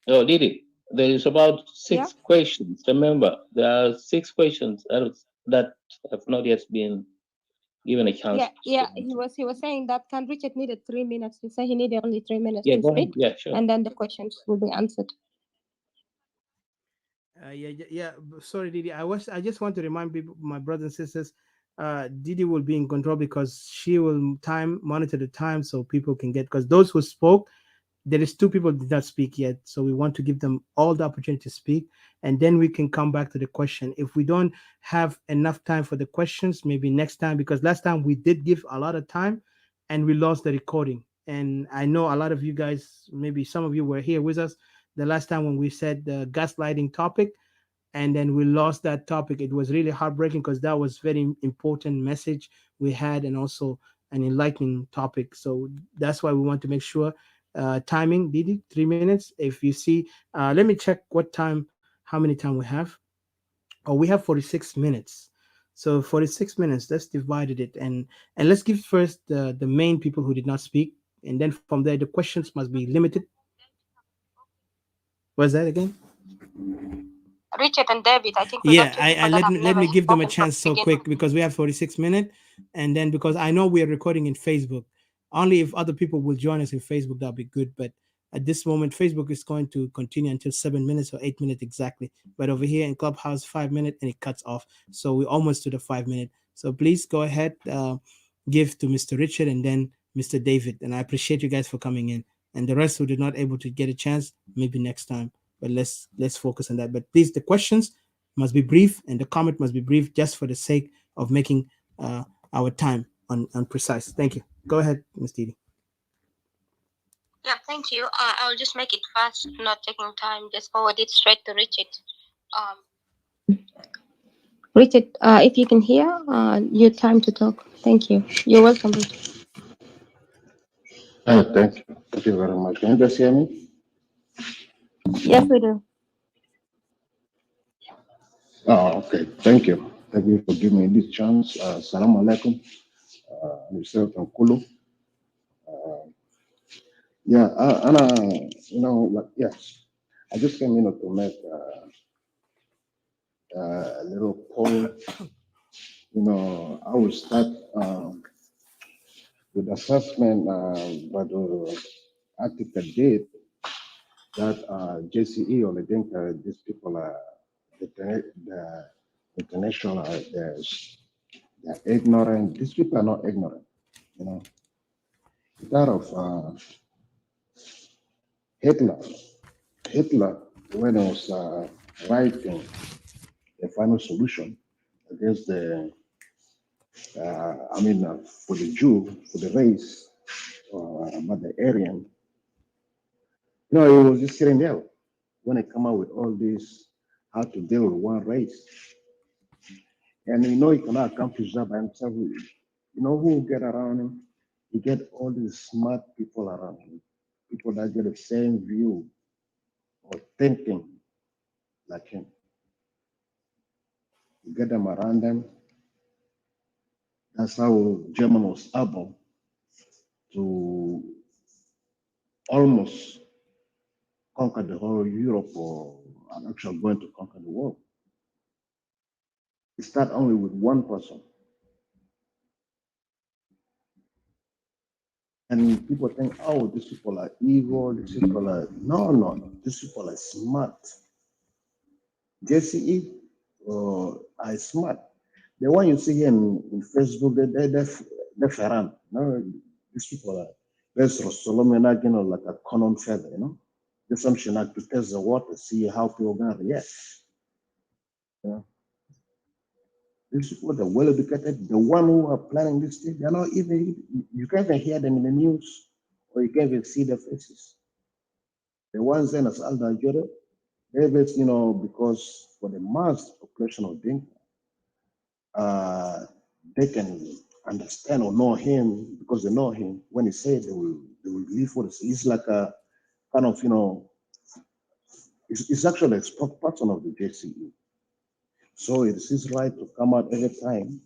Oh, Didi. There is about Yeah. 6 questions. Remember, there are 6 questions that have not yet been given a chance Yeah, to yeah. He answer. was saying that can Richard needed 3 minutes. He said he needed only 3 minutes Yeah, to go ahead. speak, Yeah, sure. and then the questions will be answered. Yeah. Sorry, Didi. I just want to remind people, my brothers and sisters, Didi will be in control because she will time monitor the time so people can get because those who spoke there is two people did not speak yet, so we want to give them all the opportunity to speak, and then we can come back to the question. If we don't have enough time for the questions, maybe next time, because last time we did give a lot of time and we lost the recording. And I know a lot of you guys, maybe some of you were here with us the last time when we said the gaslighting topic, and then we lost that topic. It was really heartbreaking because that was very important message we had, and also an enlightening topic. So that's why we want to make sure timing. Didi, 3 minutes. If you see, let me check what time, how many time we have. Oh, we have 46 minutes. So 46 minutes. Let's divide it and let's give first the main people who did not speak, and then from there the questions must be limited. What's that again? Richard and David, I think we got Yeah, two I people that let have me let never me give them a spoken from chance the so beginning. quick because we have 46 minutes, and then because I know we are recording in Facebook, only if other people will join us in Facebook that'll be good. But at this moment, Facebook is going to continue until 7 minutes or 8 minutes exactly. But over here in Clubhouse, 5 minutes and it cuts off, so we're almost to the 5 minute. So please go ahead, give to Mr. Richard and then Mr. David, and I appreciate you guys for coming in. And the rest who did not able to get a chance, maybe next time. But let's focus on that. But please, the questions must be brief and the comment must be brief just for the sake of making our time on precise. Thank you. Go ahead, Ms. Didi. Yeah, thank you. I'll just make it fast, not taking time. Just forward it straight to Richard. Um, Richard, if you can hear, your time to talk. Thank you. You're welcome, Richard. Thank you. Thank you very much. Can you just hear me? Yes, we do. Oh, okay. Thank you. Thank you for giving me this chance. Assalamu alaikum. Myself and Kulu. Yeah, yes. I just came in to make a little point. I will start with assessment by the article date that JCE or the Dinka, these people are the international, they're ignorant. These people are not ignorant, you know. That of Hitler, Hitler, when he was writing the final solution against for the Jew, for the race, about the Aryan, he was just sitting there when I come out with all these how to deal with one race. And you know, he cannot accomplish that by himself. You know who will get around him? You get all these smart people around him, people that get the same view or thinking like him. You get them around them. That's how Germany was able to almost conquer the whole Europe, or actually going to conquer the world. It starts only with one person. And people think, oh, these people are evil, these people are, no, these people are smart. JCE are smart. The one you see here in Facebook, they're Ferran. No, these people are, there's Solomon, like a common feather, you know. There's something like to test the water, see how people are going to react. You know? These people, the well educated, the one who are planning this thing, they're not even, you can't even hear them in the news, or you can't even see their faces. The ones then as Alda Jure, they're based, you know, because for the mass population of Dinka, they can understand or know him because they know him. When he said they will believe what he says. It's like a kind of, you know, it's actually a spokesperson of the JCE. So it is his right to come out every time,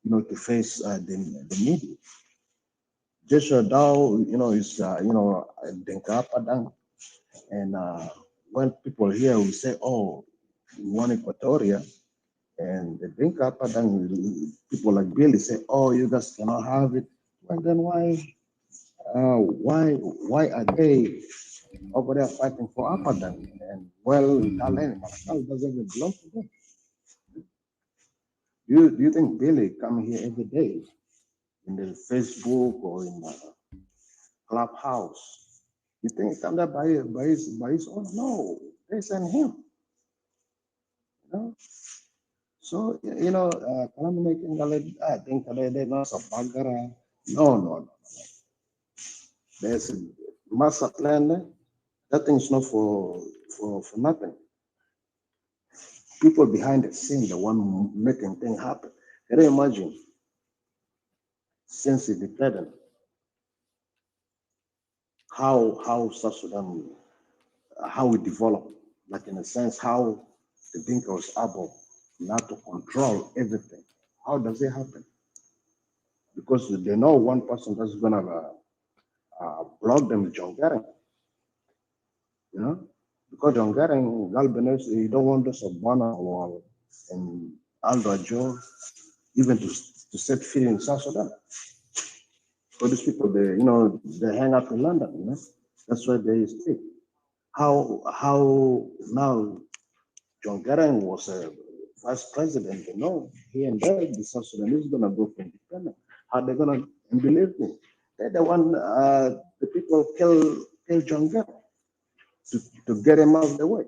you know, to face the media. Joshua Dow, you know, is, you know, Dinka Padang. And when people here will say, oh, we want Equatoria, and the Dinka Padang, people like Billy say, oh, you guys cannot have it. Well, then why are they over there fighting for Apadang? And well, Malakal doesn't even belong to them. Do you think Billy come here every day in the Facebook or in the Clubhouse? You think he come there by his own? No, they send him. You know? So you know, I'm making I think they're not a bagara. No. There's a master plan there. That thing's not for nothing. People behind the scene, the one making things happen. Can you imagine? Since independent, how South Sudan, how we developed, like in a sense, how the Dinka was able now to control everything. How does it happen? Because they know one person that's gonna block them, John Garang, you know? Because John Garang, Galbanese, he don't want us Obama or and Aldo Joe even to set foot in South Sudan. So these people, they, you know, they hang out in London, you know? That's where they stay. How now John Garang was a vice president, you know, here and there, the South Sudanese gonna go for independence. How they gonna, and believe me, they're the one, the people kill John Garang to get him out of the way.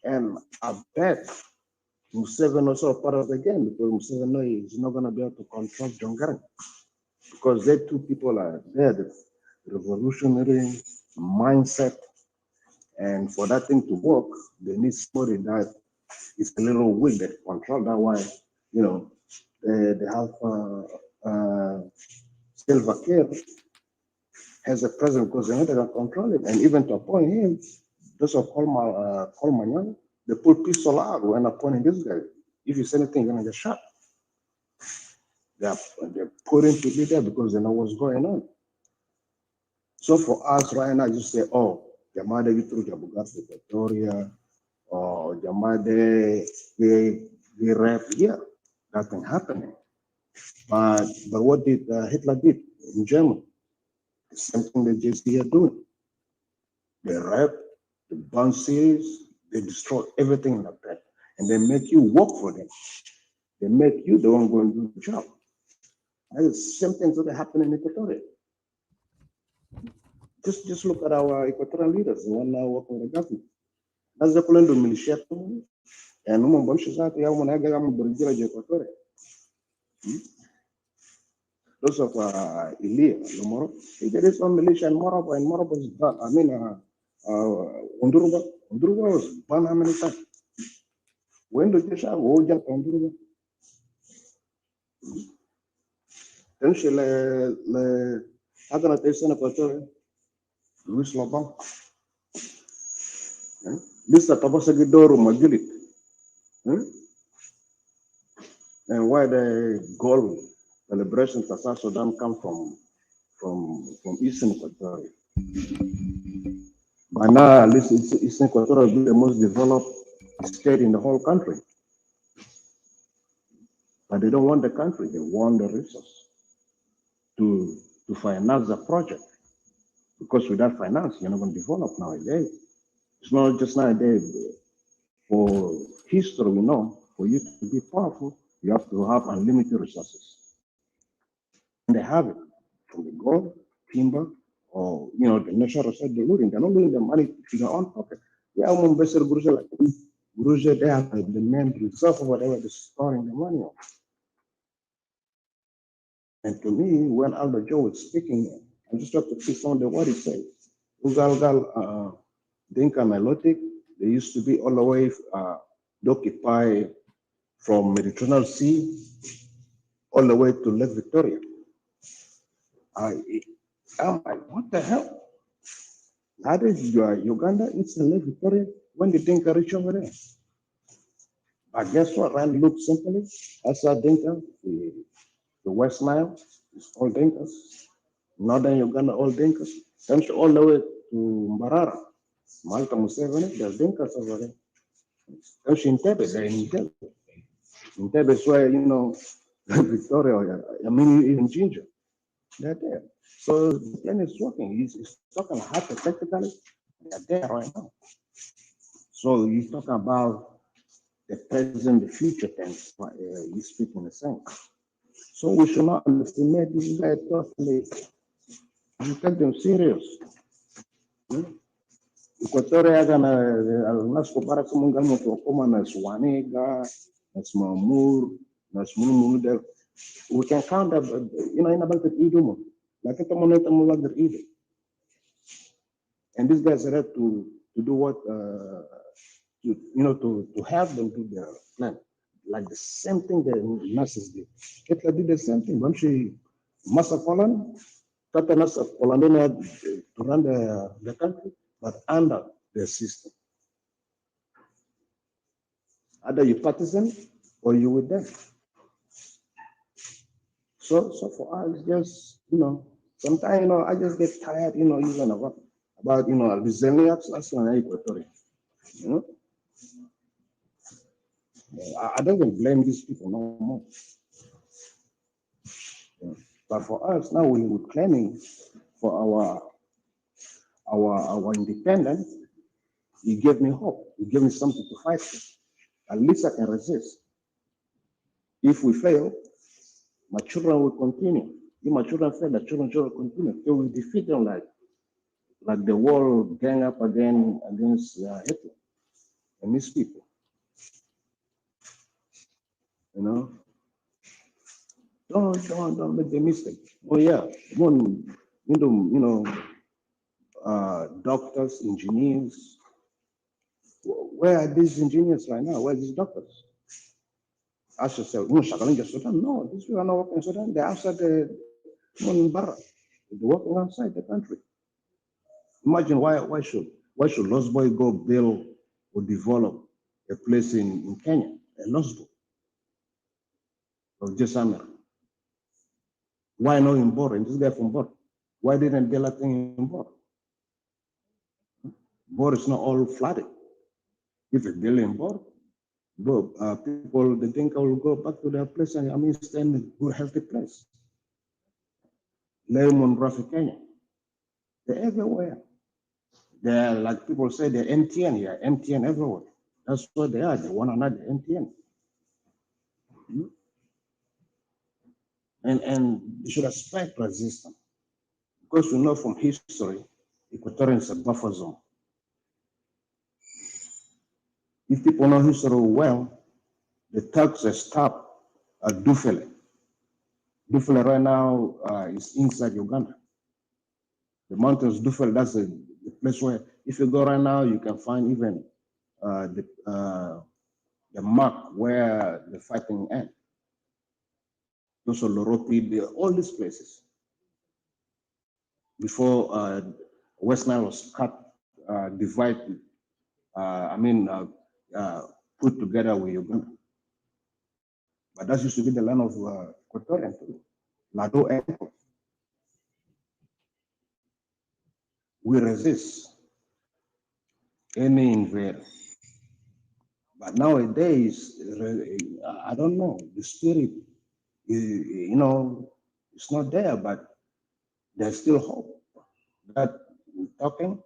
And I bet Museveni also part of the game because Museveni is not gonna be able to control John Garang because they two people are there, the revolutionary mindset. And for that thing to work, they need somebody that is a little weak that control that. Why, you know, they have Silva Kiir as a president because they can control it. And even to appoint him, those of Colmanyang, they put pistol out when appointing this guy. If you say anything, you're gonna get shot. They're put him to be there because they know what's going on. So for us right now, you say, oh, Jamade Vitru Jabugat Victoria, or Jamade we rap here. Nothing happening. But what did Hitler did in Germany? The same thing the JCE are doing. They rap, they burn cities, they destroy everything in the past, and they make you work for them. They make you the one going to do the job. And the same things that happen in Equatoria. Just look at our Equatorial leaders, the one now working with the government. That's the plan to militia, and no one should say, "I want to get a Burgira Equatoria." Those of Ilia, Lomoro, there is one militia in Morocco, and Morocco is banned. I mean, Undurwa was banned how many times? When do you have Oja Panduru? Tenshi le agana tesana koto Luis Lobang. Lisa Tabasa Gidoru Magili. And why the gold celebrations of South Sudan come from Eastern Equatoria. By now, at least Eastern Equatoria will be the most developed state in the whole country. But they don't want the country, they want the resource to finance the project. Because without finance, you're not going to develop nowadays. It's not just nowadays. For history, we know, for you to be powerful, you have to have unlimited resources. And they have it from the gold, timber, or the natural resources they're looting. They're not looting the money to their own pocket. Yeah, I'm invested like they have the main reserve of whatever they're storing the money on. And to me, when Aldo Joe was speaking, I just have to pick on what he said. Ugalgal, Dinka Nilotic, they used to be all the way occupy from Mediterranean Sea all the way to Lake Victoria. I'm like, what the hell? That is Uganda, it's in Lake Victoria. When did Dinka reach over there? But guess what? Rand looked simply. I saw Dinka, the West Nile, it's all Dinkas. Northern Uganda, all Dinkas. Comes all the way to Mbarara, Malta Museveni, there's Dinkas over there. Comes in Entebbe, they're in Entebbe. Entebbe is where, Victoria, I mean, even Ginger, they're there. So the plan is working. He's talking hypothetically, they're there right now. So he's talking about the present, the future tense, he's speaking the same. So we should not underestimate these guys totally. You take them serious. Equatoria gana nas kopara kumunga moto koma na Swanega, na Smamur, na Smunu. We can count up, in about the Idumo. Like a moneta mulagar either. And these guys are to do what to have them do their plan. Like the same thing the nurses did. Hitler did the same thing. When she Massa Poland, Tata Nasa Polandina to run the country, but under the system. Either you partisan or you with them. So for us, just sometimes I just get tired, even about resilience as an Equatorial. I don't even blame these people no more. But for us now, we're claiming for our independence. You give me hope. You give me something to fight for. At least I can resist. If we fail, my children will continue. If my children fail, the children will continue. Till we defeat them like the world gang up again against Hitler and his people. Don't make the mistake. Oh yeah, doctors, engineers. Where are these engineers right now? Where are these doctors? I should say, no, these people are not working in Sudan. They're outside the Barra. They're working outside the country. Imagine why should Lost Boy go build or develop a place in Kenya, a Lost Boy, or just America? Why not in Bor? And this guy from Bor, why didn't build a thing in Bor? Bor is not all flooded. If it's built in Bor, people, the Dinka will go back to their place and stay in a good, healthy place. Lemon, Rafi, Kenya. They're everywhere. They're like people say they're MTN, yeah, MTN everywhere. That's what they are. They want another MTN. And you should expect resistance. Because we know from history, Equatorial is a buffer zone. If people know history well, the Turks have stopped at Dufele. Dufele right now is inside Uganda. The mountains Dufele, that's the place where, if you go right now, you can find even the the mark where the fighting ends. Those are Loroti, all these places. Before West Nile was cut, divided, put together with Uganda. But that used to be the land of Equatorian too. Lado and we resist any invader. But nowadays, I don't know, the spirit, it's not there, but there's still hope. That we're talking,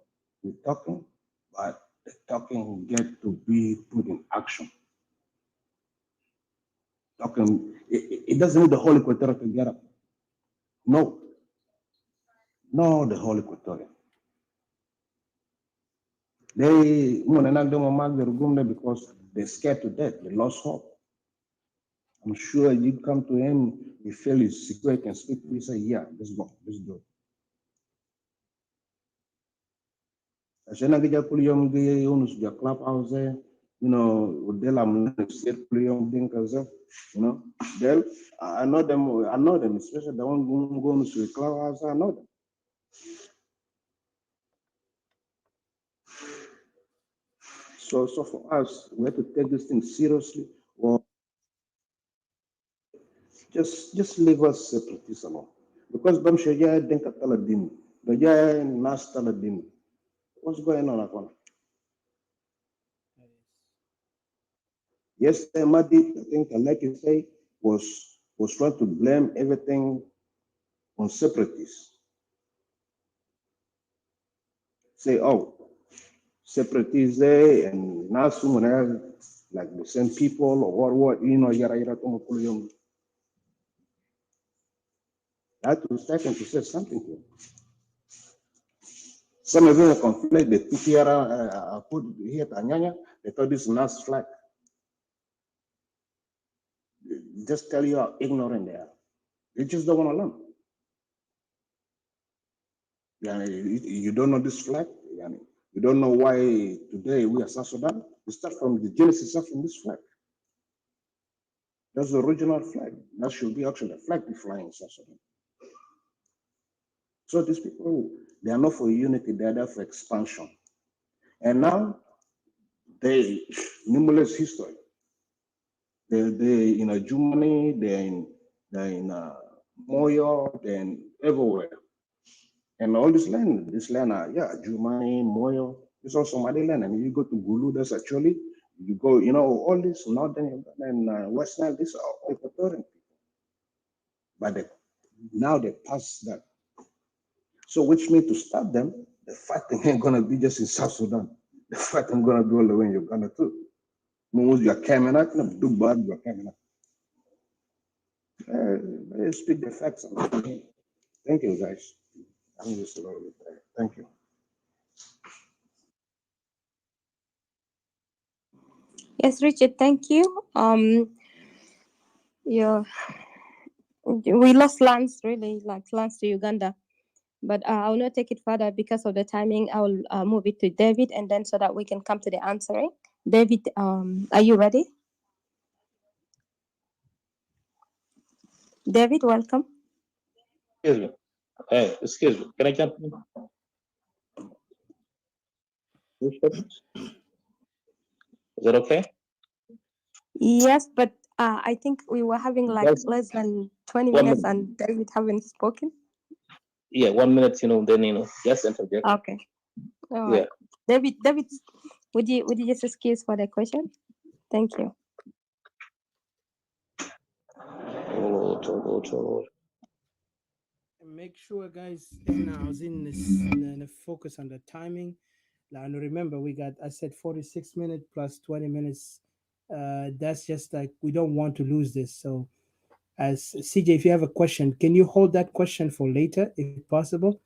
but the talking get to be put in action. Talking, it doesn't need the whole Equatorial to get up. No, the whole Equatorial. They because they're scared to death. They lost hope. I'm sure you come to him, you feel he's secure, can speak to you, say, yeah, let's go, let's do it. Ashana gija kuliyom gaya yunus ja clubhouse, udela mna sir kuliyom Dinkas, Del, I know them, especially the one who goes to the clubhouse, I know them. So for us, we have to take this thing seriously, or just leave us separatists alone. Because Bamshaja Dinka Taladin, Baja Nas Taladin. What's going on, Akon? Yes, Madi, I think, like you say, was trying to blame everything on separatists. Say, oh, separatists and Nasu, like the same people or what, yara Tomokulum. That was second to say something to him. Some of them conflict, they took here, put here Tanyanya, they thought this is Nas flag. Just tell you how ignorant they are. They just don't want to learn. You don't know this flag. You don't know why today we are South Sudan. We start from the genesis, start from this flag. That's the original flag. That should be actually the flag be flying in South Sudan. So these people, they are not for unity, they are there for expansion. And now, they numerous history. They're in Germany, they're in Moyo, they're in everywhere. And all this land are, Germany, Moyo, it's also Somaliland. And you go to Gulu, that's actually, you go, all this northern and western, these are all Equatorian people. But now they pass that. So which means to stop them, the fighting ain't gonna be just in South Sudan. The fighting gonna be all the way in Uganda too. Most you are coming out, do bad, you are coming out. They speak the facts. Thank you, guys. I'm just a little bit there. Thank you. Yes, Richard, thank you. Yeah, we lost lands, really, like lands to Uganda. But I will not take it further because of the timing. I will move it to David, and then so that we can come to the answering. David, are you ready? David, welcome. Excuse me. Hey, excuse me. Can I jump in? Is that okay? Yes, but I think we were having like less than 20 minutes and David haven't spoken. Yeah, 1 minute, then, just interject. Okay. All right. David, would you just excuse for the question? Thank you. Oh Lord. Make sure, guys, and I was in the focus on the timing. And remember, I said 46 minutes plus 20 minutes. That's just like, we don't want to lose this. So, as CJ, if you have a question, can you hold that question for later, if possible?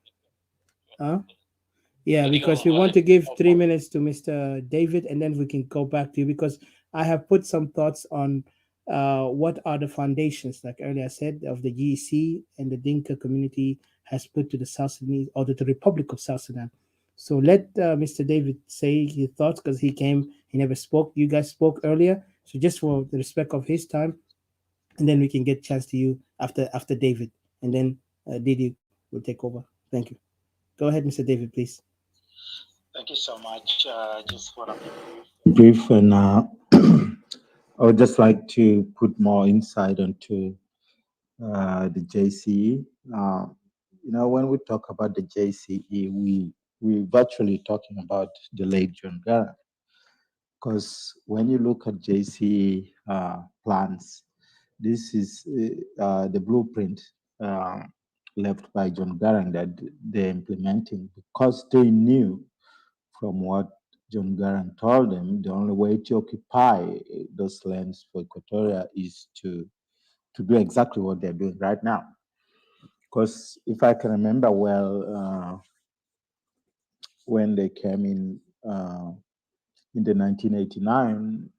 Yeah, because we want to give 3 minutes to Mr. David, and then we can go back to you, because I have put some thoughts on what are the foundations, like earlier I said, of the JCE and the Dinka community has put to the South Sudanese, or to the Republic of South Sudan. So let Mr. David say his thoughts, because he never spoke. You guys spoke earlier, So just for the respect of his time, and then we can get chance to you after David, and then Didi will take over. Thank you. Go ahead, Mr. David, please. Thank you so much. Just for a brief, and I would just like to put more insight into the JCE. When we talk about the JCE, we virtually talking about the late John Garang, because when you look at JCE plans, this is the blueprint left by John Garang that they're implementing, because they knew from what John Garang told them, the only way to occupy those lands for Equatoria is to do exactly what they're doing right now. Because if I can remember well, when they came in the 1989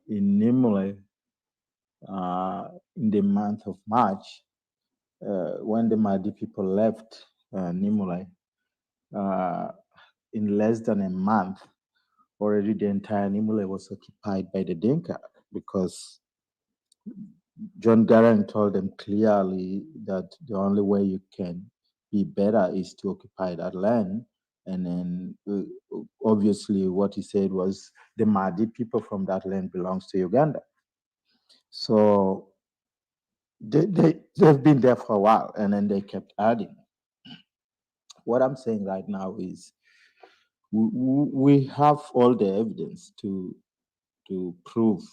in Nimule, in the month of March, when the Mahdi people left Nimule, in less than a month, already the entire Nimule was occupied by the Dinka, because John Garang told them clearly that the only way you can be better is to occupy that land. And then obviously what he said was the Mahdi people from that land belongs to Uganda. So they've been there for a while, and then they kept adding. What I'm saying right now is we have all the evidence to prove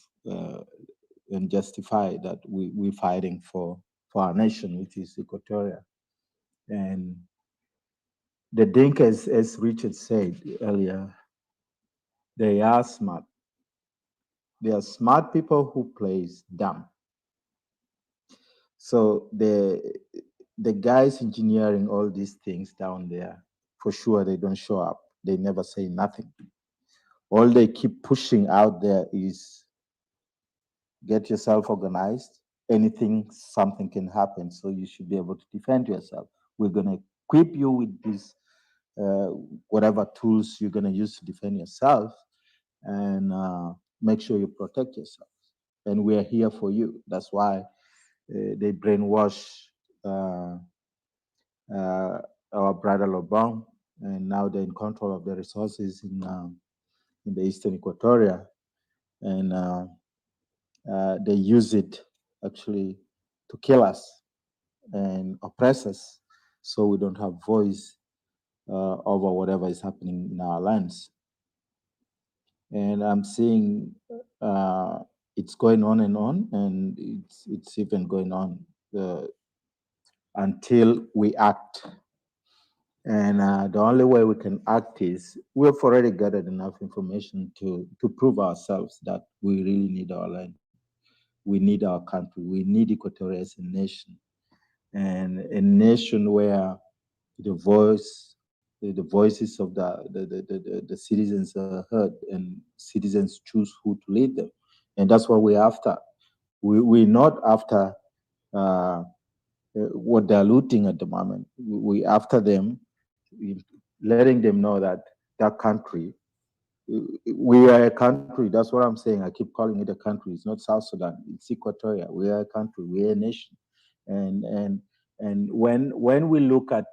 and justify that we're fighting for our nation, which is Equatoria. And the Dinkas, as Richard said earlier, they are smart. They are smart people who plays dumb. So the guys engineering all these things down there, for sure they don't show up. They never say nothing. All they keep pushing out there is get yourself organized. Something can happen, so you should be able to defend yourself. We're going to equip you with these whatever tools you're going to use to defend yourself, and make sure you protect yourself. And we're here for you. That's why they brainwash our brother Lobong, and now they're in control of the resources in the Eastern Equatoria, and they use it actually to kill us and oppress us, so we don't have voice over whatever is happening in our lands. And I'm seeing it's going on, and it's even going on until we act. And the only way we can act is we've already gathered enough information to prove ourselves that we really need our land. We need our country. We need Equatoria as a nation, and a nation where the voices of the citizens are heard, and citizens choose who to lead them. And that's what we're after. We're not after what they're looting at the moment. We're after them, letting them know that that country, we are a country. That's what I'm saying. I keep calling it a country. It's not South Sudan. It's Equatoria. We are a country. We are a nation. And when we look at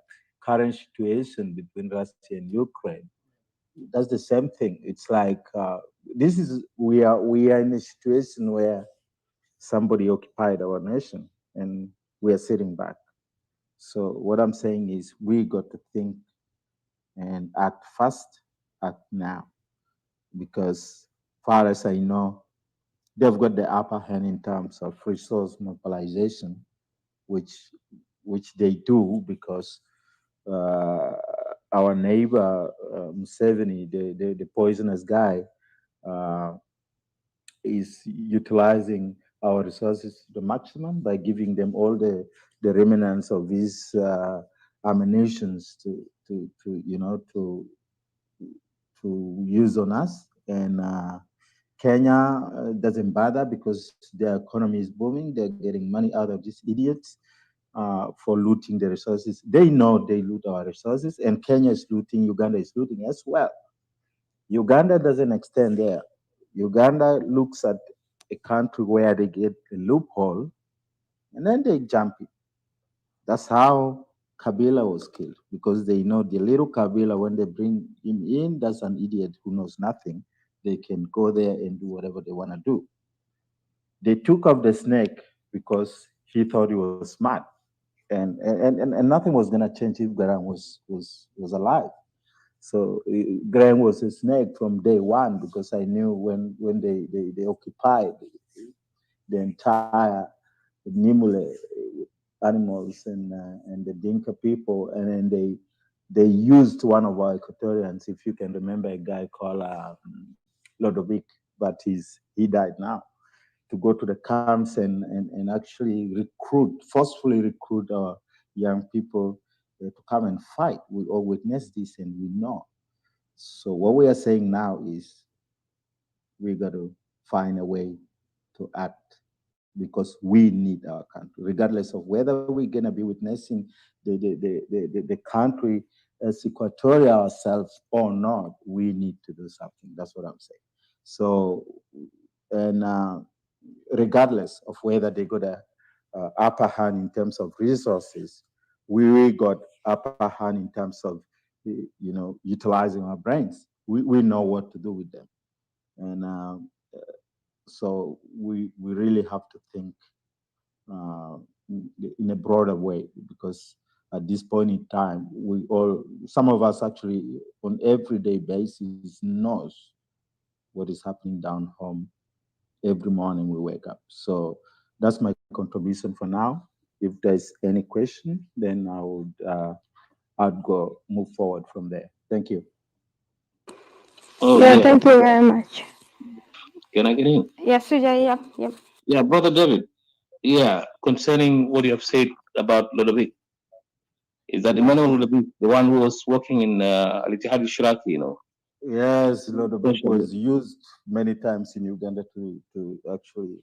current situation between Russia and Ukraine, that's the same thing. It's like we are in a situation where somebody occupied our nation, and we are sitting back. So what I'm saying is we got to think and act fast, act now, because far as I know, they've got the upper hand in terms of resource mobilization, which they do, because our neighbor Museveni, the poisonous guy, is utilizing our resources to the maximum by giving them all the remnants of these ammunitions to use on us. And Kenya doesn't bother, because their economy is booming. They're getting money out of these idiots for looting the resources. They know they loot our resources, and Kenya is looting, Uganda is looting as well. Uganda doesn't extend there. Uganda looks at a country where they get a loophole and then they jump it. That's how Kabila was killed, because they know the little Kabila, when they bring him in, that's an idiot who knows nothing. They can go there and do whatever they want to do. They took off the snake because he thought he was smart, and nothing was gonna change if Garang was alive. So Graham was a snake from day one, because I knew when they occupied the entire Nimule animals and the Dinka people, and then they used one of our Equatorians, if you can remember, a guy called Lodovic, but he died now, to go to the camps and actually forcefully recruit our young people to come and fight. We all witnessed this and we know. So what we are saying now is we got to find a way to act, because we need our country, regardless of whether we're going to be witnessing the country as Equatorial ourselves or not. We need to do something. That's what I'm saying. So, and regardless of whether they got a upper hand in terms of resources, we got upper hand in terms of utilizing our brains. We know what to do with them, and so we really have to think in a broader way, because at this point in time, some of us actually on everyday basis knows what is happening down home every morning we wake up. So that's my contribution for now. If there's any question, then I'd go move forward from there. Thank you. Oh, yeah, thank you very much. Can I get in? Yes, Sujay, yep. Yeah, Brother David. Yeah, concerning what you have said about Ludovic, is that Emmanuel Ludovic, the one who was working in Al-Ittihad al-Shiraki, Yes, Ludovic was used many times in Uganda to actually,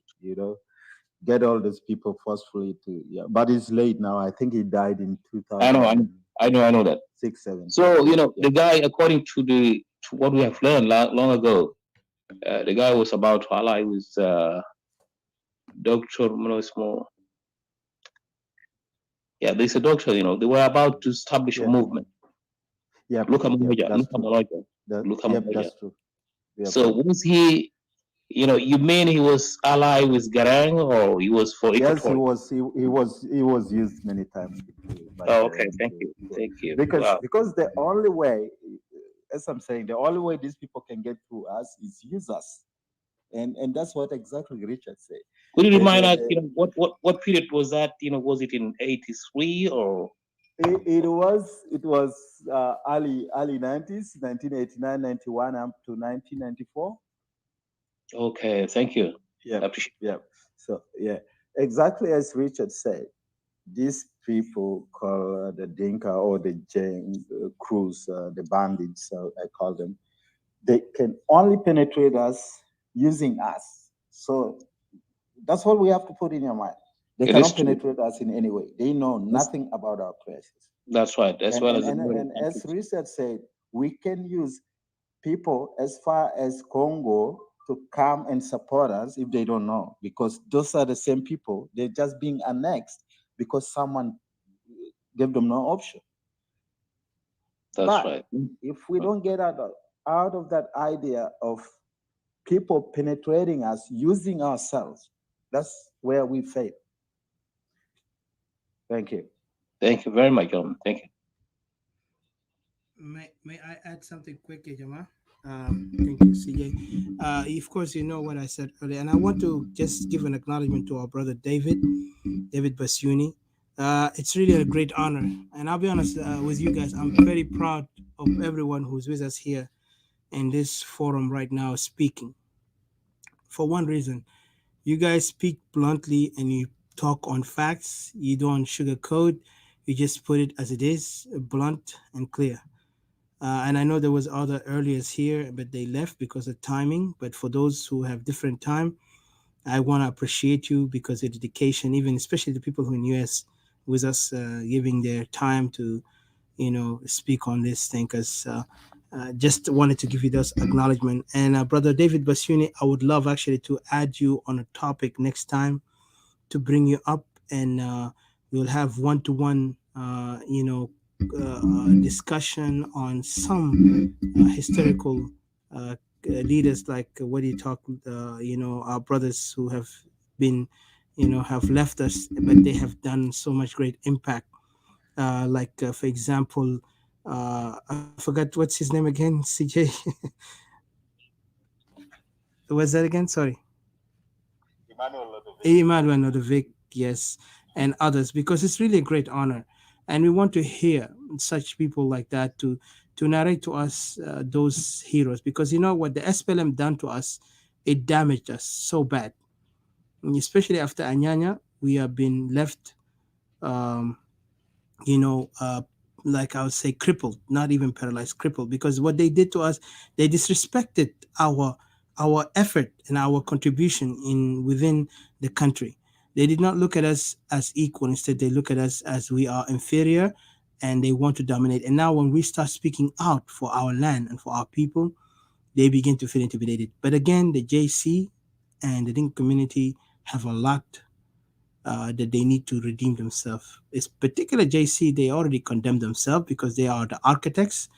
get all these people forcefully to, but it's late now. I think he died in 2000. I know that. 6, 7. So, the guy, according to what we have learned long ago, the guy was about to ally with Dr. Monosmo. Yeah, there's a doctor, they were about to establish a movement. Yeah, Look at that's true. So was he, you mean he was allied with Garang, or he was for Equatorial? Yes, he was used many times. Okay, thank you. Because the only way, as I'm saying, the only way these people can get through us is use us, and that's what exactly Richard said. Could you remind us, what period was that? Was it in '83 or? It was early 90s, 1989, 91 up to 1994. Okay, thank you. Yeah. So exactly as Richard said, these people called the Dinka or the crews, the bandits, I call them, they can only penetrate us using us. So that's what we have to put in your mind. They cannot penetrate us in any way. They know nothing about our places. That's right. And as Richard said, we can use people as far as Congo to come and support us if they don't know, because those are the same people. They're just being annexed because someone gave them no option. That's right. If we don't get out of that idea of people penetrating us, using ourselves, that's where we fail. Thank you. Thank you very much, John. Thank you. May I add something quickly, Jama? Thank you, CJ. Of course, you know what I said earlier, and I want to just give an acknowledgement to our brother David Basuni. It's really a great honor, and I'll be honest with you guys. I'm very proud of everyone who's with us here in this forum right now speaking. For one reason, you guys speak bluntly and you talk on facts. You don't sugarcoat. You just put it as it is, blunt and clear. And I know there was other earliers here, but they left because of timing. But for those who have different time, I want to appreciate you because of dedication, even especially the people who in US with us, giving their time to, speak on this thing. Because just wanted to give you this acknowledgement. And Brother David Basuni, I would love actually to add you on a topic next time to bring you up, and we'll have one-to-one, discussion on some historical leaders, like what do you talk, our brothers who have been, have left us, but they have done so much great impact. For example, I forgot what's his name again, CJ. What's that again? Sorry. Emmanuel Nodovic, yes, and others, because it's really a great honor, and we want to hear such people like that to narrate to us those heroes, because you know what the SPLM done to us, it damaged us so bad, and especially after Anyanya, we have been left, um, you know, uh, like I would say, crippled, not even paralyzed, crippled, because what they did to us, they disrespected our effort and our contribution in within the country. They did not look at us as equal. Instead, they look at us as we are inferior, and they want to dominate. And now, when we start speaking out for our land and for our people, they begin to feel intimidated. But again, the JC and the Dinka community have a lot that they need to redeem themselves. It's particular JC, they already condemned themselves because they are the architects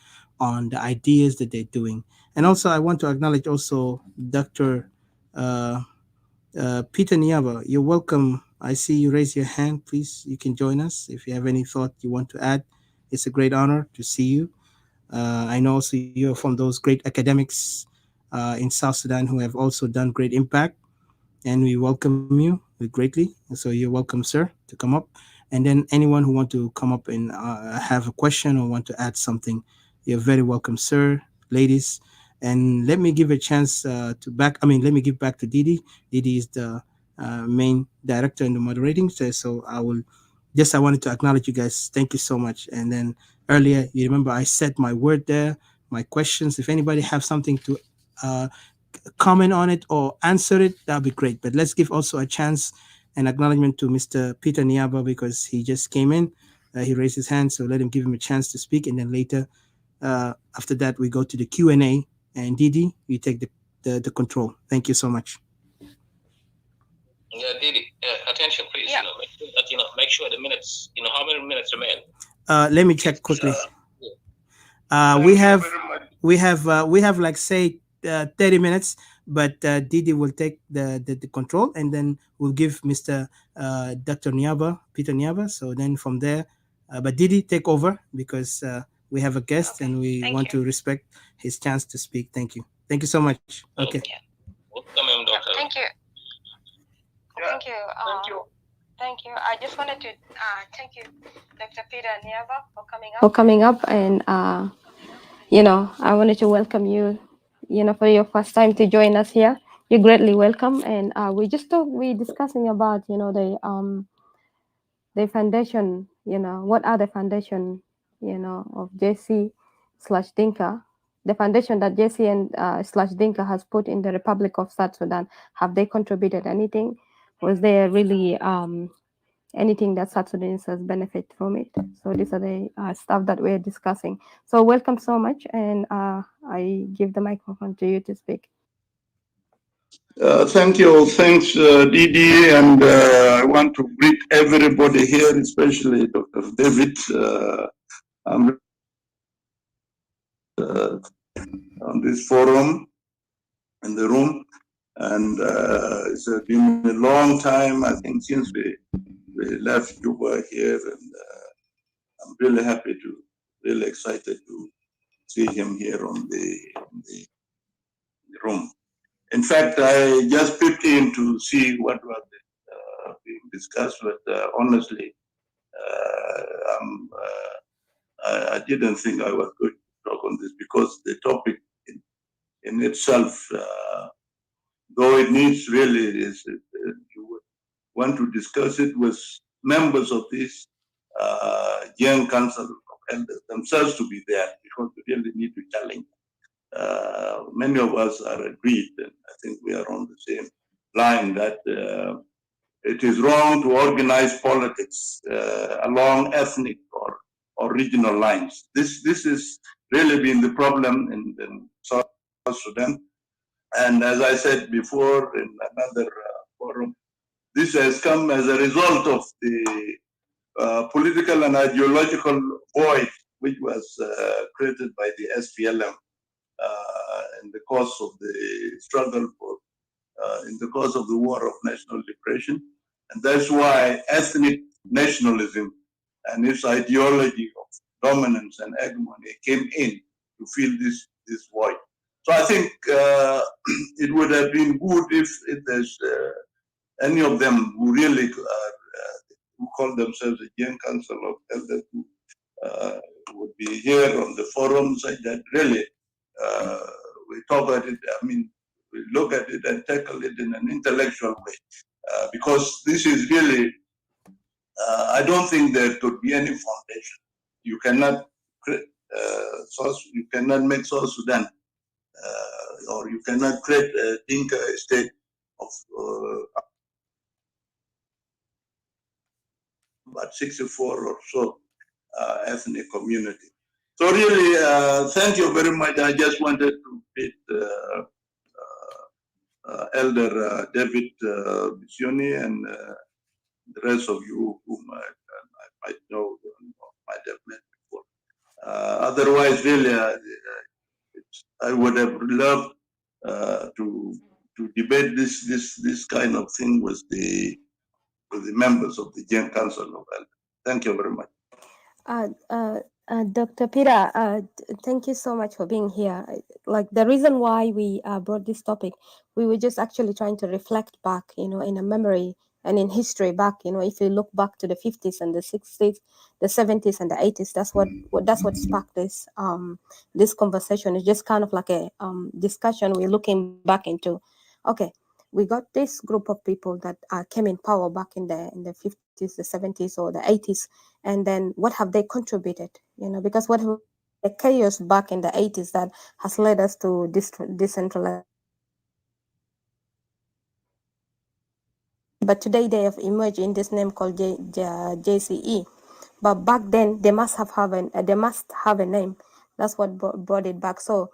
on the ideas that they're doing. And also, I want to acknowledge also Dr. Uh, Peter Niaba. You're welcome. I see you raise your hand. Please, you can join us if you have any thought you want to add. It's a great honor to see you. I know also you're from those great academics in South Sudan who have also done great impact, and we welcome you greatly. So you're welcome, sir, to come up. And then anyone who want to come up and have a question or want to add something, you're very welcome, sir, ladies. And let me give a chance let me give back to Didi. Didi is the main director in the moderating. So I wanted to acknowledge you guys. Thank you so much. And then earlier, you remember I said my word there, my questions. If anybody have something to uh, comment on it or answer it, that'd be great. But let's give also a chance and acknowledgement to Mr. Peter Niaba, because he just came in. He raised his hand, so let him give him a chance to speak. And then later, after that, we go to the Q&A. And Didi, you take the control. Thank you so much. Yeah, Didi, attention, please. Yeah. Make sure the minutes. How many minutes remain? Let me check quickly. We have like say 30 minutes, but Didi will take the control, and then we'll give Mr. Dr. Niaba, Peter Niaba. So then from there, but Didi, take over, because we have a guest, and we want to respect his chance to speak. Thank you. Thank you so much. Okay. Welcome, Doctor. Thank you. Thank you. Thank you. I just wanted to thank you, Dr. Peter Niaba, for coming up. And I wanted to welcome you, for your first time to join us here. You're greatly welcome. And we're discussing about, the foundation, what are the foundation, of JC/Dinka, the foundation that JC and slash Dinka has put in the Republic of South Sudan. Have they contributed anything? Was there really anything that South Sudanese has benefit from it? So these are the stuff that we're discussing. So welcome so much, and I give the microphone to you to speak. Thank you. Thanks, Didi. And I want to greet everybody here, especially Dr. David. I'm on this forum in the room. And it's been a long time, I think, since we left Juba here. And I'm really happy really excited to see him here on the room. In fact, I just peeped in to see what was being discussed, but honestly, I didn't think I was going to talk on this, because the topic in itself, though it needs really you want to discuss it with members of this young council of elders themselves to be there, because we really need to challenge. Many of us are agreed, and I think we are on the same line, that it is wrong to organize politics along ethnic or regional lines. This is really been the problem in South Sudan. And as I said before in another forum, this has come as a result of the political and ideological void which was created by the SPLM in the course of the struggle for, in the course of the War of National Liberation. And that's why ethnic nationalism and its ideology of dominance and hegemony came in to fill this void. So I think it would have been good if there's any of them who really who call themselves a Young Council of Elders who would be here on the forum, such that really we talk about it. I mean, we look at it and tackle it in an intellectual way, because this is really. I don't think there could be any foundation. You cannot create, you cannot make South Sudan, or you cannot create a Dinka state of about 64 or so ethnic community. So really, thank you very much. I just wanted to bid Elder David Bisioni and the rest of you whom I might know or might have met before. Otherwise, really, I would have loved to debate this kind of thing with the members of the Gen Council of Elders. Thank you very much. Dr. Peter, thank you so much for being here. Like the reason why we brought this topic, we were just actually trying to reflect back, in a memory and in history back. If you look back to the 50s and the 60s, the 70s and the 80s, that's what sparked this conversation. It's just kind of like a discussion. We're looking back into, okay, we got this group of people that came in power back in the 50s, the 70s, or the 80s, and then what have they contributed? Because what the chaos back in the 80s that has led us to decentralize. But today they have emerged in this name called JCE. But back then they must have a name. That's what brought it back. So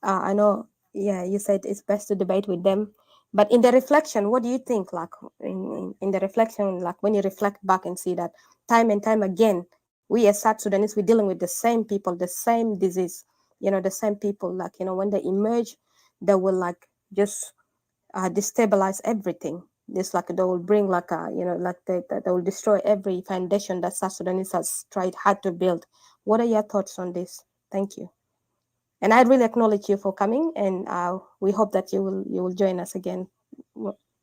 I know, you said it's best to debate with them. But in the reflection, what do you think? Like in the reflection, like when you reflect back and see that time and time again, we as South Sudanese, we're dealing with the same people, the same disease, the same people. Like when they emerge, they will like just destabilize everything. It's like they will bring like they will destroy every foundation that South Sudanese has tried hard to build. What are your thoughts on this? Thank you. And I really acknowledge you for coming, and we hope that you will join us again.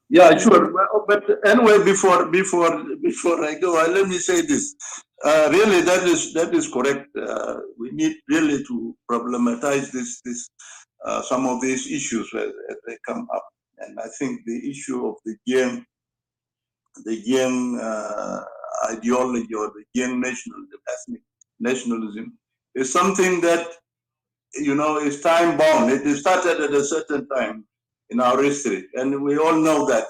Yeah, sure. But anyway, before I go, let me say this. Really, that is correct. We need really to problematize some of these issues as they come up. And I think the issue of the young ideology or the young ethnic nationalism is something that is time bound. It started at a certain time in our history, and we all know that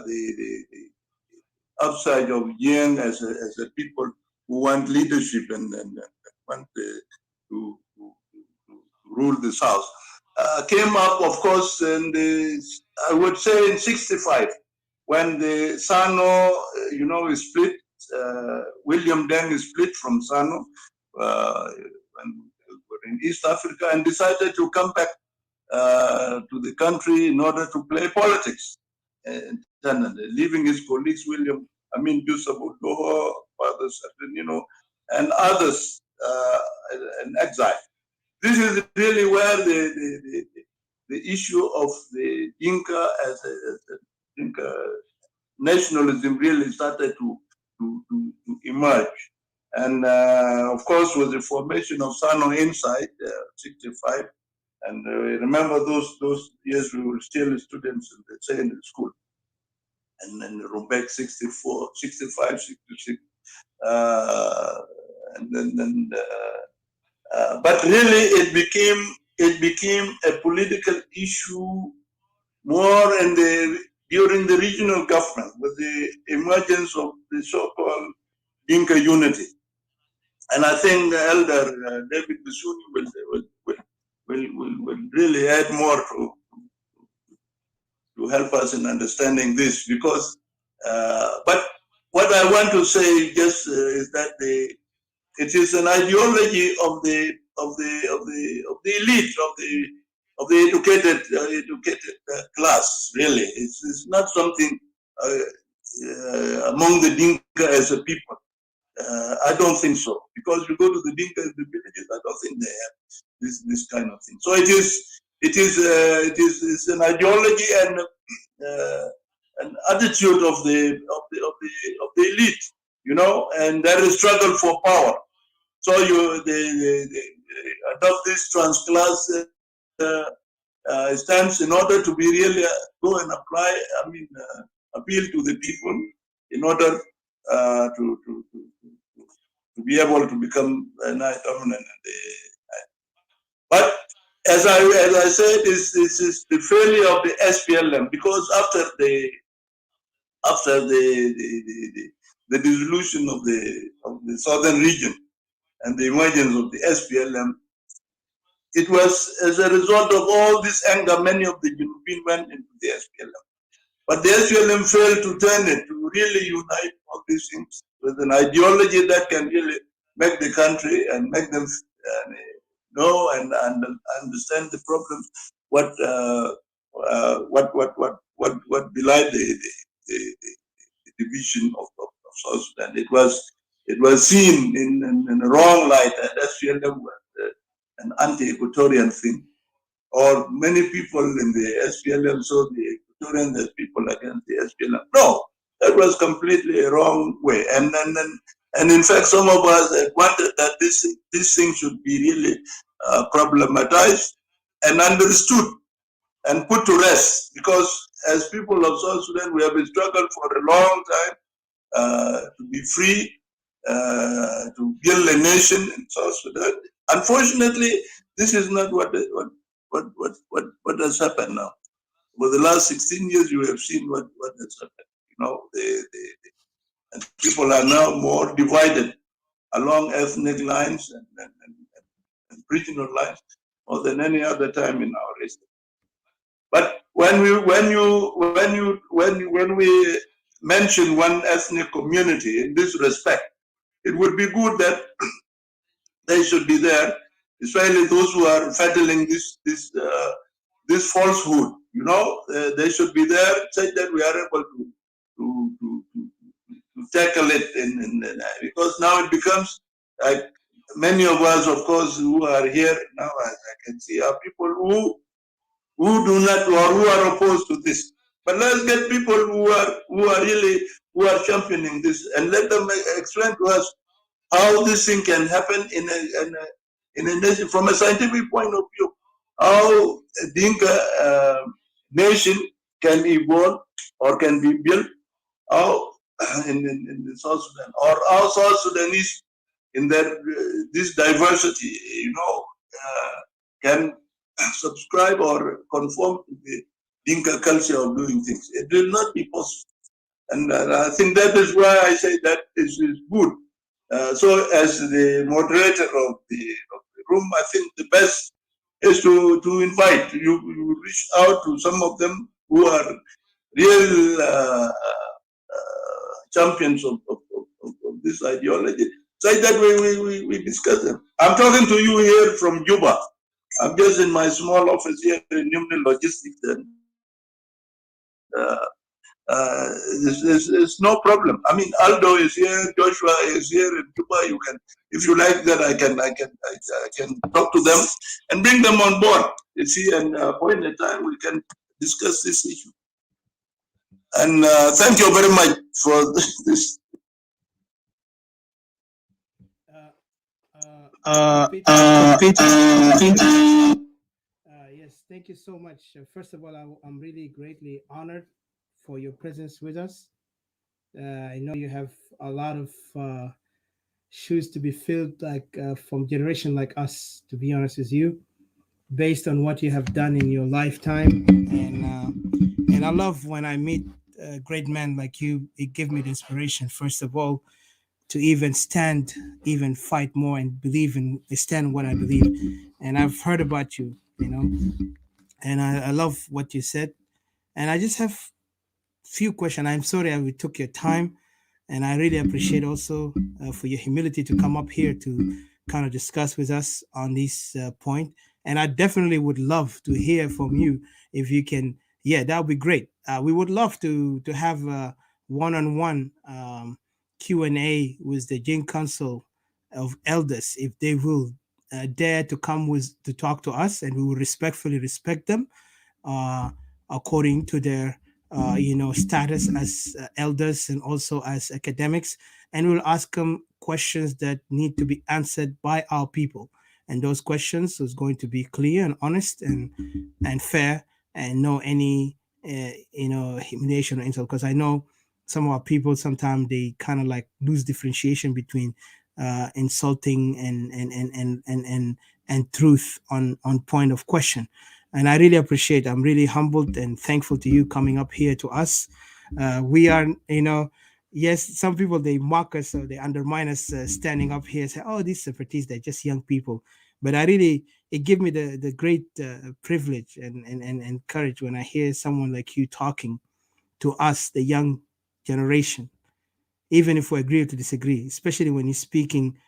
the upside of young as a people who want leadership and want to rule the South came up, of course, I would say in '65 when the SANO, is split. William Deng is split from SANO when we're in East Africa and decided to come back to the country in order to play politics. Leaving his colleagues, Joseph Odoho, Father Saturn, and others in exile. This is really where the issue of the Dinka as a Dinka nationalism really started to emerge. And of course, with the formation of SANO inside '65, and remember those years we were still students in the secondary school. And then Rumbek 64, 65, 66. But really it became a political issue more during the regional government with the emergence of the so-called Dinka unity. And I think Elder David Bisuni will really add more to help us in understanding this, because but what I want to say just is that it is an ideology of the elite, of the educated class. Really, it's not something among the Dinka as a people. I don't think so, because you go to the Dinka the villages, I don't think they have this kind of thing. So it's an ideology and an attitude of the elite, you know, and there is struggle for power. So they adopt this trans-class stance in order to be really go and apply. I mean, appeal to the people in order to be able to become dominant. But as I said, this is the failure of the SPLM, because after the dissolution of the southern region and the emergence of the SPLM, it was as a result of all this anger many of the Europeans went into the SPLM. But the SPLM failed to turn it, to really unite all these things with an ideology that can really make the country and make them know and understand the problems, what belied the division of South Sudan. It was seen in a wrong light, and SPLM was an anti-Equatorian thing, or many people in the SPLM saw the Equatorians as people against the SPLM. No, that was completely a wrong way. And in fact, some of us wanted that this thing should be really problematized and understood and put to rest, because as people of South Sudan, we have been struggling for a long time to be free, to build a nation in South Sudan. Unfortunately, this is not what has happened now. For the last 16 years, you have seen what has happened. You know, and people are now more divided along ethnic lines and regional lines more than any other time in our history. But when we mention one ethnic community in this respect, it would be good that they should be there, especially those who are peddling this falsehood. You know, they should be there, such that we are able to tackle it. Because now it becomes like many of us, of course, who are here now, as I can see, are people who do not, or who are opposed to this. But let's get people who are championing this, and let them explain to us how this thing can happen in a nation from a scientific point of view. How a Dinka nation can evolve or can be built, how in South Sudan, or how South Sudanese in their this diversity, you know, can subscribe or conform to the Dinka culture of doing things. It will not be possible. And I think that is why I say that is good. So as the moderator of the room, I think the best is to invite you reach out to some of them who are real champions of this ideology, so that we discuss them. I'm talking to you here from Juba. I'm just in my small office here in Newman Logistics, and it's no problem. I mean, Aldo is here, Joshua is here in Juba. You can, if you like that, I can talk to them and bring them on board. You see, and point in time we can discuss this issue. And thank you very much for this. Yes, thank you so much. First of all, I'm really greatly honored for your presence with us. I know you have a lot of shoes to be filled, like from generation like us, to be honest with you, based on what you have done in your lifetime. And I love when I meet great men like you. It gives me the inspiration, first of all, to even stand, even fight more and believe in stand what I believe. And I've heard about you, you know, and I love what you said. And I just have few questions. I'm sorry we took your time, and I really appreciate also for your humility to come up here to kind of discuss with us on this point. And I definitely would love to hear from you if you can. Yeah, that would be great. We would love to have a one-on-one Q&A with the Jin Council of Elders if they will dare to come with to talk to us, and we will respectfully respect them uh, according to their status as elders and also as academics, and we'll ask them questions that need to be answered by our people, and those questions is going to be clear and honest and fair, and no any humiliation or insult, because I know some of our people sometimes they kind of like lose differentiation between insulting and truth on point of question. And I really appreciate. I'm really humbled and thankful to you coming up here to us. We are, yes, some people they mock us or they undermine us standing up here, say, "Oh, these separatists, they're just young people." But I really, it gives me the great privilege and courage when I hear someone like you talking to us, the young generation, even if we agree to disagree, especially when you're speaking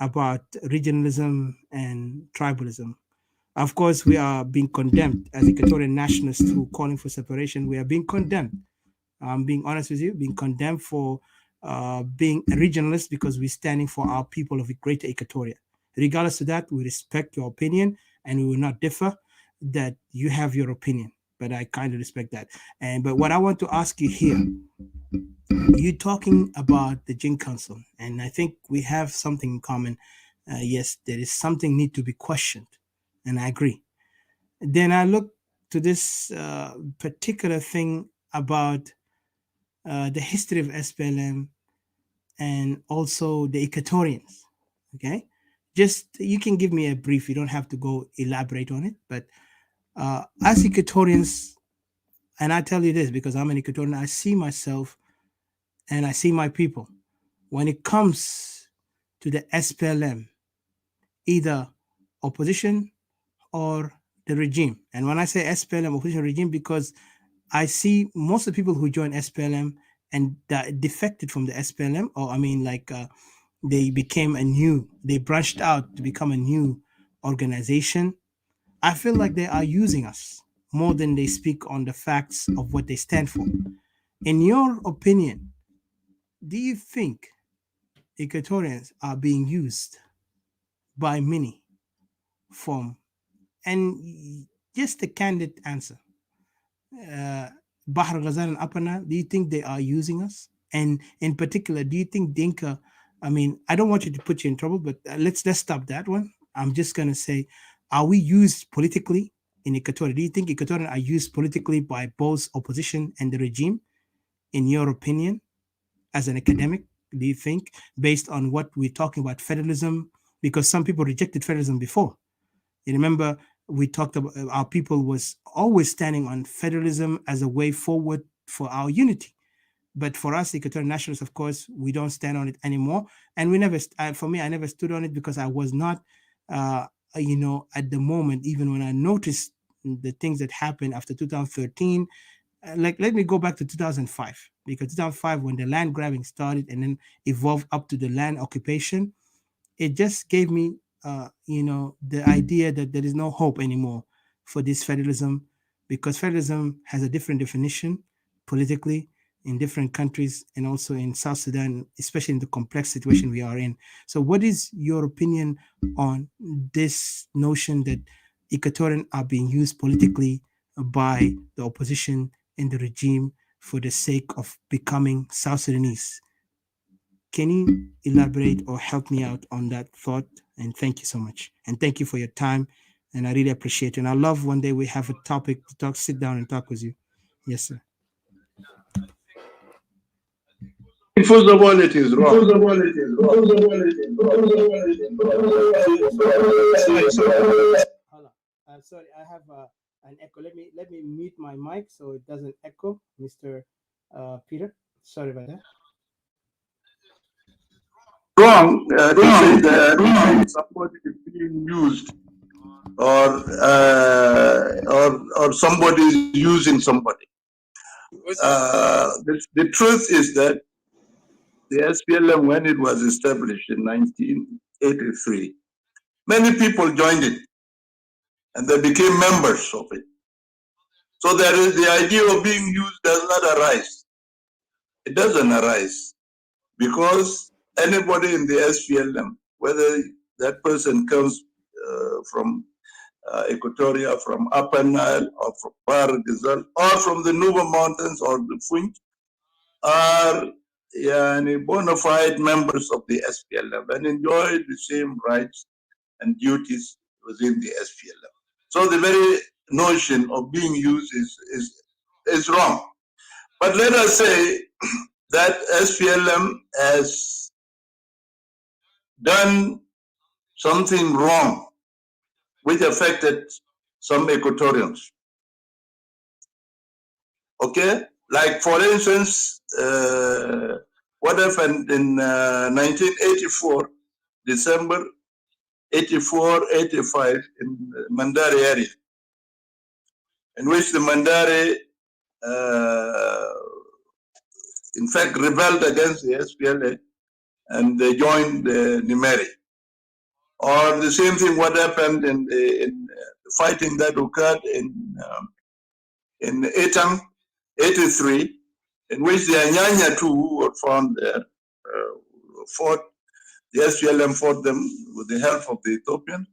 about regionalism and tribalism. Of course, we are being condemned as Equatorian nationalists who calling for separation. We are being condemned. I'm being honest with you, being condemned for being a regionalist because we're standing for our people of Greater Equatoria. Regardless of that, we respect your opinion and we will not differ. That you have your opinion, but I kind of respect that. But what I want to ask you here, you talking about the Jin Council, and I think we have something in common. Yes, there is something need to be questioned, and I agree. Then I look to this particular thing about the history of SPLM and also the Equatorians. Okay, just you can give me a brief. You don't have to go elaborate on it, but as Equatorians, and I tell you this because I'm an Equatorian, I see myself and I see my people. When it comes to the SPLM, either opposition or the regime. And when I say SPLM, opposition regime, because I see most of the people who join SPLM and that defected from the SPLM, or I mean, like they became they branched out to become a new organization. I feel like they are using us more than they speak on the facts of what they stand for. In your opinion, do you think Equatorians are being used by many from, and just a candid answer, Bahar Ghazal and Apana, do you think they are using us? And in particular, do you think Dinka, I mean, I don't want you to put you in trouble, but let's stop that one. I'm just going to say, are we used politically in Equatoria? Do you think Equatorians are used politically by both opposition and the regime, in your opinion, as an academic? Do you think, based on what we're talking about federalism, because some people rejected federalism before? You remember we talked about our people was always standing on federalism as a way forward for our unity. But for us, Equatorial nationalists, of course, we don't stand on it anymore. And we never, for me, I never stood on it because I was not, at the moment, even when I noticed the things that happened after 2013, like let me go back to 2005, because 2005, when the land grabbing started and then evolved up to the land occupation, it just gave me, the idea that there is no hope anymore for this federalism, because federalism has a different definition politically in different countries and also in South Sudan, especially in the complex situation we are in. So, what is your opinion on this notion that Equatorians are being used politically by the opposition and the regime for the sake of becoming South Sudanese? Can you elaborate or help me out on that thought? And thank you so much. And thank you for your time. And I really appreciate it. And I love one day we have a topic to talk, sit down and talk with you. Yes, sir. First of all, it is wrong. Hold on. Sorry, I have an echo. Let me mute my mic so it doesn't echo, Mr. Peter. Sorry about that. wrong to say that somebody is being used or somebody is using somebody. The truth is that the SPLM, when it was established in 1983, many people joined it and they became members of it. So there is the idea of being used does not arise. It doesn't arise because anybody in the SPLM, whether that person comes from Equatoria, from Upper Nile, or from Bar Ghazal, or from the Nuba Mountains or the Funj, are bona fide members of the SPLM and enjoy the same rights and duties within the SPLM. So the very notion of being used is wrong. But let us say that SPLM has done something wrong which affected some Equatorians. Okay? Like, for instance, what happened in 1984, December 84, 85 in Mandare area, in which the Mandare, in fact, rebelled against the SPLA and they joined Nimeri. Or the same thing what happened in the fighting that occurred in Etang, 83, in which the Anyanya too were found there, fought, the SPLM fought them with the help of the Ethiopian.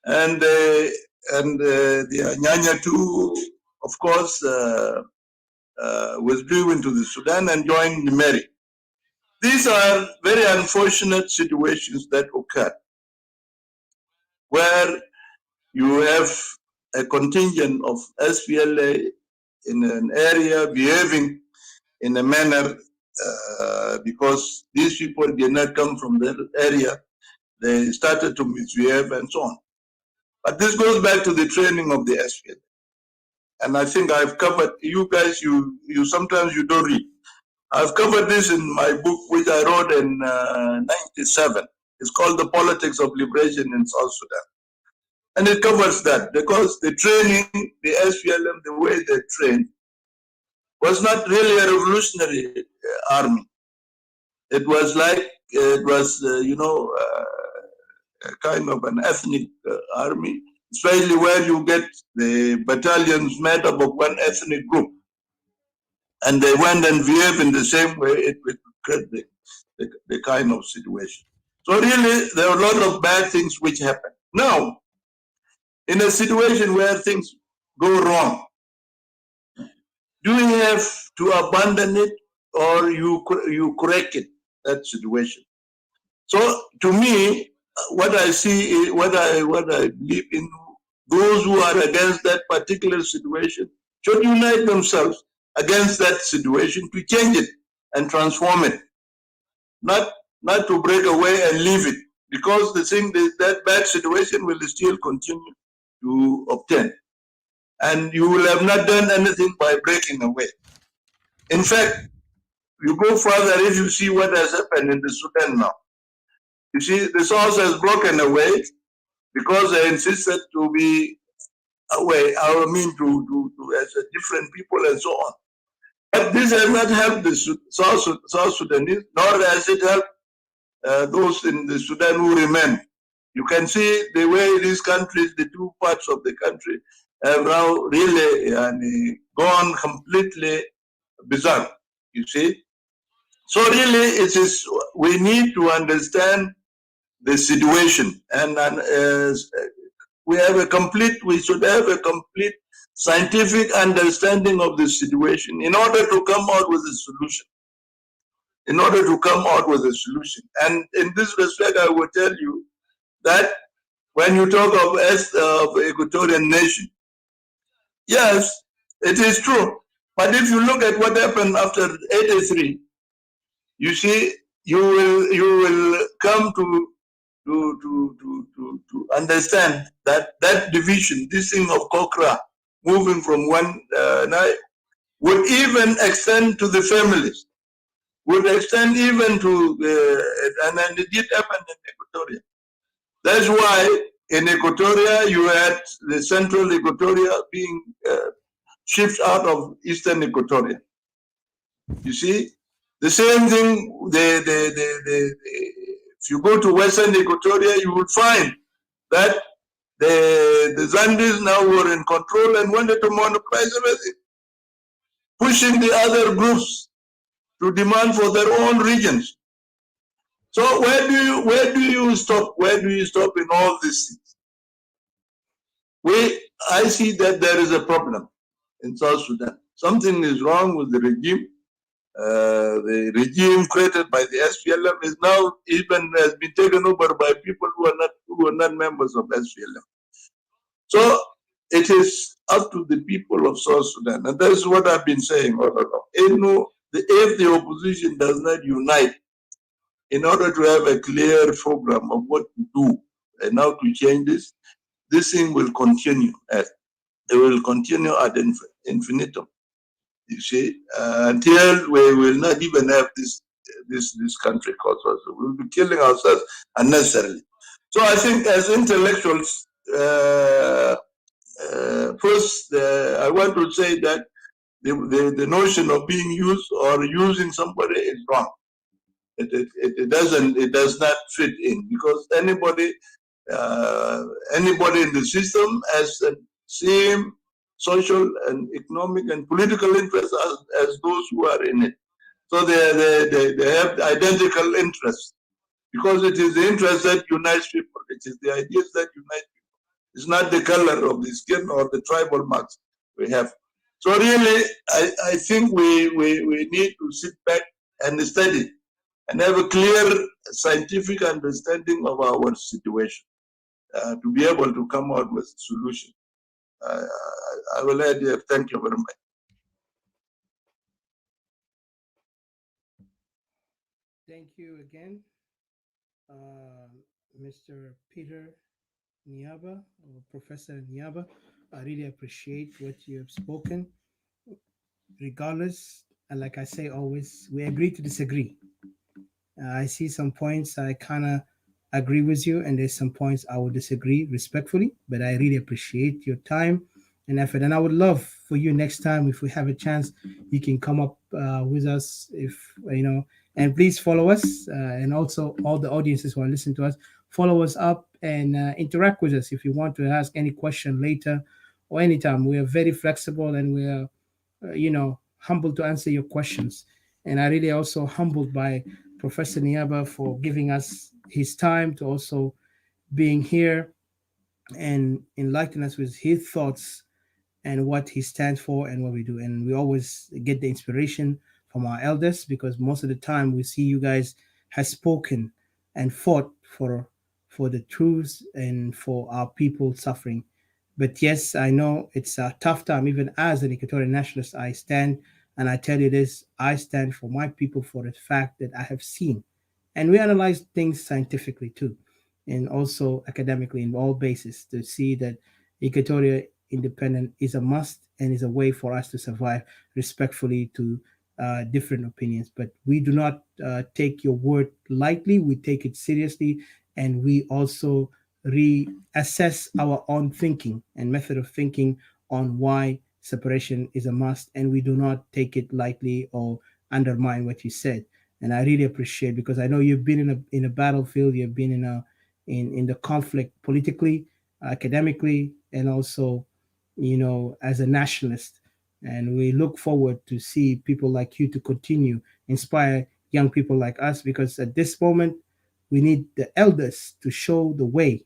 And the Anyanya too, of course, withdrew into the Sudan and joined Nimeri. These are very unfortunate situations that occurred, where you have a contingent of SPLA in an area behaving in a manner because these people did not come from that area. They started to misbehave and so on. But this goes back to the training of the SPLA. And I think I've covered, you guys, you sometimes you don't read. I've covered this in my book, which I wrote in 97. It's called The Politics of Liberation in South Sudan. And it covers that because the training, the SPLM, the way they trained, was not really a revolutionary army. It was like, it was, a kind of an ethnic army, especially where you get the battalions made up of one ethnic group. And they went and behaved in the same way, it would create the kind of situation. So really, there are a lot of bad things which happen. Now, in a situation where things go wrong, do you have to abandon it or you correct it, that situation? So to me, what I see is, what I believe in, those who are against that particular situation should unite themselves against that situation to change it and transform it, not to break away and leave it, because the thing that bad situation will still continue to obtain, and you will have not done anything by breaking away. In fact, you go further if you see what has happened in the Sudan now. You see, the South has broken away because they insisted to be away, to as a different people and so on. But this has not helped the South Sudanese, nor has it helped those in the Sudan who remain. You can see the way these countries, the two parts of the country, have now really gone completely bizarre, you see. So really, it is, we need to understand the situation, and we should have a complete scientific understanding of the situation in order to come out with a solution. And in this respect, I will tell you that when you talk of Equatorian nation, yes, it is true. But if you look at what happened after 83, you see, you will come to understand that division, this thing of Kokra, moving from one would even extend to the families, would extend even to, and it did happen in Equatoria. That's why in Equatoria you had the central Equatoria being shifted out of eastern Equatoria. You see, the same thing. If you go to western Equatoria, you would find that the Zandis now were in control and wanted to monopolize everything, pushing the other groups to demand for their own regions. So where do you stop? Where do you stop in all these things? I see that there is a problem in South Sudan. Something is wrong with the regime. The regime created by the SPLM is now even has been taken over by people who are not members of SPLM. So it is up to the people of South Sudan, and that's what I've been saying all along. If the opposition does not unite in order to have a clear program of what to do and how to change this thing will continue. It will continue ad infinitum. You see, until we will not even have this country called South Sudan. We'll be killing ourselves unnecessarily. So I think as intellectuals, first, I want to say that the notion of being used or using somebody is wrong. It does not fit in, because anybody in the system has the same social and economic and political interests as those who are in it. So they have identical interests, because it is the interest that unites people. It is the ideas that unite people. It's not the color of the skin or the tribal marks we have. So really, I think we need to sit back and study and have a clear scientific understanding of our situation to be able to come out with a solution. I will add here. Thank you very much. Thank you again, Mr. Peter Niaba, or Professor Niaba. I really appreciate what you have spoken. Regardless, and like I say always, we agree to disagree. I see some points I kind of agree with you, and there's some points I will disagree respectfully. But I really appreciate your time and effort, and I would love for you next time, if we have a chance, you can come up with us. If you know, and please follow us, and also all the audiences who are listening to us, follow us up and interact with us. If you want to ask any question later or anytime, we are very flexible, and we are humbled to answer your questions. And I really also humbled by Professor Niaba for giving us his time to also being here and enlighten us with his thoughts and what he stands for and what we do. And we always get the inspiration from our elders, because most of the time we see you guys has spoken and fought for the truths and for our people suffering. But yes, I know it's a tough time. Even as an Equatorial nationalist, I stand and I tell you this: I stand for my people, for the fact that I have seen, and we analyze things scientifically too, and also academically in all bases, to see that Equatoria independent is a must and is a way for us to survive respectfully to different opinions. But we do not take your word lightly. We take it seriously, and we also reassess our own thinking and method of thinking on why separation is a must, and we do not take it lightly or undermine what you said. And I really appreciate, because I know you've been in a battlefield, you've been in the conflict politically, academically, and also as a nationalist. And we look forward to see people like you to continue inspire young people like us, because at this moment we need the elders to show the way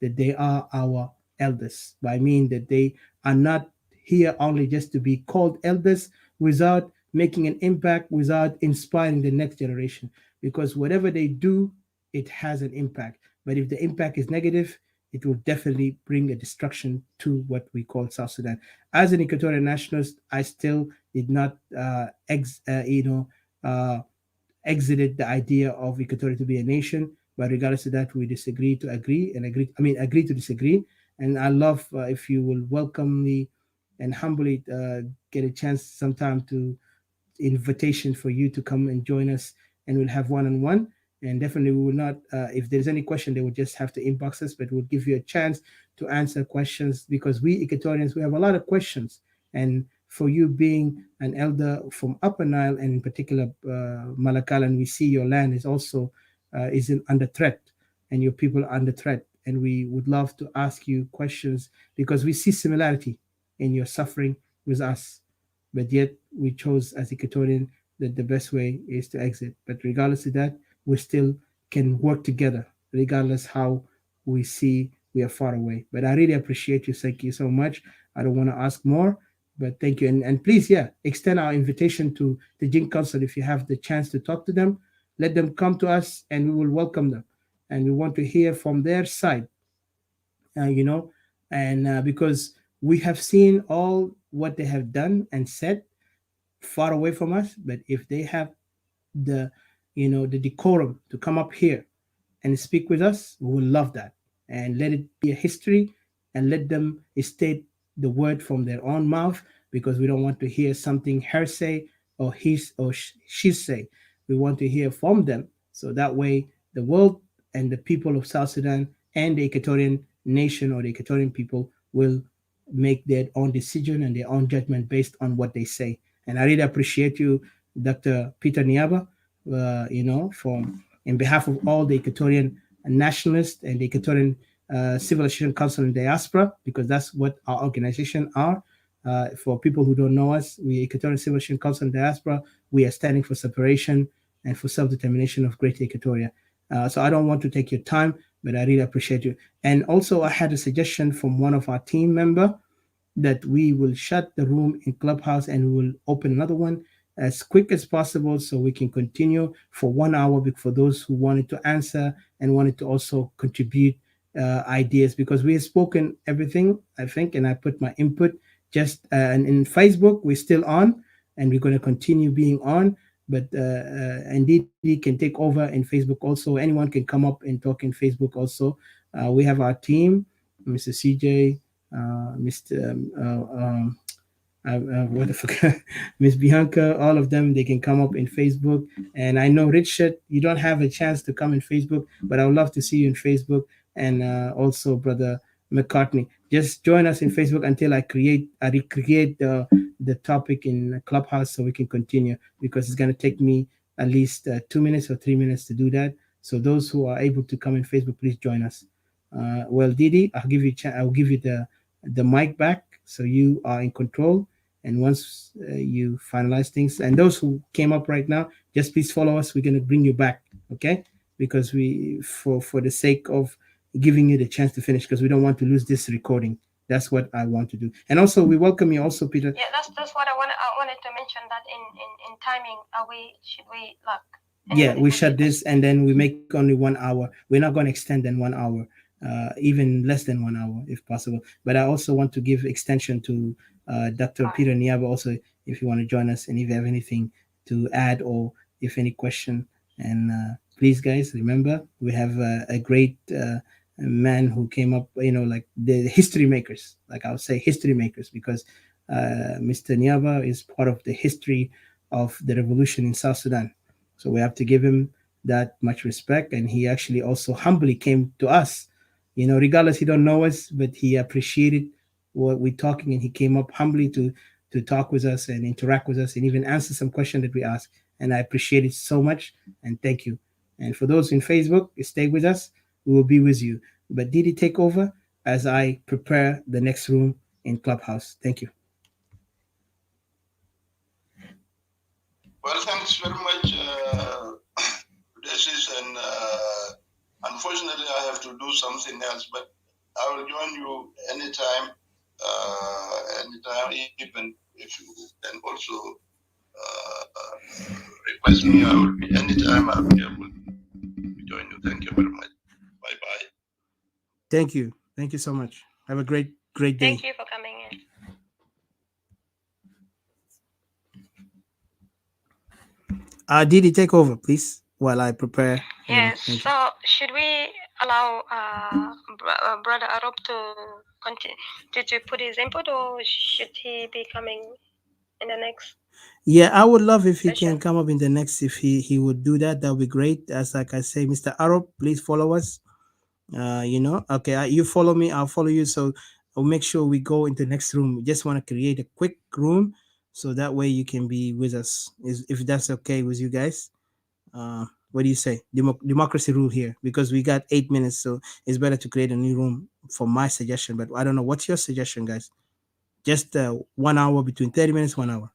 that they are our elders. By mean that they are not here only just to be called elders without making an impact, without inspiring the next generation. Because whatever they do, it has an impact. But if the impact is negative, it will definitely bring a destruction to what we call South Sudan. As an Equatorial nationalist, I still did not exited the idea of Equatoria to be a nation. But regardless of that, we disagree to agree, and agree to disagree. And I love if you will welcome me and humbly get a chance sometime to invitation for you to come and join us, and we'll have one-on-one. And definitely we will not, if there's any question, they will just have to inbox us, but we'll give you a chance to answer questions, because we Equatorians, we have a lot of questions. And for you being an elder from Upper Nile, and in particular Malakal, and we see your land is also under threat, and your people are under threat. And we would love to ask you questions, because we see similarity in your suffering with us. But yet we chose as Equatorian that the best way is to exit. But regardless of that, we still can work together, regardless how we see we are far away. But I really appreciate you. Thank you so much. I don't want to ask more, but thank you. And please, yeah, extend our invitation to the Jing Council. If you have the chance to talk to them, let them come to us and we will welcome them. And we want to hear from their side, you know, and because we have seen all what they have done and said far away from us. But if they have the, the decorum to come up here and speak with us, we will love that. And let it be a history, and let them state the word from their own mouth, because we don't want to hear something her say or his or she say. We want to hear from them, so that way the world and the people of South Sudan and the Equatorian nation or the Equatorian people will make their own decision and their own judgment based on what they say. And I really appreciate you, Dr. Peter Niaba, from in behalf of all the Equatorian nationalists and the Equatorian Civilization Council in Diaspora, because that's what our organization are. For people who don't know us, we Equatorian Civilization Council in Diaspora, we are standing for separation and for self-determination of Greater Equatoria. So I don't want to take your time, but I really appreciate you. And also, I had a suggestion from one of our team member that we will shut the room in Clubhouse and we will open another one as quick as possible, so we can continue for 1 hour for those who wanted to answer and wanted to also contribute ideas, because we have spoken everything, I think, and I put my input. Just and in Facebook we're still on, and we're going to continue being on. But and Didi can take over in Facebook also. Anyone can come up and talk in Facebook also. We have our team, Mr. CJ, Mr. What the fuck, Miss Bianca, all of them, they can come up in Facebook. And I know Richard, you don't have a chance to come in Facebook, but I would love to see you in Facebook. And also Brother McCartney, just join us in Facebook until I recreate the topic in Clubhouse, so we can continue, because it's going to take me at least 2 minutes or 3 minutes to do that. So those who are able to come in Facebook, please join us. Well, Didi, I'll give you the mic back, so you are in control. And once you finalize things, and those who came up right now, just please follow us. We're going to bring you back, okay? Because we, for the sake of giving you the chance to finish, because we don't want to lose this recording. That's what I want to do. And also, we welcome you also, Peter. Yeah, that's what I wanted to mention, that in timing, should we like? Yeah, we shut this and then we make only 1 hour. We're not going to extend in 1 hour, even less than 1 hour if possible. But I also want to give extension to Dr. Peter Niaba also, if you want to join us, and if you have anything to add or if any question. And please, guys, remember, we have a great man who came up, like the history makers, like I would say history makers, because Mr. Niaba is part of the history of the revolution in South Sudan. So we have to give him that much respect. And he actually also humbly came to us, regardless he don't know us, but he appreciated what we're talking, and he came up humbly to talk with us and interact with us and even answer some question that we asked. And I appreciate it so much, and thank you. And for those in Facebook, stay with us. We will be with you. But Didi, take over as I prepare the next room in Clubhouse. Thank you. Well, thanks very much, and unfortunately, I have to do something else, but I will join you anytime, even if you can also request me. I will be anytime. I'll be able to join you. Thank you very much. Bye bye. Thank you. Thank you so much. Have a great day. Thank you for coming in. Didi, take over, please, while I prepare. Yes. So should we allow Brother Arab to continue to put his input, or should he be coming in the next? Yeah, I would love if he can come up in the next. If he would do that, that would be great. As like I say, Mr. Arab, please follow us. Okay, you follow me, I'll follow you. So I'll make sure we go into the next room. We just want to create a quick room, so that way you can be with us. Is if that's okay with you guys. What do you say? Democracy rule here because we got 8 minutes, so it's better to create a new room for my suggestion. But I don't know what's your suggestion, guys. Just 1 hour between 30 minutes, 1 hour.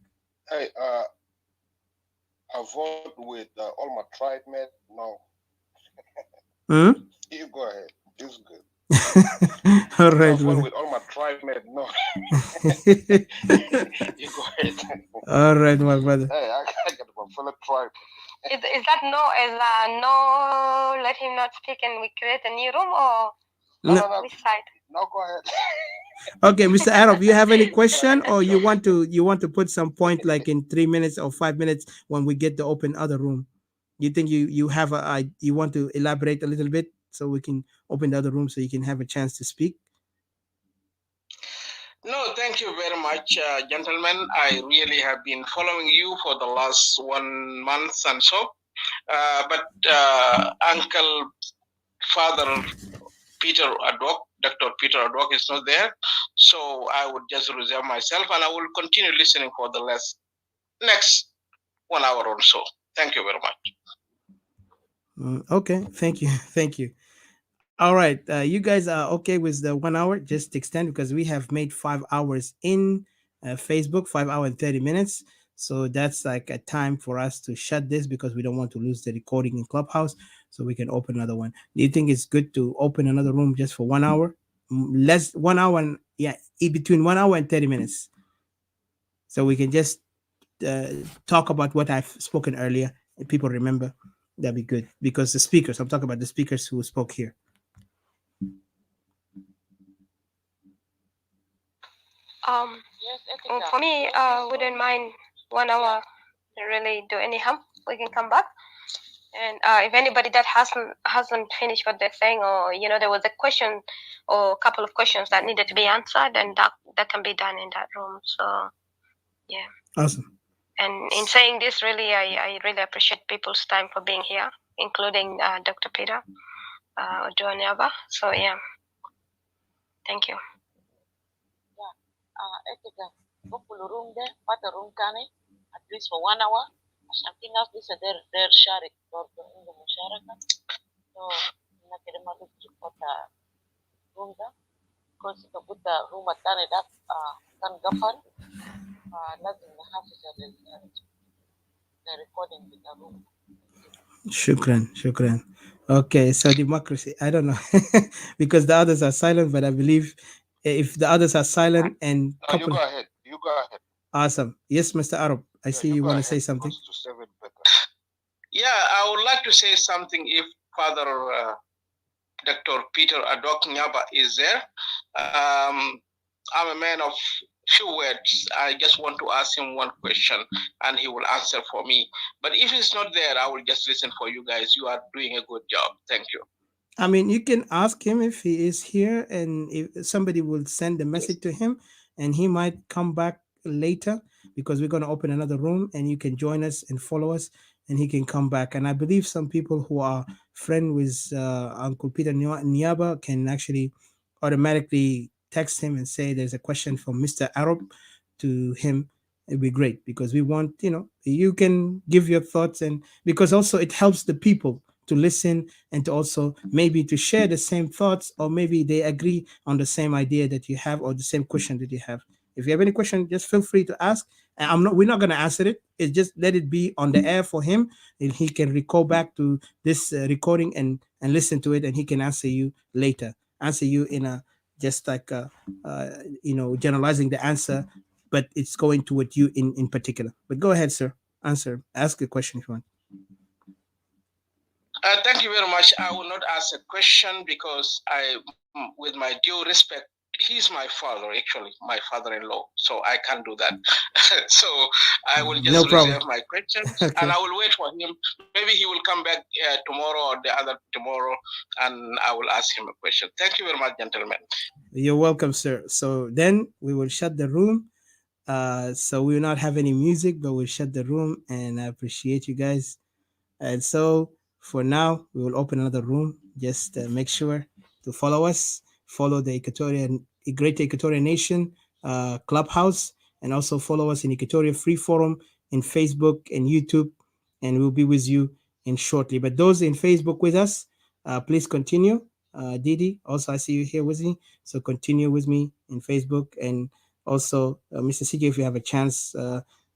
Hey, I vote with all my tribe mate. No. Hmm? You go ahead. This is good. All I right, vote brother. with all my tribe mate. No. You go ahead. All right, my brother. Hey, I got my fellow tribe. Is that no? Is no? Let him not speak, and we create a new room, or No. which side? No, go ahead. Okay, Mr. Arab, you have any question or you want to put some point like in 3 minutes or 5 minutes when we get to open other room? You think you have you want to elaborate a little bit so we can open the other room so you can have a chance to speak? No, thank you very much, gentlemen. I really have been following you for the last 1 month and so. But Uncle Father Peter Adwok, Dr. Peter Adwok is not there. So I would just reserve myself and I will continue listening for the next 1 hour or so. Thank you very much. Okay, thank you. Thank you. All right, you guys are okay with the 1 hour? Just extend because we have made 5 hours in Facebook, 5 hour and 30 minutes. So that's like a time for us to shut this because we don't want to lose the recording in Clubhouse. So we can open another one. Do you think it's good to open another room just for 1 hour? Less 1 hour and yeah, in between 1 hour and 30 minutes. So we can just talk about what I've spoken earlier. If people remember, that'd be good because the speakers. I'm talking about the speakers who spoke here. For me, wouldn't mind 1 hour. Really do any harm. We can come back. And if anybody that hasn't finished what they're saying, or there was a question or a couple of questions that needed to be answered, then that can be done in that room. So yeah. Awesome. And in saying this, really, I really appreciate people's time for being here, including Dr. Peter Oduanyaba. So yeah, thank you. Etika bukulu room ده pata room تاني at least for 1 hour عشان في ناس لسه دير شارك برضه عنده مشاركة so إنك كده ما تجي pata room ده كويس تقول room التاني ده كان قفل لازم نحافظ على recording بتاع room. Shukran. Okay, so democracy. I don't know because the others are silent, but I believe if the others are silent and No, you go ahead. You go ahead. Awesome. Yes, Mr. Arab. I see you want to say something. Yeah, I would like to say something if Father Dr. Peter Adok Nyaba is there. I'm a man of few words. I just want to ask him one question and he will answer for me. But if he's not there, I will just listen for you guys. You are doing a good job. Thank you. I mean, you can ask him if he is here and if somebody will send a message to him and he might come back later because we're going to open another room and you can join us and follow us and he can come back. And I believe some people who are friend with Uncle Peter Niaba can actually automatically text him and say there's a question from Mr. Arab to him. It'd be great because we want, you can give your thoughts and because also it helps the people to listen and to also maybe to share the same thoughts or maybe they agree on the same idea that you have or the same question that you have. If you have any question, just feel free to ask. And we're not going to answer it. It's just let it be on the air for him and he can recall back to this recording and listen to it and he can answer you later. Answer you in a just like generalizing the answer, but it's going toward you in particular. But go ahead, sir. Ask a question if you want. Thank you very much. I will not ask a question because with my due respect, he's my father, actually, my father-in-law. So I can't do that. So I will just reserve my questions and I will wait for him. Maybe he will come back tomorrow or the other tomorrow and I will ask him a question. Thank you very much, gentlemen. You're welcome, sir. So then we will shut the room So we will not have any music, but we'll shut the room. And I appreciate you guys. And so for now, we will open another room. Just make sure to follow us, follow the Great Equatorial Nation Clubhouse, and also follow us in Equatorial Free Forum in Facebook and YouTube, and we'll be with you in shortly. But those in Facebook with us, please continue. Didi, also I see you here with me, so continue with me in Facebook, and also Mr. CJ, if you have a chance.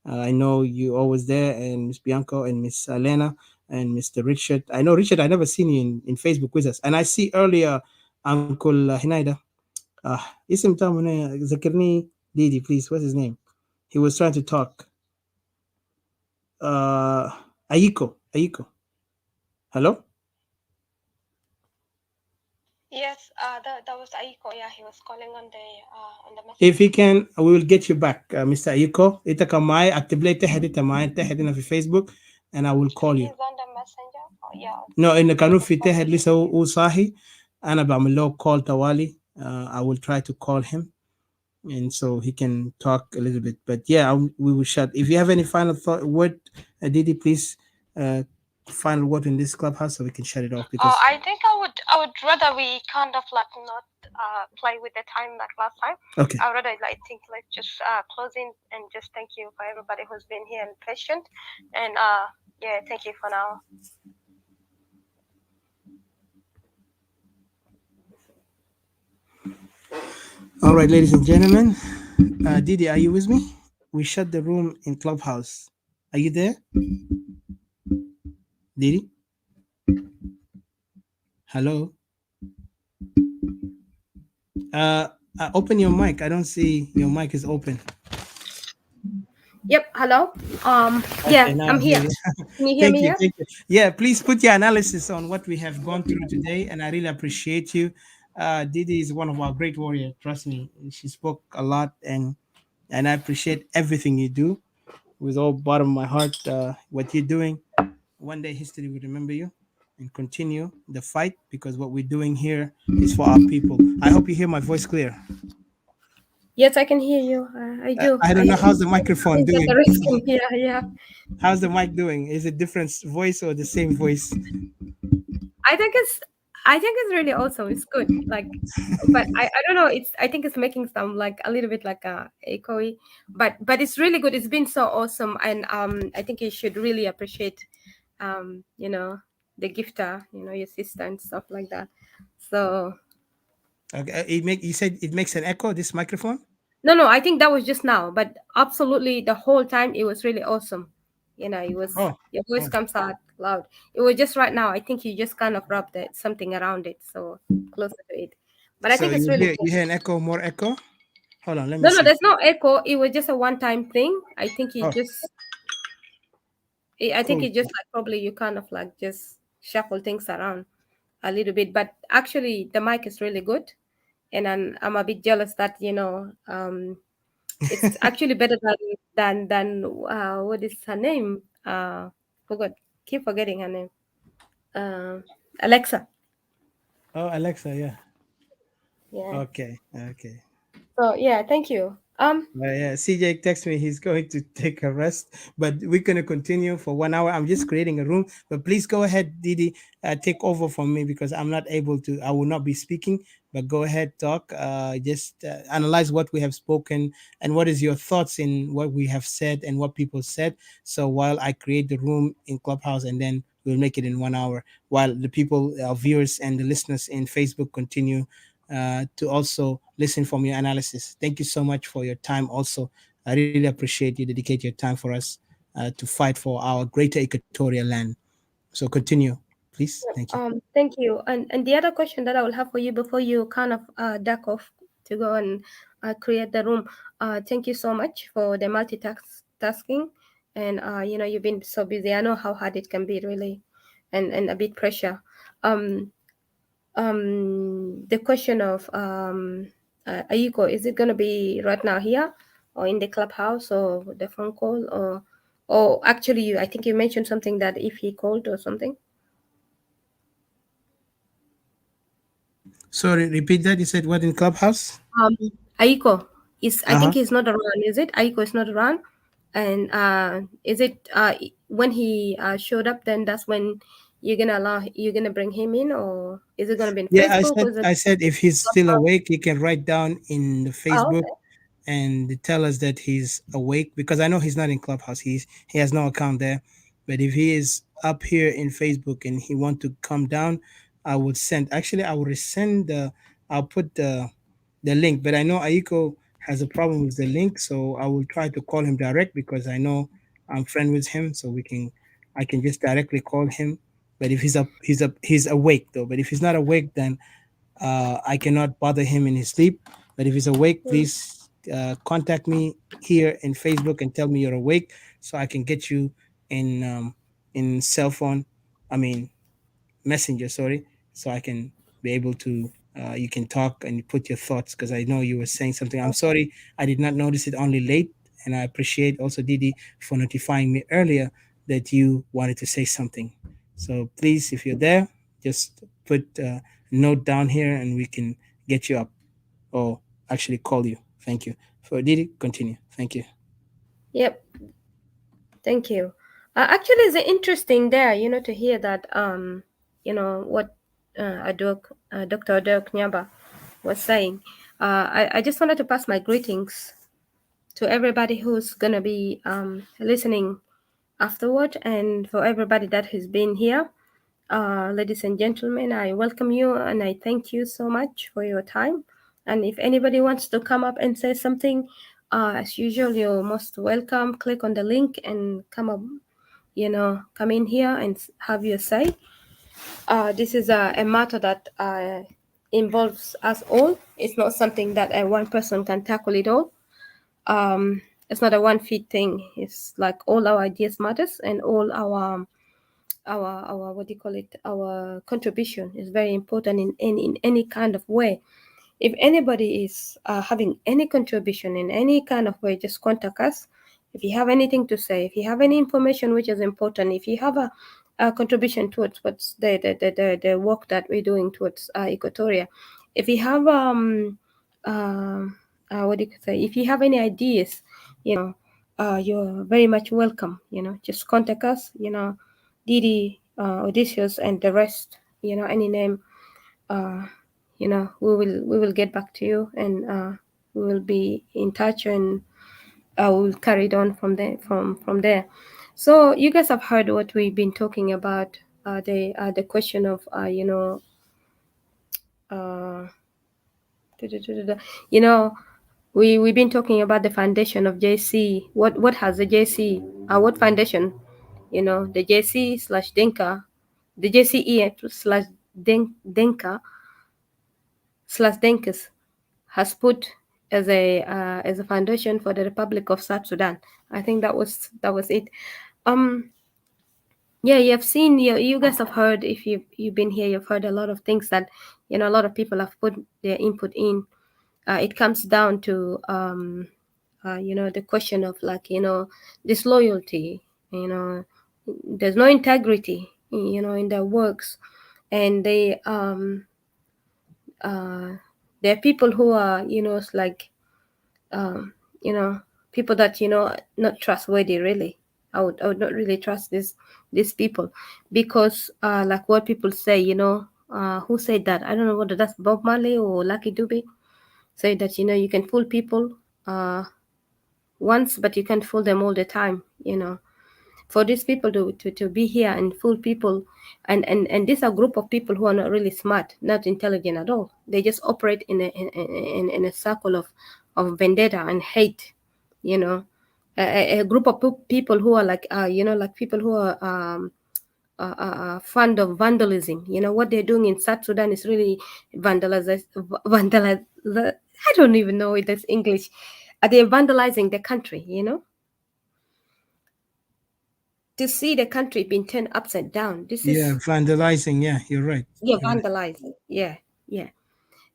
I know you always there, and Miss Bianco and Miss Elena and Mr. Richard. I know Richard, I never seen you in Facebook with us. And I see earlier Uncle Hinaida. Isim Tamune Zakirni Didi, please. What's his name? He was trying to talk. Aiko. Hello? Yes, that was Aiko. Yeah, he was calling on the message. If he can, we will get you back, Mr. Aiko. Ita mai activate hadita mai hadina fi Facebook, and I will call you. He's on the messenger. Oh, yeah. No, in the kanu fi tehed lisa usahi. Ana ba'amil call tawali. I will try to call him, and so he can talk a little bit. But yeah, we will shut. If you have any final word, Didi, please, final word in this clubhouse so we can shut it off. Because I think I would rather we kind of like not play with the time like last time. Okay. I would rather think let's just close in and just thank you for everybody who's been here and patient. And yeah, thank you for now. All right, ladies and gentlemen, Didi, are you with me? We shut the room in Clubhouse. Are you there? Didi? Hello? Open your mic. I don't see your mic is open. Yep. Hello. Yeah, I'm here. Can you hear me? Thank you. Yeah, please put your analysis on what we have gone through today, and I really appreciate you. Didi is one of our great warriors. Trust me, she spoke a lot, and I appreciate everything you do with all bottom of my heart. What you're doing, one day history will remember you, and continue the fight, because what we're doing here is for our people. I hope you hear my voice clear. Yes, I can hear you. I do. I don't know how's the microphone doing. Yeah. How's the mic doing? Is it different voice or the same voice? I think it's really awesome. It's good. Like, but I don't know. I think it's making some like a little bit like echoey, but it's really good. It's been so awesome, and I think you should really appreciate the gifter, your sister and stuff like that. So Okay, you said it makes an echo, this microphone? No, I think that was just now, but absolutely the whole time it was really awesome. It was your voice comes out loud. It was just right now. I think you just kind of rubbed something around it, so closer to it. But I think it's really you hear an echo, more echo? Hold on, let me see. No, there's no echo. It was just a one-time thing. I think you I think it just like probably you kind of like just shuffle things around a little bit. But actually the mic is really good. And I'm a bit jealous that, it's actually better than what is her name? Keep forgetting her name. Alexa. Oh, Alexa, yeah. Yeah. Okay. So yeah, thank you. Yeah, CJ texted me he's going to take a rest, but we're going to continue for 1 hour. I'm just creating a room, but please go ahead, Didi, take over from me, because I'm not able to. I will not be speaking, but go ahead, talk. Just analyze what we have spoken and what is your thoughts in what we have said and what people said. So while I create the room in Clubhouse, and then we'll make it in 1 hour, while the people, our viewers and the listeners in Facebook continue to also listen from your analysis. Thank you so much for your time. Also, I really appreciate you dedicate your time for us to fight for our greater equatorial land. So continue, please. Thank you. Thank you. And the other question that I will have for you before you kind of duck off to go and create the room. Thank you so much for the multitasking. And you've been so busy. I know how hard it can be, really, and a bit pressure. The question of Ayiko, is it gonna be right now here, or in the clubhouse, or the phone call, or actually, I think you mentioned something that if he called or something. Sorry, repeat that. You said what in Clubhouse? Ayiko, I think he's not around, is it? Aiko is not around. And is it when he showed up, then that's when you're gonna bring him in, or is it gonna be in Yeah, Facebook? Or is it I said if he's still awake, he can write down in the Oh, Facebook okay. and tell us that he's awake, because I know he's not in Clubhouse. He has no account there. But if he is up here in Facebook and he want to come down, I would send. Actually, I will resend the. I'll put the link. But I know Aiko has a problem with the link, so I will try to call him direct because I know I'm friend with him, so I can just directly call him. But if he's awake though. But if he's not awake, then I cannot bother him in his sleep. But if he's awake, please contact me here in Facebook and tell me you're awake, so I can get you in cell phone. I mean messenger. Sorry, so I can be able to. You can talk and put your thoughts, because I know you were saying something. I'm sorry, I did not notice it only late, and I appreciate also Didi for notifying me earlier that you wanted to say something. So please, if you're there, just put a note down here and we can get you up or actually call you. Thank you. For Didi, continue. Thank you. Yep. Thank you. Actually, it's interesting there, to hear that, what Dr. Adok Nyaba was saying. I just wanted to pass my greetings to everybody who's going to be listening afterward, and for everybody that has been here. Ladies and gentlemen, I welcome you and I thank you so much for your time. And if anybody wants to come up and say something, as usual, you're most welcome. Click on the link and come up, come in here and have your say. This is a matter that involves us all. It's not something that one person can tackle it all. It's not a one fit thing. It's like all our ideas matters, and all our what do you call it, our contribution is very important in any kind of way. If anybody is having any contribution in any kind of way, just contact us. If you have anything to say, if you have any information which is important, if you have a contribution towards what's the work that we're doing towards Equatoria, if you have what do you say, if you have any ideas, you're very much welcome. Just contact us. Didi, Odysseus, and the rest. Any name. We will get back to you, and we will be in touch, and we'll carry it on from there. From there. So you guys have heard what we've been talking about. The question of we've been talking about the foundation of JC. What has the JC? What foundation? The JC slash Dinka, the JCE slash Dinka slash Dinkas has put as a foundation for the Republic of South Sudan. I think that was it. Yeah, you have seen, you guys have heard, if you've been here, you've heard a lot of things that a lot of people have put their input in. It comes down to the question of disloyalty. There's no integrity in their works, and there are people who are it's like people that not trustworthy really. I would not really trust these people, because like what people say, who said that? I don't know whether that's Bob Marley or Lucky Dube, say that you can fool people once, but you can't fool them all the time. For these people to be here and fool people, and these are a group of people who are not really smart, not intelligent at all. They just operate in a circle of vendetta and hate. A group of people who are like like people who are fond of vandalism. What they're doing in South Sudan is really vandalize. I don't even know if that's English. They're vandalizing the country. To see the country being turned upside down. This Yeah, is vandalizing. Yeah, you're right. vandalizing. Yeah.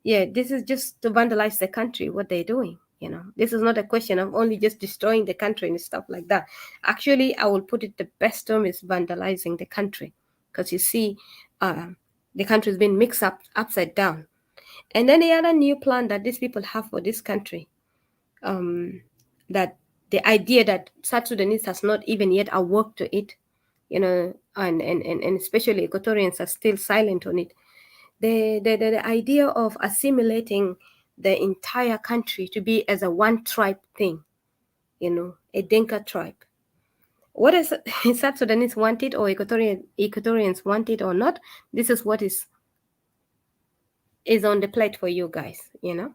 This is just to vandalize the country. What they're doing. This is not a question of only just destroying the country and stuff like that. Actually, I will put it, the best term is vandalizing the country, because you see, the country has been mixed up upside down. And then the other new plan that these people have for this country, that the idea that South Sudanese has not even yet awoke to it, you know, and especially Equatorians are still silent on it. The idea of assimilating the entire country to be as a one tribe thing, you know, a Dinka tribe. What is South Sudanese want it or Equatorians want it or not? This is what is on the plate for you guys, you know.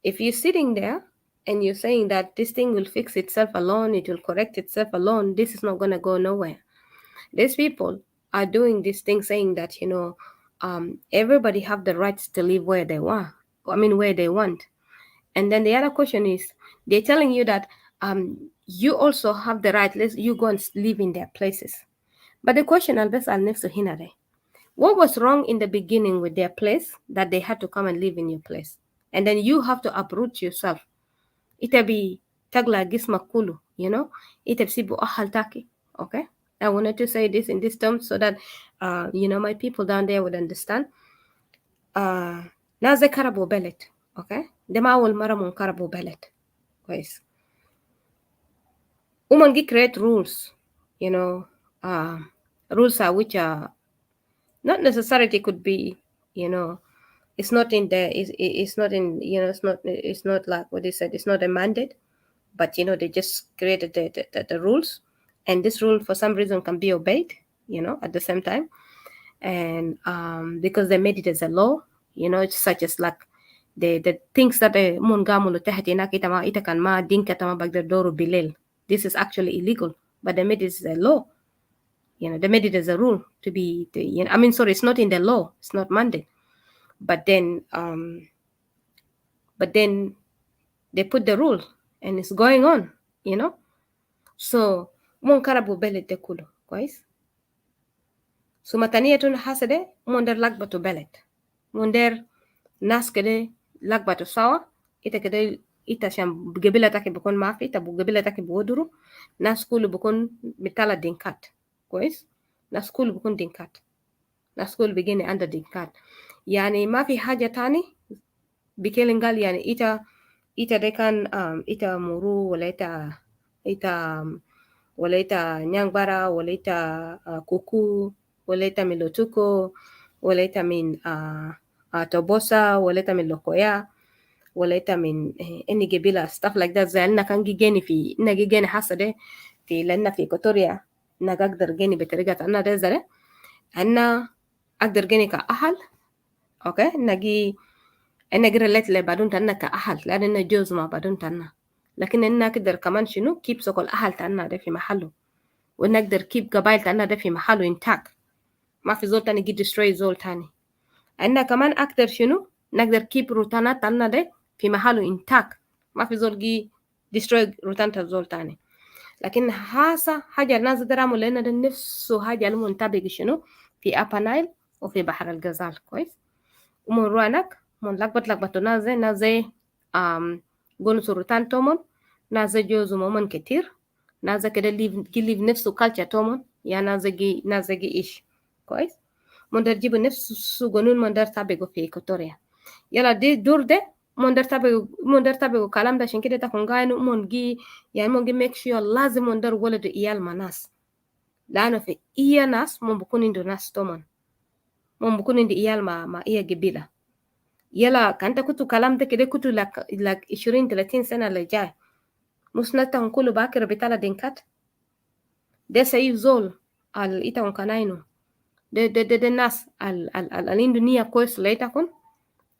If you're sitting there and you're saying that this thing will fix itself alone, it will correct itself alone, this is not going to go nowhere. These people are doing this thing saying that, you know, everybody have the rights to live where they want. I mean, where they want. And then the other question is, they're telling you that you also have the right, you go and live in their places. But the question, Albert, I'll next to Hinade. What was wrong in the beginning with their place that they had to come and live in your place? And then you have to uproot yourself. Itabi tagla gisma kulu, you know? Itabsibu ahaltaki, okay? I wanted to say this in this term so that, you know, my people down there would understand. Naze karabo belet, okay? Dema awal mara mun karabo belet. Guys. Umangi create rules, you know, rules are which are not necessarily could be, you know, it's not in the, it's not in, you know, it's not like what they said, it's not a mandate, but, you know, they just created the rules, and this rule for some reason can be obeyed, you know, at the same time. And because they made it as a law, you know, it's such as like the things that the mungamulu tehtina kitama itakan ma dinkatama bagdadoru bilel. This is actually illegal, but they made it as a law. You know, they made it as a rule to be, you know, I mean, sorry, it's not in the law, it's not mandate. But then they put the rule and it's going on, you know. So mon karabu belet de kulu, guys. So matania tun hasade monder lagbatu belet. Monder nas kede lagbatu sawa. Ita kede ita sham gebila taki bukon mafi, ita gebila taki buoduru. Nas kulu bukon mitala dinkat, guys. Nas kulu bukon dinkat. Nas kulu begini under dinkat. Yani mafi haja tani bikelingal yani ita dekan ita muru wala ita nyangbara wala ita kuku wala ita milotuko wala ita min tobosa wala ita min lokoya wala ita min any gebila stuff like that zalna kan gigeni fi na gigeni hasade fi lanna fi Equatoria na gagdar geni beterigat anna de zare anna agdar geni ka ahal okay nagi أنا قرأت لي بعدون تنا كأهل لأننا جوز ما بعدون تنا لكن إننا نقدر كمان شنو كيب سوكل أهل تنا ده في محله ونقدر كيب قبائل تنا ده في محله intact ما في زول تاني يجي destroy زول تاني إننا كمان أقدر شنو نقدر كيب روتانا تنا ده في محله intact ما في زول يجي destroy روتانا زول تاني لكن هاسا حاجة الناس درامو لأن ده نفسه حاجة المنتبه شنو في أبا نايل وفي بحر الغزال كويس ومن روانك mon lakbat naze gonu surutan tomon naze jozu momon ketir naze kede live nefsu culture tomon ya naze gi ish kois mon dar jibu nefsu gonun mon dar tabego fi Equatoria yala di durde mon dar tabego kalam da shinkide ta kongaynu mon gi make sure lazim mon dar wala de iyal manas lano fi iya nas mon bukuni ndo nas tomon mon bukuni ndi iyal ma iya gebila يلا كانت كنت كلام ده كده كنت لك 20-30 سنة اللي جاي مسنتا كله باكر بتالا دينكات ده سيف زول إيتا كناينو ده الناس الإندونية كويس ليتا كون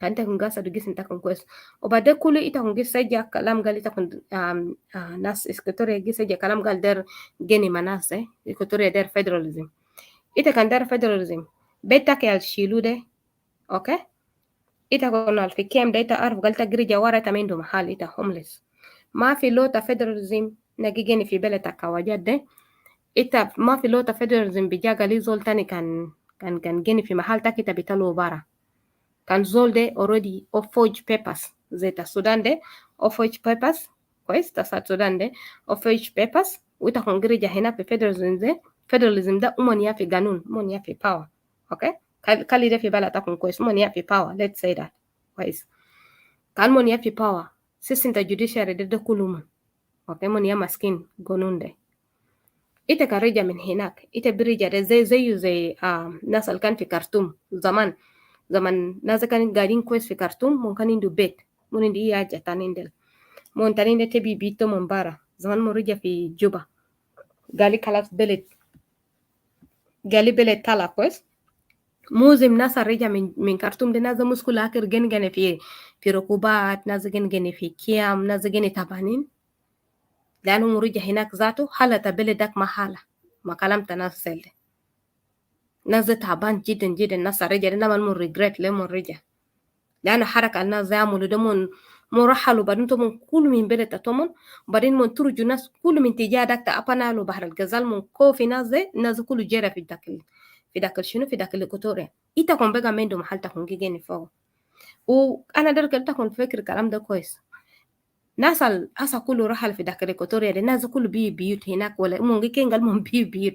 كانت كن قاسة دقيس انتا كن كويس وبعد كله إيتا كن جيس سجا كلام قال إيتا كن ناس إسكتوريا جيس سجا كلام قال در جيني مناس إسكتوريا در فيدراليزم إيتا كان در فيدراليزم بيتاك يالشيلو ده أوكي ita konal fi kem da ita arf galta grija wara ita mendo mahal ita homeless ma fi lota federalism na gigeni fi beleta kawajat de ita ma fi lota federalism bijaga li zol tani kan geni fi mahal tak ita bitalo bara kan zol de already forge papers zeta Sudan de forge papers kwais ta Sudan de forge papers wita kon grija hina fi federalism da umon ya fi ganun umon ya fi power okay kali de fi bala takun kwais mon ya fi power let's say that kwais kan mon ya fi power system ta judiciary de kulum okay mon ya maskin gonunde ite karija min hinak ite birija de zai nasal kan fi Khartoum zaman nasa kan gadin kwes fi Khartoum mon kan indu bet mon indi iya jatanindel mon taninde tebi bito mon bara zaman mon rija fi Juba gali kalas belet tala kwes muzim nasa rija min Khartoum de nasa muskula akir gene fi rukubat nasa gene fi kiam nasa gene tabanin لأنه مريجة هناك ذاته حالة بلدك ما حالة ما كلمت ناس سلة ناس تعبان جدا جدا ناس رجع لنا من ريجريت لمن رجع لأنه حركة الناس يعملوا ده من رحلوا بعدين تمن كل من بلد تمن بعدين من ترجو ناس كل من تجاه دك تأبنا له بحر الجزال من كوفي ناس كل جرا في داك شنو في داك الكتورة إيتا كون بقى من دو محل تكون جيني فوق وأنا درك تكون فكر كلام ده كويس ناس أسا كله رحل في داك الإكواتوريا دي ناس كله بيوت هناك ولا مونجي كين قال مون بيوت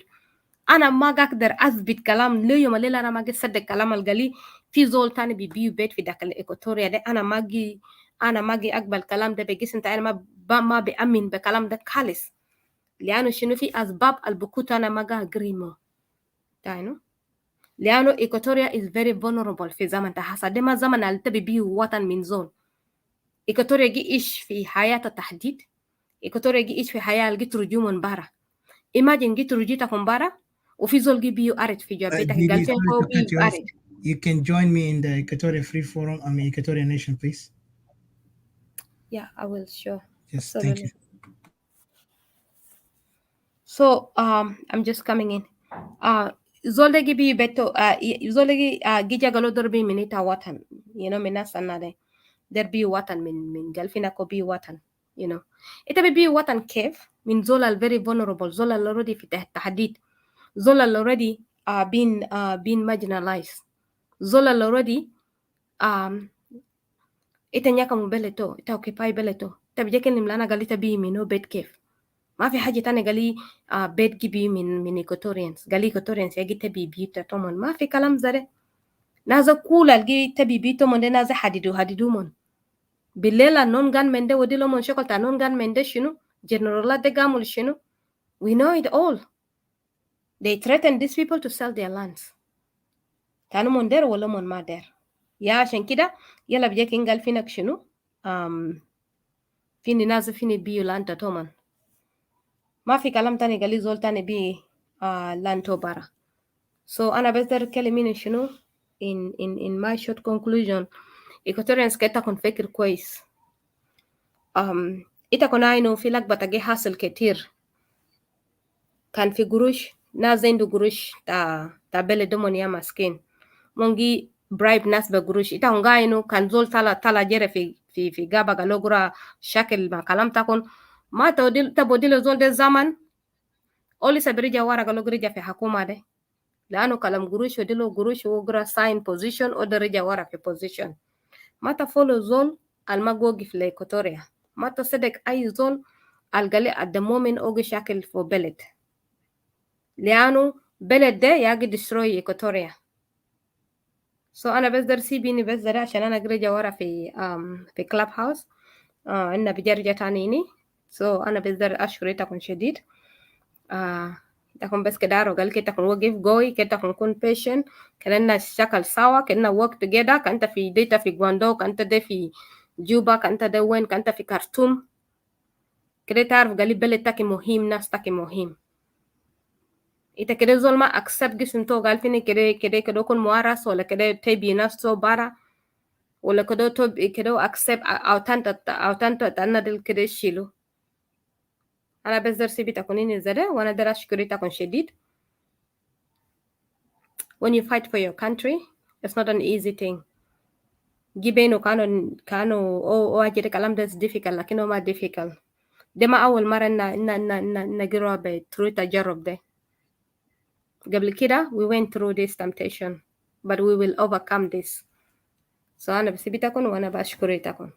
أنا ما أقدر أثبت كلام لو يوم الليلة أنا ما أقدر أصدق كلام القلي في زول تاني بيبيو بيت في داك الإكواتوريا دي أنا ما أجي أقبل كلام ده بجيس أنت أنا ما بأمن بكلام ده خالص لأنه شنو في أسباب البكوت أنا ما أجريمو تاينو لأنه إكواتوريا is very vulnerable في زمن تحسا ده ما زمن اللي تبيو وطن من زول إكواتوريا جي إيش في حياة التحديد إكواتوريا جي إيش في حياة لقيت رجوع من برا imagine جيت رجيتك من برا وفي زول جي بيو أرد في جواب بيتك Didi, قال فين sorry هو to cut بيو you off. أرد You can join me in the Equatorial Free Forum, Equatorial Nation, please. yeah I will sure Yes, thank you. absolutely so I'm just coming in zol de gi bi beto zol de gi jagalo dorbi minita watan you know minasa nade der bi watan min galfina ko bi watan you know ita bi watan kef min zol al very vulnerable zol al already fi tahdid zol al already been marginalized zol al already ita nyaka mu beleto ita occupy beleto tabjekel nimlana galita bi mino bet kef ما في حاجة تانية قالي بيت جيبي من إيكوتوريانس قالي إيكوتوريانس يجي تبي بيوتا تومن ما في كلام زره نازا كولا الجي تبي بيوتا من ده نازا حديدو من بالليل نون غان من ده ودي لو من شكل نون غان من ده شنو جنرالات ده قاموا شنو we know it all they threaten these people to sell their lands كانوا من دير ولا من ما دير يا عشان كده يلا بيجيك إنقال فينك شنو فيني نازا فيني بيو لانتا تومن ما في كلام تاني قال لي زول تاني بي لانتو برا so أنا بقدر كلمين شنو in my short conclusion Equatorians كتا كون فكر كويس إتا كون عينو في لك بتجي حاصل كتير كان في قروش ناس عنده قروش تا بلدهم يا مسكين مونجي bribe ناس بقروش إتا هون عينو كان زول تلا جرى في غابة قالوا شكل ما كلام تكون ما تبوديل زول ده زمن أولي سبريجا ورا قالوا رجع في حكومة ده لأنه كلام قروش وديلو قروش وقرا sign position أو درجة ورا في position ما تفولو زول المجوجي في الإكواتوريا ما تصدق أي زول القلي at the moment أوجي شاكل في بلد لأنه بلد ده يجي destroy إكواتوريا so أنا بس درسي بيني بس ده عشان أنا قريجة ورا في كلاب هاوس إنه بجرجة تانيني so أنا بس در أشكرك شديد تكون بس كده قال كده تكون وقف قوي كده تكون patient كأننا شكل سوا كأننا work together كأنت في ديتا في غواندو كأنت ده في جوبا كأنت ده وين كأنت في كارتوم كده تعرف قال بلد تاكي مهم ناس تاكي مهم إذا كده زول ما accept جسم تو قال فيني كده كون موارس ولا كده تبي ناس تو برا ولا كده كده accept أو تانتو تانا كده شيلو أنا بس درسي بتكونين زده وأنا در أشكري تكون شديد when you fight for your country it's not an easy thing جيبينو كانوا أو أجد كلام ده difficult لكنه ما difficult ده ما أول مرة نجرب through تجرب ده قبل كده we went through this temptation but we will overcome this so أنا بسيبتكم وأنا بشكركم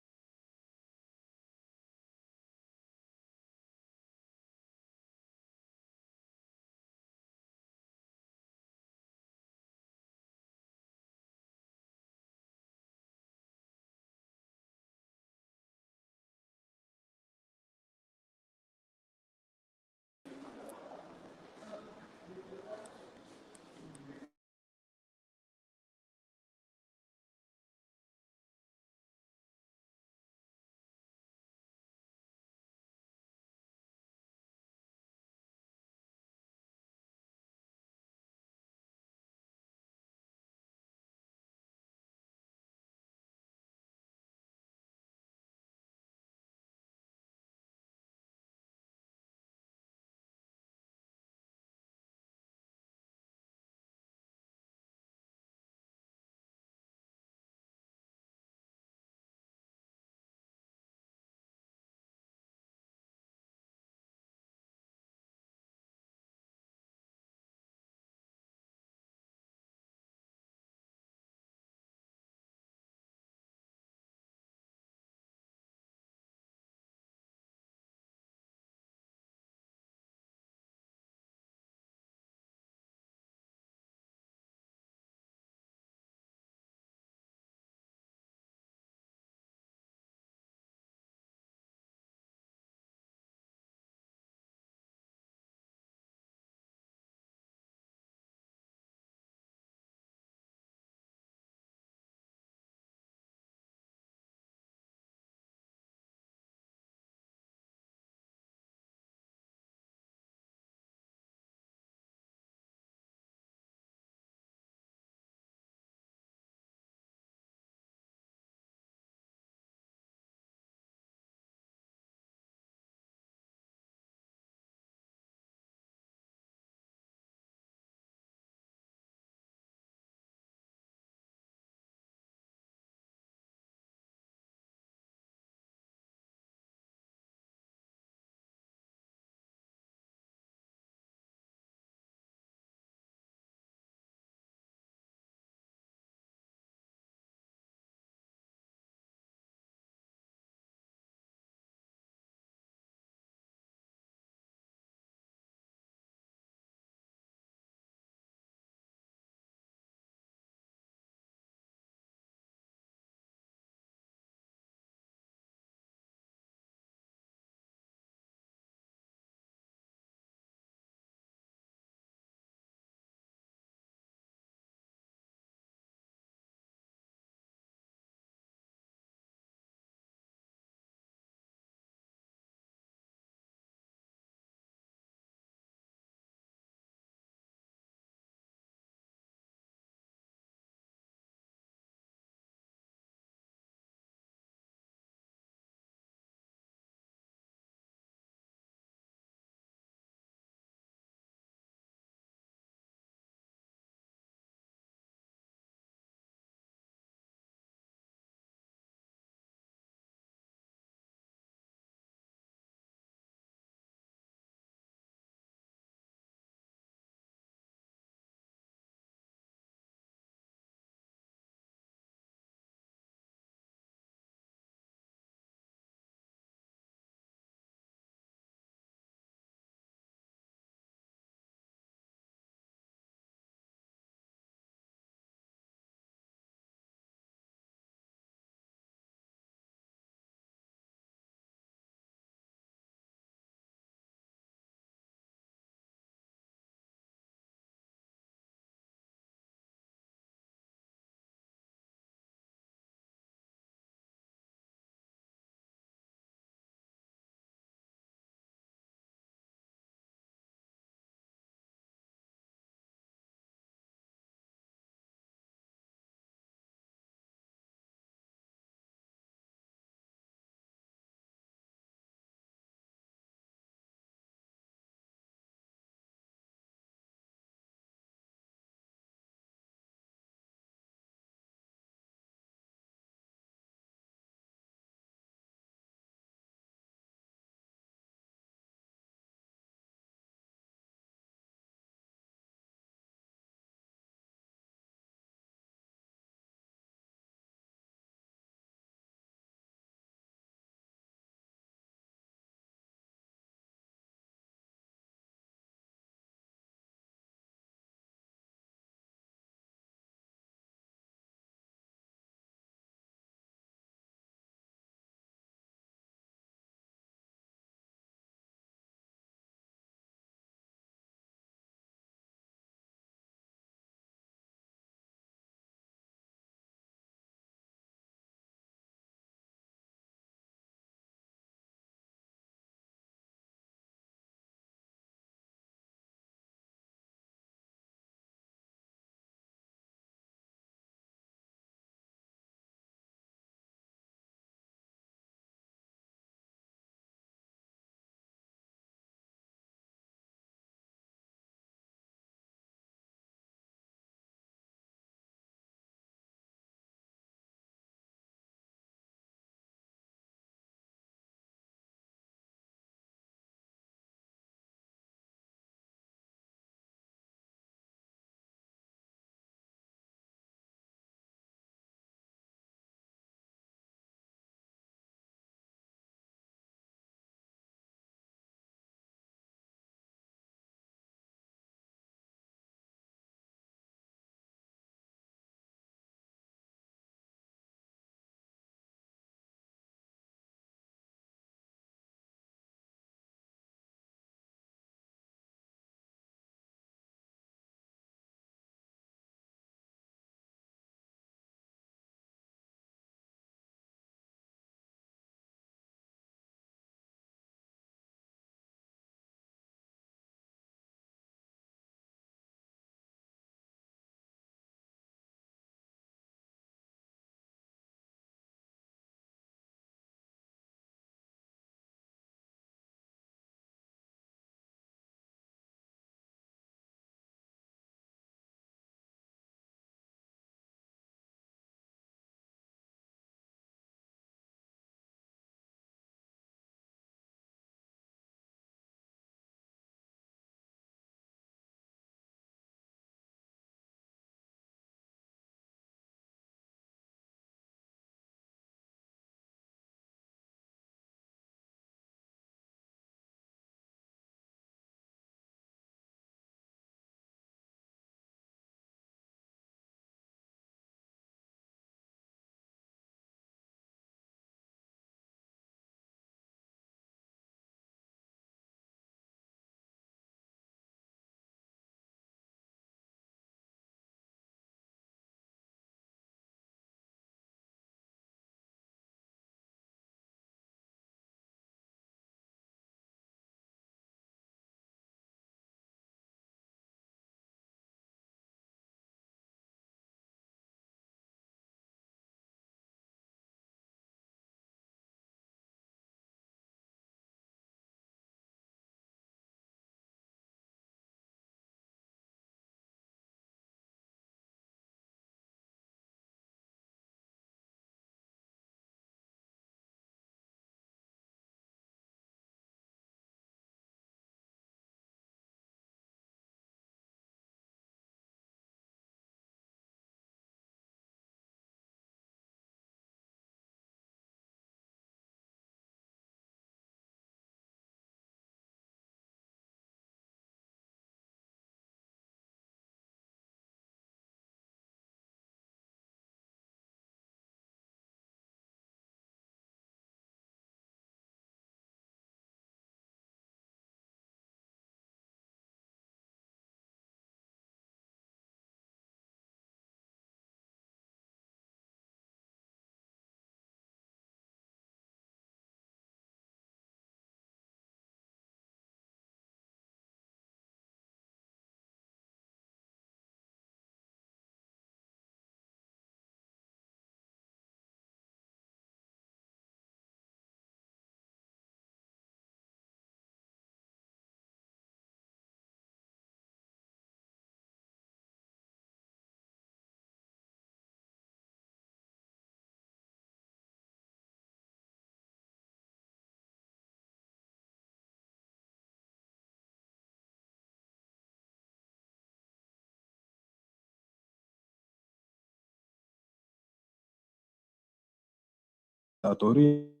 ديكتاتورية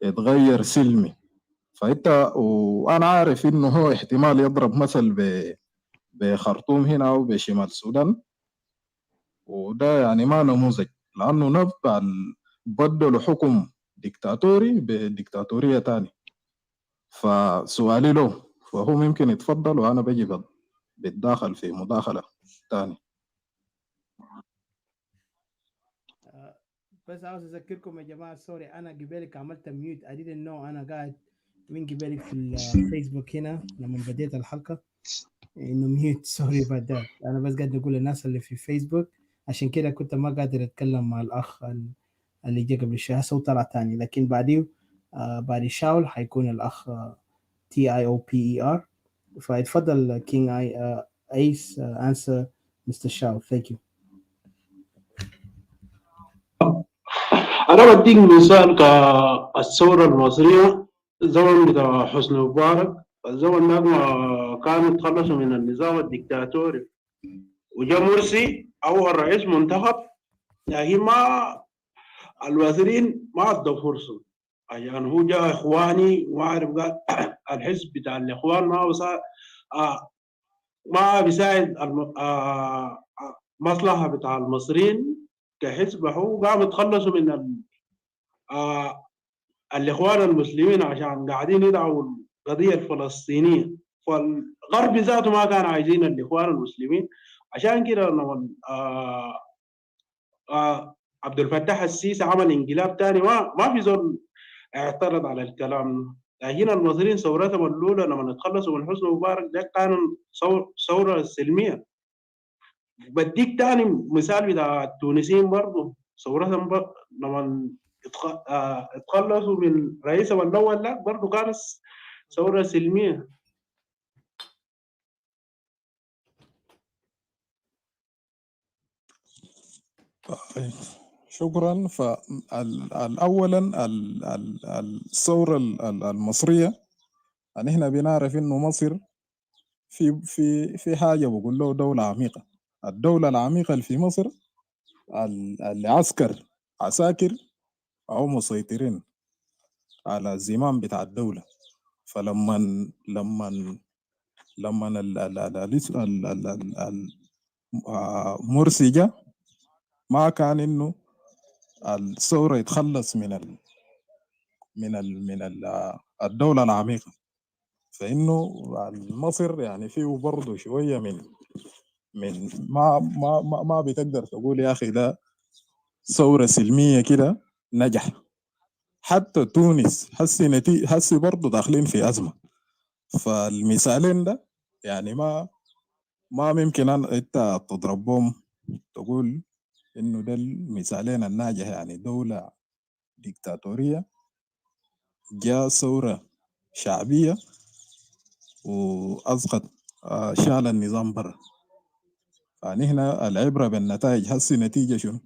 يتغير سلمي. فانت وانا عارف انه هو احتمال يضرب مثل بخرطوم هنا او بشمال السودان، وده يعني ما نموذج، لانه نبع بدلوا حكم ديكتاتوري بديكتاتورية تاني. فسؤالي له، فهو ممكن يتفضل وانا بجي بتداخل في مداخلة تاني. بس عاوز اذكركم يا جماعه، سوري انا قبلك عملت ميوت، I didn't know انا قاعد من قبلك في الفيسبوك هنا لما بديت الحلقه انه ميوت. سوري بعد ده، انا بس قاعد اقول للناس اللي في فيسبوك، عشان كده كنت ما قادر اتكلم مع الاخ اللي جا قبل شويه. هسه طلع تاني، لكن بعديه بعد شاول حيكون الاخ TIOPER. فيتفضل كينج ايس انسر مستر شاول. ثانك يو. أنا بديك مثال كالثورة المصرية، الزمن بتاع حسني مبارك، الزمن ده ما كانوا تخلصوا من النظام الدكتاتوري وجا مرسي أول رئيس منتخب، لكن ما الوزيرين ما ادوا فرصة عشان هو جا إخواني وما عارف قال الحزب بتاع الإخوان ما بيساعد مصلحة بتاع المصريين كحزب، هو قام يتخلصوا من الإخوان المسلمين عشان قاعدين يدعوا القضية الفلسطينية. فالغرب ذاته ما كان عايزين الإخوان المسلمين، عشان كده لما عبد الفتاح السيسي عمل انقلاب تاني ما في زول اعترض على الكلام. لكن المصريين ثورتهم الأولى لما تخلصوا من حسني مبارك ده كان ثورة سلمية. بديك تاني مثال بتاع التونسيين برضه، ثورتهم لما اتخلصوا من رئيسهم الأول ده برضه كانت ثورة سلمية. شكرا. فأولا الثورة المصرية، يعني احنا بنعرف انه مصر في حاجة بقول له دولة عميقة. الدولة العميقة اللي في مصر اللي عساكر أو مسيطرين على الزمام بتاع الدولة. فلما لما لما مرسي جا، ما كان انه الثورة يتخلص من الدولة العميقة. فإنه مصر يعني فيه برضه شوية من ما بتقدر تقول يا أخي ده ثورة سلمية كده نجح. حتى تونس هسي برضه داخلين في أزمة. فالمثالين ده يعني ما ممكن انت تضربهم تقول انه ده المثالين الناجح. يعني دولة ديكتاتورية جاء ثورة شعبية وأسقط شال النظام برا. يعني هنا العبرة بالنتائج. هسي نتيجة شنو؟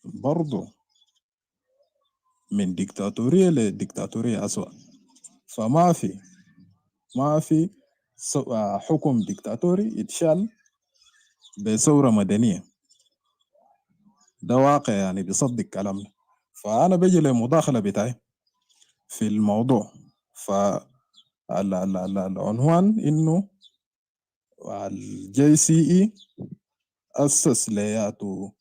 برضو من ديكتاتورية لديكتاتورية أسوأ. ما في حكم ديكتاتوري يتشال بثورة مدنية. ده واقع يعني بيصدق كلامنا. فأنا بيجي للمداخلة بتاعي في الموضوع. فالعنوان إنه JCE أسس لياته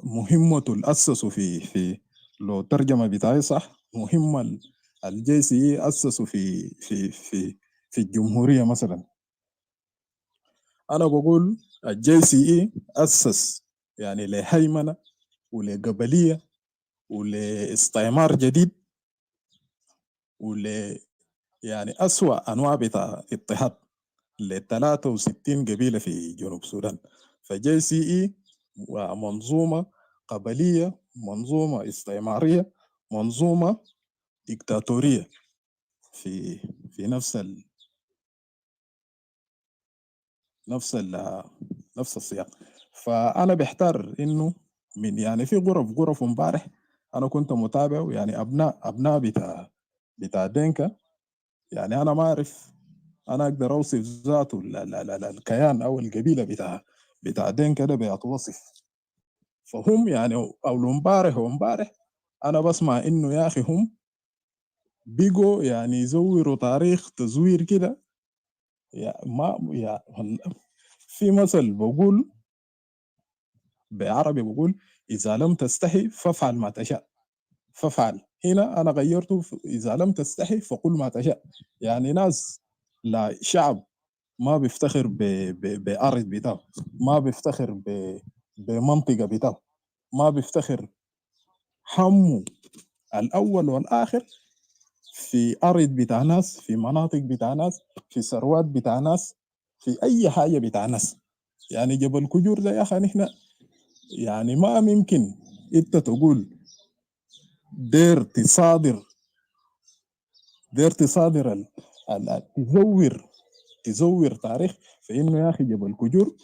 مهمته الأسسوا في لو ترجمة بتاعي صح، مهمة JCE أسسوا في الجمهورية مثلا. أنا بقول JCE أسس يعني لهيمنة ولقبلية ولاستعمار جديد يعني أسوأ أنواع بتاع اضطهاد ل 63 قبيلة في جنوب السودان. JCE ومنظومة قبلية، منظومة استعمارية، منظومة ديكتاتورية في نفس السياق. فأنا بحتار إنه من يعني في غرف امبارح أنا كنت متابع، يعني أبناء بتاع دينكا. يعني أنا ما أعرف أنا أقدر أوصف ذاته الكيان أو القبيلة بتاع دينكا ده بيتوصف. فهم يعني أو امبارح انا بسمع انه يا اخي هم بيجوا يعني يزوروا تاريخ تزوير كده. ما في مثل بقول بعربي بقول اذا لم تستحي فافعل ما تشاء. فافعل هنا انا غيرته اذا لم تستحي فقل ما تشاء. يعني ناس لا شعب ما بيفتخر بأرض بتاعه، ما بيفتخر بمنطقة بتاعه، ما بيفتخر همه الأول والآخر في أرض بتاع ناس، في مناطق بتاع ناس، في ثروات بتاع ناس، في أي حاجة بتاع ناس. يعني جبل كجور ده يا أخي نحن يعني ما ممكن أنت تقول دير تصادر، دير تصادر تزور تاريخ فإنه يا أخي جبل كجور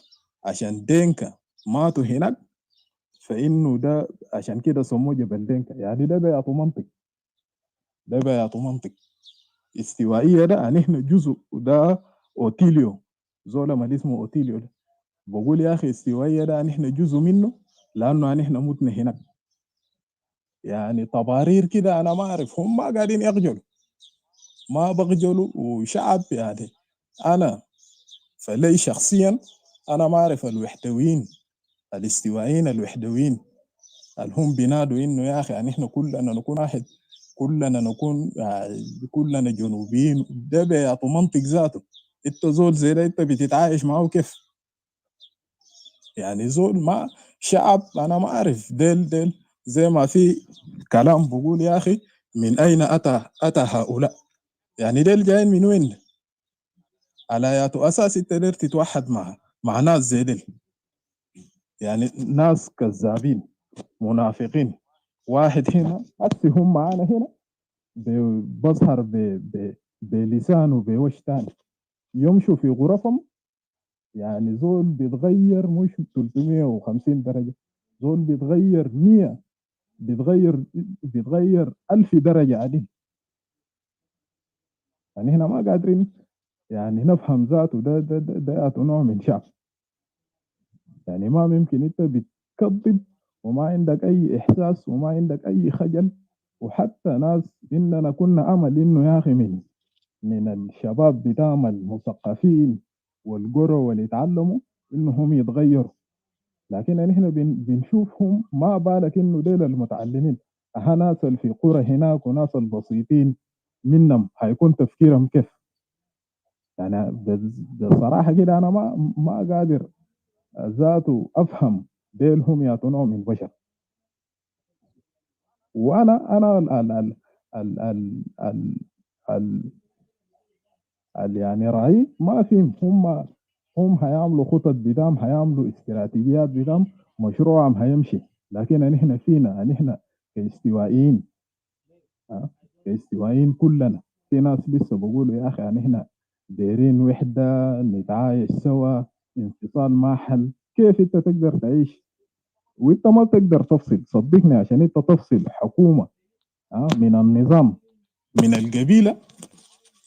عشان دينكا ماتوا هناك فإنه ده عشان كده سموه جبل دينكا. يعني ده بيعطوا منطق، ده بيعطوا منطق. استوائية ده نحن جزء ده أوتيليو، زولا ما اسمه أوتيليو ده بقول يا أخي استوائية ده نحن جزء منه لأنه نحن متنا هناك. يعني تبارير كده أنا ما أعرف هم ما قاعدين يخجلوا، ما بخجلوا وشعب يعني. أنا فلي شخصيا أنا ما أعرف الوحدويين الاستوائيين الوحدويين اللي هم بينادوا إنه يا أخي يعني إحنا كلنا نكون واحد، كلنا نكون كلنا جنوبيين. ده بيعطوا منطق ذاته. انت زول زي ده انت بتتعايش معه كيف؟ يعني زول ما شعب انا ما اعرف ديل زي ما في كلام بقول يا اخي من اين اتى هؤلاء؟ يعني ديل جايين من وين؟ على ياتو اساس انت قدرت تتوحد مع ناس زي ديل؟ يعني ناس كذابين منافقين. واحد هنا هسي هم معانا هنا بظهر بلسانه بوش تاني يمشوا في غرفهم. يعني زول بيتغير مش 350 درجة، زول بيتغير 100، بيتغير 1000 درجة عادي. يعني هنا ما قادرين يعني نفهم ذاته ده نوع من شعب. يعني ما ممكن انت بتكذب وما عندك اي احساس وما عندك اي خجل. وحتى ناس اننا كنا امل انه يا اخي من الشباب بتاعهم المثقفين والقرى واللي يتعلموا انهم يتغيروا، لكن نحن بنشوفهم ما بالك انه ديل المتعلمين ناس اللي في قرى هناك وناس البسيطين منهم هيكون تفكيرهم كيف؟ يعني بصراحة كده انا ما قادر ذاته افهم ديل هم يعطوا نوع من بشر. وانا ال ال ال ال ال ال ال يعني رأيي ما فيهم. هم هيعملوا خطط بدام، هيعملوا استراتيجيات بدام، مشروعهم هيمشي. لكن نحن فينا نحن كاستوائيين كاستوائيين كلنا في ناس لسه بقولوا يا اخي نحن دايرين وحده نتعايش سوا انفصال ما حل. كيف انت تقدر تعيش وانت ما تقدر تفصل؟ صدقني عشان انت تفصل حكومه من النظام من القبيله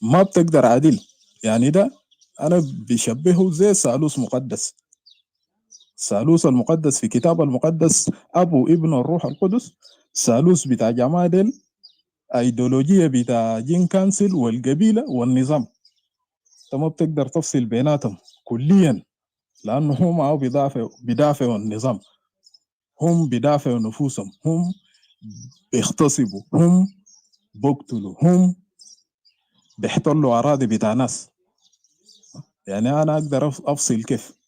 ما بتقدر عديل. يعني ده انا بشبهه زي ثالوث مقدس. ثالوث المقدس في كتاب المقدس ابو ابن الروح القدس. ثالوث بتاع جماعه ديل ايديولوجيه بتاع جين كانسل والقبيله والنظام. انت ما بتقدر تفصل بيناتهم كليا لانه هم او بيدافعوا النظام، هم بيدافعوا نفوسهم، هم بيغتصبوا، هم بيقتلوا، هم بيحتلوا اراضي بتاع ناس. يعني انا اقدر افصل كيف؟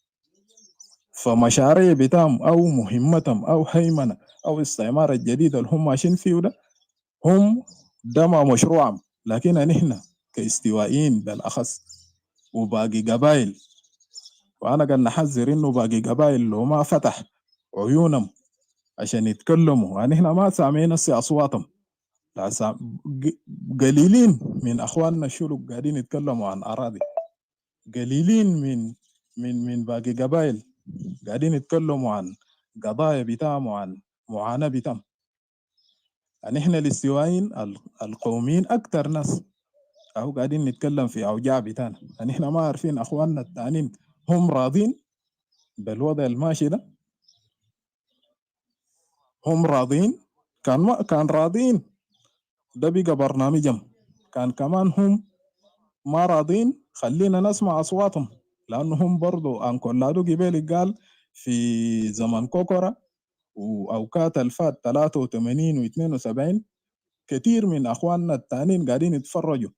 فمشاريع بتاعهم او مهمتهم او هيمنه او استعمار الجديد اللي هم ماشيين فيه ده هم ده ما مشروعهم. لكن نحن كاستوائيين بالاخص وباقي قبائل، وانا قد نحذر انه باقي قبائل لو ما فتح عيونهم عشان يتكلموا يعني احنا ما سامعين هسه اصواتهم. لا قليلين من اخواننا الشلوك قاعدين يتكلموا عن اراضي، قليلين من باقي قبائل قاعدين يتكلموا عن قضايا بتاعهم وعن معاناة بتاعهم. يعني احنا الاستوائيين القوميين اكتر ناس اهو قاعدين نتكلم في اوجاع بتاعنا. يعني احنا ما عارفين اخواننا التانيين هم راضين بالوضع الماشي ده؟ هم راضين كان راضين، ده بقى برنامجهم. كان كمان هم ما راضين، خلينا نسمع أصواتهم، لأنهم برضو أنكولادو قبيل قال في زمن كوكورا وأوقات الفات 83 و 72 كتير من أخواننا التانيين قاعدين يتفرجوا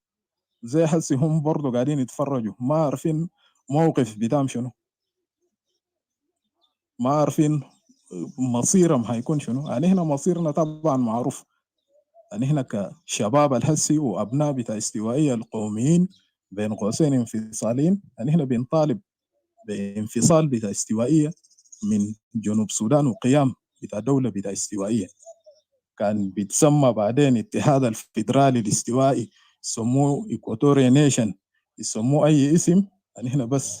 زي حسي، هم برضو قاعدين يتفرجوا، ما عارفين موقف بتاعهم شنو، ما عارفين مصيرهم هيكون شنو. يعني هنا مصيرنا طبعا معروف، يعني هنا كشباب الهسي وأبناء بتاع استوائية القوميين بين قوسين انفصاليين، يعني هنا بنطالب بانفصال بتاع استوائية من جنوب السودان وقيام بتاع دولة بتاع استوائية كان بيتسمى بعدين اتحاد الفيدرالي الاستوائي، يسموه إيكواتوريا نيشن، يسموه أي اسم. يعني هنا بس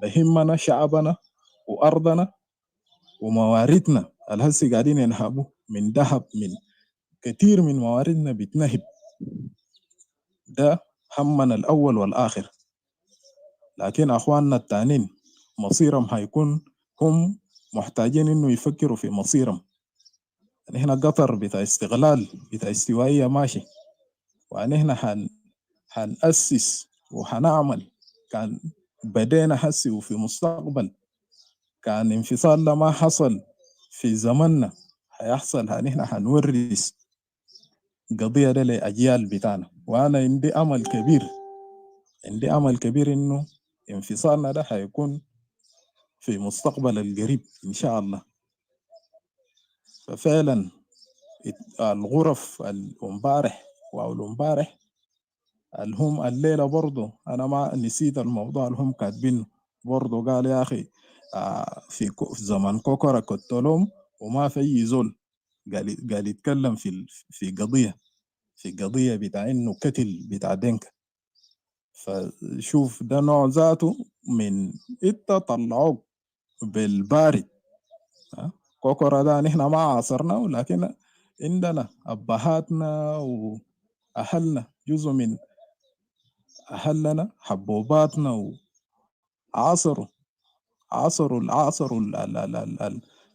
بهمنا شعبنا وأرضنا ومواردنا الهسي قاعدين ينهبوا من ذهب، من كتير من مواردنا بتنهب. ده همنا الأول والآخر. لكن أخواننا التانيين مصيرهم هيكون، هم محتاجين إنه يفكروا في مصيرهم. يعني هنا قطر بتاع استغلال بتاع استوائية ماشي، وأن هنا هنأسس وهنعمل. كان بدينا هسي وفي مستقبل كان انفصال ده ما حصل في زمننا هيحصل، يعني احنا هنورث قضية ده لأجيال بتاعنا. وأنا عندي أمل كبير، عندي أمل كبير إنه انفصالنا ده هيكون في مستقبل القريب إن شاء الله. ففعلا الغرف الامبارح وأول امبارح الهم الليلة برضو أنا ما نسيت الموضوع اللي هم كاتبينه، برضو قال يا أخي في زمن كوكورا كنت لهم وما في أي زول قال يتكلم في قضية بتاع إنه قتل بتاع دينكا. فشوف ده نوع ذاته من إنت طلعوك بالبارد. كوكورا ده نحن ما عاصرناه، لكن عندنا أبهاتنا وأهلنا جزء من أهلنا حبوباتنا وعاصروا عاصروا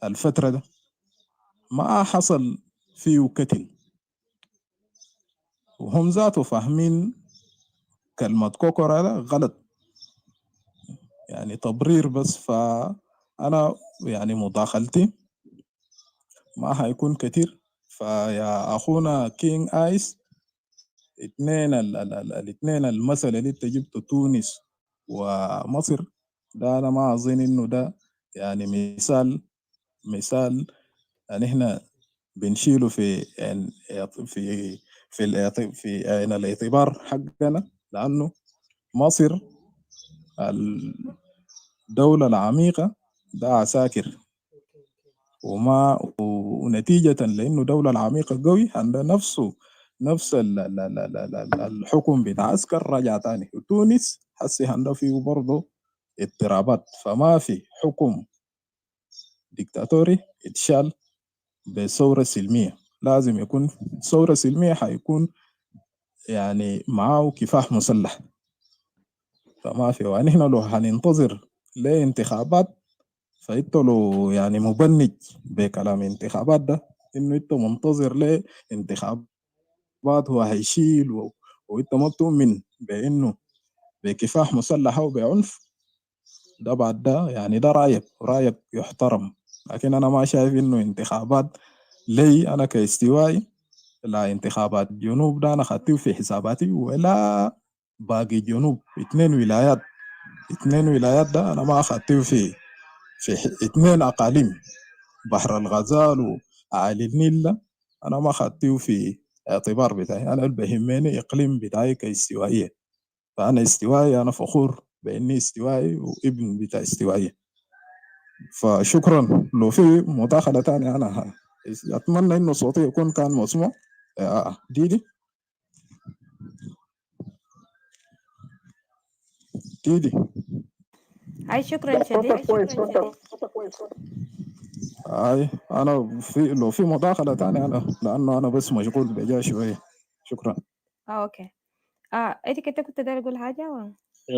الفترة ده ما حصل فيه قتل، وهم ذاته فاهمين كلمة كوكورا ده غلط، يعني تبرير بس. فأنا يعني مداخلتي ما هيكون كتير. فيا أخونا كينج آيس، الاثنين المثل اللي انت جبته تونس ومصر ده انا ما اظن انه ده يعني مثال يعني احنا بنشيله في في عين الاعتبار حقنا، لانه مصر الدولة العميقة ده عساكر، ونتيجة لأنه دولة العميقة قوي عندها نفس الحكم بتاع عسكر رجع تاني. وتونس حسي عندها فيه برضه اضطرابات، فما في حكم ديكتاتوري اتشال بثورة سلمية. لازم يكون ثورة سلمية، حيكون يعني معاه كفاح مسلح، فما في. يعني احنا لو هننتظر لانتخابات فانت لو يعني مبنج بكلام انتخابات ده انه انت منتظر لانتخابات هو هيشيل وانت ما بتؤمن بانه بكفاح مسلح او بعنف، ده بعد ده يعني ده رايك يحترم. لكن انا ما شايف انه انتخابات لي انا كاستوائي، لا انتخابات جنوب ده انا خدته في حساباتي، ولا باقي جنوب 2 ولايات. 2 ولايات ده انا ما خدته في 2 اقاليم، بحر الغزال وعالي النيل ده انا ما خدته في اعتبار بتاعي. انا اللي بيهمني اقليم بتاعي كاستوائيه، فانا استوائي، انا فخور باني استوائي وابن بتاع استوائيه. فشكرا. لو في مداخله تانية انا اتمنى انه صوتي يكون كان مسموع. ديدي ديدي هاي شكرا شديد. انا لو في مداخله تانية انا، لانه انا بس مشغول بجاه شويه. شكرا. اوكي. انت كنت داير اقول حاجه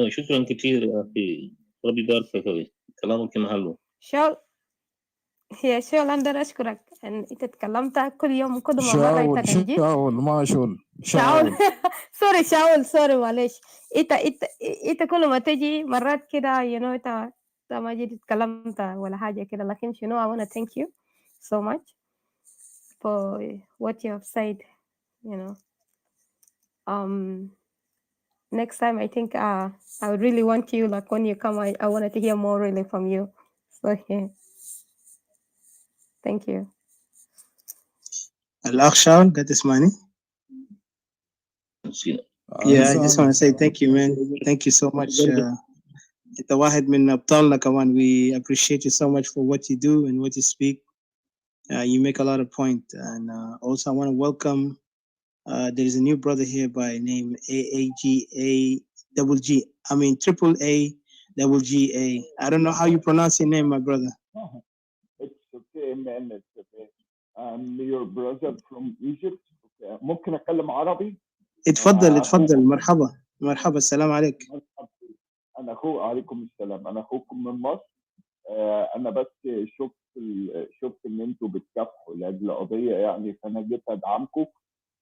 شكرا كثير يا اخي، ربي يبارك فيك، كلامك محله. شال يا شول أندر أشكرك أن أنت تكلمت كل يوم كل ما مرة أنت كان جيت. شاول ما شول شاول سوري شاول سوري معلش. أنت كل ما تجي مرات كده أنت ما جيت تكلمت ولا حاجة كده، لكن شنو I wanna thank you so much for what you have said. Next time I think I would really want you, like when you come, I wanted to hear more really from you. So yeah, thank you. الأخ شاول قد تسمعني؟ Yeah, I just want to say thank you, man. Thank you so much. أنت واحد من أبطالنا كمان. We appreciate you so much for what you do and what you speak. You make a lot of point. And also I want to welcome, there is a new brother here by name Triple A double GA. I don't know how you pronounce your name, my brother. It's okay, man. It's okay. I'm your brother from Egypt. Okay. ممكن أتكلم عربي؟ اتفضل. مرحبا السلام عليك. أنا أخوك. عليكم السلام. أنا أخوكم من مصر. أنا بس شفت إن أنتوا بتكافحوا لأجل قضية يعني، فأنا جيت أدعمكم،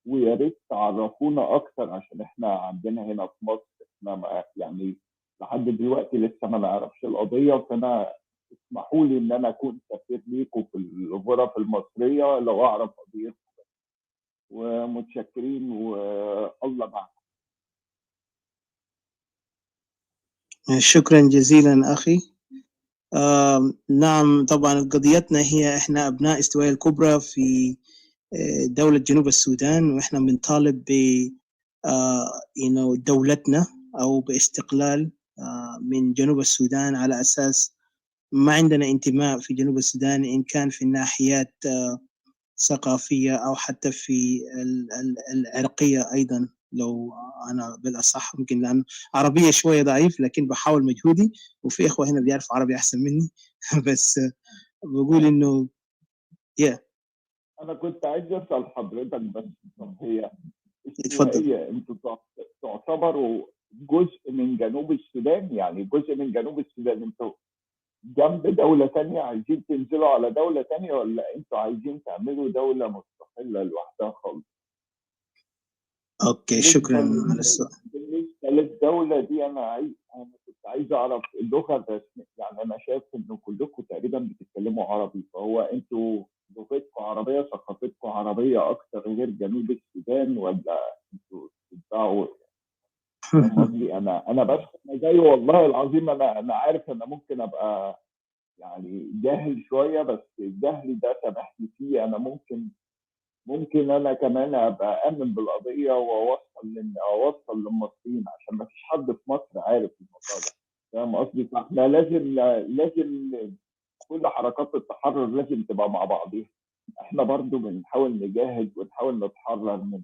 ويا ريت تعرفونا أكتر عشان إحنا عندنا هنا في مصر إحنا يعني لحد دلوقتي لسه ما نعرفش القضية، فأنا اسمحوا لي إن أنا أكون سفير ليكم في الغرف المصرية لو أعرف قضيتكم. ومتشكرين والله معكم. شكرا جزيلا أخي. نعم طبعا قضيتنا هي إحنا أبناء استوائية الكبرى في دولة جنوب السودان، وإحنا بنطالب ب دولتنا أو باستقلال من جنوب السودان، على أساس ما عندنا انتماء في جنوب السودان، إن كان في الناحيات ثقافية أو حتى في العرقية أيضا. لو أنا بالأصح ممكن لأن عربية شوية ضعيف، لكن بحاول مجهودي، وفي إخوة هنا بيعرفوا عربي أحسن مني بس بقول إنه أنا كنت عايز أسأل حضرتك بس، طب هي استوائية أنتوا تعتبروا جزء من جنوب السودان؟ يعني جزء من جنوب السودان أنتوا جنب دولة تانية عايزين تنزلوا على دولة تانية، ولا أنتوا عايزين تعملوا دولة مستقلة لوحدها خالص؟ أوكي شكرا على السؤال. بالنسبة للدولة دي أنا كنت عايز أعرف اللغة الرسمية. يعني أنا شايف إنه كلكم تقريبا بتتكلموا عربي، فهو أنتوا لغتكم عربية، ثقافتكم عربية أكتر غير جنوب السودان، ولا أنتوا بتدعوا؟ فاهم قصدي؟ أنا بس أنا جاي والله العظيم، أنا عارف أنا ممكن أبقى يعني جاهل شوية، بس الجهل ده سامحني فيه. أنا ممكن انا كمان ابقى امن بالقضيه واوصل للمصريين، عشان ما فيش حد في مصر عارف الموضوع ده. فاهم قصدي؟ فاحنا لازم كل حركات التحرر لازم تبقى مع بعضيها. احنا برضو بنحاول نجاهد ونحاول نتحرر من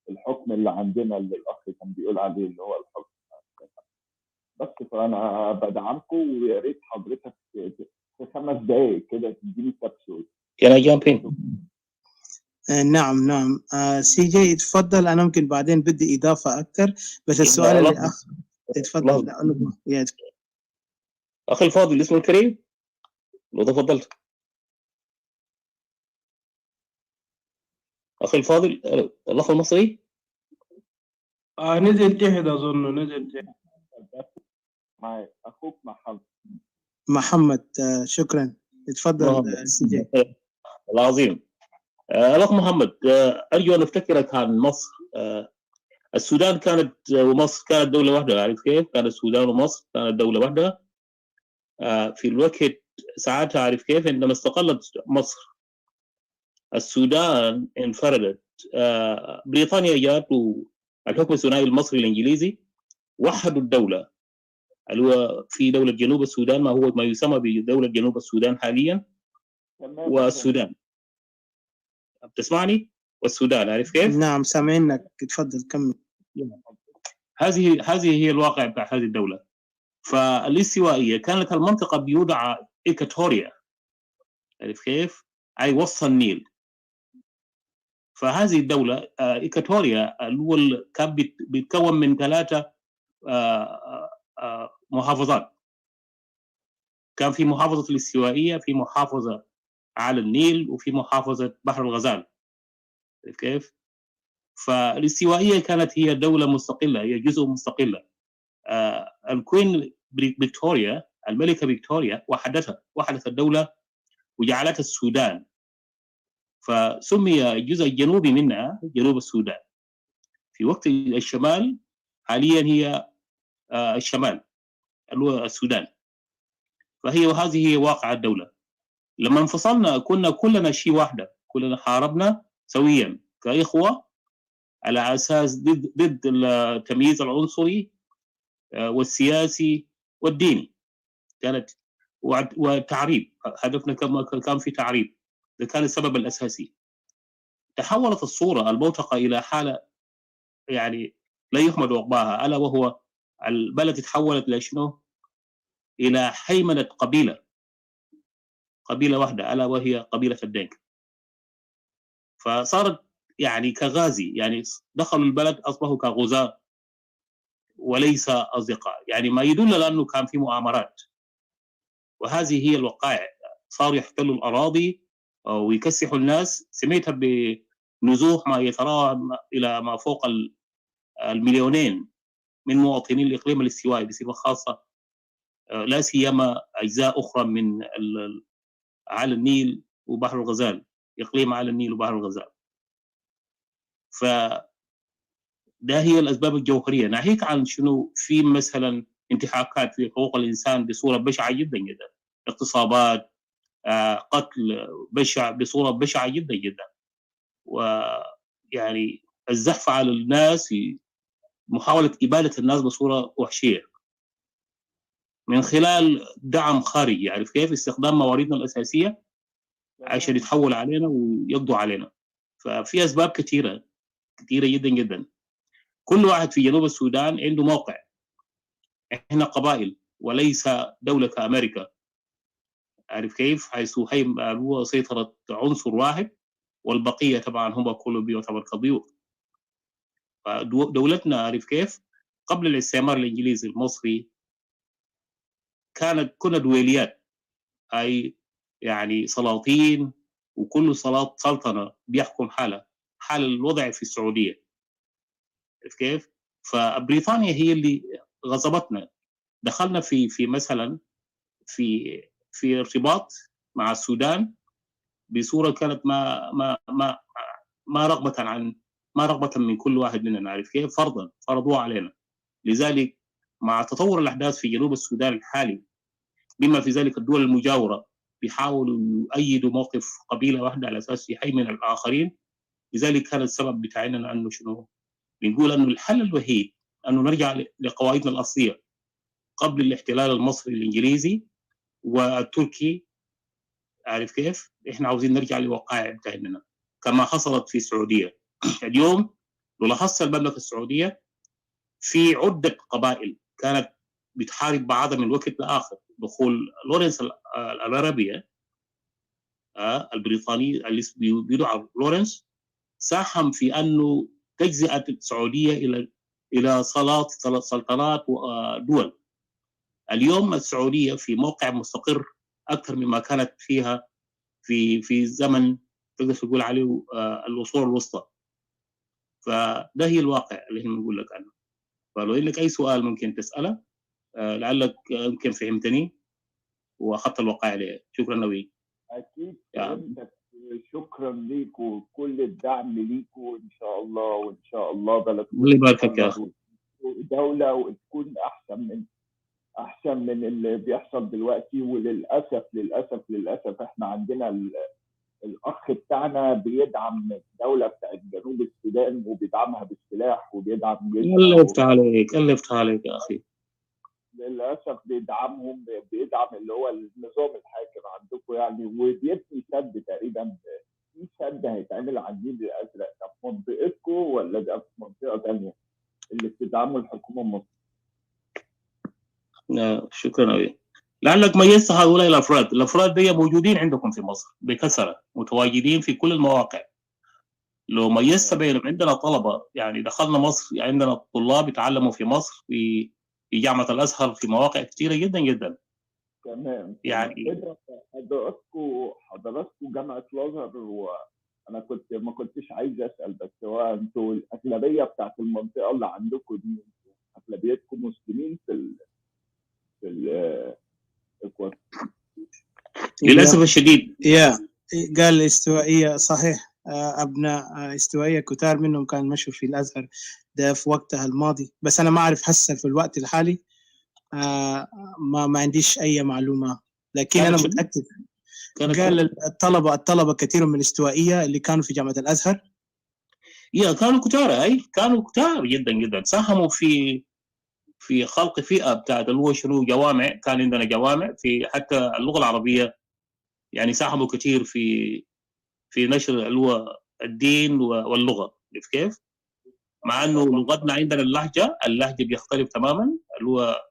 الحكم اللي عندنا، اللي الاخ كان بيقول عليه اللي هو الحكم. بس فانا بدعمكم، ويا ريت حضرتك في 5 دقائق كده تديني كبسول. Can I jump in? نعم سي جي تفضل. أنا ممكن بعدين بدي إضافة أكثر، بس السؤال اللي تفضل. أخي الفاضل اسمه الكريم، لو تفضلت. أخي الفاضل الأخ المصري نزل تحت أظن، نزل تحت. معي أخوك محمد. شكرا. تفضل سي جي. العظيم. الأخ محمد، أرجو أن أفتكرك عن مصر. السودان كانت ومصر كانت دولة واحدة، عارف كيف؟ كانت السودان ومصر كانت دولة واحدة في الوقت ساعتها، عارف كيف؟ عندما استقلت مصر السودان انفردت. بريطانيا جات والحكم الثنائي المصري الإنجليزي وحدوا الدولة، اللي هو في دولة جنوب السودان ما يسمى بدولة جنوب السودان حاليا، والسودان. بتسمعني؟ والسودان، عارف كيف؟ نعم سامعينك، تفضل كمل. هذه هي الواقع بتاع هذه الدولة. فالاستوائية كانت المنطقة بيدعى إيكاتوريا، عارف كيف؟ أي وسط النيل. فهذه الدولة إيكاتوريا اللي هو كان بيتكون من 3 محافظات. كان في محافظة الاستوائية، في محافظة على النيل وفي محافظة بحر الغزال. كيف؟ فالاستوائية كانت هي دولة مستقلة، هي جزء مستقلة. الكوين فيكتوريا، الملكة فيكتوريا وحدت الدولة وجعلتها السودان، فسمي الجزء الجنوبي منها جنوب السودان. في وقت الشمال حاليا هي الشمال اللي هو السودان. وهذه هي واقع الدولة. لما انفصلنا كنا كلنا شيء واحدة، كلنا حاربنا سويا كإخوة على أساس ضد التمييز العنصري والسياسي والديني. كانت وتعريب، هدفنا كان في تعريب، ده كان السبب الأساسي. تحولت الصورة الموثقة إلى حالة يعني لا يحمد عقباها، ألا وهو البلد تحولت لشنو؟ إلى هيمنة قبيلة واحدة، ألا وهي قبيلة الدنك. فصارت يعني كغازي، يعني دخلوا البلد أصبحوا كغزاة وليس أصدقاء، يعني ما يدل على أنه كان في مؤامرات. وهذه هي الوقائع. صاروا يحتلوا الأراضي ويكسحوا الناس. سميتها بنزوح ما يتراوح إلى ما فوق المليونين من مواطنين الإقليم الاستوائي بصفة خاصة، لا سيما أجزاء أخرى من على النيل وبحر الغزال، إقليم على النيل وبحر الغزال. ده هي الأسباب الجوهرية. ناهيك عن شنو، في مثلا انتهاكات في حقوق الإنسان بصورة بشعة جدا جدا، اغتصابات، قتل بشع بصورة بشعة جدا جدا، ويعني الزحف على الناس، محاولة إبادة الناس بصورة وحشية من خلال دعم خارجي، يعني كيف استخدام مواردنا الأساسية عشان يتحول علينا ويقضوا علينا. ففي أسباب كثيرة جدا جدا. كل واحد في جنوب السودان عنده موقع. احنا قبائل وليس دولة كأمريكا، عارف كيف، حيث هو سيطرة عنصر واحد والبقية طبعا هم كله بيعتبر كضيوف. دولتنا عارف كيف قبل الاستعمار الإنجليزي المصري كنا دويليات، أي يعني سلاطين، وكل سلطنة بيحكم حالة. حال الوضع في السعودية، عارف كيف. فبريطانيا هي اللي غصبتنا، دخلنا في مثلا في ارتباط مع السودان بصورة كانت ما رغبة من كل واحد مننا، نعرف كيف، فرضوها علينا. لذلك مع تطور الأحداث في جنوب السودان الحالي، بما في ذلك الدول المجاورة بيحاولوا يؤيدوا موقف قبيلة واحدة على أساس يهيمن الآخرين. لذلك كان السبب بتاعنا أنه شنو، بنقول أنه الحل الوحيد أنه نرجع لقواعدنا الأصلية قبل الاحتلال المصري الإنجليزي والتركي، عارف كيف. إحنا عاوزين نرجع لوقائع بتاعتنا كما حصلت في السعودية. اليوم لو لاحظت المملكة السعودية في عدة قبائل كانت بتحارب بعضها من وقت لآخر. دخول لورنس العربية البريطاني اللي بيدعى لورنس ساهم في أنه تجزئة السعودية إلى سلطنات ودول. اليوم السعودية في موقع مستقر أكثر مما كانت فيها في زمن تقدر تقول عليه العصور الوسطى. فده هي الواقع اللي احنا بنقول لك عنه. فلو لك أي سؤال ممكن تسأله، لعلك يمكن فهمتني وأخذت الوقائع عليه. شكرا نوي. أكيد فهمتك. شكرا ليك وكل الدعم ليك، وإن شاء الله وإن شاء الله بلدكم الله يباركك يا أخي. دولة وتكون أحسن من اللي بيحصل دلوقتي. وللأسف للأسف للأسف إحنا عندنا الأخ بتاعنا بيدعم الدولة بتاعت جنوب السودان وبيدعمها بالسلاح وبيدعم جيشها. الله يفتح عليك، الله يفتح عليك يا أخي. للأسف بيدعمهم، بيدعم اللي هو النظام الحاكم عندكم يعني، وبيبني سد تقريبا. في سد هيتعمل على النيل الأزرق ده في منطقتكم ولا ده في منطقة تانية اللي بتدعمه الحكومة المصرية؟ شكرا أوي. لعلك ميزت هؤلاء الأفراد دي موجودين عندكم في مصر بكثرة، متواجدين في كل المواقع. لو ميزت بينهم، عندنا طلبة يعني دخلنا مصر، عندنا طلاب يتعلموا في مصر في جامعة الأزهر في مواقع كثيرة جدا جدا. تمام يعني حضراتكم جامعة الأزهر، وأنا ما كنتش عايز أسأل، بس هو أنتوا الأغلبية بتاعت المنطقة اللي عندكم دي أغلبيتكم مسلمين في الإخوان. للاسف الشديد قال الاستوائية صحيح. أبناء استوائية كتار منهم كان مشوا في الأزهر ده في وقتها الماضي، بس أنا ما أعرف هسه في الوقت الحالي. ما عنديش أي معلومة، لكن أنا متأكد. قال الطلبة كثير من الاستوائية اللي كانوا في جامعة الأزهر كانوا كتار جدا جدا، ساهموا في خلق فئه بتاعت اللي هو شنو جوامع. كان عندنا جوامع في حتى اللغه العربيه، يعني ساهموا كثير في نشر اللي هو الدين واللغه. عرفت كيف؟ مع انه لغتنا عندنا اللهجه بيختلف تماما، اللي هو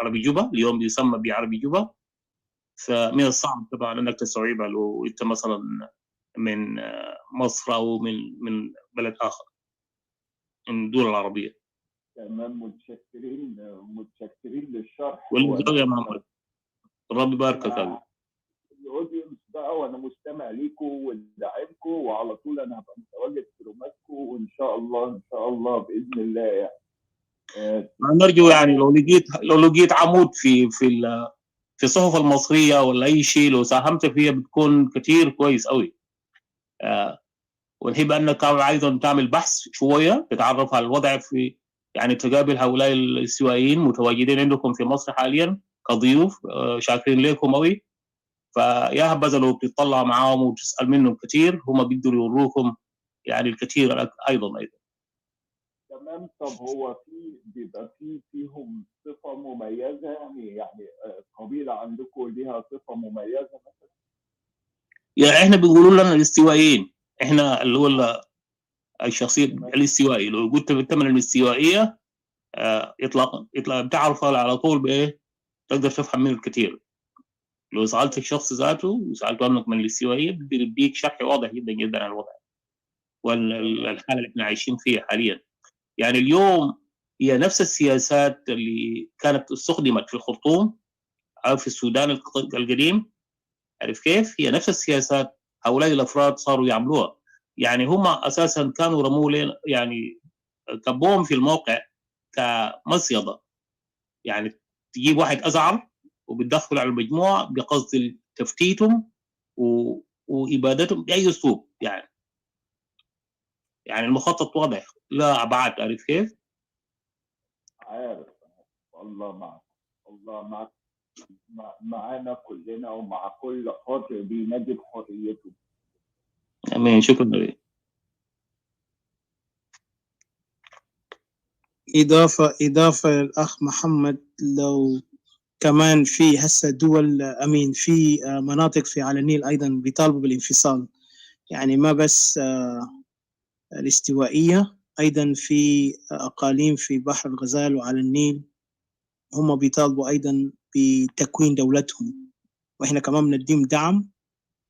عربي جوبا، اليوم بيسمى بعربي جوبا. فمن الصعب طبعا انك تستوعبها لو انت مثلا من مصر او من بلد اخر من الدول العربيه. تمام، متشكرين للشرح. والله يا محمد ربي يبارك فيك. الاودينس بقى، وانا مستمع ليكم وداعمكم، وعلى طول انا هبقى متواجد في روماتكم، وان شاء الله باذن الله يعني. نرجو يعني لو لقيت عمود في الصحف المصريه ولا اي شيء، لو ساهمت فيها بتكون كثير كويس قوي. ونحب انك ايضا تعمل بحث شويه، تتعرف على الوضع يعني تقابل هؤلاء الاستوائيين متواجدين عندكم في مصر حاليا كضيوف. شاكرين لكم قوي. فيا هبذا لو بتطلع معاهم وتسال منهم كثير، هم بيقدروا يوروكم يعني الكثير ايضا. تمام. طب هو بيبقى فيهم صفه مميزه، يعني قبيله عندكم ليها صفه مميزه مثلا؟ يعني احنا بيقولوا لنا الاستوائيين، احنا اللي هو الشخصيه الاستوائي. لو قلت بالثمن الاستوائيه اطلاقا بتعرف على طول بايه، تقدر تفهم منه الكثير. لو سالت الشخص ذاته وسالته عنك من الاستوائيه بيديك شرح واضح جدا جدا عن الوضع والحاله اللي احنا عايشين فيها حاليا. يعني اليوم هي نفس السياسات اللي كانت استخدمت في الخرطوم او في السودان القديم. عارف كيف؟ هي نفس السياسات هؤلاء الافراد صاروا يعملوها. يعني هم اساسا كانوا رموا لنا، يعني كبوهم في الموقع كمصيده. يعني تجيب واحد ازعر وبتدخل على المجموعه بقصد تفتيتهم وابادتهم باي اسلوب. يعني المخطط واضح لا ابعاد. عارف كيف؟ عارف. الله معك معانا كلنا، ومع كل خاطر بينادي بحريته. امين. شكرا لك. إضافة للأخ محمد، لو كمان في هسه دول في مناطق على النيل أيضا بيطالبوا بالانفصال، يعني ما بس الاستوائية، أيضا في أقاليم في بحر الغزال وعلى النيل هم بيطالبوا أيضا بتكوين دولتهم، وإحنا كمان بنديم دعم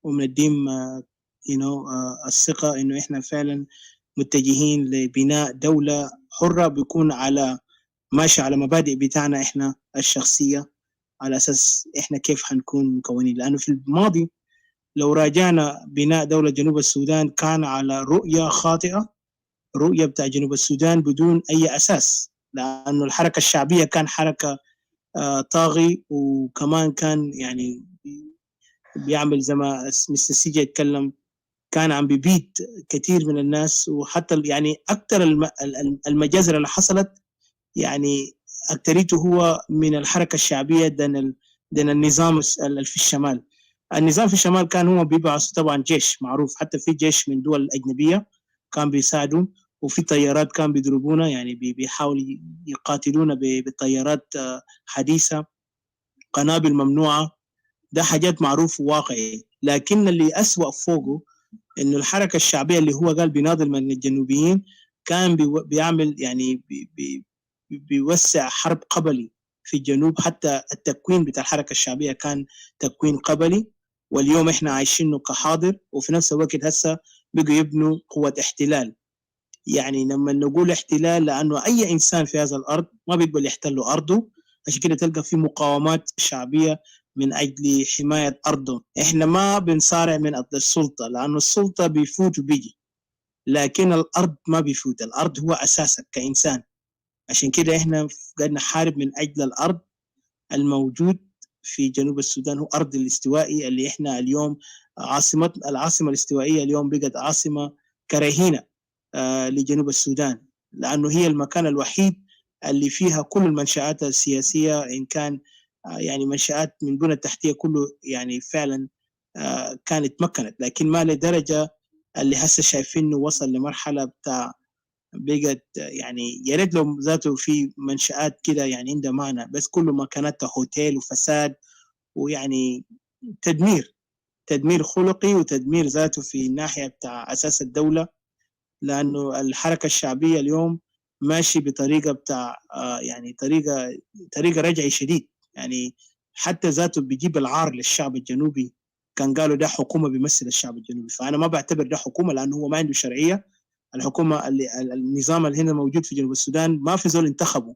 وبنديم الثقة إنه إحنا فعلا متجهين لبناء دولة حرة بيكون ماشي على مبادئ بتاعنا إحنا الشخصية، على أساس إحنا كيف حنكون مكونين. لأنه في الماضي لو راجعنا بناء دولة جنوب السودان كان على رؤية خاطئة، رؤية بتاع جنوب السودان بدون أي أساس، لأنه الحركة الشعبية كان حركة طاغي، وكمان كان يعني بيعمل زي ما مستر سيجا يتكلم، كان عم بيبيد كثير من الناس. وحتى يعني أكثر المجازر اللي حصلت يعني أكثريته هو من الحركة الشعبية دين النظام في الشمال. النظام في الشمال كان هو بيبعث طبعا جيش معروف، حتى في جيش من دول أجنبية كان بيساعدوا، وفي طيارات كان بيضربونا، يعني بيحاولوا يقاتلونا بطيارات حديثة، قنابل ممنوعة. ده حاجات معروف وواقعي. لكن اللي أسوأ فوقه إنه الحركة الشعبية اللي هو قال بيناضل من الجنوبيين كان بيعمل يعني بيوسع حرب قبلي في الجنوب. حتى التكوين بتاع الحركة الشعبية كان تكوين قبلي، واليوم إحنا عايشينه كحاضر، وفي نفس الوقت هسه بقوا يبنوا قوة احتلال. يعني لما نقول احتلال، لأنه أي إنسان في هذا الأرض ما بيقبل يحتلوا أرضه، عشان كده تلقى في مقاومات شعبية من أجل حماية أرضهم. إحنا ما بنصارع من أجل السلطة، لأن السلطة بيفوت وبيجي، لكن الأرض ما بيفوت. الأرض هو أساسك كإنسان. عشان كده إحنا قاعد نحارب من أجل الأرض الموجود في جنوب السودان، هو أرض الاستوائي اللي إحنا اليوم العاصمة الاستوائية اليوم بقت عاصمة كرهينة لجنوب السودان، لأنه هي المكان الوحيد اللي فيها كل المنشآت السياسية، إن كان يعني منشآت من بنى التحتية كله يعني فعلا كانت مكنت، لكن ما لدرجة اللي هسه شايفينه وصل لمرحلة بتاع بقت يعني يا ريت لو ذاته في منشآت كده يعني عندها معنى، بس كله ما كانت هوتيل وفساد ويعني تدمير خلقي وتدمير ذاته في الناحية بتاع أساس الدولة، لأنه الحركة الشعبية اليوم ماشي بطريقة بتاع يعني طريقة رجعي شديد، يعني حتى ذاته بيجيب العار للشعب الجنوبي. كان قالوا ده حكومة بيمثل الشعب الجنوبي، فأنا ما بعتبر ده حكومة لأنه هو ما عنده شرعية. الحكومة النظام اللي هنا موجود في جنوب السودان ما في زول انتخبه،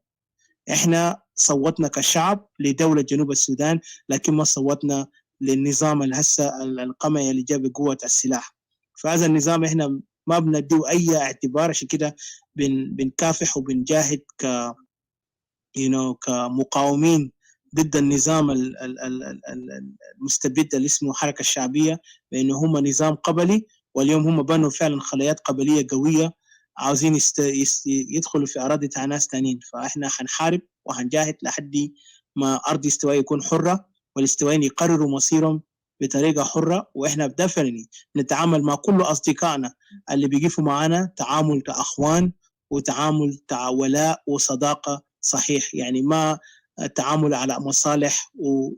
احنا صوتنا كشعب لدولة جنوب السودان، لكن ما صوتنا للنظام اللي هسه القمعي اللي جاب قوة السلاح. فهذا النظام احنا ما بنديه اي اعتبار، عشان كده بنكافح وبنجاهد كمقاومين ضد النظام المستبد اللي اسمه حركة الشعبية، بأنه هم نظام قبلي، واليوم هم بنوا فعلا خليات قبلية قوية عاوزين يدخلوا في أراضي تاع ناس تانيين. فإحنا هنحارب وهنجاهد لحد ما أرض استوائية يكون حرة، والاستوائيين يقرروا مصيرهم بطريقة حرة، وإحنا بدفعني نتعامل مع كل أصدقائنا اللي بيقفوا معنا تعامل كأخوان وتعامل تاع ولاء وصداقة صحيح، يعني ما التعامل على مصالح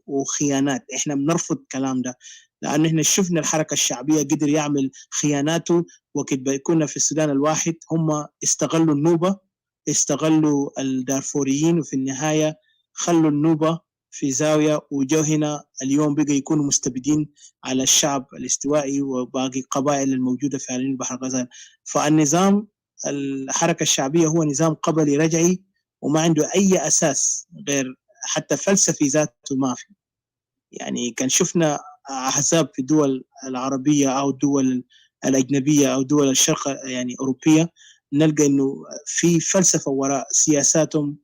وخيانات. احنا بنرفض الكلام ده، لأن احنا شفنا الحركة الشعبية قدر يعمل خياناته وقت كنا في السودان الواحد. هم استغلوا النوبة، استغلوا الدارفوريين، وفي النهاية خلوا النوبة في زاوية، وجو هنا اليوم بقى يكونوا مستبدين على الشعب الاستوائي وباقي القبائل الموجودة في على البحر الغزال. فالنظام الحركة الشعبية هو نظام قبلي رجعي، وما عنده أي أساس غير حتى فلسفي ذاته ما في. يعني كان شفنا أحزاب في الدول العربية أو الدول الأجنبية أو دول الشرق يعني أوروبية، نلقى إنه في فلسفة وراء سياساتهم،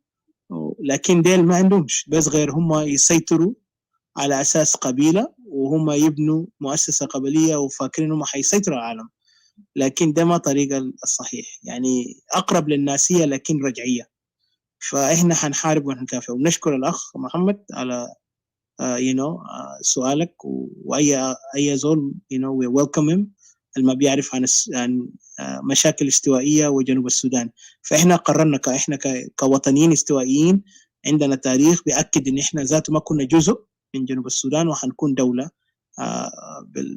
لكن ديل ما عندهمش بس غير هم يسيطروا على أساس قبيلة، وهم يبنوا مؤسسة قبلية وفاكرين إنهم حيسيطروا على العالم، لكن ده ما طريقة الصحيح، يعني أقرب للناسية لكن رجعية. فإحنا حنحارب ونكافح. ونشكر الأخ محمد على سؤالك، وأي زول we welcome him اللي ما بيعرف عن مشاكل استوائية وجنوب السودان. فإحنا قررنا إحنا كوطنيين استوائيين عندنا تاريخ بيأكد إن إحنا ذاته ما كنا جزء من جنوب السودان، وحنكون دولة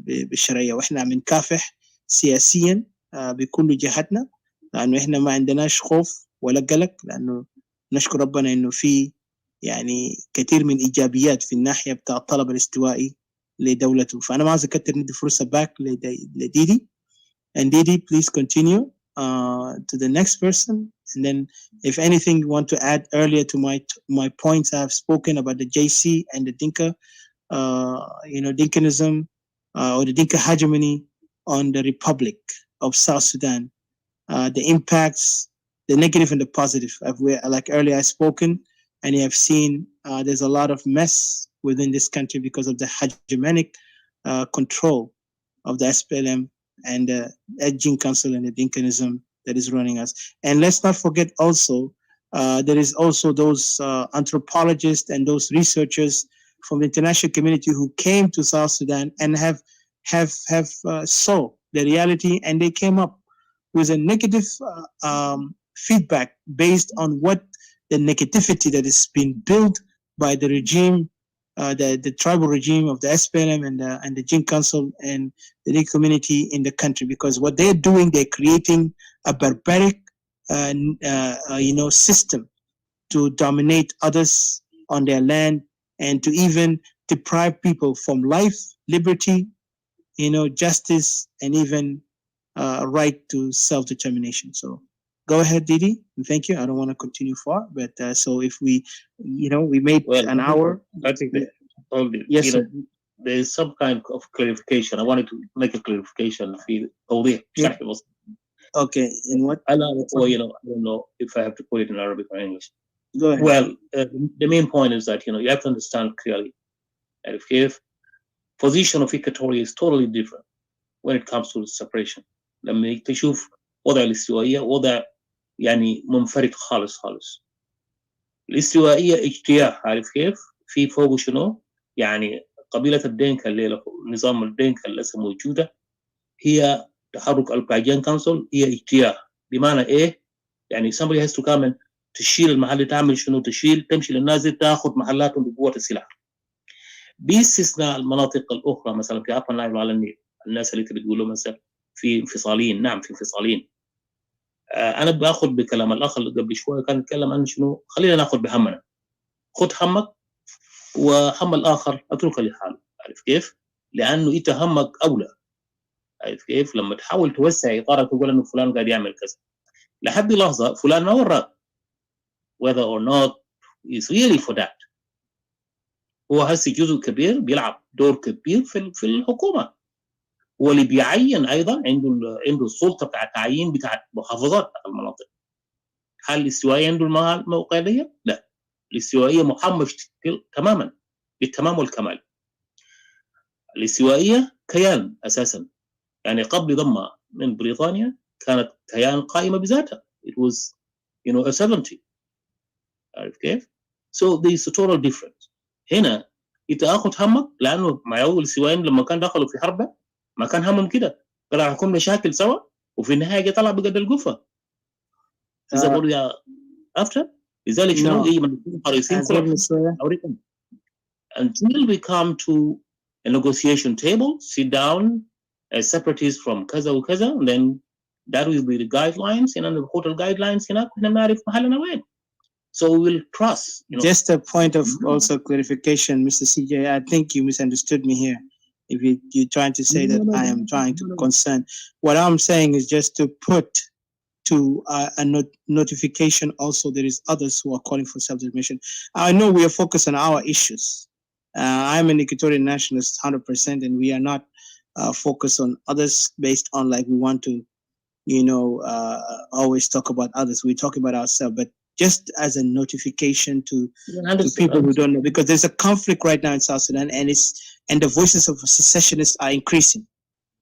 بالشرعية، وإحنا بنكافح سياسيا بكل جهاتنا، لأنه إحنا ما عندناش خوف ولا قلق، لأنه نشكر ربنا إنه في يعني كثير من إيجابيات في الناحية بتاع الطلب الاستوائي لدولته. فأنا ما عايز أكتر، ندي فرصة باك لديدي. And Didi, please continue to the next person. And then if anything you want to add earlier to my points I have spoken about the JC and the Dinka, Dinkanism or the Dinka hegemony on the Republic of South Sudan, the impacts, the negative and the positive. Like earlier I spoken, and you have seen there's a lot of mess within this country because of the hegemonic control of the SPLM and the Edging Council and the Dinkanism that is running us. And let's not forget also, there is also those anthropologists and those researchers from the international community who came to South Sudan and have saw the reality, and they came up with a negative feedback based on what the negativity that has been built by the regime, the tribal regime of the SPLM and the Jin Council and the Dinka community in the country. Because what they're doing, they're creating a barbaric, system to dominate others on their land and to even deprive people from life, liberty, justice, and even right to self-determination. So go ahead, Didi, and thank you. I don't want to continue far, but so if we made an hour. I think Yes, you sir. know, there is some kind of clarification. I wanted to make a clarification في توضيح شرح بسيط. Okay, in what? Or you know, I don't know if I have to put it in Arabic or English. Go ahead. Well, the main point is that, you know, you have to understand clearly that if position of Equatoria is totally different when it comes to separation. لما تشوف وضع الاستوائية وضع يعني منفرد خالص خالص. الاستوائية اجتياح، عارف كيف؟ في فوق شنو؟ يعني قبيلة الدينكا اللي نظام الدينكا اللي لسه موجودة هي تحرك الباجان كونسل هي اجتياح. بمعنى ايه؟ يعني somebody has to come and تشيل المحل، تعمل شنو؟ تمشي للناس دي تاخذ محلاتهم بقوة السلاح. باستثناء المناطق الاخرى مثلا في ابر نايل وعلى النيل، الناس اللي بتقولوا مثلا في انفصاليين، نعم في انفصاليين. انا باخذ بكلام الاخ اللي قبل شويه كان يتكلم عن شنو، خلينا ناخذ بهمنا. خذ همك وهم الاخر اتركه لحاله، عارف كيف؟ لانه انت همك اولى، عارف كيف؟ لما تحاول توسع اطارك تقول انه فلان قاعد يعمل كذا، لحد لحظه فلان ما وراك whether or not is really for that. هو هسه جزء كبير بيلعب دور كبير في الحكومه، هو اللي بيعين ايضا عنده السلطه بتاع التعيين بتاع محافظات المناطق. هل الاستوائيه عنده الموقعيه؟ لا، الاستوائيه محمش تماما بالتمام والكمال. الاستوائيه كيان اساسا، يعني قبل ضمها من بريطانيا كانت كيان قائمه بذاتها. It was a sovereignty. عارف كيف؟ So there is a total difference. هنا انت اخذ همك، لانه مع اول سواين لما كان دخلوا في حرب ما كان همهم كده، طلع لكم مشاكل سوا وفي النهايه طلع بقد القفه. اذا برضه after لذلك شنو يجي من حريصين كلهم اوريكم until we come to a negotiation table, sit down as separatists from كذا وكذا, and then that will be the guidelines, the hotel guidelines هناك كنا نعرف محلنا وين. So we will trust. Just a point of also clarification, Mr. CJ. I think you misunderstood me here. If you're trying to say that I am trying to concern, what I'm saying is just to put to a notification. Also, there is others who are calling for self-determination. I know we are focused on our issues. I'm an Equatorian nationalist, 100%, and we are not focused on others based on like we want to, always talk about others. We talk about ourselves, but just as a notification to people who don't know, because there's a conflict right now in South Sudan, and the voices of secessionists are increasing.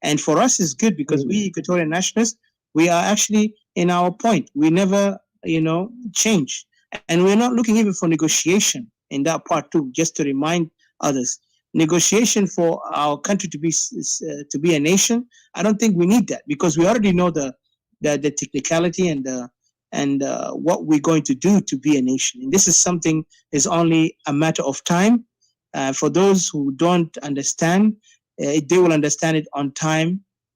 And for us, it's good because we Equatorian nationalists, we are actually in our point. We never, change. And we're not looking even for negotiation in that part too, just to remind others. Negotiation for our country to be a nation, I don't think we need that, because we already know the technicality and what we're going to do to be a nation. And this is something is only a matter of time. For those who don't understand, they will understand it on time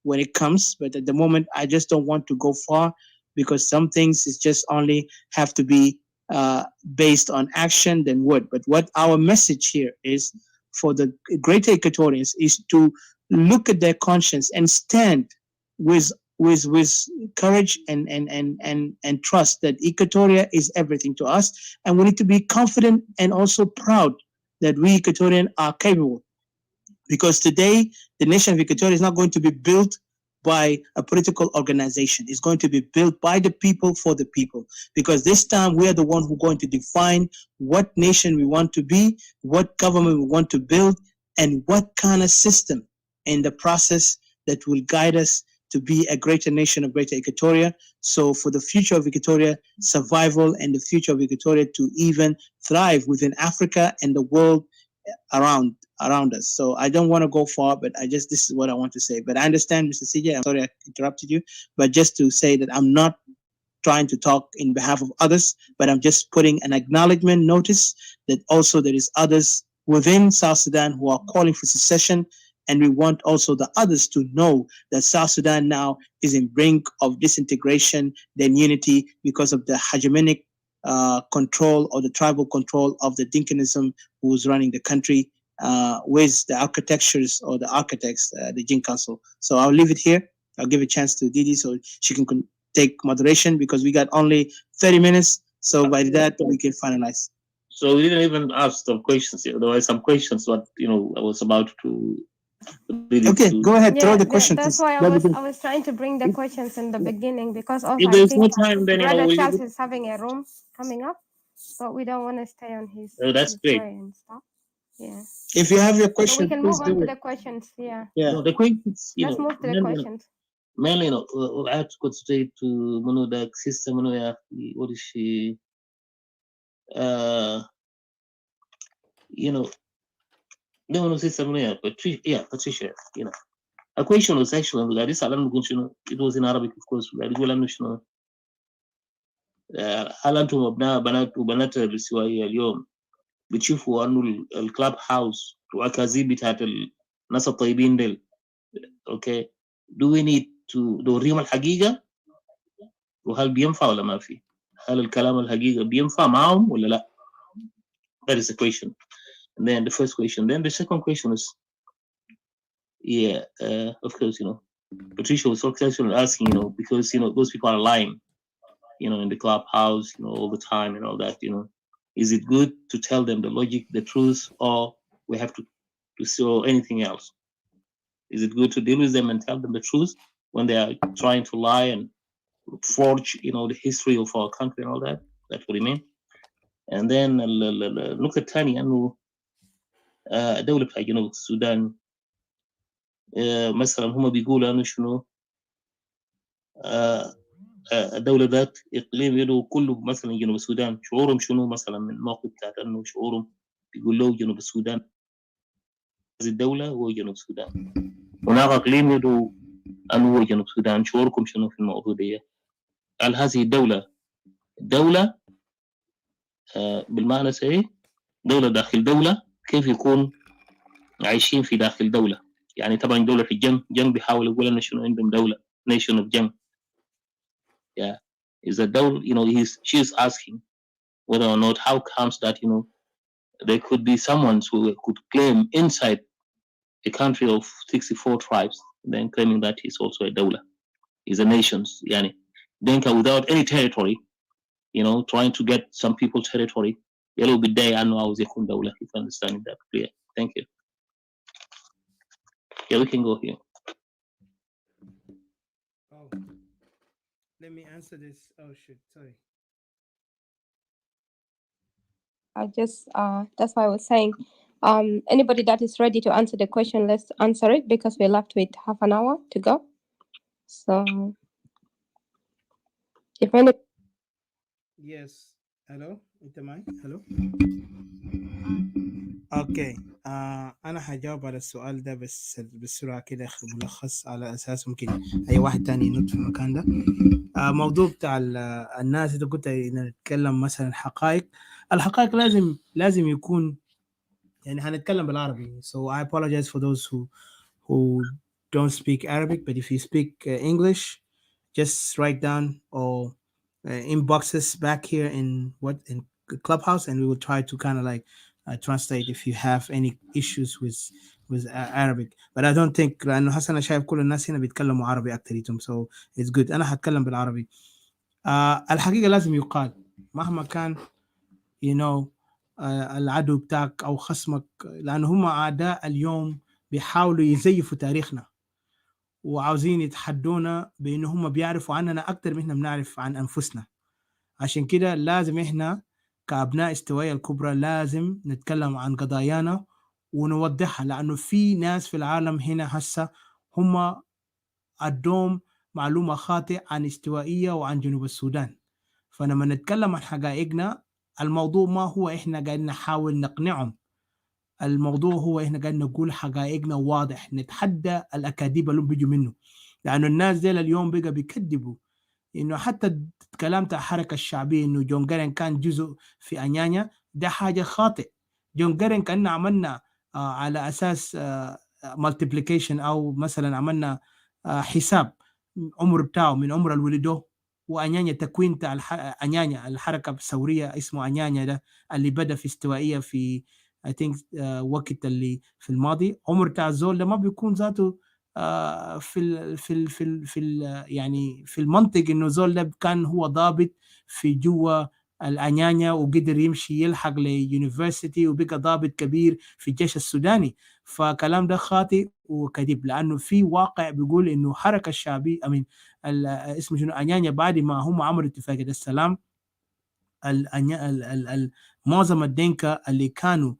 when it comes. But at the moment, I just don't want to go far, because some things is just only have to be based on action than word. But what our message here is for the greater Equatorians is to look at their conscience and stand with courage and trust that Equatoria is everything to us, and we need to be confident and also proud that we Equatorians are capable. Because today the nation of Equatoria is not going to be built by a political organization. It's going to be built by the people for the people. Because this time we are the one who are going to define what nation we want to be, what government we want to build, and what kind of system in the process that will guide us to be a greater nation of greater Equatoria. So for the future of Equatoria survival and the future of Equatoria to even thrive within Africa and the world around us. So I don't want to go far, but this is what I want to say. But I understand, Mr. CJ, I'm sorry I interrupted you, but just to say that I'm not trying to talk in behalf of others, but I'm just putting an acknowledgement notice that also there is others within South Sudan who are calling for secession. And we want also the others to know that South Sudan now is in brink of disintegration, then unity, because of the hegemonic control or the tribal control of the Dinkanism who is running the country with the architectures or the architects, the Jin Council. So I'll leave it here. I'll give a chance to Didi so she can take moderation, because we got only 30 minutes. So by that, we can finalize. So we didn't even ask some questions. There were some questions, but I was about to read it. Okay, to. go ahead, throw the question, That's please. why I was trying to bring the questions in the beginning, because also If I there's think no time, then Brother we Charles is having a room coming up, so we don't want to stay on his that's great. way and stuff. Yeah. If you have your So we question, can please move on do to it. the questions. Yeah. No, the questions, Let's move to the questions. mainly, I have to concentrate to the system. What is she? No system. Patricia. A question was actually it was in Arabic, of course. هل أنتم أبناء بنات وبنات الاستوائية اليوم بتشوفوا أنه الكلاب هاوس وأكاذيب بتاعت الناس الطيبين ديل أوكي do we need to نوريهم الحقيقة وهل بينفع ولا ما في؟ هل الكلام الحقيقة بينفع معهم ولا لا؟ That is the question. And then the first question. Then the second question is, of course, Patricia was successful in asking, because, those people are lying, in the clubhouse, all the time and all that, Is it good to tell them the logic, the truth, or we have to show anything else? Is it good to deal with them and tell them the truth when they are trying to lie and forge, the history of our country and all that? That's what I mean. And then look at Tani أنه دولة بتاع جنوب السودان مثلا هم بيقولوا أنه شنو الدولة ذات إقليم يدو كله مثلا جنوب السودان شعورهم شنو مثلا من موقف بتاعت أنه شعورهم بيقول له جنوب السودان هذه الدولة هو جنوب السودان هناك إقليم يدو أنه هو جنوب السودان شعوركم شنو في الموضوع دي هل هذه الدولة بالمعنى سي دولة داخل دولة كيف يكون عايشين في داخل دولة يعني طبعا دولة في الجنگ بيحاول يقول لنا شنو عندهم دولة nation of جنگ is that دولة she's asking whether or not how comes that there could be someone who could claim inside a country of 64 tribes then claiming that he's also a dawla is a nation yani Dinka without any territory trying to get some people territory يلو بالداية عنه عاوز يكون دولة if you understand that clear. Thank you. Yeah, we can go here. Oh, let me answer this. Oh shit, sorry. I just that's why I was saying, anybody that is ready to answer the question, let's answer it, because we're left with half an hour to go. So if any Yes. Hello, انت معي؟ hello. اوكي انا هجاوب على السؤال ده بس بسرعه كده ملخص على اساس ممكن اي واحد تاني ينط في المكان ده. موضوع بتاع الناس اللي قلت نتكلم مثلا الحقائق لازم يكون يعني هنتكلم بالعربي. So I apologize for those who don't speak Arabic, but if you speak English, just write down or inboxes back here in Clubhouse, and we will try to kind of like translate if you have any issues with Arabic. But I don't think لأنه حسنا أنا شايف كل الناس هنا بيتكلموا عربي أكتريتهم, so it's good. أنا هتكلم بالعربي. الحقيقة لازم يقال مهما كان العدو بتاعك أو خصمك, لأنه هم أعداء اليوم بيحاولوا يزيفوا تاريخنا وعاوزين يتحدونا بأنه هم بيعرفوا عننا أكتر من إحنا بنعرف عن أنفسنا. عشان كده لازم إحنا كأبناء استوائية الكبرى لازم نتكلم عن قضايانا ونوضحها, لأنه في ناس في العالم هنا هسه هم عندهم معلومة خاطئة عن استوائية وعن جنوب السودان. فلما نتكلم عن حقائقنا, الموضوع ما هو إحنا قاعدين نحاول نقنعهم, الموضوع هو إحنا قاعدين نقول حقائقنا واضح, نتحدى الأكاذيب اللي بيجوا منه, لأنه الناس ديل اليوم بقى بيكذبوا إنه حتى كلام تاع الحركة الشعبية إنه جون جارين كان جزء في أنيانيا, ده حاجة خاطئ. جون جارين كأننا عملنا على أساس multiplication أو مثلا عملنا حساب عمر بتاعه من عمر الولده, وأنيانيا تكوين تاع أنيانيا الحركة الثورية اسمه أنيانيا ده اللي بدأ في استوائية في I think وقت اللي في الماضي. عمر تاع الزول ده ما بيكون ذاته في يعني في المنطق انه زول ده كان هو ضابط في جوا الأنيانيا وقدر يمشي يلحق ليونيفرسيتي وبقى ضابط كبير في الجيش السوداني. فكلام ده خاطئ وكذب، لأنه في واقع بيقول إنه حركة الشعبية اسمه شنو أنيانيا بعد ما هم عملوا اتفاقية السلام معظم الدينكا اللي كانوا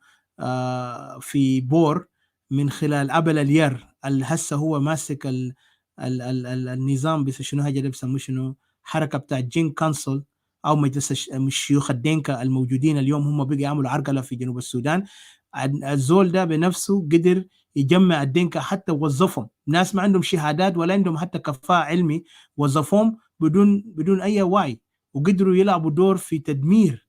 في بور من خلال أبل الير اللي هسه هو ماسك النظام بس شنو هاجة اللي بسموه شنو حركة بتاع جين كانسل أو مجلس الشيوخ الدينكا الموجودين اليوم، هم بقوا يعملوا عرقلة في جنوب السودان. الزول ده بنفسه قدر يجمع الدينكا، حتى وظفهم ناس ما عندهم شهادات ولا عندهم حتى كفاءة علمي، وظفهم بدون أي وعي، وقدروا يلعبوا دور في تدمير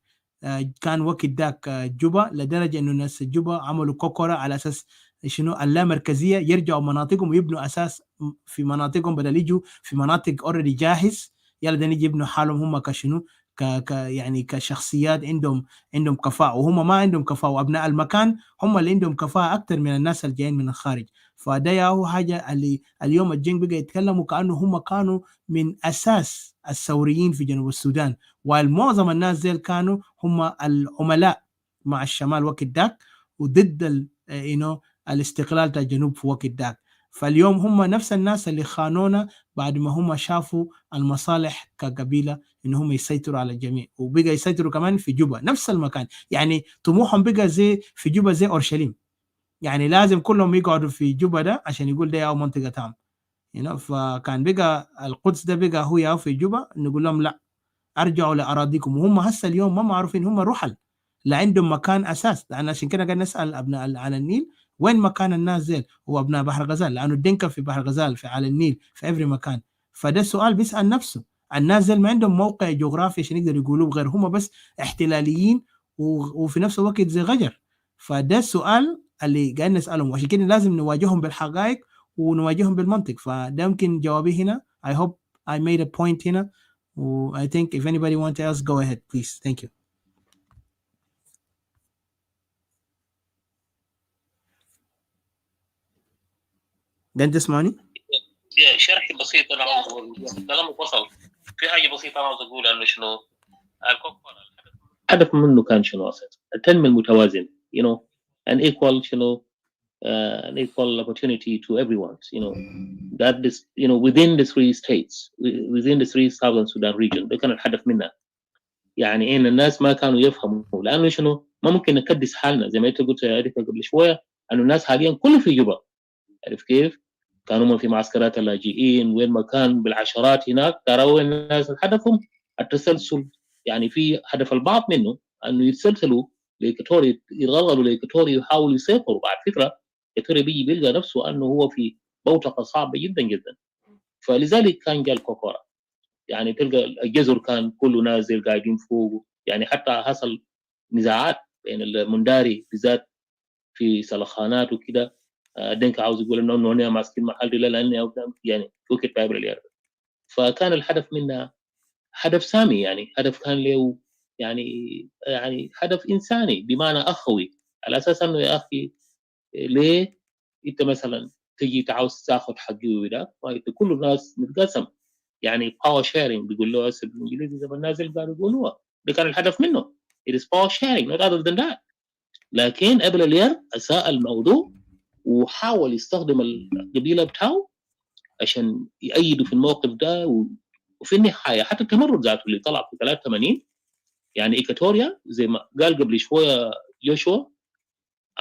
كان وقت داك جوبا، لدرجة إنه ناس جوبا عملوا كوكورا على أساس شنو اللامركزية، يرجعوا مناطقهم ويبنوا أساس في مناطقهم بدل يجوا في مناطق اوريدي جاهز، يلا ده نيجي يبنوا حالهم هم كشنو يعني كشخصيات عندهم كفاءة، وهم ما عندهم كفاءة، وأبناء المكان هم اللي عندهم كفاءة أكتر من الناس اللي جايين من الخارج. فده هو حاجة اللي اليوم الجنگ بقى يتكلموا كأنه هم كانوا من أساس الثوريين في جنوب السودان، والمعظم الناس ديل كانوا هم العملاء مع الشمال وقت داك وضد الاستقلال تاع الجنوب في وقت داك. فاليوم هم نفس الناس اللي خانونا بعد ما هم شافوا المصالح كقبيلة إن هم يسيطروا على الجميع، وبقى يسيطروا كمان في جوبا نفس المكان. يعني طموحهم بقى زي في جوبا زي أورشليم، يعني لازم كلهم يقعدوا في جوبا ده عشان يقول ده أو منطقة تام فكان بقى القدس ده بقى هو ياو في جوبا، نقول لهم لا ارجعوا لاراضيكم، وهم هسه اليوم ما معروفين، هم رحل لا عندهم مكان اساس. لان عشان كده قاعد نسال ابناء على النيل وين مكان الناس زين، هو ابناء بحر غزال، لانه الدنكا في بحر غزال في على النيل في افري مكان. فده سؤال بيسال نفسه، الناس زين ما عندهم موقع جغرافي عشان يقدروا يقولوا غير، هم بس احتلاليين وفي نفس الوقت زي غجر. فده السؤال اللي قاعد نسالهم، وعشان كده لازم نواجههم بالحقائق ونواجههم بالمنطق. فده يمكن جوابي هنا. I hope I made a point هنا. I think if anybody wants else, go ahead, please. Thank you. ده تسمعني؟ شرح بسيط انا عاوز اقول كلامك وصل. في حاجه بسيطه انا عاوز اقول انه شنو الهدف منه كان شنو اساسا التنميه المتوازن an equal an equal opportunity to everyone that this within the three states, within the three southern Sudan region. ده كان الهدف منها. يعني ان الناس ما كانوا يفهموا، لانه شنو ما ممكن نكدس حالنا زي ما انت قلت يا اريكا قبل شويه، انه الناس حاليا كله في جوبا، عارف كيف؟ كانوا في معسكرات اللاجئين وين ما كان بالعشرات هناك، ترى الناس هدفهم التسلسل. يعني في هدف البعض منه انه يتسلسلوا لإيكواتوريا، يتغلغلوا لإيكواتوريا ويحاولوا يسيطروا. بعد فكره إيكواتوريا بيجي بيلقى نفسه انه هو في بوتقه صعبه جدا جدا. فلذلك كان جاء الكوكورا، يعني تلقى الجزر كان كله نازل قاعدين فوق. يعني حتى حصل نزاعات بين المنداري بالذات في سلخانات وكده. دينك عاوز يقول انه هنا ماسكين محل لا لان يعني وقت بايبر اليار. فكان الهدف منها هدف سامي، يعني هدف كان له يعني هدف انساني بمعنى اخوي، على اساس انه يا اخي ليه انت مثلا تجي تعاوز تاخذ حقي وده، كل الناس نتقاسم، يعني باور شيرنج بيقول له هسه بالانجليزي زي ما النازل قالوا يقولوها. ده كان الهدف منه، it is power sharing not other than that. لكن قبل الير اساء الموضوع وحاول يستخدم القبيله بتاعه عشان يأيدوا في الموقف ده. وفي النهايه حتى التمرد ذاته اللي طلع في 83، يعني إيكواتوريا زي ما قال قبل شويه يوشوا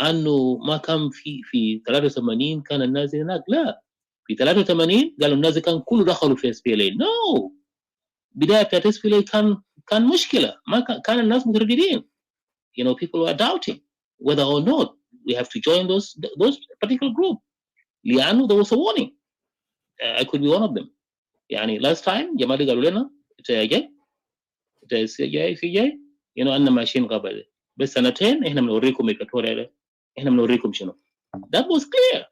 انه ما كان في 83 كان الناس هناك، لا في 83 قالوا الناس كان كله دخلوا في SPLA. نو بدايه بتاعت SPLA كان مشكله، ما كان الناس مترددين. People were doubting whether or not we have to join those particular group. لأنه there was a warning. I could be one of them. يعني last time جماعة قالوا لنا انت جاي في جاي أننا ماشيين قبل بس سنتين احنا بنوريكم إيكواتوريا، احنا بنوريكم شنو. That was clear.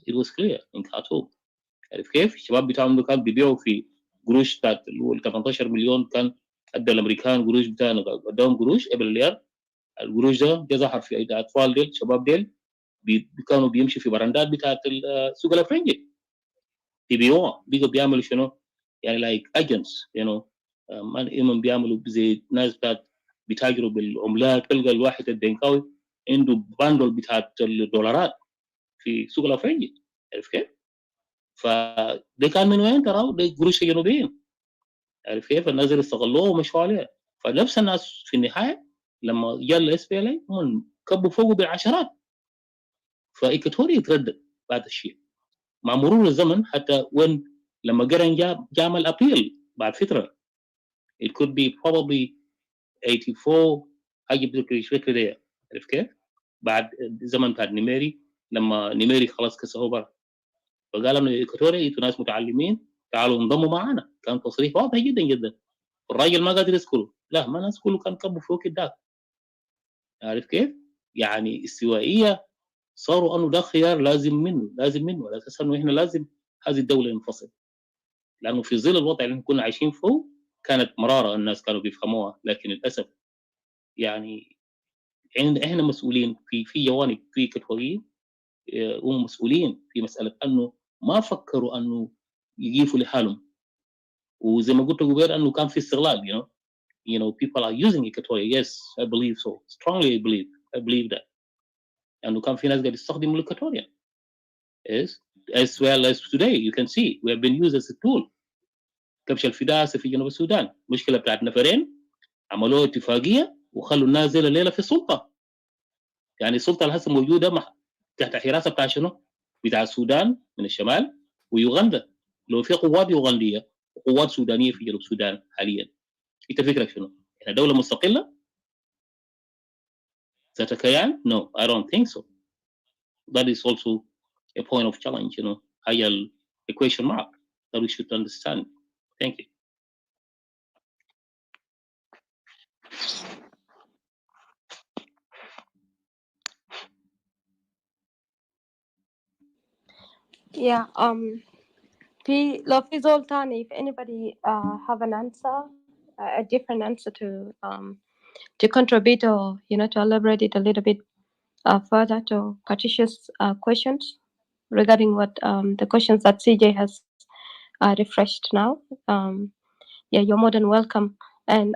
It was clear in Khartoum. عارف كيف؟ الشباب بتاعهم كان بيبيعوا في قروش بتاعت ال 18 مليون كان ادى الامريكان قروش بتاعنا قدام قروش قبل اليار. القروش ده جا ظهر في ايدي اطفال ديل شباب ديل كانوا بيمشي في براندات بتاعت السوق الافرنجي يبيعوها. بيجوا بيعملوا شنو؟ يعني لايك اجنتس من بيعملوا زي ناس بتاجروا بالعملات. تلقى الواحد الدنكاوي عنده باندل بتاعت الدولارات في سوق الافرنجي، عارف كيف؟ فده كان من وين ترى؟ ده قروش الجنوبيين، عارف كيف؟ الناس اللي استغلوه ومشوا عليها. فنفس الناس في النهايه لما جاء الاس بي ال اي هم كبوا فوقه بالعشرات. فايكاتوريا يتردد بعد الشيء مع مرور الزمن، حتى وين لما قرن جاء عمل ابيل بعد فتره. It could be probably 84 حاجه كده، عارف كيف؟ بعد زمن بتاع نيميري، لما نيميري خلاص كسروا برا، فقال انه ايكواتوريا انتوا ناس متعلمين تعالوا انضموا معنا. كان تصريح واضح جدا جدا. الراجل ما قادر يذكره، لا ما الناس كله كان كبوا فوق الداك، عارف كيف؟ يعني استوائيه صاروا انه ده خيار لازم منه على اساس انه احنا لازم هذه الدوله تنفصل، لانه في ظل الوضع اللي كنا عايشين فيه كانت مراره الناس كانوا بيفهموها. لكن للاسف يعني احنا مسؤولين في جوانب في كتوغيين ومسؤولين في مساله انه ما فكروا انه يقيفوا لحالهم. وزي ما قلت قبل انه كان في استغلال. You know people are using Equatoria. Yes, I believe so. Strongly I believe that. انه كان في ناس قاعد يستخدموا Equatoria. Yes, as well as today you can see we have been used as a tool. كبش الفداسه في جنوب السودان، مشكله بتاعت نفرين عملوا اتفاقيه وخلوا الناس زي الليله في السلطه. يعني السلطه اللي هسه موجوده تحت حراسه بتاع شنو؟ بتاع السودان من الشمال ويوغندا. لو في قوات يوغنديه وقوات سودانيه في جنوب السودان حاليا، انت فكرك شنو؟ احنا دوله مستقله ذات كيان؟ No, I don't think so. That is also a point of challenge. هي a question mark that we should understand. Thank you. Yeah, لو في زول تاني, if anybody have an answer, a different answer to contribute or to elaborate it a little bit further to Patricia's questions regarding what the questions that CJ has refreshed now. Yeah, you're more than welcome. And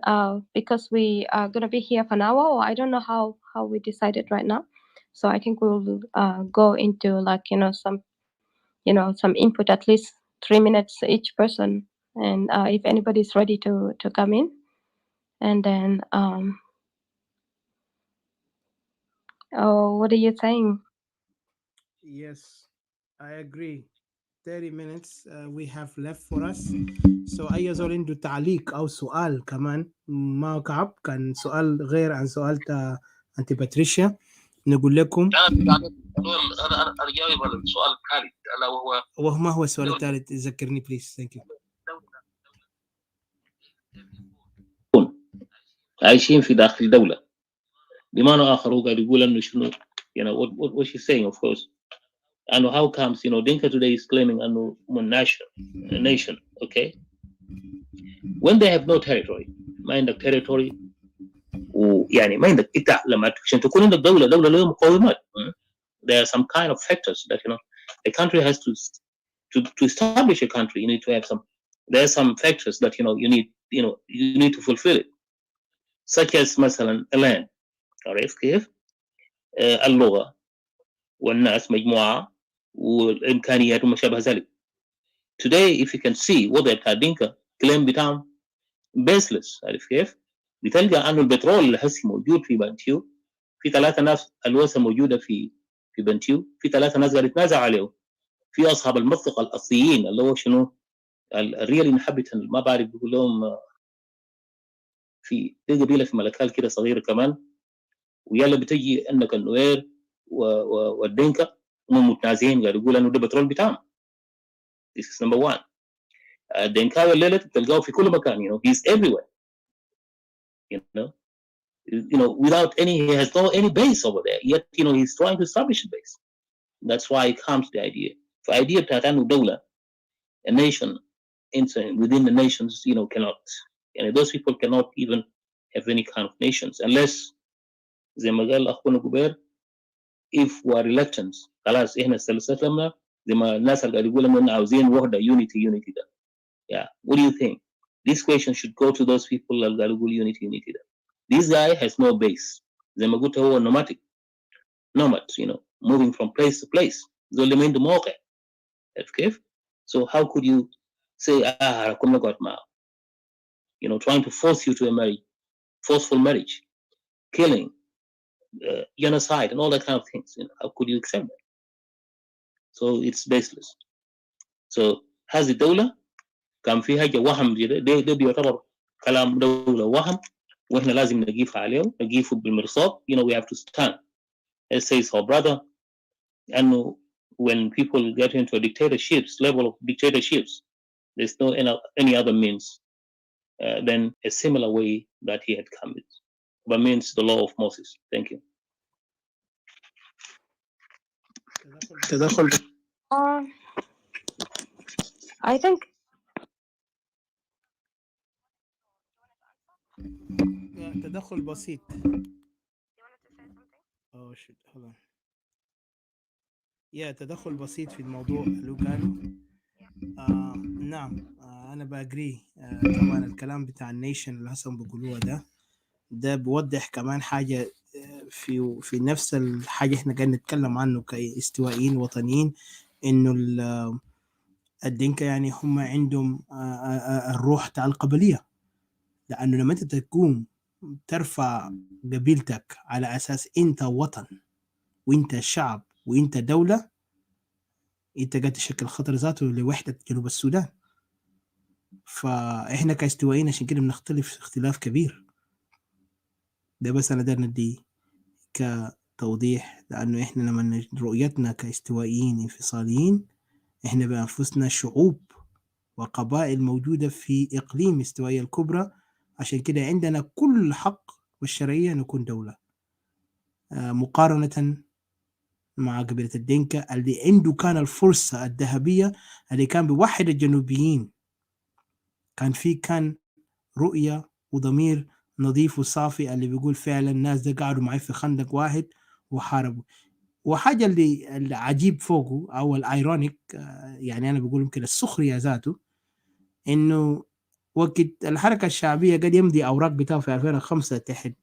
because we are gonna be here for an hour, or I don't know how we decided right now, so I think we'll go into some input, at least 3 minutes each person, and if anybody's ready to come in, and then what are you saying? Yes, I agree. 30 minutes we have left for us. So أي زول عنده تعليق أو سؤال كمان ما كعب كان سؤال غير عن سؤال أنت باتريشيا نقول لكم. أنا أجاوب على السؤال الثالث ألا وهو ما هو السؤال الثالث؟ ذكرني بليز. ثانك يو. عايشين في داخل دولة. بمعنى آخر هو قاعد يقول إنه شنو what she's saying of course. And how comes Dinka today is claiming a nation, okay? When they have no territory, ما عندك territory ويعني ما عندك انت لما عشان تكون عندك دولة لها مقومات. There are some kind of factors that a country has to establish a country. You need to have there are some factors that you need to fulfill it, such as مثلا land. عارف كيف؟ اللغة والناس مجموعة والإمكانيات وما شابه ذلك. Today if you can see وضع بتاع دينكا كلام بتاعهم baseless. عارف كيف؟ بتلقى أنه البترول اللي هسه موجود في بنتيو في 3 ناس الوسة موجودة في بنتيو، في 3 ناس قاعد يتنازعوا عليه. في أصحاب المنطقة الأصليين اللي هو شنو الريال انهابيتنت ما بعرف بيقول لهم في قبيلة في ملكال كده صغيرة كمان، ويلا بتجي انك النوير والدينكا هم متنازعين قاعد يقول انه ده بترول بتاعهم. This is number one. الدينكاوي الليلة بتلقاه في كل مكان. He's everywhere. Without he has no any base over there. Yet he's trying to establish a base. That's why it comes the idea. فidea بتاعت انه دولة a nation within the nations cannot. Those people cannot even have any kind of nations unless زي ما قال اخونا جبير if we are reluctant خلاص احنا استسلمنا زي ما الناس اللي قاعد يقولوا انه عاوزين وحده unity ده. Yeah, what do you think? This question should go to those people that Galugul unity. This guy has no base. Zemaguta was nomadic, nomads, moving from place to place. Zolimin the moke. Okay? So how could you say, trying to force you to a marriage, forceful marriage, killing, genocide, and all that kind of things? How could you accept that? So it's baseless. So هذه الدولة كان في حاجة وهم ده بيعتبر كلام دولة وهم واحنا لازم نقيف عليه نقيفه بالمرصاد. We have to stand. It says our brother, and when people get into a level of dictatorships, there's no any other means than a similar way that he had come with, but means the law of Moses. Thank you. I think تدخل بسيط. Oh shit, hold on. تدخل بسيط في الموضوع اللي قالوا. نعم أنا بأجري. طبعا الكلام بتاع النيشن اللي هسه بيقولوه ده بيوضح كمان حاجة في نفس الحاجة احنا قاعدين نتكلم عنه كاستوائيين وطنيين، إنه الدينكا يعني هم عندهم الروح تاع القبلية، لأنه لما أنت تقوم ترفع قبيلتك على أساس أنت وطن وأنت شعب وأنت دولة، أنت قاعد تشكل خطر ذاته لوحدة جنوب السودان. فإحنا كاستوائيين عشان كده بنختلف اختلاف كبير. ده بس أنا داير ندي كتوضيح، لأنه إحنا لما رؤيتنا كاستوائيين انفصاليين، إحنا بأنفسنا شعوب وقبائل موجودة في إقليم استوائية الكبرى، عشان كده عندنا كل حق والشرعية نكون دولة، مقارنة مع قبيلة الدينكا اللي عنده كان الفرصة الذهبية اللي كان بوحد الجنوبيين، كان رؤية وضمير نظيف وصافي اللي بيقول فعلا الناس ده قعدوا معي في خندق واحد وحاربوا. وحاجة اللي عجيب فوقه أو الأيرونيك، يعني أنا بقول يمكن السخرية ذاته، إنه وقت الحركة الشعبية قد يمضي أوراق بتاعه في 2005 تحت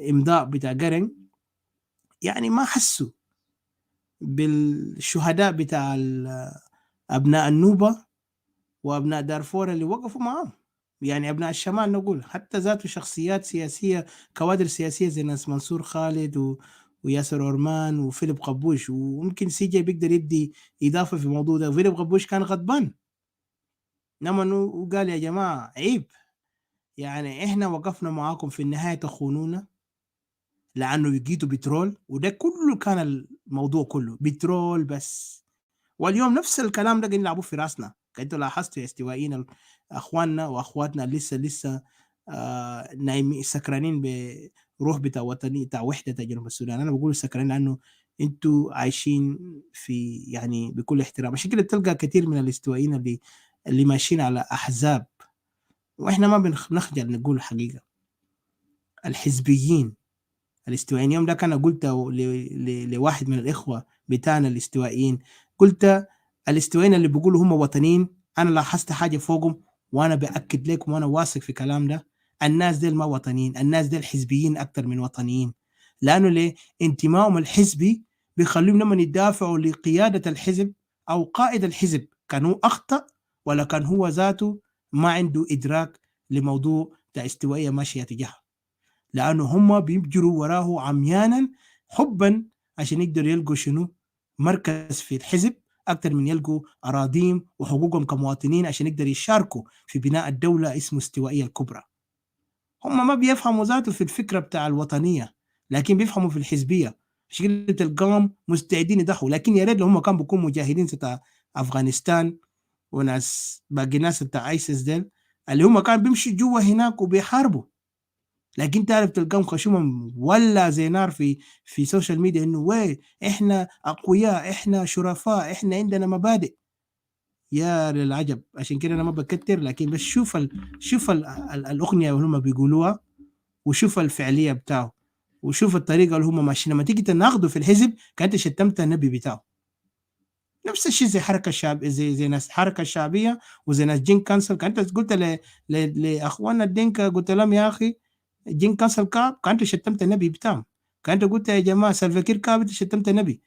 إمضاء بتاع قرن، يعني ما حسوا بالشهداء بتاع أبناء النوبة وأبناء دارفور اللي وقفوا معهم، يعني أبناء الشمال نقول، حتى ذاته شخصيات سياسية كوادر سياسية زي ناس منصور خالد وياسر أورمان وفيليب قبوش، وممكن سيجي بيقدر يدي إضافة في الموضوع ده. فيليب قبوش كان غضبان نمن وقال يا جماعة عيب، يعني إحنا وقفنا معاكم في النهاية تخونونا لأنه يجيتوا بترول، وده كله كان الموضوع كله بترول بس. واليوم نفس الكلام ده قاعدين يلعبوا في راسنا. انتوا لاحظتوا يا استوائيين اخواننا واخواتنا لسه نايمين سكرانين بروح بتاع وطني بتاع وحده جنوب السودان. انا بقول سكرانين لانه انتوا عايشين في يعني بكل احترام. عشان كده تلقى كثير من الاستوائيين اللي ماشيين على احزاب، واحنا ما بنخجل نقول الحقيقه. الحزبيين الاستوائيين، يوم ده كان قلت لواحد من الاخوه بتاعنا الاستوائيين، قلت الاستوائيين اللي بيقولوا هم وطنيين، انا لاحظت حاجه فوقهم وانا باكد لكم وانا واثق في الكلام ده، الناس ديل ما وطنيين، الناس ديل حزبيين اكثر من وطنيين. لانه ليه؟ انتمائهم الحزبي بيخليهم لما يدافعوا لقياده الحزب او قائد الحزب كان هو اخطا ولا كان هو ذاته ما عنده ادراك لموضوع استوائيه ماشيه تجاهه، لأنه هم بيجروا وراه عميانا حبا عشان يقدروا يلقوا شنو مركز في الحزب أكثر من يلقوا أراضيهم وحقوقهم كمواطنين عشان يقدروا يشاركوا في بناء الدولة اسمه استوائية الكبرى. هم ما بيفهموا ذاته في الفكرة بتاع الوطنية، لكن بيفهموا في الحزبية. عشان كده تلقاهم مستعدين يضحوا، لكن يا ريت لو هم كانوا بيكونوا مجاهدين بتاع أفغانستان وناس باقي ناس بتاع ايسس ديل اللي هم كانوا بيمشوا جوا هناك وبيحاربوا، لكن تعرف تلقاهم خشومهم ولا زي نار في سوشيال ميديا انه وي احنا اقوياء، احنا شرفاء، احنا عندنا مبادئ. يا للعجب. عشان كده انا ما بكتر، لكن بس شوف الاغنيه اللي هم بيقولوها، وشوف الفعليه بتاعه، وشوف الطريقه اللي هم ماشيين. لما تيجي تناقضوا في الحزب كانت شتمت النبي بتاعه، نفس الشيء زي حركه الشعب، زي ناس حركه الشعبيه وزي ناس جين كانسل. كان انت قلت لاخواننا الدينكا، قلت لهم يا اخي جين كانسل كاب، كان انت شتمت النبي بتاعهم. كان انت قلت يا جماعه سلفكير كاب، انت شتمت النبي.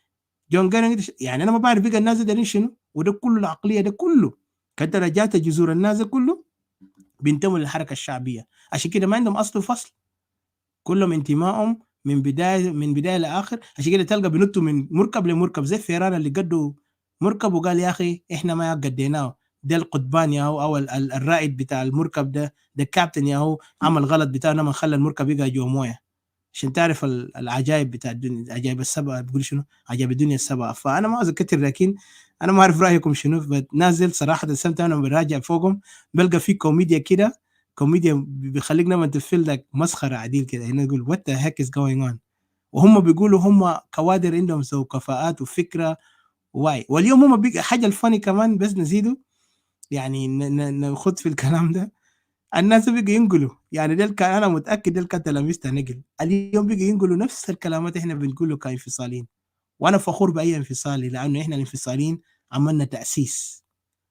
جون جارنج يعني انا ما بعرف بقى الناس دارين شنو، وده كله العقليه ده كله. كان انت رجعت جذور الناس كله بينتموا للحركه الشعبيه، عشان كده ما عندهم اصل وفصل، كلهم انتمائهم من بدايه لاخر. عشان كده تلقى بينطوا من مركب لمركب زي الفيران اللي قدوا مركب وقال يا اخي احنا ما قديناه، ده القضبان يا هو او الرائد بتاع المركب ده الكابتن يا هو عمل غلط بتاعنا ما خلى المركب يقع جوا مويه. عشان تعرف العجائب بتاع الدنيا، عجائب السبعه بيقول شنو، عجائب الدنيا السبعه. فانا ما اذكر، لكن انا ما اعرف رايكم شنو. نازل صراحه السمت انا براجع فوقهم بلقى في كوميديا كده، كوميديا بيخليك لما تفيل لك مسخره عديل كده. هنا يقول وات ذا هيك از جوينج اون، وهم بيقولوا هم كوادر عندهم سو كفاءات وفكره واي. واليوم هم حاجه الفاني كمان بس نزيدوا يعني نخد في الكلام ده. الناس بيجي ينقلوا يعني ده انا متاكد ده كان تلاميذ نقل اليوم بيجي ينقلوا نفس الكلامات احنا بنقوله كانفصاليين. وانا فخور باي انفصالي، لانه احنا الانفصاليين عملنا تاسيس،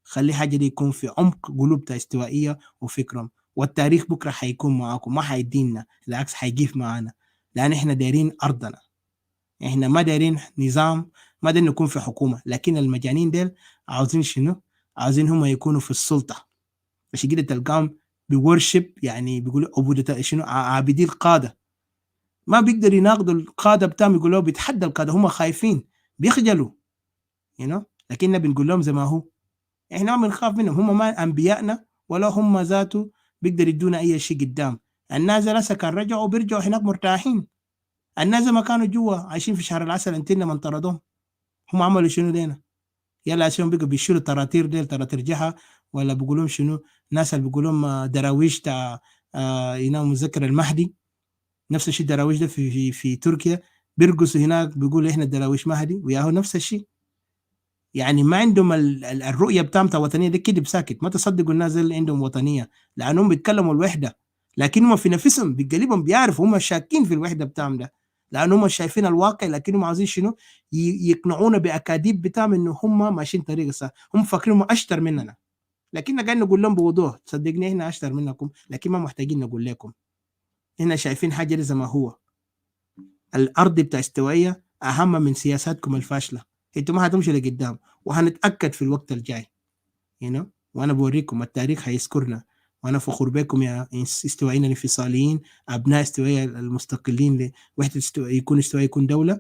خلي حاجه دي يكون في عمق قلوبها استوائيه وفكرهم. والتاريخ بكره حيكون معاكم، ما حيدينا، بالعكس حيجيف معانا، لان احنا دايرين ارضنا. احنا ما دايرين نظام، ما دايرين نكون في حكومه، لكن المجانين ديل عاوزين شنو؟ عاوزين هم يكونوا في السلطه. عشان كده تلقاهم بورشب، يعني بيقولوا عبودة شنو، عابدي القاده. ما بيقدر يناقضوا القاده بتاعهم، يقولوا بيتحدى القاده، هم خايفين بيخجلوا لكننا بنقول لهم زي ما هو، احنا ما بنخاف منهم، هم ما انبيائنا ولا هم ذاته بيقدر يدونا اي شيء قدام. الناس لسه كان رجعوا بيرجعوا هناك مرتاحين. الناس ما كانوا جوا عايشين في شهر العسل، انتنا من طردهم. هم عملوا شنو لينا؟ يلا عشان بقى بيشيلوا تراتير ديل، تراتير جهه، ولا بيقولون شنو، ناس اللي بيقولون دراويش تاع مذكر المهدي. نفس الشيء دراويش ده في تركيا بيرقصوا هناك، بيقولوا احنا دراويش مهدي، وياهو نفس الشيء. يعني ما عندهم الرؤيه بتاعتها وطنيه، ده كده ساكت. ما تصدقوا الناس اللي عندهم وطنيه، لانهم بيتكلموا الوحده، لكنهم في نفسهم بقلبهم بيعرفوا هم شاكين في الوحده بتاعهم ده، لانهم شايفين الواقع، لكنهم عاوزين شنو، يقنعونا باكاذيب بتاعهم انه هم ماشيين طريقه صح. هم فاكرين هم اشطر مننا، لكن قاعد نقول لهم بوضوح صدقني احنا اشطر منكم، لكن ما محتاجين نقول لكم. هنا شايفين حاجه زي ما هو، الارض بتاع استوائيه اهم من سياساتكم الفاشله. انتوا ما هتمشوا لقدام، وهنتاكد في الوقت الجاي وانا بوريكم التاريخ هيذكرنا. وانا فخور بكم يا استوائيين الانفصاليين، ابناء استوائيه المستقلين لوحده يكون استوائيه يكون دوله.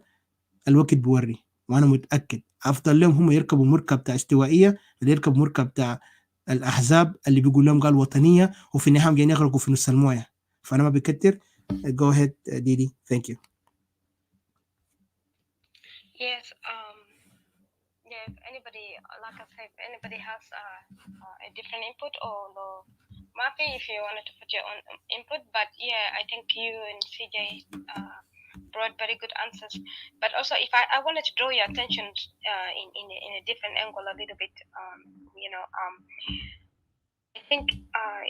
الوقت بوري، وانا متاكد افضل لهم هم يركبوا مركب بتاع استوائيه اللي يركب مركب بتاع الاحزاب اللي بيقول لهم قال وطنيه، وفي النهايه جايين يغرقوا في نص المويه. فانا ما بكتر. Go ahead, Didi. Thank you. Yes, yeah, if anybody, like I said, if anybody has a different input or no, Mafi, if you wanted to put your own input, but yeah, I think you and CJ brought very good answers. But also, if I wanted to draw your attention in a different angle a little bit, I think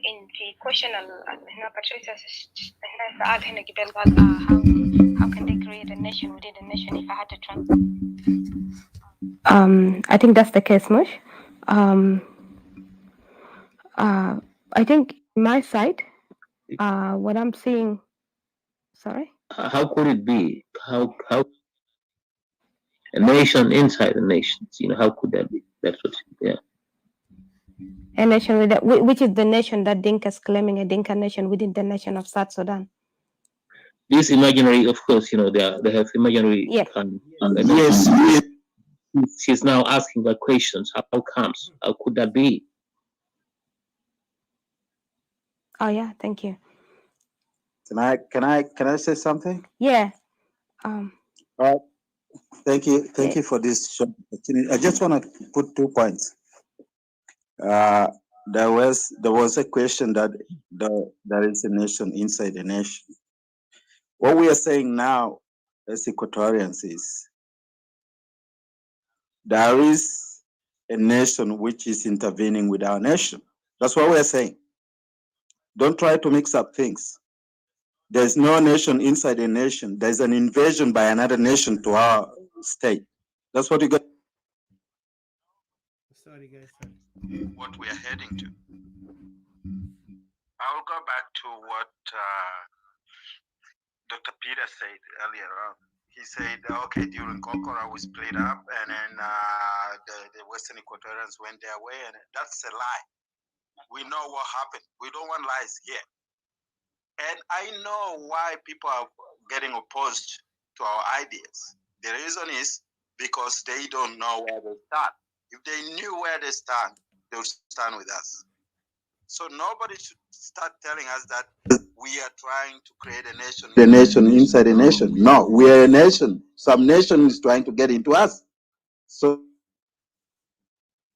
in the question هنا Patricia سأل هنا قبل قال how can they create a nation within a nation if I had to translate. I think that's the case, Mush. I think my side, what I'm seeing. Sorry. How could it be? How a nation inside a nation? How could that be? That's what. Yeah. A nation which is the nation that Dinkas claiming, a Dinka nation within the nation of South Sudan. This imaginary, of course, they have imaginary. Yeah. Yes. She's now asking the questions. How comes? How could that be? Oh yeah, thank you. Can I say something? Yeah. All right. Thank you for this opportunity. I just want to put 2 points. There was a question that there is a nation inside a nation. What we are saying now as Equatorians is there is a nation which is intervening with our nation. That's what we are saying. Don't try to mix up things. There's no nation inside a nation. There's an invasion by another nation to our state. That's what you got. Sorry, guys. Sorry. what we are heading to. I will go back to what Dr. Peter said earlier on. He said, okay, during Kokora we split up, and then the Western Equatorians went their way, and that's a lie. We know what happened. We don't want lies here. And I know why people are getting opposed to our ideas. The reason is because they don't know where they stand. If they knew where they stand, they would stand with us. So nobody should start telling us that we are trying to create a nation. The nation inside a nation. No, we are a nation. Some nation is trying to get into us. So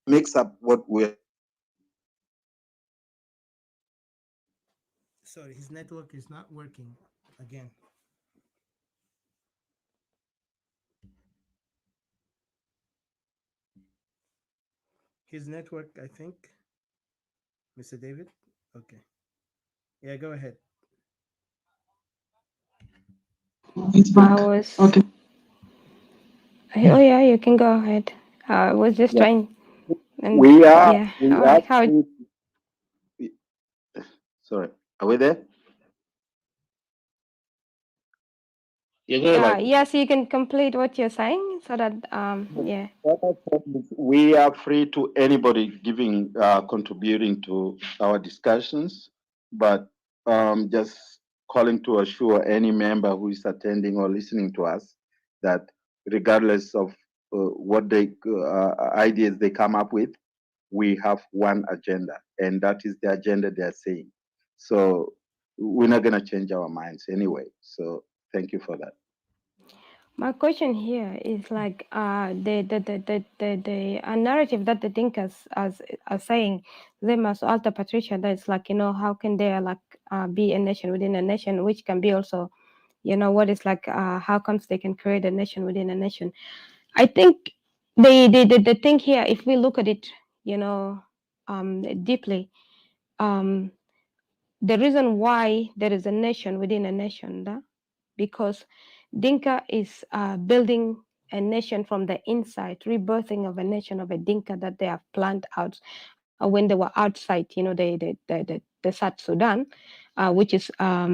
mix up what we're. Sorry, his network is not working again. His network, I think. Mr. David? Okay. Yeah, go ahead. I was. Okay. Oh yeah, you can go ahead. I was just Yeah. trying. And We are. yeah, We all are. right. How? Sorry. Are we there? You go like Yes, you can complete what you're saying so that yeah. We are free to anybody giving contributing to our discussions, but just calling to assure any member who is attending or listening to us that regardless of what they ideas they come up with, we have one agenda, and that is the agenda they are saying. So we're not going to change our minds anyway. So thank you for that. My question here is like the narrative that the Dinkas are saying they must alter Patricia. That it's like, you know, how can there like be a nation within a nation, which can be also, you know, what is like how comes they can create a nation within a nation. I think the thing here, if we look at it, you know, deeply, the reason why there is a nation within a nation, because Dinka is building a nation from the inside, rebirthing of a nation of a Dinka that they have planned out when they were outside, you know, the South Sudan, which is a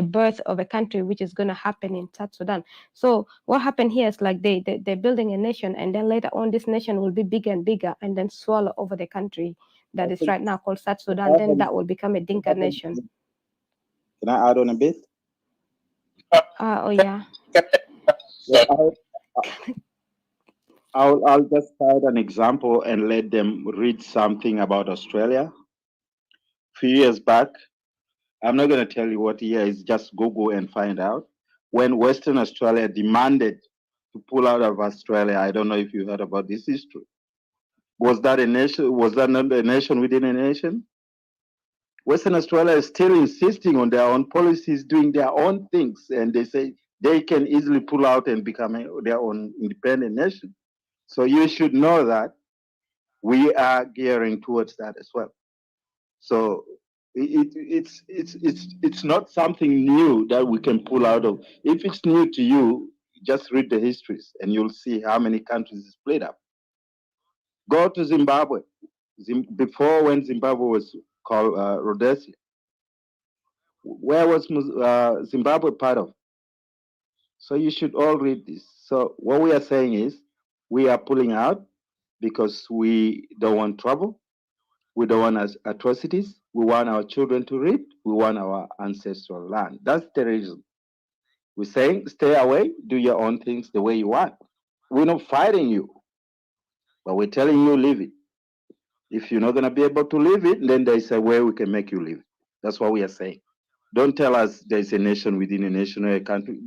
birth of a country which is going to happen in South Sudan. So what happened here is like they're building a nation, and then later on this nation will be bigger and bigger, and then swallow over the country that is right now called South Sudan. Then that will become a Dinka nation. Can I add on a bit? Oh yeah. I'll just cite an example and let them read something about Australia. A few years back, I'm not going to tell you what year is, just Google and find out. When Western Australia demanded to pull out of Australia, I don't know if you heard about this history. Was that a nation? Was that not a nation within a nation? Western Australia is still insisting on their own policies, doing their own things, and they say they can easily pull out and become their own independent nation. So you should know that we are gearing towards that as well. So it's not something new that we can pull out of. If it's new to you, just read the histories and you'll see how many countries is split up. Go to Zimbabwe. Before, when Zimbabwe was called Rhodesia, where was Zimbabwe part of? So you should all read this. So what we are saying is we are pulling out because we don't want trouble. We don't want atrocities. We want our children to read. We want our ancestral land. That's the reason. We're saying stay away, do your own things the way you want. We're not fighting you, but we're telling you leave it. If you're not going to be able to leave it, then there's a way we can make you leave. That's what we are saying. Don't tell us there's a nation within a nation or a country.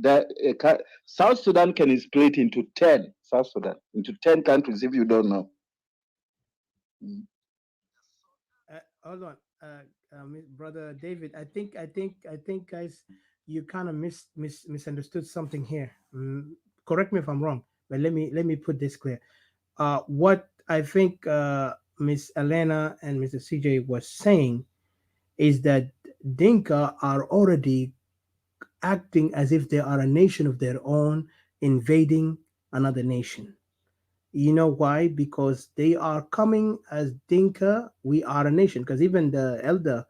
South Sudan can split into 10, South Sudan, into 10 countries if you don't know. Hold on, brother David. I think, guys, you kind of misunderstood something here. Correct me if I'm wrong, but let me put this clear. What I think Miss Elena and Mr. CJ was saying is that Dinka are already acting as if they are a nation of their own, invading another nation. You know why? Because they are coming as Dinka, we are a nation. Because even the elder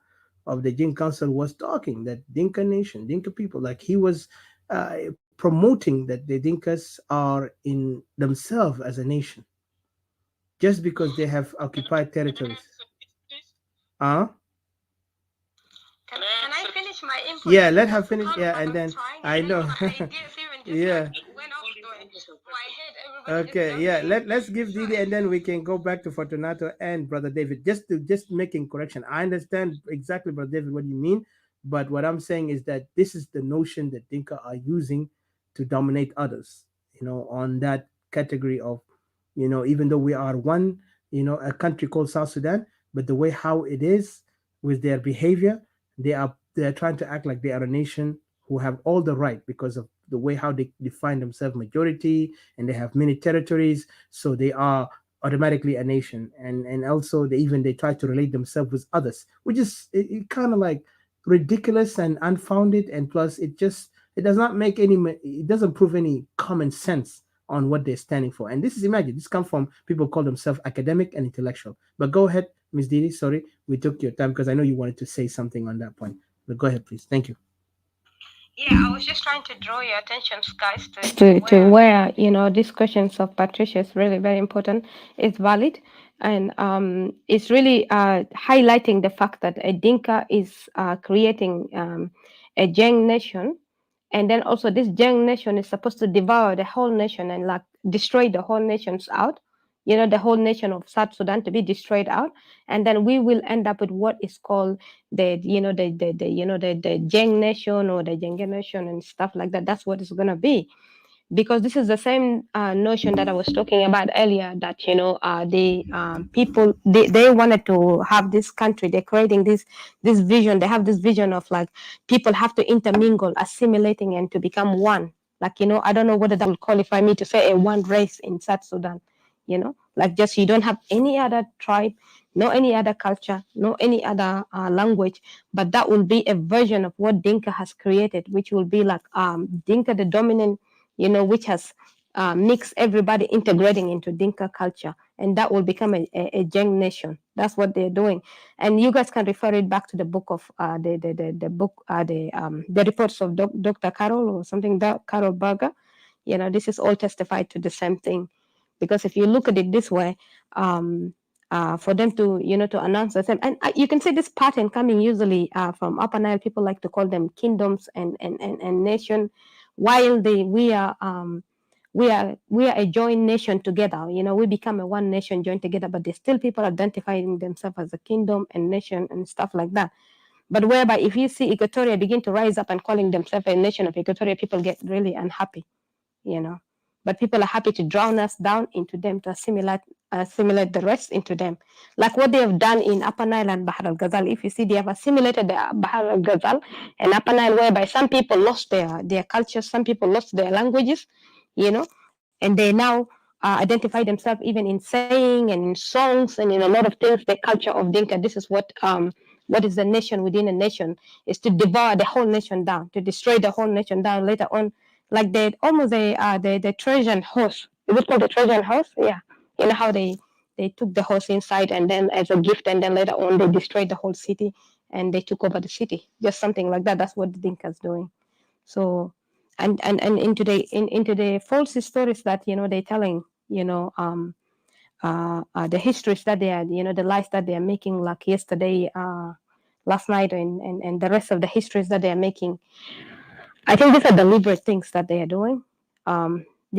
of the Jin Council was talking that Dinka nation, Dinka people, like he was promoting that the Dinkas are in themselves as a nation just because they have occupied territories. Huh? Can I finish my input? Yeah, let her finish. Yeah, and then I know. Yeah. Okay, yeah. Let's give Didi and then we can go back to Fortunato and Brother David. Just making correction. I understand exactly, Brother David, what you mean, but what I'm saying is that this is the notion that Dinka are using to dominate others. On that category of, even though we are one, a country called South Sudan, but the way how it is with their behavior, they are trying to act like they are a nation who have all the right because of the way how they define themselves majority, and they have many territories, so they are automatically a nation. And also they try to relate themselves with others, which is it kind of like ridiculous and unfounded, and plus it does not make it doesn't prove any common sense on what they're standing for. And imagine this come from people call themselves academic and intellectual. But go ahead, Ms. Didi, sorry we took your time because I know you wanted to say something on that point, but go ahead, please. Thank you. Yeah, I was just trying to draw your attention, guys, to where these questions of Patricia is really very important. It's valid, and it's really highlighting the fact that a Dinka is creating a Jeng nation, and then also this Jeng nation is supposed to devour the whole nation and like destroy the whole nations out. The whole nation of South Sudan to be destroyed out, and then we will end up with what is called the Jeng nation or the Jenga nation and stuff like that. That's what it's gonna be, because this is the same notion that I was talking about earlier. That the people they wanted to have this country. They're creating this vision. They have this vision of like people have to intermingle, assimilating, and to become one. Like I don't know whether that will qualify me to say a one race in South Sudan. Like just you don't have any other tribe, no any other culture, no any other language, but that will be a version of what Dinka has created, which will be like Dinka the dominant, which has mixed everybody integrating into Dinka culture, and that will become a Jeng nation. That's what they're doing, and you guys can refer it back to the book of the book the reports of Dr. Carol or something, that Carol Berger. This is all testified to the same thing, because if you look at it this way, for them to to announce the same, and you can see this pattern coming usually from Upper Nile. People like to call them kingdoms and nation, while we are a joint nation together. We become a one nation joined together, but there's still people identifying themselves as a kingdom and nation and stuff like that. But whereby if you see Equatoria begin to rise up and calling themselves a nation of Equatoria, people get really unhappy. But people are happy to drown us down into them, to assimilate the rest into them, like what they have done in Upper Nile and Bahar al Ghazal. If you see, they have assimilated the Bahar al Ghazal and Upper Nile, whereby some people lost their cultures, some people lost their languages, and they now identify themselves even in saying and in songs and in a lot of things. The culture of Dinka. This is what is the nation within a nation, is to devour the whole nation down, to destroy the whole nation down later on. Like almost the Trojan horse. Is it called the Trojan horse? Yeah. How they took the horse inside and then as a gift, and then later on they destroyed the whole city and they took over the city. Just something like that. That's what the Dinkas doing. So and into the false stories that they're telling, the histories that they are, the lies that they are making, like yesterday, last night, and the rest of the histories that they are making. I think these are deliberate things that they are doing. They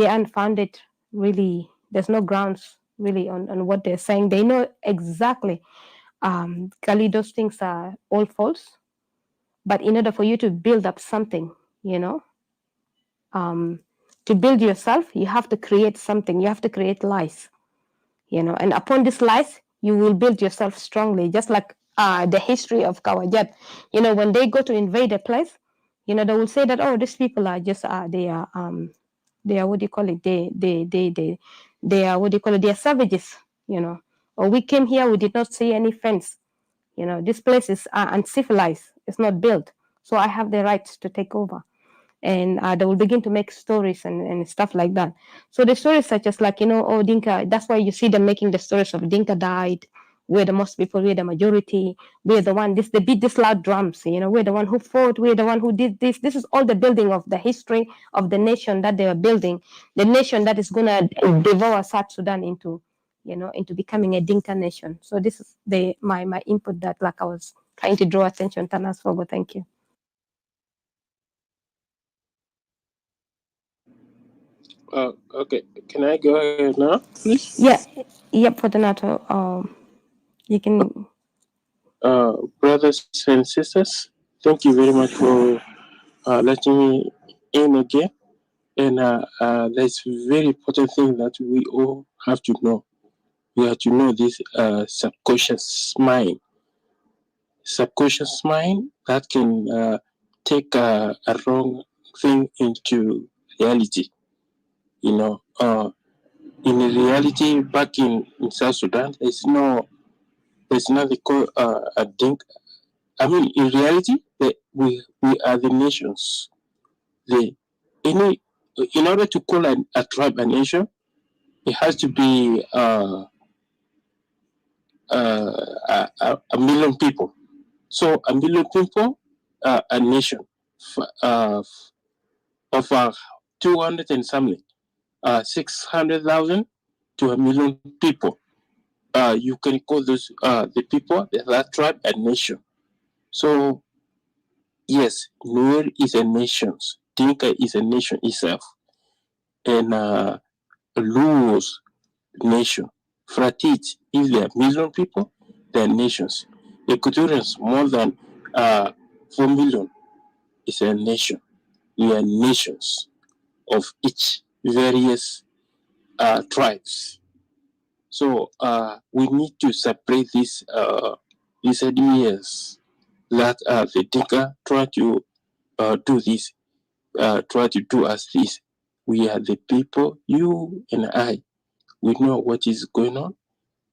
are unfounded, really. There's no grounds really on what they're saying. They know exactly, Kali, those things are all false. But in order for you to build up something, to build yourself, you have to create something. You have to create lies, and upon these lies, you will build yourself strongly. Just like the history of Kawajat, when they go to invade a place, they will say that, oh, these people are just they are what do you call it? They are what do you call it? They are savages, Or we came here, we did not see any fence. This place is uncivilized. It's not built, so I have the right to take over. and they will begin to make stories and stuff like that. So the stories such as like, oh, Dinka, that's why you see them making the stories of Dinka died, we're the most people, we're the majority, we're the one, they beat these loud drums, we're the one who fought, we're the one who did this. This is all the building of the history of the nation that they are building, the nation that is going to devour South Sudan into, into becoming a Dinka nation. So this is my input that like I was trying to draw attention. Tanas Fogo, thank you. Okay, can I go ahead now, please? Yeah, yep, for the NATO, you can. Brothers and sisters, thank you very much for letting me in again. And there's a very important thing that we all have to know. We have to know this subconscious mind. Subconscious mind that can take a wrong thing into reality. In reality, back in South Sudan, there's nothing called a Dinka. I mean, in reality, we are the nations. In order to call a tribe a nation, it has to be a million people. So a million people, a nation of 200 and something, 600,000 to a million people. You can call those the people, that tribe, a nation. So yes, Nuer is a nation. Dinka is a nation itself, and Luo's nation. Fratit, if there are million people, they are nations. Equatorians, more than 4 million, is a nation. We are nations of each various tribes. So we need to separate these ideas that the Dinka try to do this, try to do us this. We are the people, you and I. We know what is going on.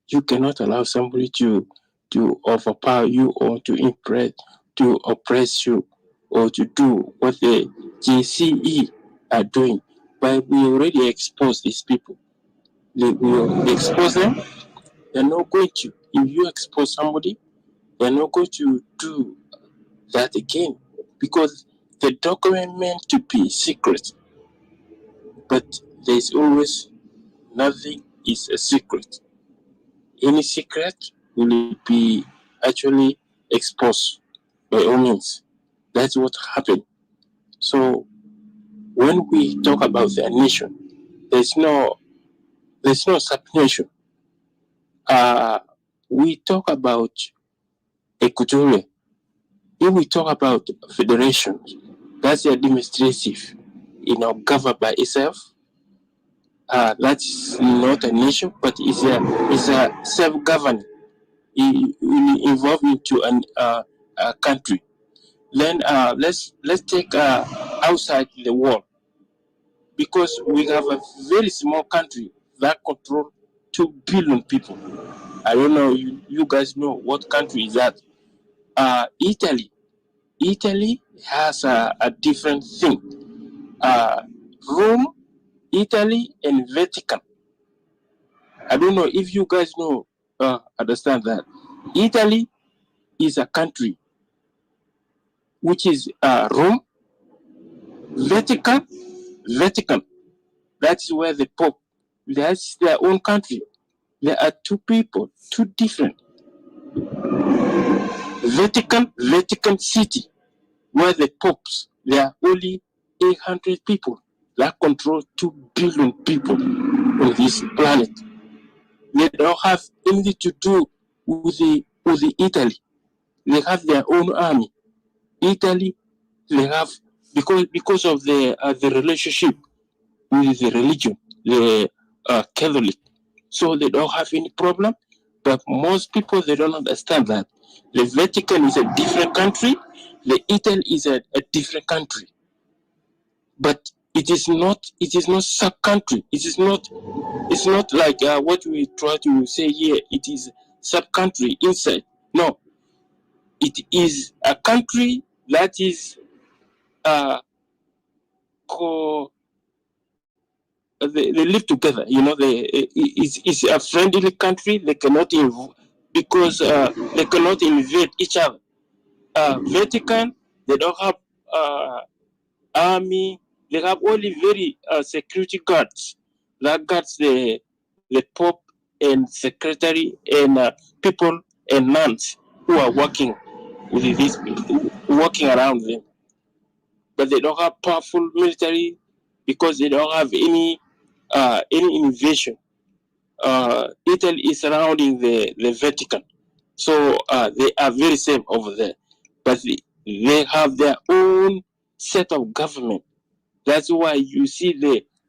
You cannot allow somebody to overpower you or to oppress you or to do what the JCE are doing. But we already exposed these people. We will expose them. They're not going to. If you expose somebody, they're not going to do that again because the document meant to be secret. But there's always nothing is a secret. Any secret will be actually exposed by all means. That's what happened. So when we talk about the nation, there's no sub-nation. We talk about Equatorial. If we talk about federation, that's the administrative, governed by itself. That's not a nation, but it's a self-governing, involved into a country. Then let's take outside the world, because we have a very small country that control 2 billion people. I don't know, you guys know what country is that? Italy. Italy has a different thing. Rome, Italy, and Vatican. I don't know if you guys know, understand that. Italy is a country which is Rome, Vatican. That is where the Pope, that's their own country. There are 2 people, 2 different. Vatican City, where the popes, there are only 800 people that control 2 billion people on this planet. They don't have anything to do with the Italy. They have their own army. Italy, they have, because of the relationship with the religion, the Catholic. So they don't have any problem. But most people, they don't understand that the Vatican is a different country, the Italy is a different country. But it is not sub-country. It's not like what we try to say here. It is sub-country inside. No, it is a country that is they live together. You know, it's a friendly country. They cannot because they cannot invade each other. Vatican, they don't have army. They have only very security guards that guards the Pope and secretary and people and nuns who are working with these working around them. But they don't have powerful military because they don't have any invasion. Italy is surrounding the Vatican, so they are very safe over there. But they have their own set of government. That's why you see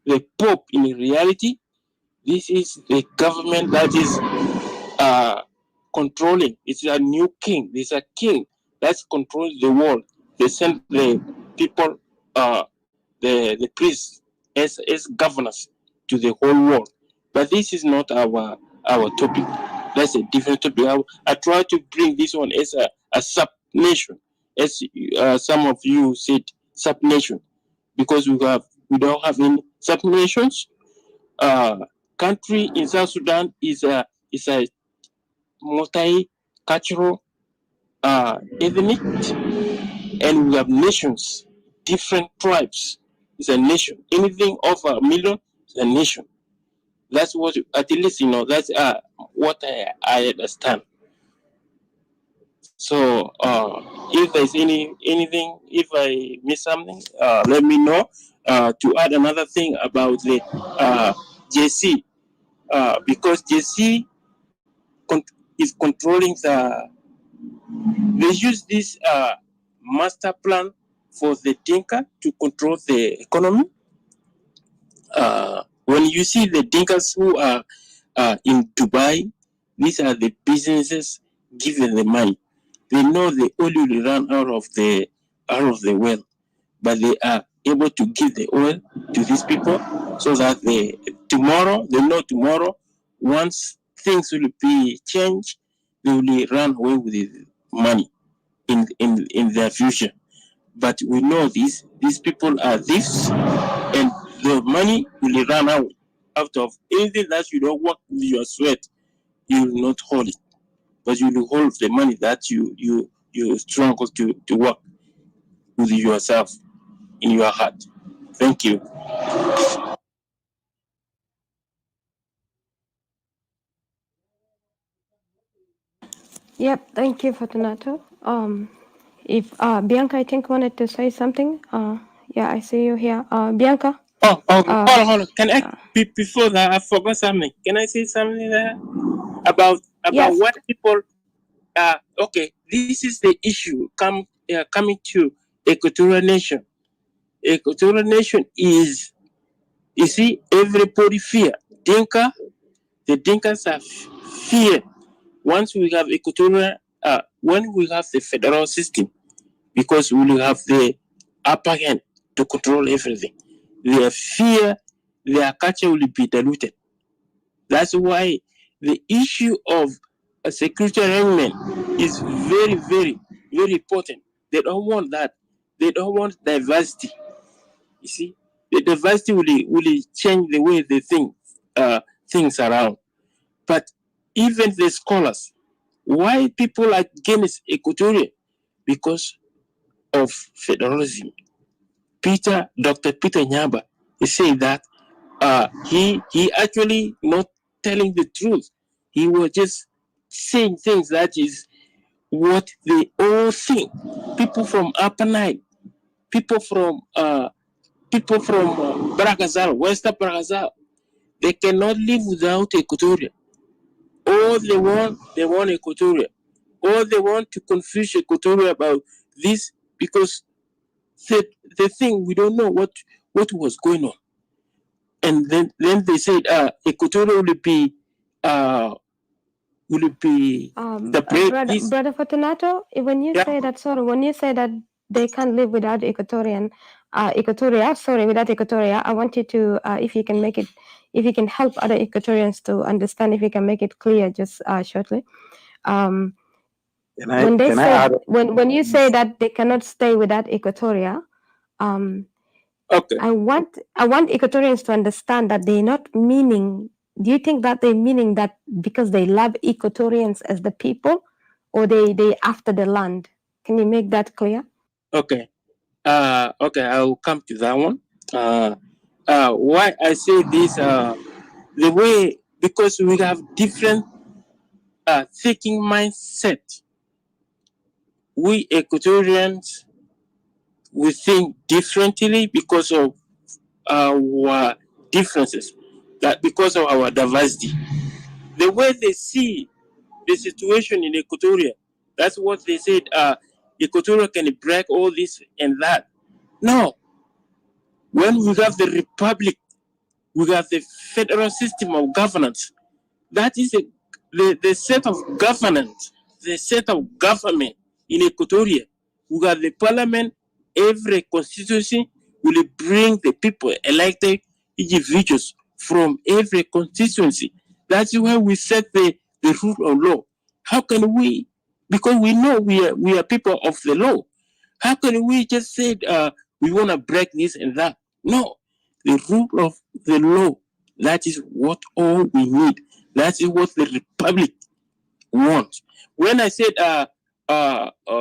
the Pope in reality. This is the government that is controlling. It's a new king. There's a king that's controlling the world. They send the people, the priests as governors to the whole world. But this is not our topic. That's a different topic. I try to bring this one as a sub nation, as some of you said, sub nation, because we don't have any sub nations. Country in South Sudan is a multicultural, ethnic, and we have nations, different tribes. It's a nation. Anything over 1 million is a nation. That's what, at least, you know, that's what I understand. So if there's anything, if I miss something, let me know. To add another thing about the JC, because JC is controlling they use this master plan for the Dinka to control the economy. When you see the Dinkas who are in Dubai, these are the businesses given the money. They know they only will run out of the well, but they are able to give the oil to these people so that they know tomorrow, once things will be changed, they will run away with the money in their future. But we know these people are thieves, and the money will run out of anything that you don't work with your sweat. You will not hold it, but you will hold the money that you struggle to work with yourself in your heart. Thank you. Yep, thank you, Fortunato. If Bianca, I think, wanted to say something. Yeah, I see you here. Bianca. Hold on. Can I before that I forgot something? Can I say something there about Yes. what people? Okay, this is the issue coming to Equatorial Nation. Equatorial Nation is, you see, everybody fear Dinka. The Dinkas are fear. Once we have Equatorial, when we have the federal system, because we will have the upper hand to control everything. Their fear, their culture will be diluted. That's why the issue of a security arrangement is very, very, very important. They don't want that. They don't want diversity. You see, the diversity will change the way they think things around. But even the scholars, why people are against Equatorial? Because of federalism. Dr. Peter Nyaba, he said that he actually not telling the truth. He was just saying things that is what they all think. People from Upper Nile, people from Baragazal, Western Baragazal, they cannot live without Equatoria. All they want Equatoria. All they want to confuse Equatoria about this because the thing we don't know what was going on. And then they said Equatorial will be the Brother Fortunato, when you say that, sorry, when you say that they can't live without Equatorial, without Equatoria, I want you to, if you can help other Equatorians to understand, if you can make it clear just shortly. When you say that they cannot stay without Equatoria, Okay. I want Equatorians to understand that they're not meaning. Do you think that they're meaning that because they love Equatorians as the people, or they after the land? Can you make that clear? Okay. Okay, I'll come to that one. Why I say this, the way, because we have different thinking mindset. We Equatorians, we think differently because of our differences, that because of our diversity. The way they see the situation in Equatoria, that's what they said, Equatoria can break all this and that. No. When we have the republic, we have the federal system of governance. That is the set of governance, the set of government in Equatoria. We have the parliament, every constituency will bring the people elected individuals from every constituency. That's why we set the rule of law. How can we, because we know we are people of the law, how can we just say we want to break this and that? No, the rule of the law, that is what all we need. That is what the republic wants. When I said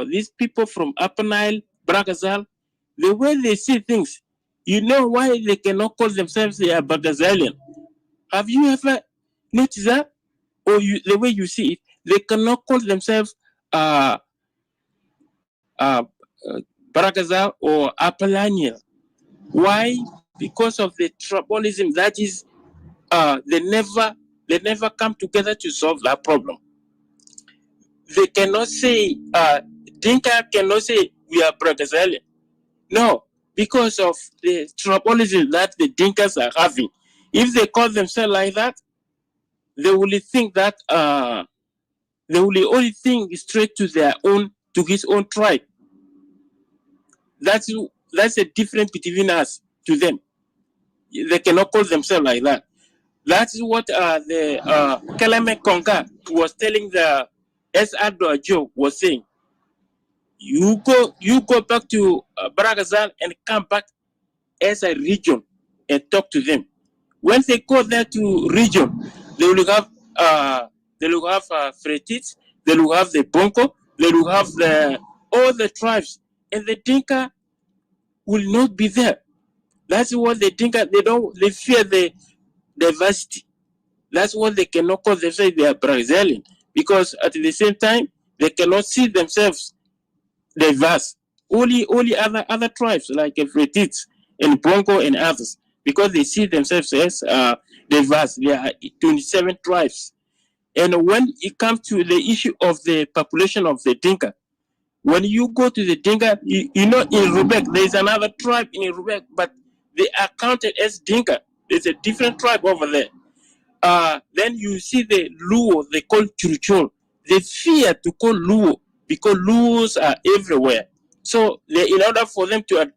these people from Upper Nile, Bragazal, the way they see things, you know why they cannot call themselves Bragazalian? Have you ever noticed that? Or the way you see it, they cannot call themselves Bragazal or Apalania. Why? Because of the tribalism. That is, they never come together to solve that problem. They cannot say, Dinka cannot say we are Bragazalian. No, because of the tribalism that the Dinkas are having. If they call themselves like that, they will think that they will only think straight to their own, to his own tribe. That's a difference between us to them. They cannot call themselves like that. That's what the Kalame Konka was telling the S.R. Joe was saying. You go back to Baragazal and come back as a region and talk to them. When they go there to region, they will have Fretit, they will have the Bonko, they will have all the tribes, and the Dinka will not be there. That's what the Dinka, they fear the diversity. That's what they cannot call themselves. They are Brazilian, because at the same time they cannot see themselves diverse. Only other tribes like Fretit and Bongo and others, because they see themselves as diverse. There are 27 tribes. And when it comes to the issue of the population of the Dinka, when you go to the Dinka, you know in Rubek, there is another tribe in Rubek, but they are counted as Dinka. There's a different tribe over there. Then you see the Luo, they call Churchol. They fear to call Luo because Luos are everywhere. So in order for them to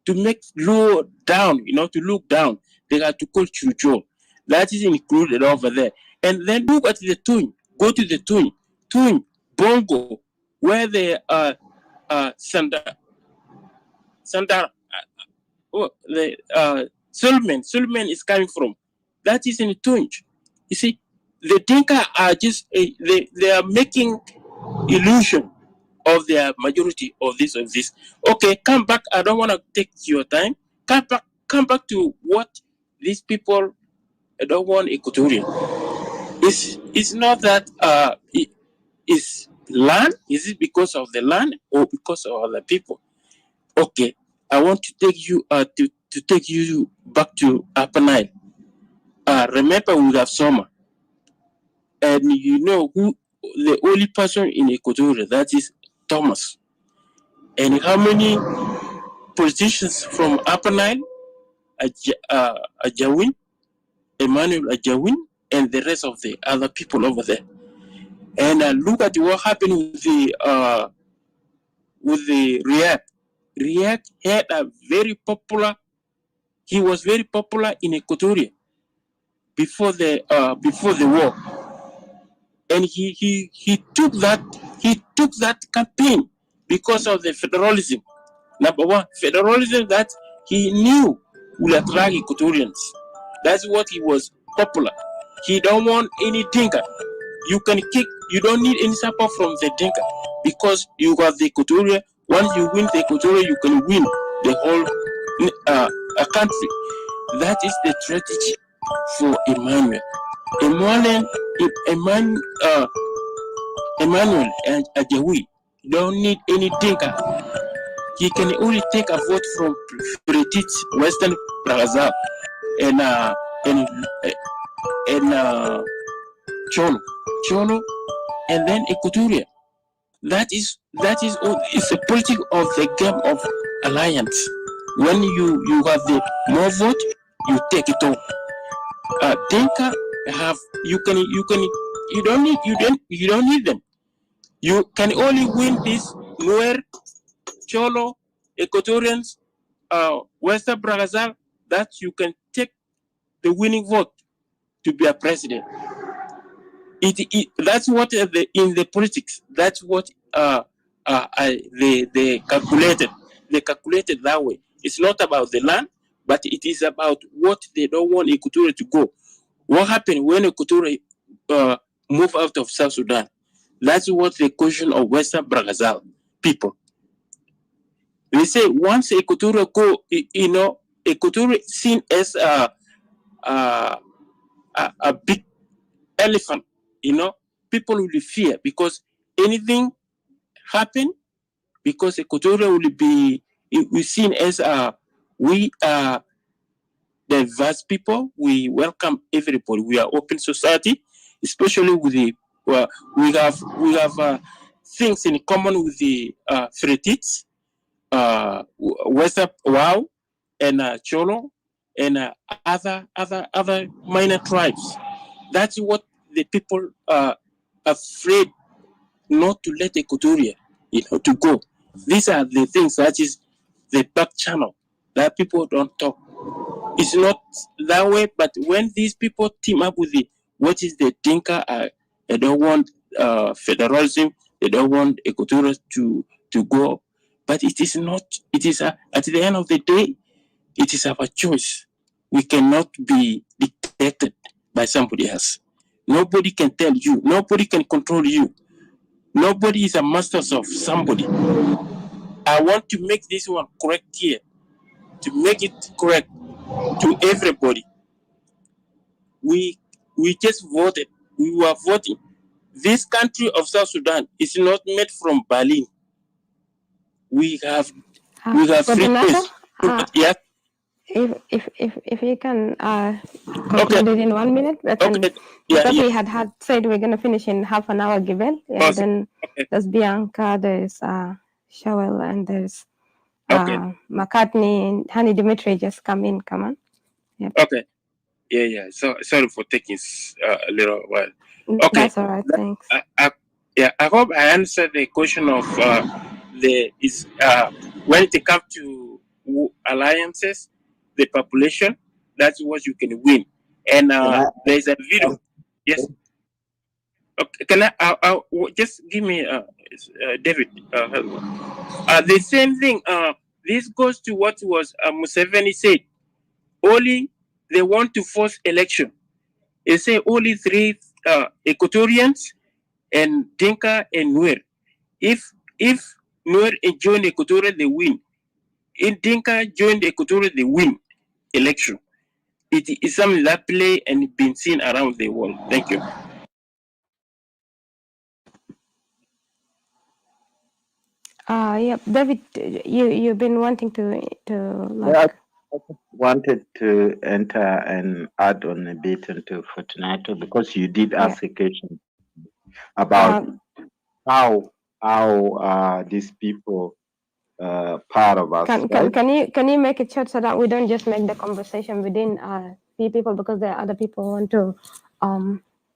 make Luo down, to look down, they have to call Churchol. That is included over there. And then look at the Tun. Go to the Tun. Tun, Bongo, where the Sandar, Sulman is coming from. That is in Tunj. You see, the Dinka are just they are making illusion of their majority of this. Okay, come back. I don't want to take your time. Come back to what these people don't want Equatorial. It's not that it's land. Is it because of the land or because of other people? Okay, I want to take you to take you back to Upper Nile. Remember, we have summer, and you know who the only person in Equatorial, that is Thomas. And how many politicians from Upper Nile? Ajawin, Emmanuel Ajawin, and the rest of the other people over there. And look at what happened with the Riyadh. Riyadh had a very popular. He was very popular in Equatoria before the war, and he took that campaign because of the federalism. Number one, federalism, that He knew will attract Equatorians. That's what he was popular. He don't want any Dinka. You can kick. You don't need any support from the Dinka because you got the Equatorial. Once you win the Equatorial, you can win the whole country. That is the strategy for Emmanuel. Emmanuel and Ajawi don't need any Dinka. He can only take a vote from Pretty Western Brazil and Cholo, and then Equatoria. That is all. It's a politics of the game of alliance. When you have the more vote, you take it all. Dinka have you don't need them. You can only win this Nuer, Cholo, Equatorians, Western Brazil. That you can take the winning vote to be a president. That's what in the politics. That's what they calculated. They calculated that way. It's not about the land, but it is about what they don't want Equatorial to go. What happened when Equatorial moved out of South Sudan? That's what the question of Western Brazil people. They say once Equatorial go, Equatorial seen as a big elephant, people will fear because anything happen because Equatorial will be seen as we are diverse people. We welcome everybody. We are open society, especially with the we have things in common with the Fretit, Western Wow, and Cholo, and other minor tribes. That's what the people are afraid not to let Equatoria, to go. These are the things that is the back channel that people don't talk. It's not that way, but when these people team up with what is the Dinka, they don't want federalism, they don't want Equatoria to go. But it is not, it is at the end of the day, it is our choice. We cannot be dictated by somebody else. Nobody can tell you, nobody can control you. Nobody is a master of somebody. I want to make this one correct here, to make it correct to everybody. We just voted. We were voting. This country of South Sudan is not made from Berlin. We have free press. Yeah. If you can conclude it in 1 minute, because we had said we're going to finish in half an hour given, and then there's Bianca, there's Shawel, and there's McCartney, and Honey Dimitri just come on. Yep. Okay. Yeah. So sorry for taking a little while. Okay. That's all right. Thanks. I hope I answered the question of when it comes to alliances, the population, that's what you can win. And there's a video. Yes. Okay. Can I just give me David? The same thing. This goes to what was Museveni said. Only they want to force election. They say only 3 Equatorians and Dinka and Nuer. If Nuer join Equatorial, they win. If Dinka join Equatorial, they win election. It is something that play and been seen around the world. Thank you. Yeah, David, you've been wanting to like. Yeah, I wanted to enter and add on a bit into Fortunato because you did ask a question about how these people part of us. Can you make it short so that we don't just make the conversation within few people, because there are other people who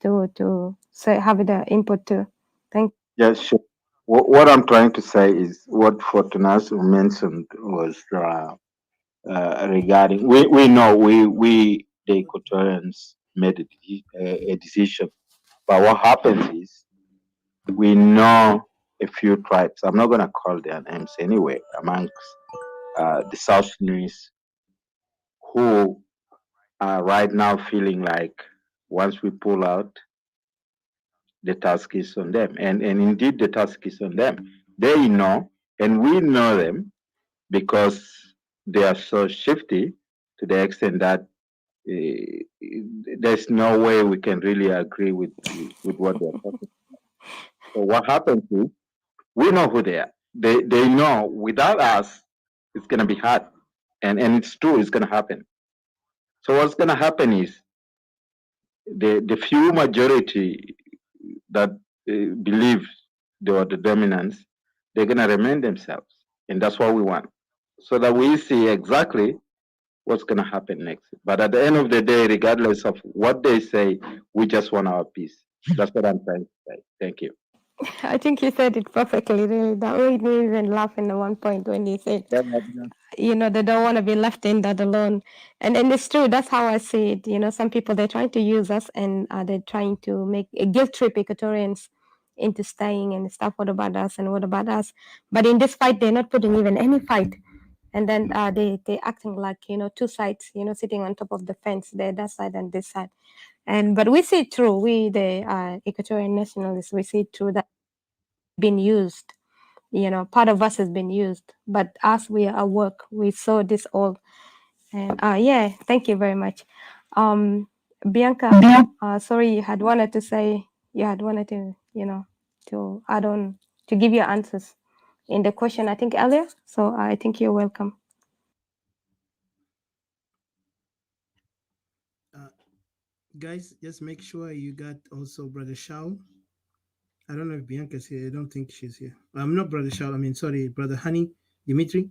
want to say have the input too. Thank you. Yes, sure. What I'm trying to say is what Fortunato mentioned was regarding we know we the Equatorians made a decision, but what happens is we know a few tribes. I'm not going to call their names anyway amongst the South Sudanese who are right now feeling like once we pull out, the task is on them. And indeed, the task is on them. They know, and we know them because they are so shifty to the extent that there's no way we can really agree with what they're talking about. So what happens is, we know who they are. They know without us, it's going to be hard. And it's true, it's going to happen. So what's going to happen is the few majority that believe they are the dominants, they're going to remain themselves. And that's what we want. So that we see exactly what's going to happen next. But at the end of the day, regardless of what they say, we just want our peace. That's what I'm trying to say. Thank you. I think you said it perfectly, really. That made me even laugh in the one point when you said, you know, they don't want to be left in that alone. And it's true. That's how I see it. You know, some people, they're trying to use us and they're trying to make a guilt trip Equatorians into staying and stuff. What about us and what about us? But in this fight, they're not putting even any fight. And then they acting like, you know, two sides, you know, sitting on top of the fence, that side and this side. But we see it through, we, the Equatorian nationalists, we see it through that been used. You know, part of us has been used, but as we are at work, we saw this all. And yeah, thank you very much. Bianca, sorry, you had wanted to, you know, to add on, to give your answers in the question, I think earlier. So I think you're welcome. Guys, just make sure you got also Brother Shao. I don't know if Bianca's here. I don't think she's here. I'm not Brother Shao. I mean, sorry, Brother Honey, Dimitri.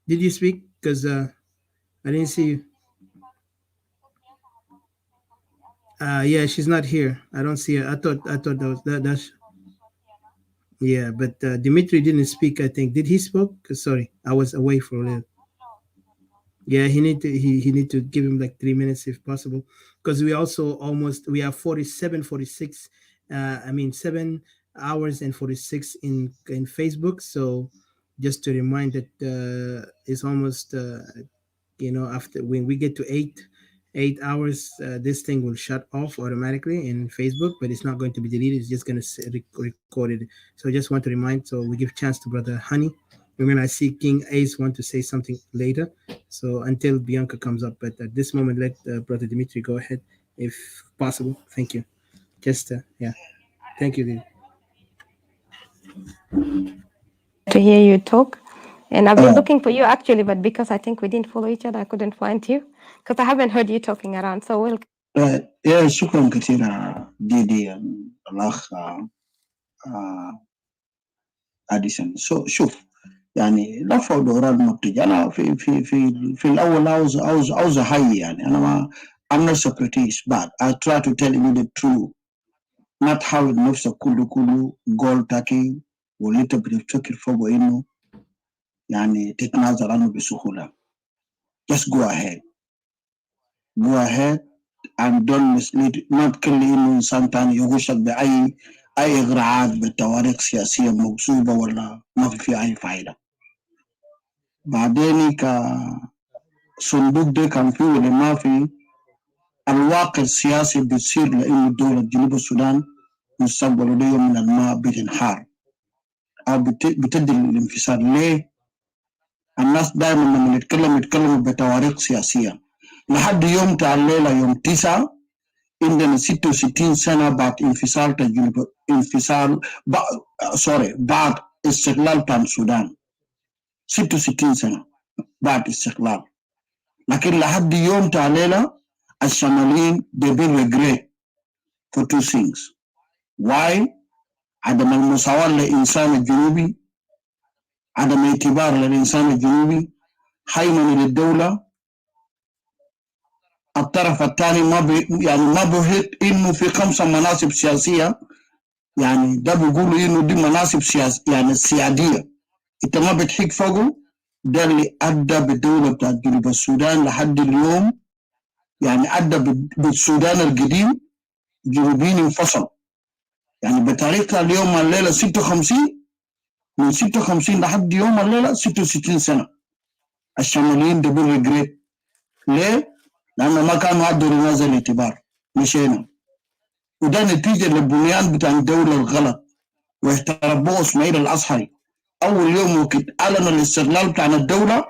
Did you speak? Because I didn't see you. Yeah, she's not here. I don't see her. I thought that's yeah, but Dimitri didn't speak. I think did he spoke? Sorry, I was away for a little. Yeah, he need to give him like 3 minutes if possible, because we also we have 46. I mean 7 hours and 46 in Facebook. So just to remind that it's almost you know, after when we get to 8 hours, this thing will shut off automatically in Facebook, but it's not going to be deleted. It's just going to record it. So I just want to remind. So we give chance to Brother Honey. And then I see King Ace want to say something later. So until Bianca comes up, but at this moment, let Brother Dimitri go ahead, if possible. Thank you. Just yeah, thank you, dude. To hear you talk, and I've been looking for you actually, but because I think we didn't follow each other, I couldn't find you because I haven't heard you talking around. So welcome. يا شكرا كثيرا ديدي الأخ أديسون. شوف يعني رفع دورات مبتج أنا في الأول عاوز أحيي يعني أنا ما I'm not separatist but I try to tell you the truth not how نفسك كله goal taking وليت بتفكر فوق إنه يعني تتنازل عنه بسهولة. Just go ahead and don't mislead ما تكلي إنه إنسان تاني يغشك بأي إغراءات بتواريخ سياسية مكذوبة ولا ما في أي فائدة. بعدين كصندوق ده كان فيه ولا ما في الواقع السياسي بتصير لأن دولة جنوب السودان مستقبله ده يوم من الماء بتنحار أو بتدي الانفصال. ليه؟ الناس دائما لما يتكلموا بتواريخ سياسية لحد يوم تاع الليلة يوم 9 عندنا 66 سنة بعد بعد استقلال تام السودان 66 سنة بعد استقلال. لكن لحد يوم تاع الليلة الشماليين they been regret for two things. Why؟ عدم المساواة للإنسان الجنوبي، عدم اعتبار للإنسان الجنوبي، هيمنة للدولة. الطرف الثاني ما بيهت إنه في 5 مناصب سياسية يعني ده بيقولوا إنه دي مناصب سياسية يعني سيادية أنت ما بتحق فوقه. ده اللي أدى بالدولة بتاعت جنوب السودان لحد اليوم يعني أدى بالسودان القديم جنوبيين انفصلوا يعني بتاريخ اليوم الليلة 56 من 56 لحد يوم الليلة 66 سنة. الشماليين دبل ريجريت. ليه؟ لأنه ما كانوا عدوا لهذا الاعتبار. مشينا. وده نتيجة للبنيان بتاع الدولة الغلط. واحتربوه إسماعيل الأصحري. أول يوم وقت أعلن الاستقلال بتاع الدولة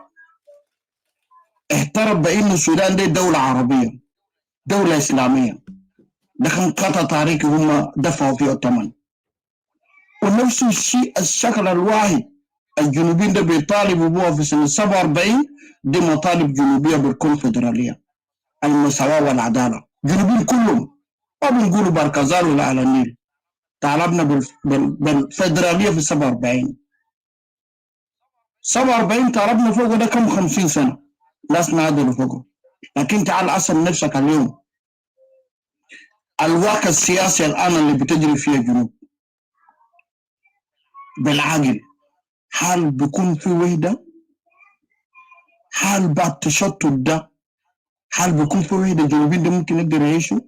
احترب بأن السودان دي دولة عربية. دولة إسلامية. ده كان قطع تاريخي هم دفعوا فيه الثمن. ونفس الشيء الشكل الواحد الجنوبيين ده بيطالبوا بها في سنة 47 دي مطالب جنوبية بالكونفدرالية. المساواة والعدالة. جنوبيين كلهم ما بنقولوا بركزال ولا على النيل. طالبنا بالفدرالية في 47. 47 طالبنا فوقه ده كم 50 سنة. ناس نادلوا فوقه. لكن تعال أسأل نفسك اليوم الواقع السياسي الآن اللي بتجري فيه الجنوب بالعقل هل بيكون في وحدة؟ هل بعد تشتت ده هل بيكون في وحدة الجنوبيين ده ممكن يقدر يعيشوا؟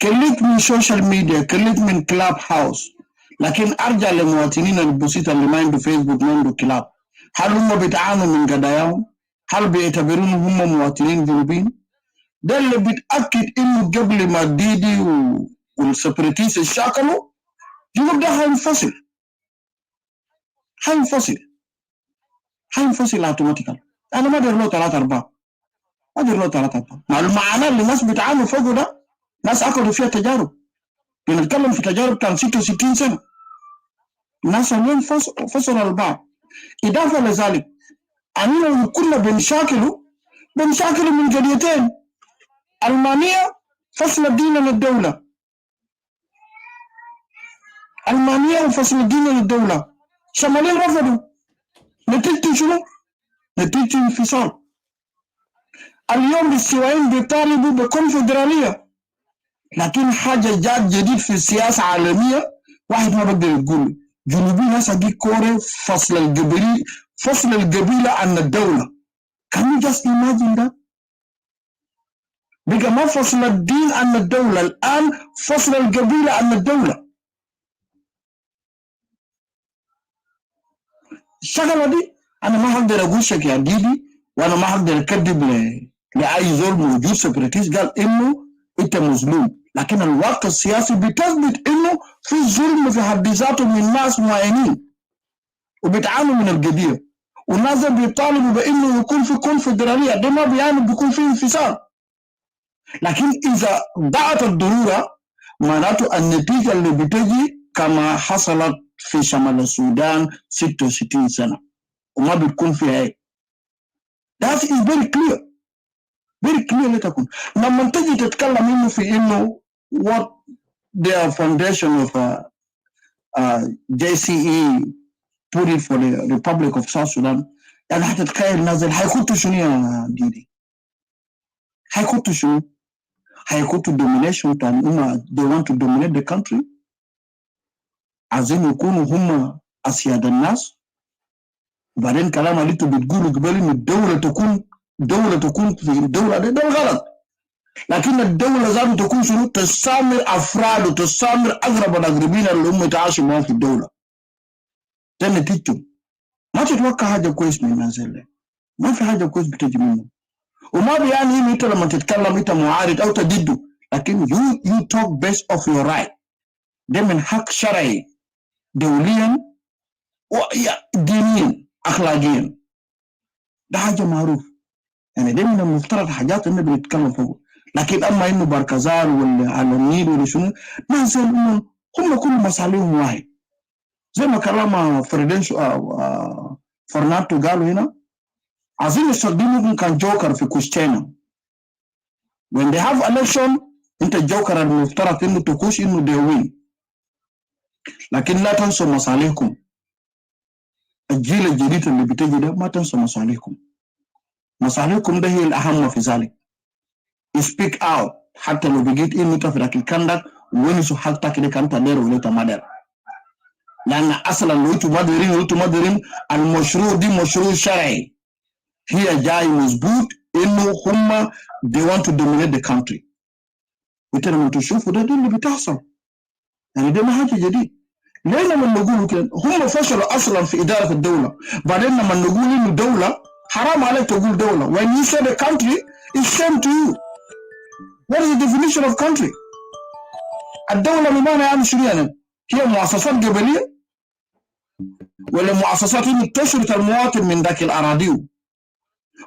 كليت من سوشيال ميديا كليت من كلاب هاوس لكن أرجع للمواطنين البسيطة اللي ما عنده فيسبوك ما عنده كلاب هل هم بيتعانوا من قضاياهم؟ هل بيعتبرونهم هم مواطنين جنوبيين؟ ده اللي بيتأكد إنه قبل ما ديدي والسبريتيس يشاكلوا جنوب ده هينفصل اوتوماتيكال. انا ما ادري له 3-4 ما ادري له 3-4 مع المعاناه اللي الناس بيتعانوا فوقه ده ناس اكلوا فيها تجارب. بنتكلم في تجارب كان 66 سنه الناس اليوم فصلوا البعض. اضافه لذلك اننا كنا بنشاكلوا من قضيتين. المانيا فصل الدين عن الدوله. المانيا وفصل الدين عن الدوله. شمالين رفضوا. نتيجه شنو؟ نتيجه انفصال. اليوم الاستوائيين بيطالبوا بكونفدرالية لكن حاجة جات جديد في السياسة العالمية واحد ما بقدر يقول جنوبيين هسه دي كورة فصل القبيلة عن الدولة. Can you just imagine that؟ بقى ما فصل الدين عن الدولة الآن فصل القبيلة عن الدولة. الشغلة دي أنا ما هقدر أقول شك يا ديدي وأنا ما هقدر أكذب لأي زول موجود سكرتيس قال إنه أنت مظلوم لكن الواقع السياسي بتثبت إنه في ظلم في حد ذاته من ناس معينين وبيتعانوا من القضية والناس بيطالبوا بإنه يكون في كونفدرالية ده ما بيعني بيكون في انفصال. لكن إذا ضاعت الضرورة معناته النتيجة اللي بتجي كما حصلت في شمال السودان 66 سنة وما بتكون فيها هيك. That is very clear لتكون. لما تجي تتكلم إنه في إنه what the foundation of JCE put it for the Republic of South Sudan يعني هتتخيل نازل هيخطوا شنو يا ديدي؟ هيخطوا شنو؟ هيخطوا domination بتاع هم they want to dominate the country عايزين يكونوا هم أسياد الناس. وبعدين كلام اللي انتوا بتقولوا قبل إن الدولة تكون في الدولة ده الغلط. لكن الدولة ذاتها تكون شنو؟ تستعمر أفراد وتستعمر أقرب الأقربين اللي هم يتعاشوا معهم في الدولة. ده نتيجته. ما تتوقع حاجة كويس من الناس اللي ما في حاجة كويس بتجي منه. وما بيعني إنه أنت لما تتكلم أنت معارض أو تضده لكن you talk based of your right. ده من حق شرعي دوليا ودينيا أخلاقيا. ده حاجة معروف. يعني ده من المفترض حاجات إنه بنتكلم فوق. لكن أما إنه بركزال ولا على النيل ولا شنو ناس هم كل مصالحهم واحد. زي ما كلام فرناندو قالوا هنا عايزين يستخدموا كان جوكر في كوشتينا. when they have election انت الجوكر المفترض انه تكوش انه they win. لكن لا تنسوا مصالحكم. الجيل الجديد اللي بتجي ده ما تنسوا مصالحكم ده هي الأهم في ذلك. speak out حتى لو بقيت انه انت في ذاك الكندك وين سو حالتك كده كانت دير ولا ما دير. لأن أصلا لو انتوا ما دارين المشروع دي مشروع شرعي. هي جاي مظبوط إنه هم they want to dominate the country. وانت لما تشوفوا ده اللي بتحصل. يعني ده ما حاجة جديد. ليه لما نقول كده؟ هم فشلوا اصلا في اداره الدوله، بعدين لما نقول انه دوله حرام عليك تقول دوله. When you say the country, it's shame to you. What is the definition of country? الدوله بمعنى يعني شنو يعني؟ هي مؤسسات قبليه ولا مؤسسات اللي تشرط المواطن من ذاك الاراضي،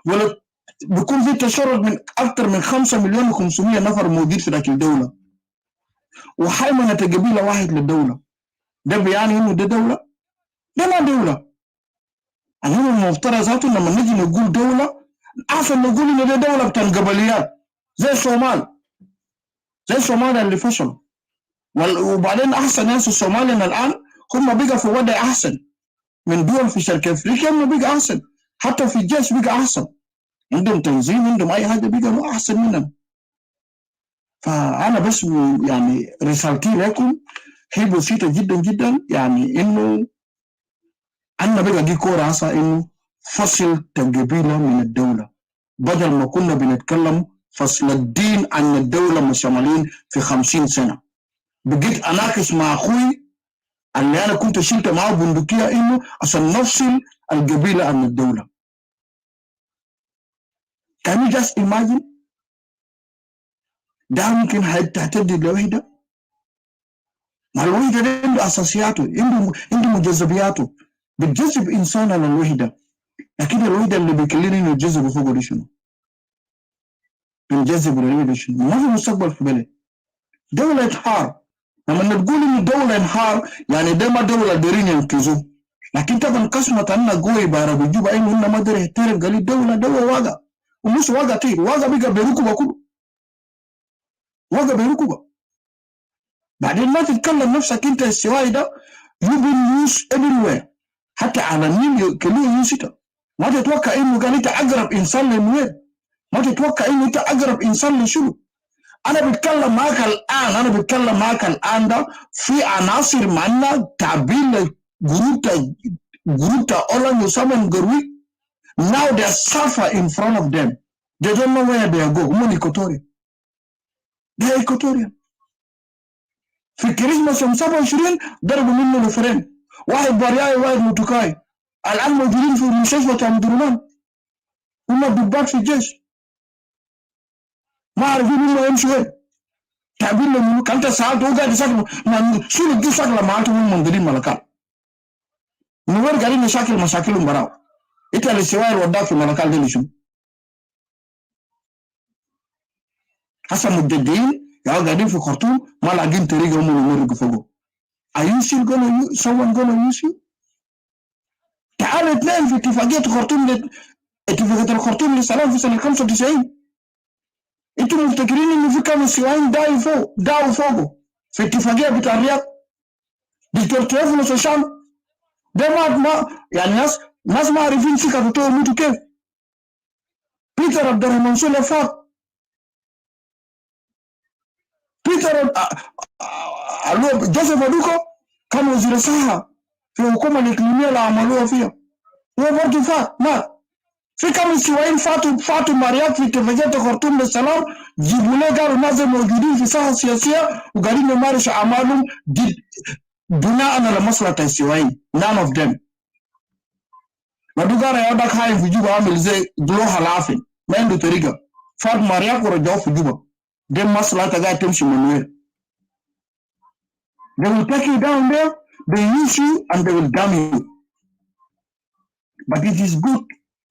ولا بيكون في تشرد من اكثر من 5,500,000 نفر موجود في ذاك الدوله وحيمنه قبيله واحد للدوله؟ ده بيعني انه ده دوله؟ ده ما دوله. أنا المفترض ذاته لما نجي نقول دوله احسن نقول ان ده دوله بتاع القبليات زي الصومال، زي الصومال اللي فشلوا. وبعدين احسن ناس الصوماليين الان هم بقى في وضع احسن من دول في شرق افريقيا، هم بقى احسن، حتى في الجيش بقى احسن، عندهم تنظيم، عندهم اي حاجه، بقى احسن مننا. فانا بس يعني رسالتي لكم هي بسيطه جدا جدا، يعني انه انا بقى دي كوره عصا انه فصل القبيله من الدوله، بدل ما كنا بنتكلم فصل الدين عن الدوله مشمالين في 50 سنه. بقيت اناقش مع اخوي اللي انا كنت شلت معاه بندقيه انه عشان نفصل القبيله عن الدوله. Can you just imagine؟ ده ممكن تهتدد لوحده؟ مع الوحده ده عنده اساسياته، عنده مجذبياته، بتجذب انسان على الوحده، لكن الوحده اللي بيكلمني انه يجذب فوقه دي شنو؟ بنجذب الوحده شنو؟ ما في مستقبل في بلد. دوله انحار، لما نقول انه دوله انحار يعني ده ما دوله دارين ينقذوه، لكن طبعا قسمة أنا قوي بارا بيجوبا إنه إنه ما قدر يحترم قال الدولة واقع، ومش واقع طير، واقع بقى بركبه كله، واقع بركبه. بعدين ما تتكلم نفسك أنت السواي ده you been used everywhere، حتى على النيل كله يوسيتا. ما تتوقع إنه قال أنت أقرب إنسان للنوير، ما تتوقع إنه أنت أقرب إنسان لشنو. أنا بتكلم معك الآن ده في عناصر معنا تعبير جروب تا أولا يسمى قروي. Now they suffer in front of them. They don't know where they are going. هم Equatorian. They are Equatorian. في كريسماس يوم 27 ضربوا منه نفرين، واحد بارياي واحد موتوكاي، الآن موجودين في المستشفى بتاع مدرمان، هم ضباط في الجيش، ما عارفين هم يمشوا وين. تعبير لهم انت سالته هو قاعد يسكر شنو دي سكر معناته هم منظرين ملكات. نور قاعدين يشاكل مشاكلهم براو. انت اللي سواي وداك في ملكات دي شنو؟ هسه مجددين يا قاعدين في خرطوم ما لاقين طريقه هم اللي يمرقوا فوقه. Are you still someone gonna use you؟ تعال اثنين في اتفاقيه خرطوم، اتفاقيه الخرطوم للسلام في سنه 95. انتوا مفتكرين انه في كانوا سوايين داوا فوقه في اتفاقيه بتاع الرياض. دكتور تيوفلوس الشام ده ما يعني ناس ما عارفين سكته موتوا كيف. بيتر عبد الرحمن سولة فات، بيتر جوزيف أدوكو كان وزير الصحة في الحكومة الإقليمية اللي عملوها فيها، هو برضه فات مات. في كم سوايين فاتوا مريات في اتفاقية خرطوم للسلام، جيبوا له قالوا ناس موجودين في الساحة السياسية وقاعدين يمارسوا أعمالهم بناء على مصلحة السوايين. none of them. ما دوغارا يودك هاي في جوبا عامل زي جلوها العافن، ما عنده طريقة، فات مريات ورجعوه في جوبا. دي مصلحة قاعد تمشي من وين؟ They will take you down there, they use you and they will damn you. But it is good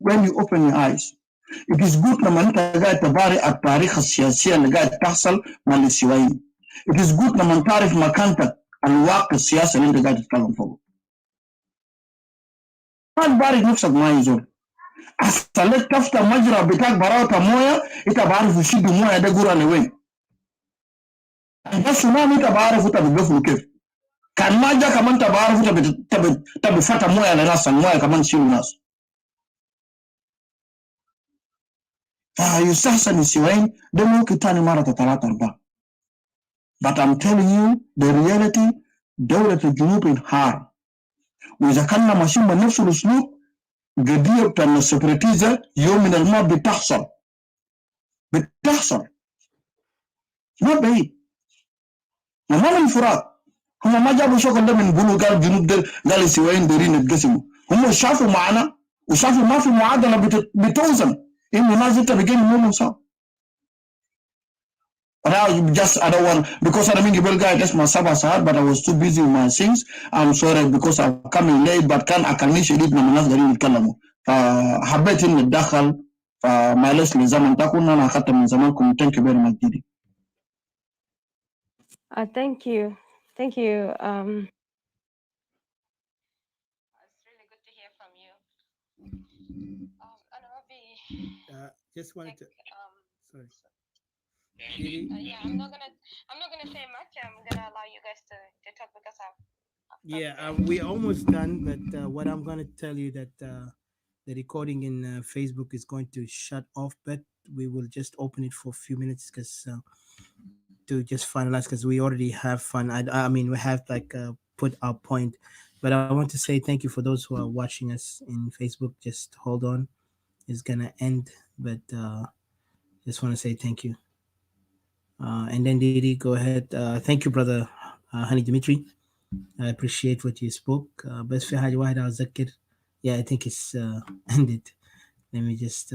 when you open your eyes. It is good لما انت قاعد تباري التاريخ السياسي اللي قاعد تحصل مع السوايين. It is good لما تعرف مكانتك الواقع السياسي اللي انت قاعد تتكلم فوقه. ما تباري نفسك ما يزول. أصلك تفتح مجرى بتاعك براوة موية، انت بعرف يشد موية ده قرى لوين. بس ما انت بعرف انت بتقفل كيف. كان ما جا كمان تعرف تبي فتح مويه لناس المويه كمان شيل ناس. فيستحسن السواين ده ممكن تاني مرة 3 4. But I'm telling you the reality دولة الجنوب انهار. وإذا كنا ماشيين بنفس الأسلوب قضية بتاع السبريتيزا يوم من الماء بتحصل ما بعيد. ما من انفراد. هم ما جابوا شغل ده من بلو قال جنوب ده قال السوايين دايرين يتقسموا. هم شافوا معنا وشافوا ما في معادله بتوزن انه ناس انت بيجي منهم صعب. And I don't want, because I mean, guy that's my Sabbath, but I was too busy with my things. I'm sorry because I'm coming late, but can I can reach it من الناس قاعدين يتكلموا. فحبيت إني أتدخل. فمعلش لزمن تكون أنا أخذت من زمانكم. Thank you very much, Didi. Thank you. Thank you. It's really good to hear from you. Just wanted to. Sorry. Yeah, I'm not gonna say much. I'm gonna allow you guys to talk because We're almost done, but what I'm going to tell you that the recording in Facebook is going to shut off, but we will just open it for a few minutes because to just finalize, because we already have fun. I mean, we have like put our point, but I want to say thank you for those who are watching us in Facebook. Just hold on, it's gonna end, but just want to say thank you. And then Didi, go ahead. Thank you, brother Hani Dimitri. I appreciate what you spoke. بس في حاجة واحدة أتذكر. Yeah, I think it's ended. Let me just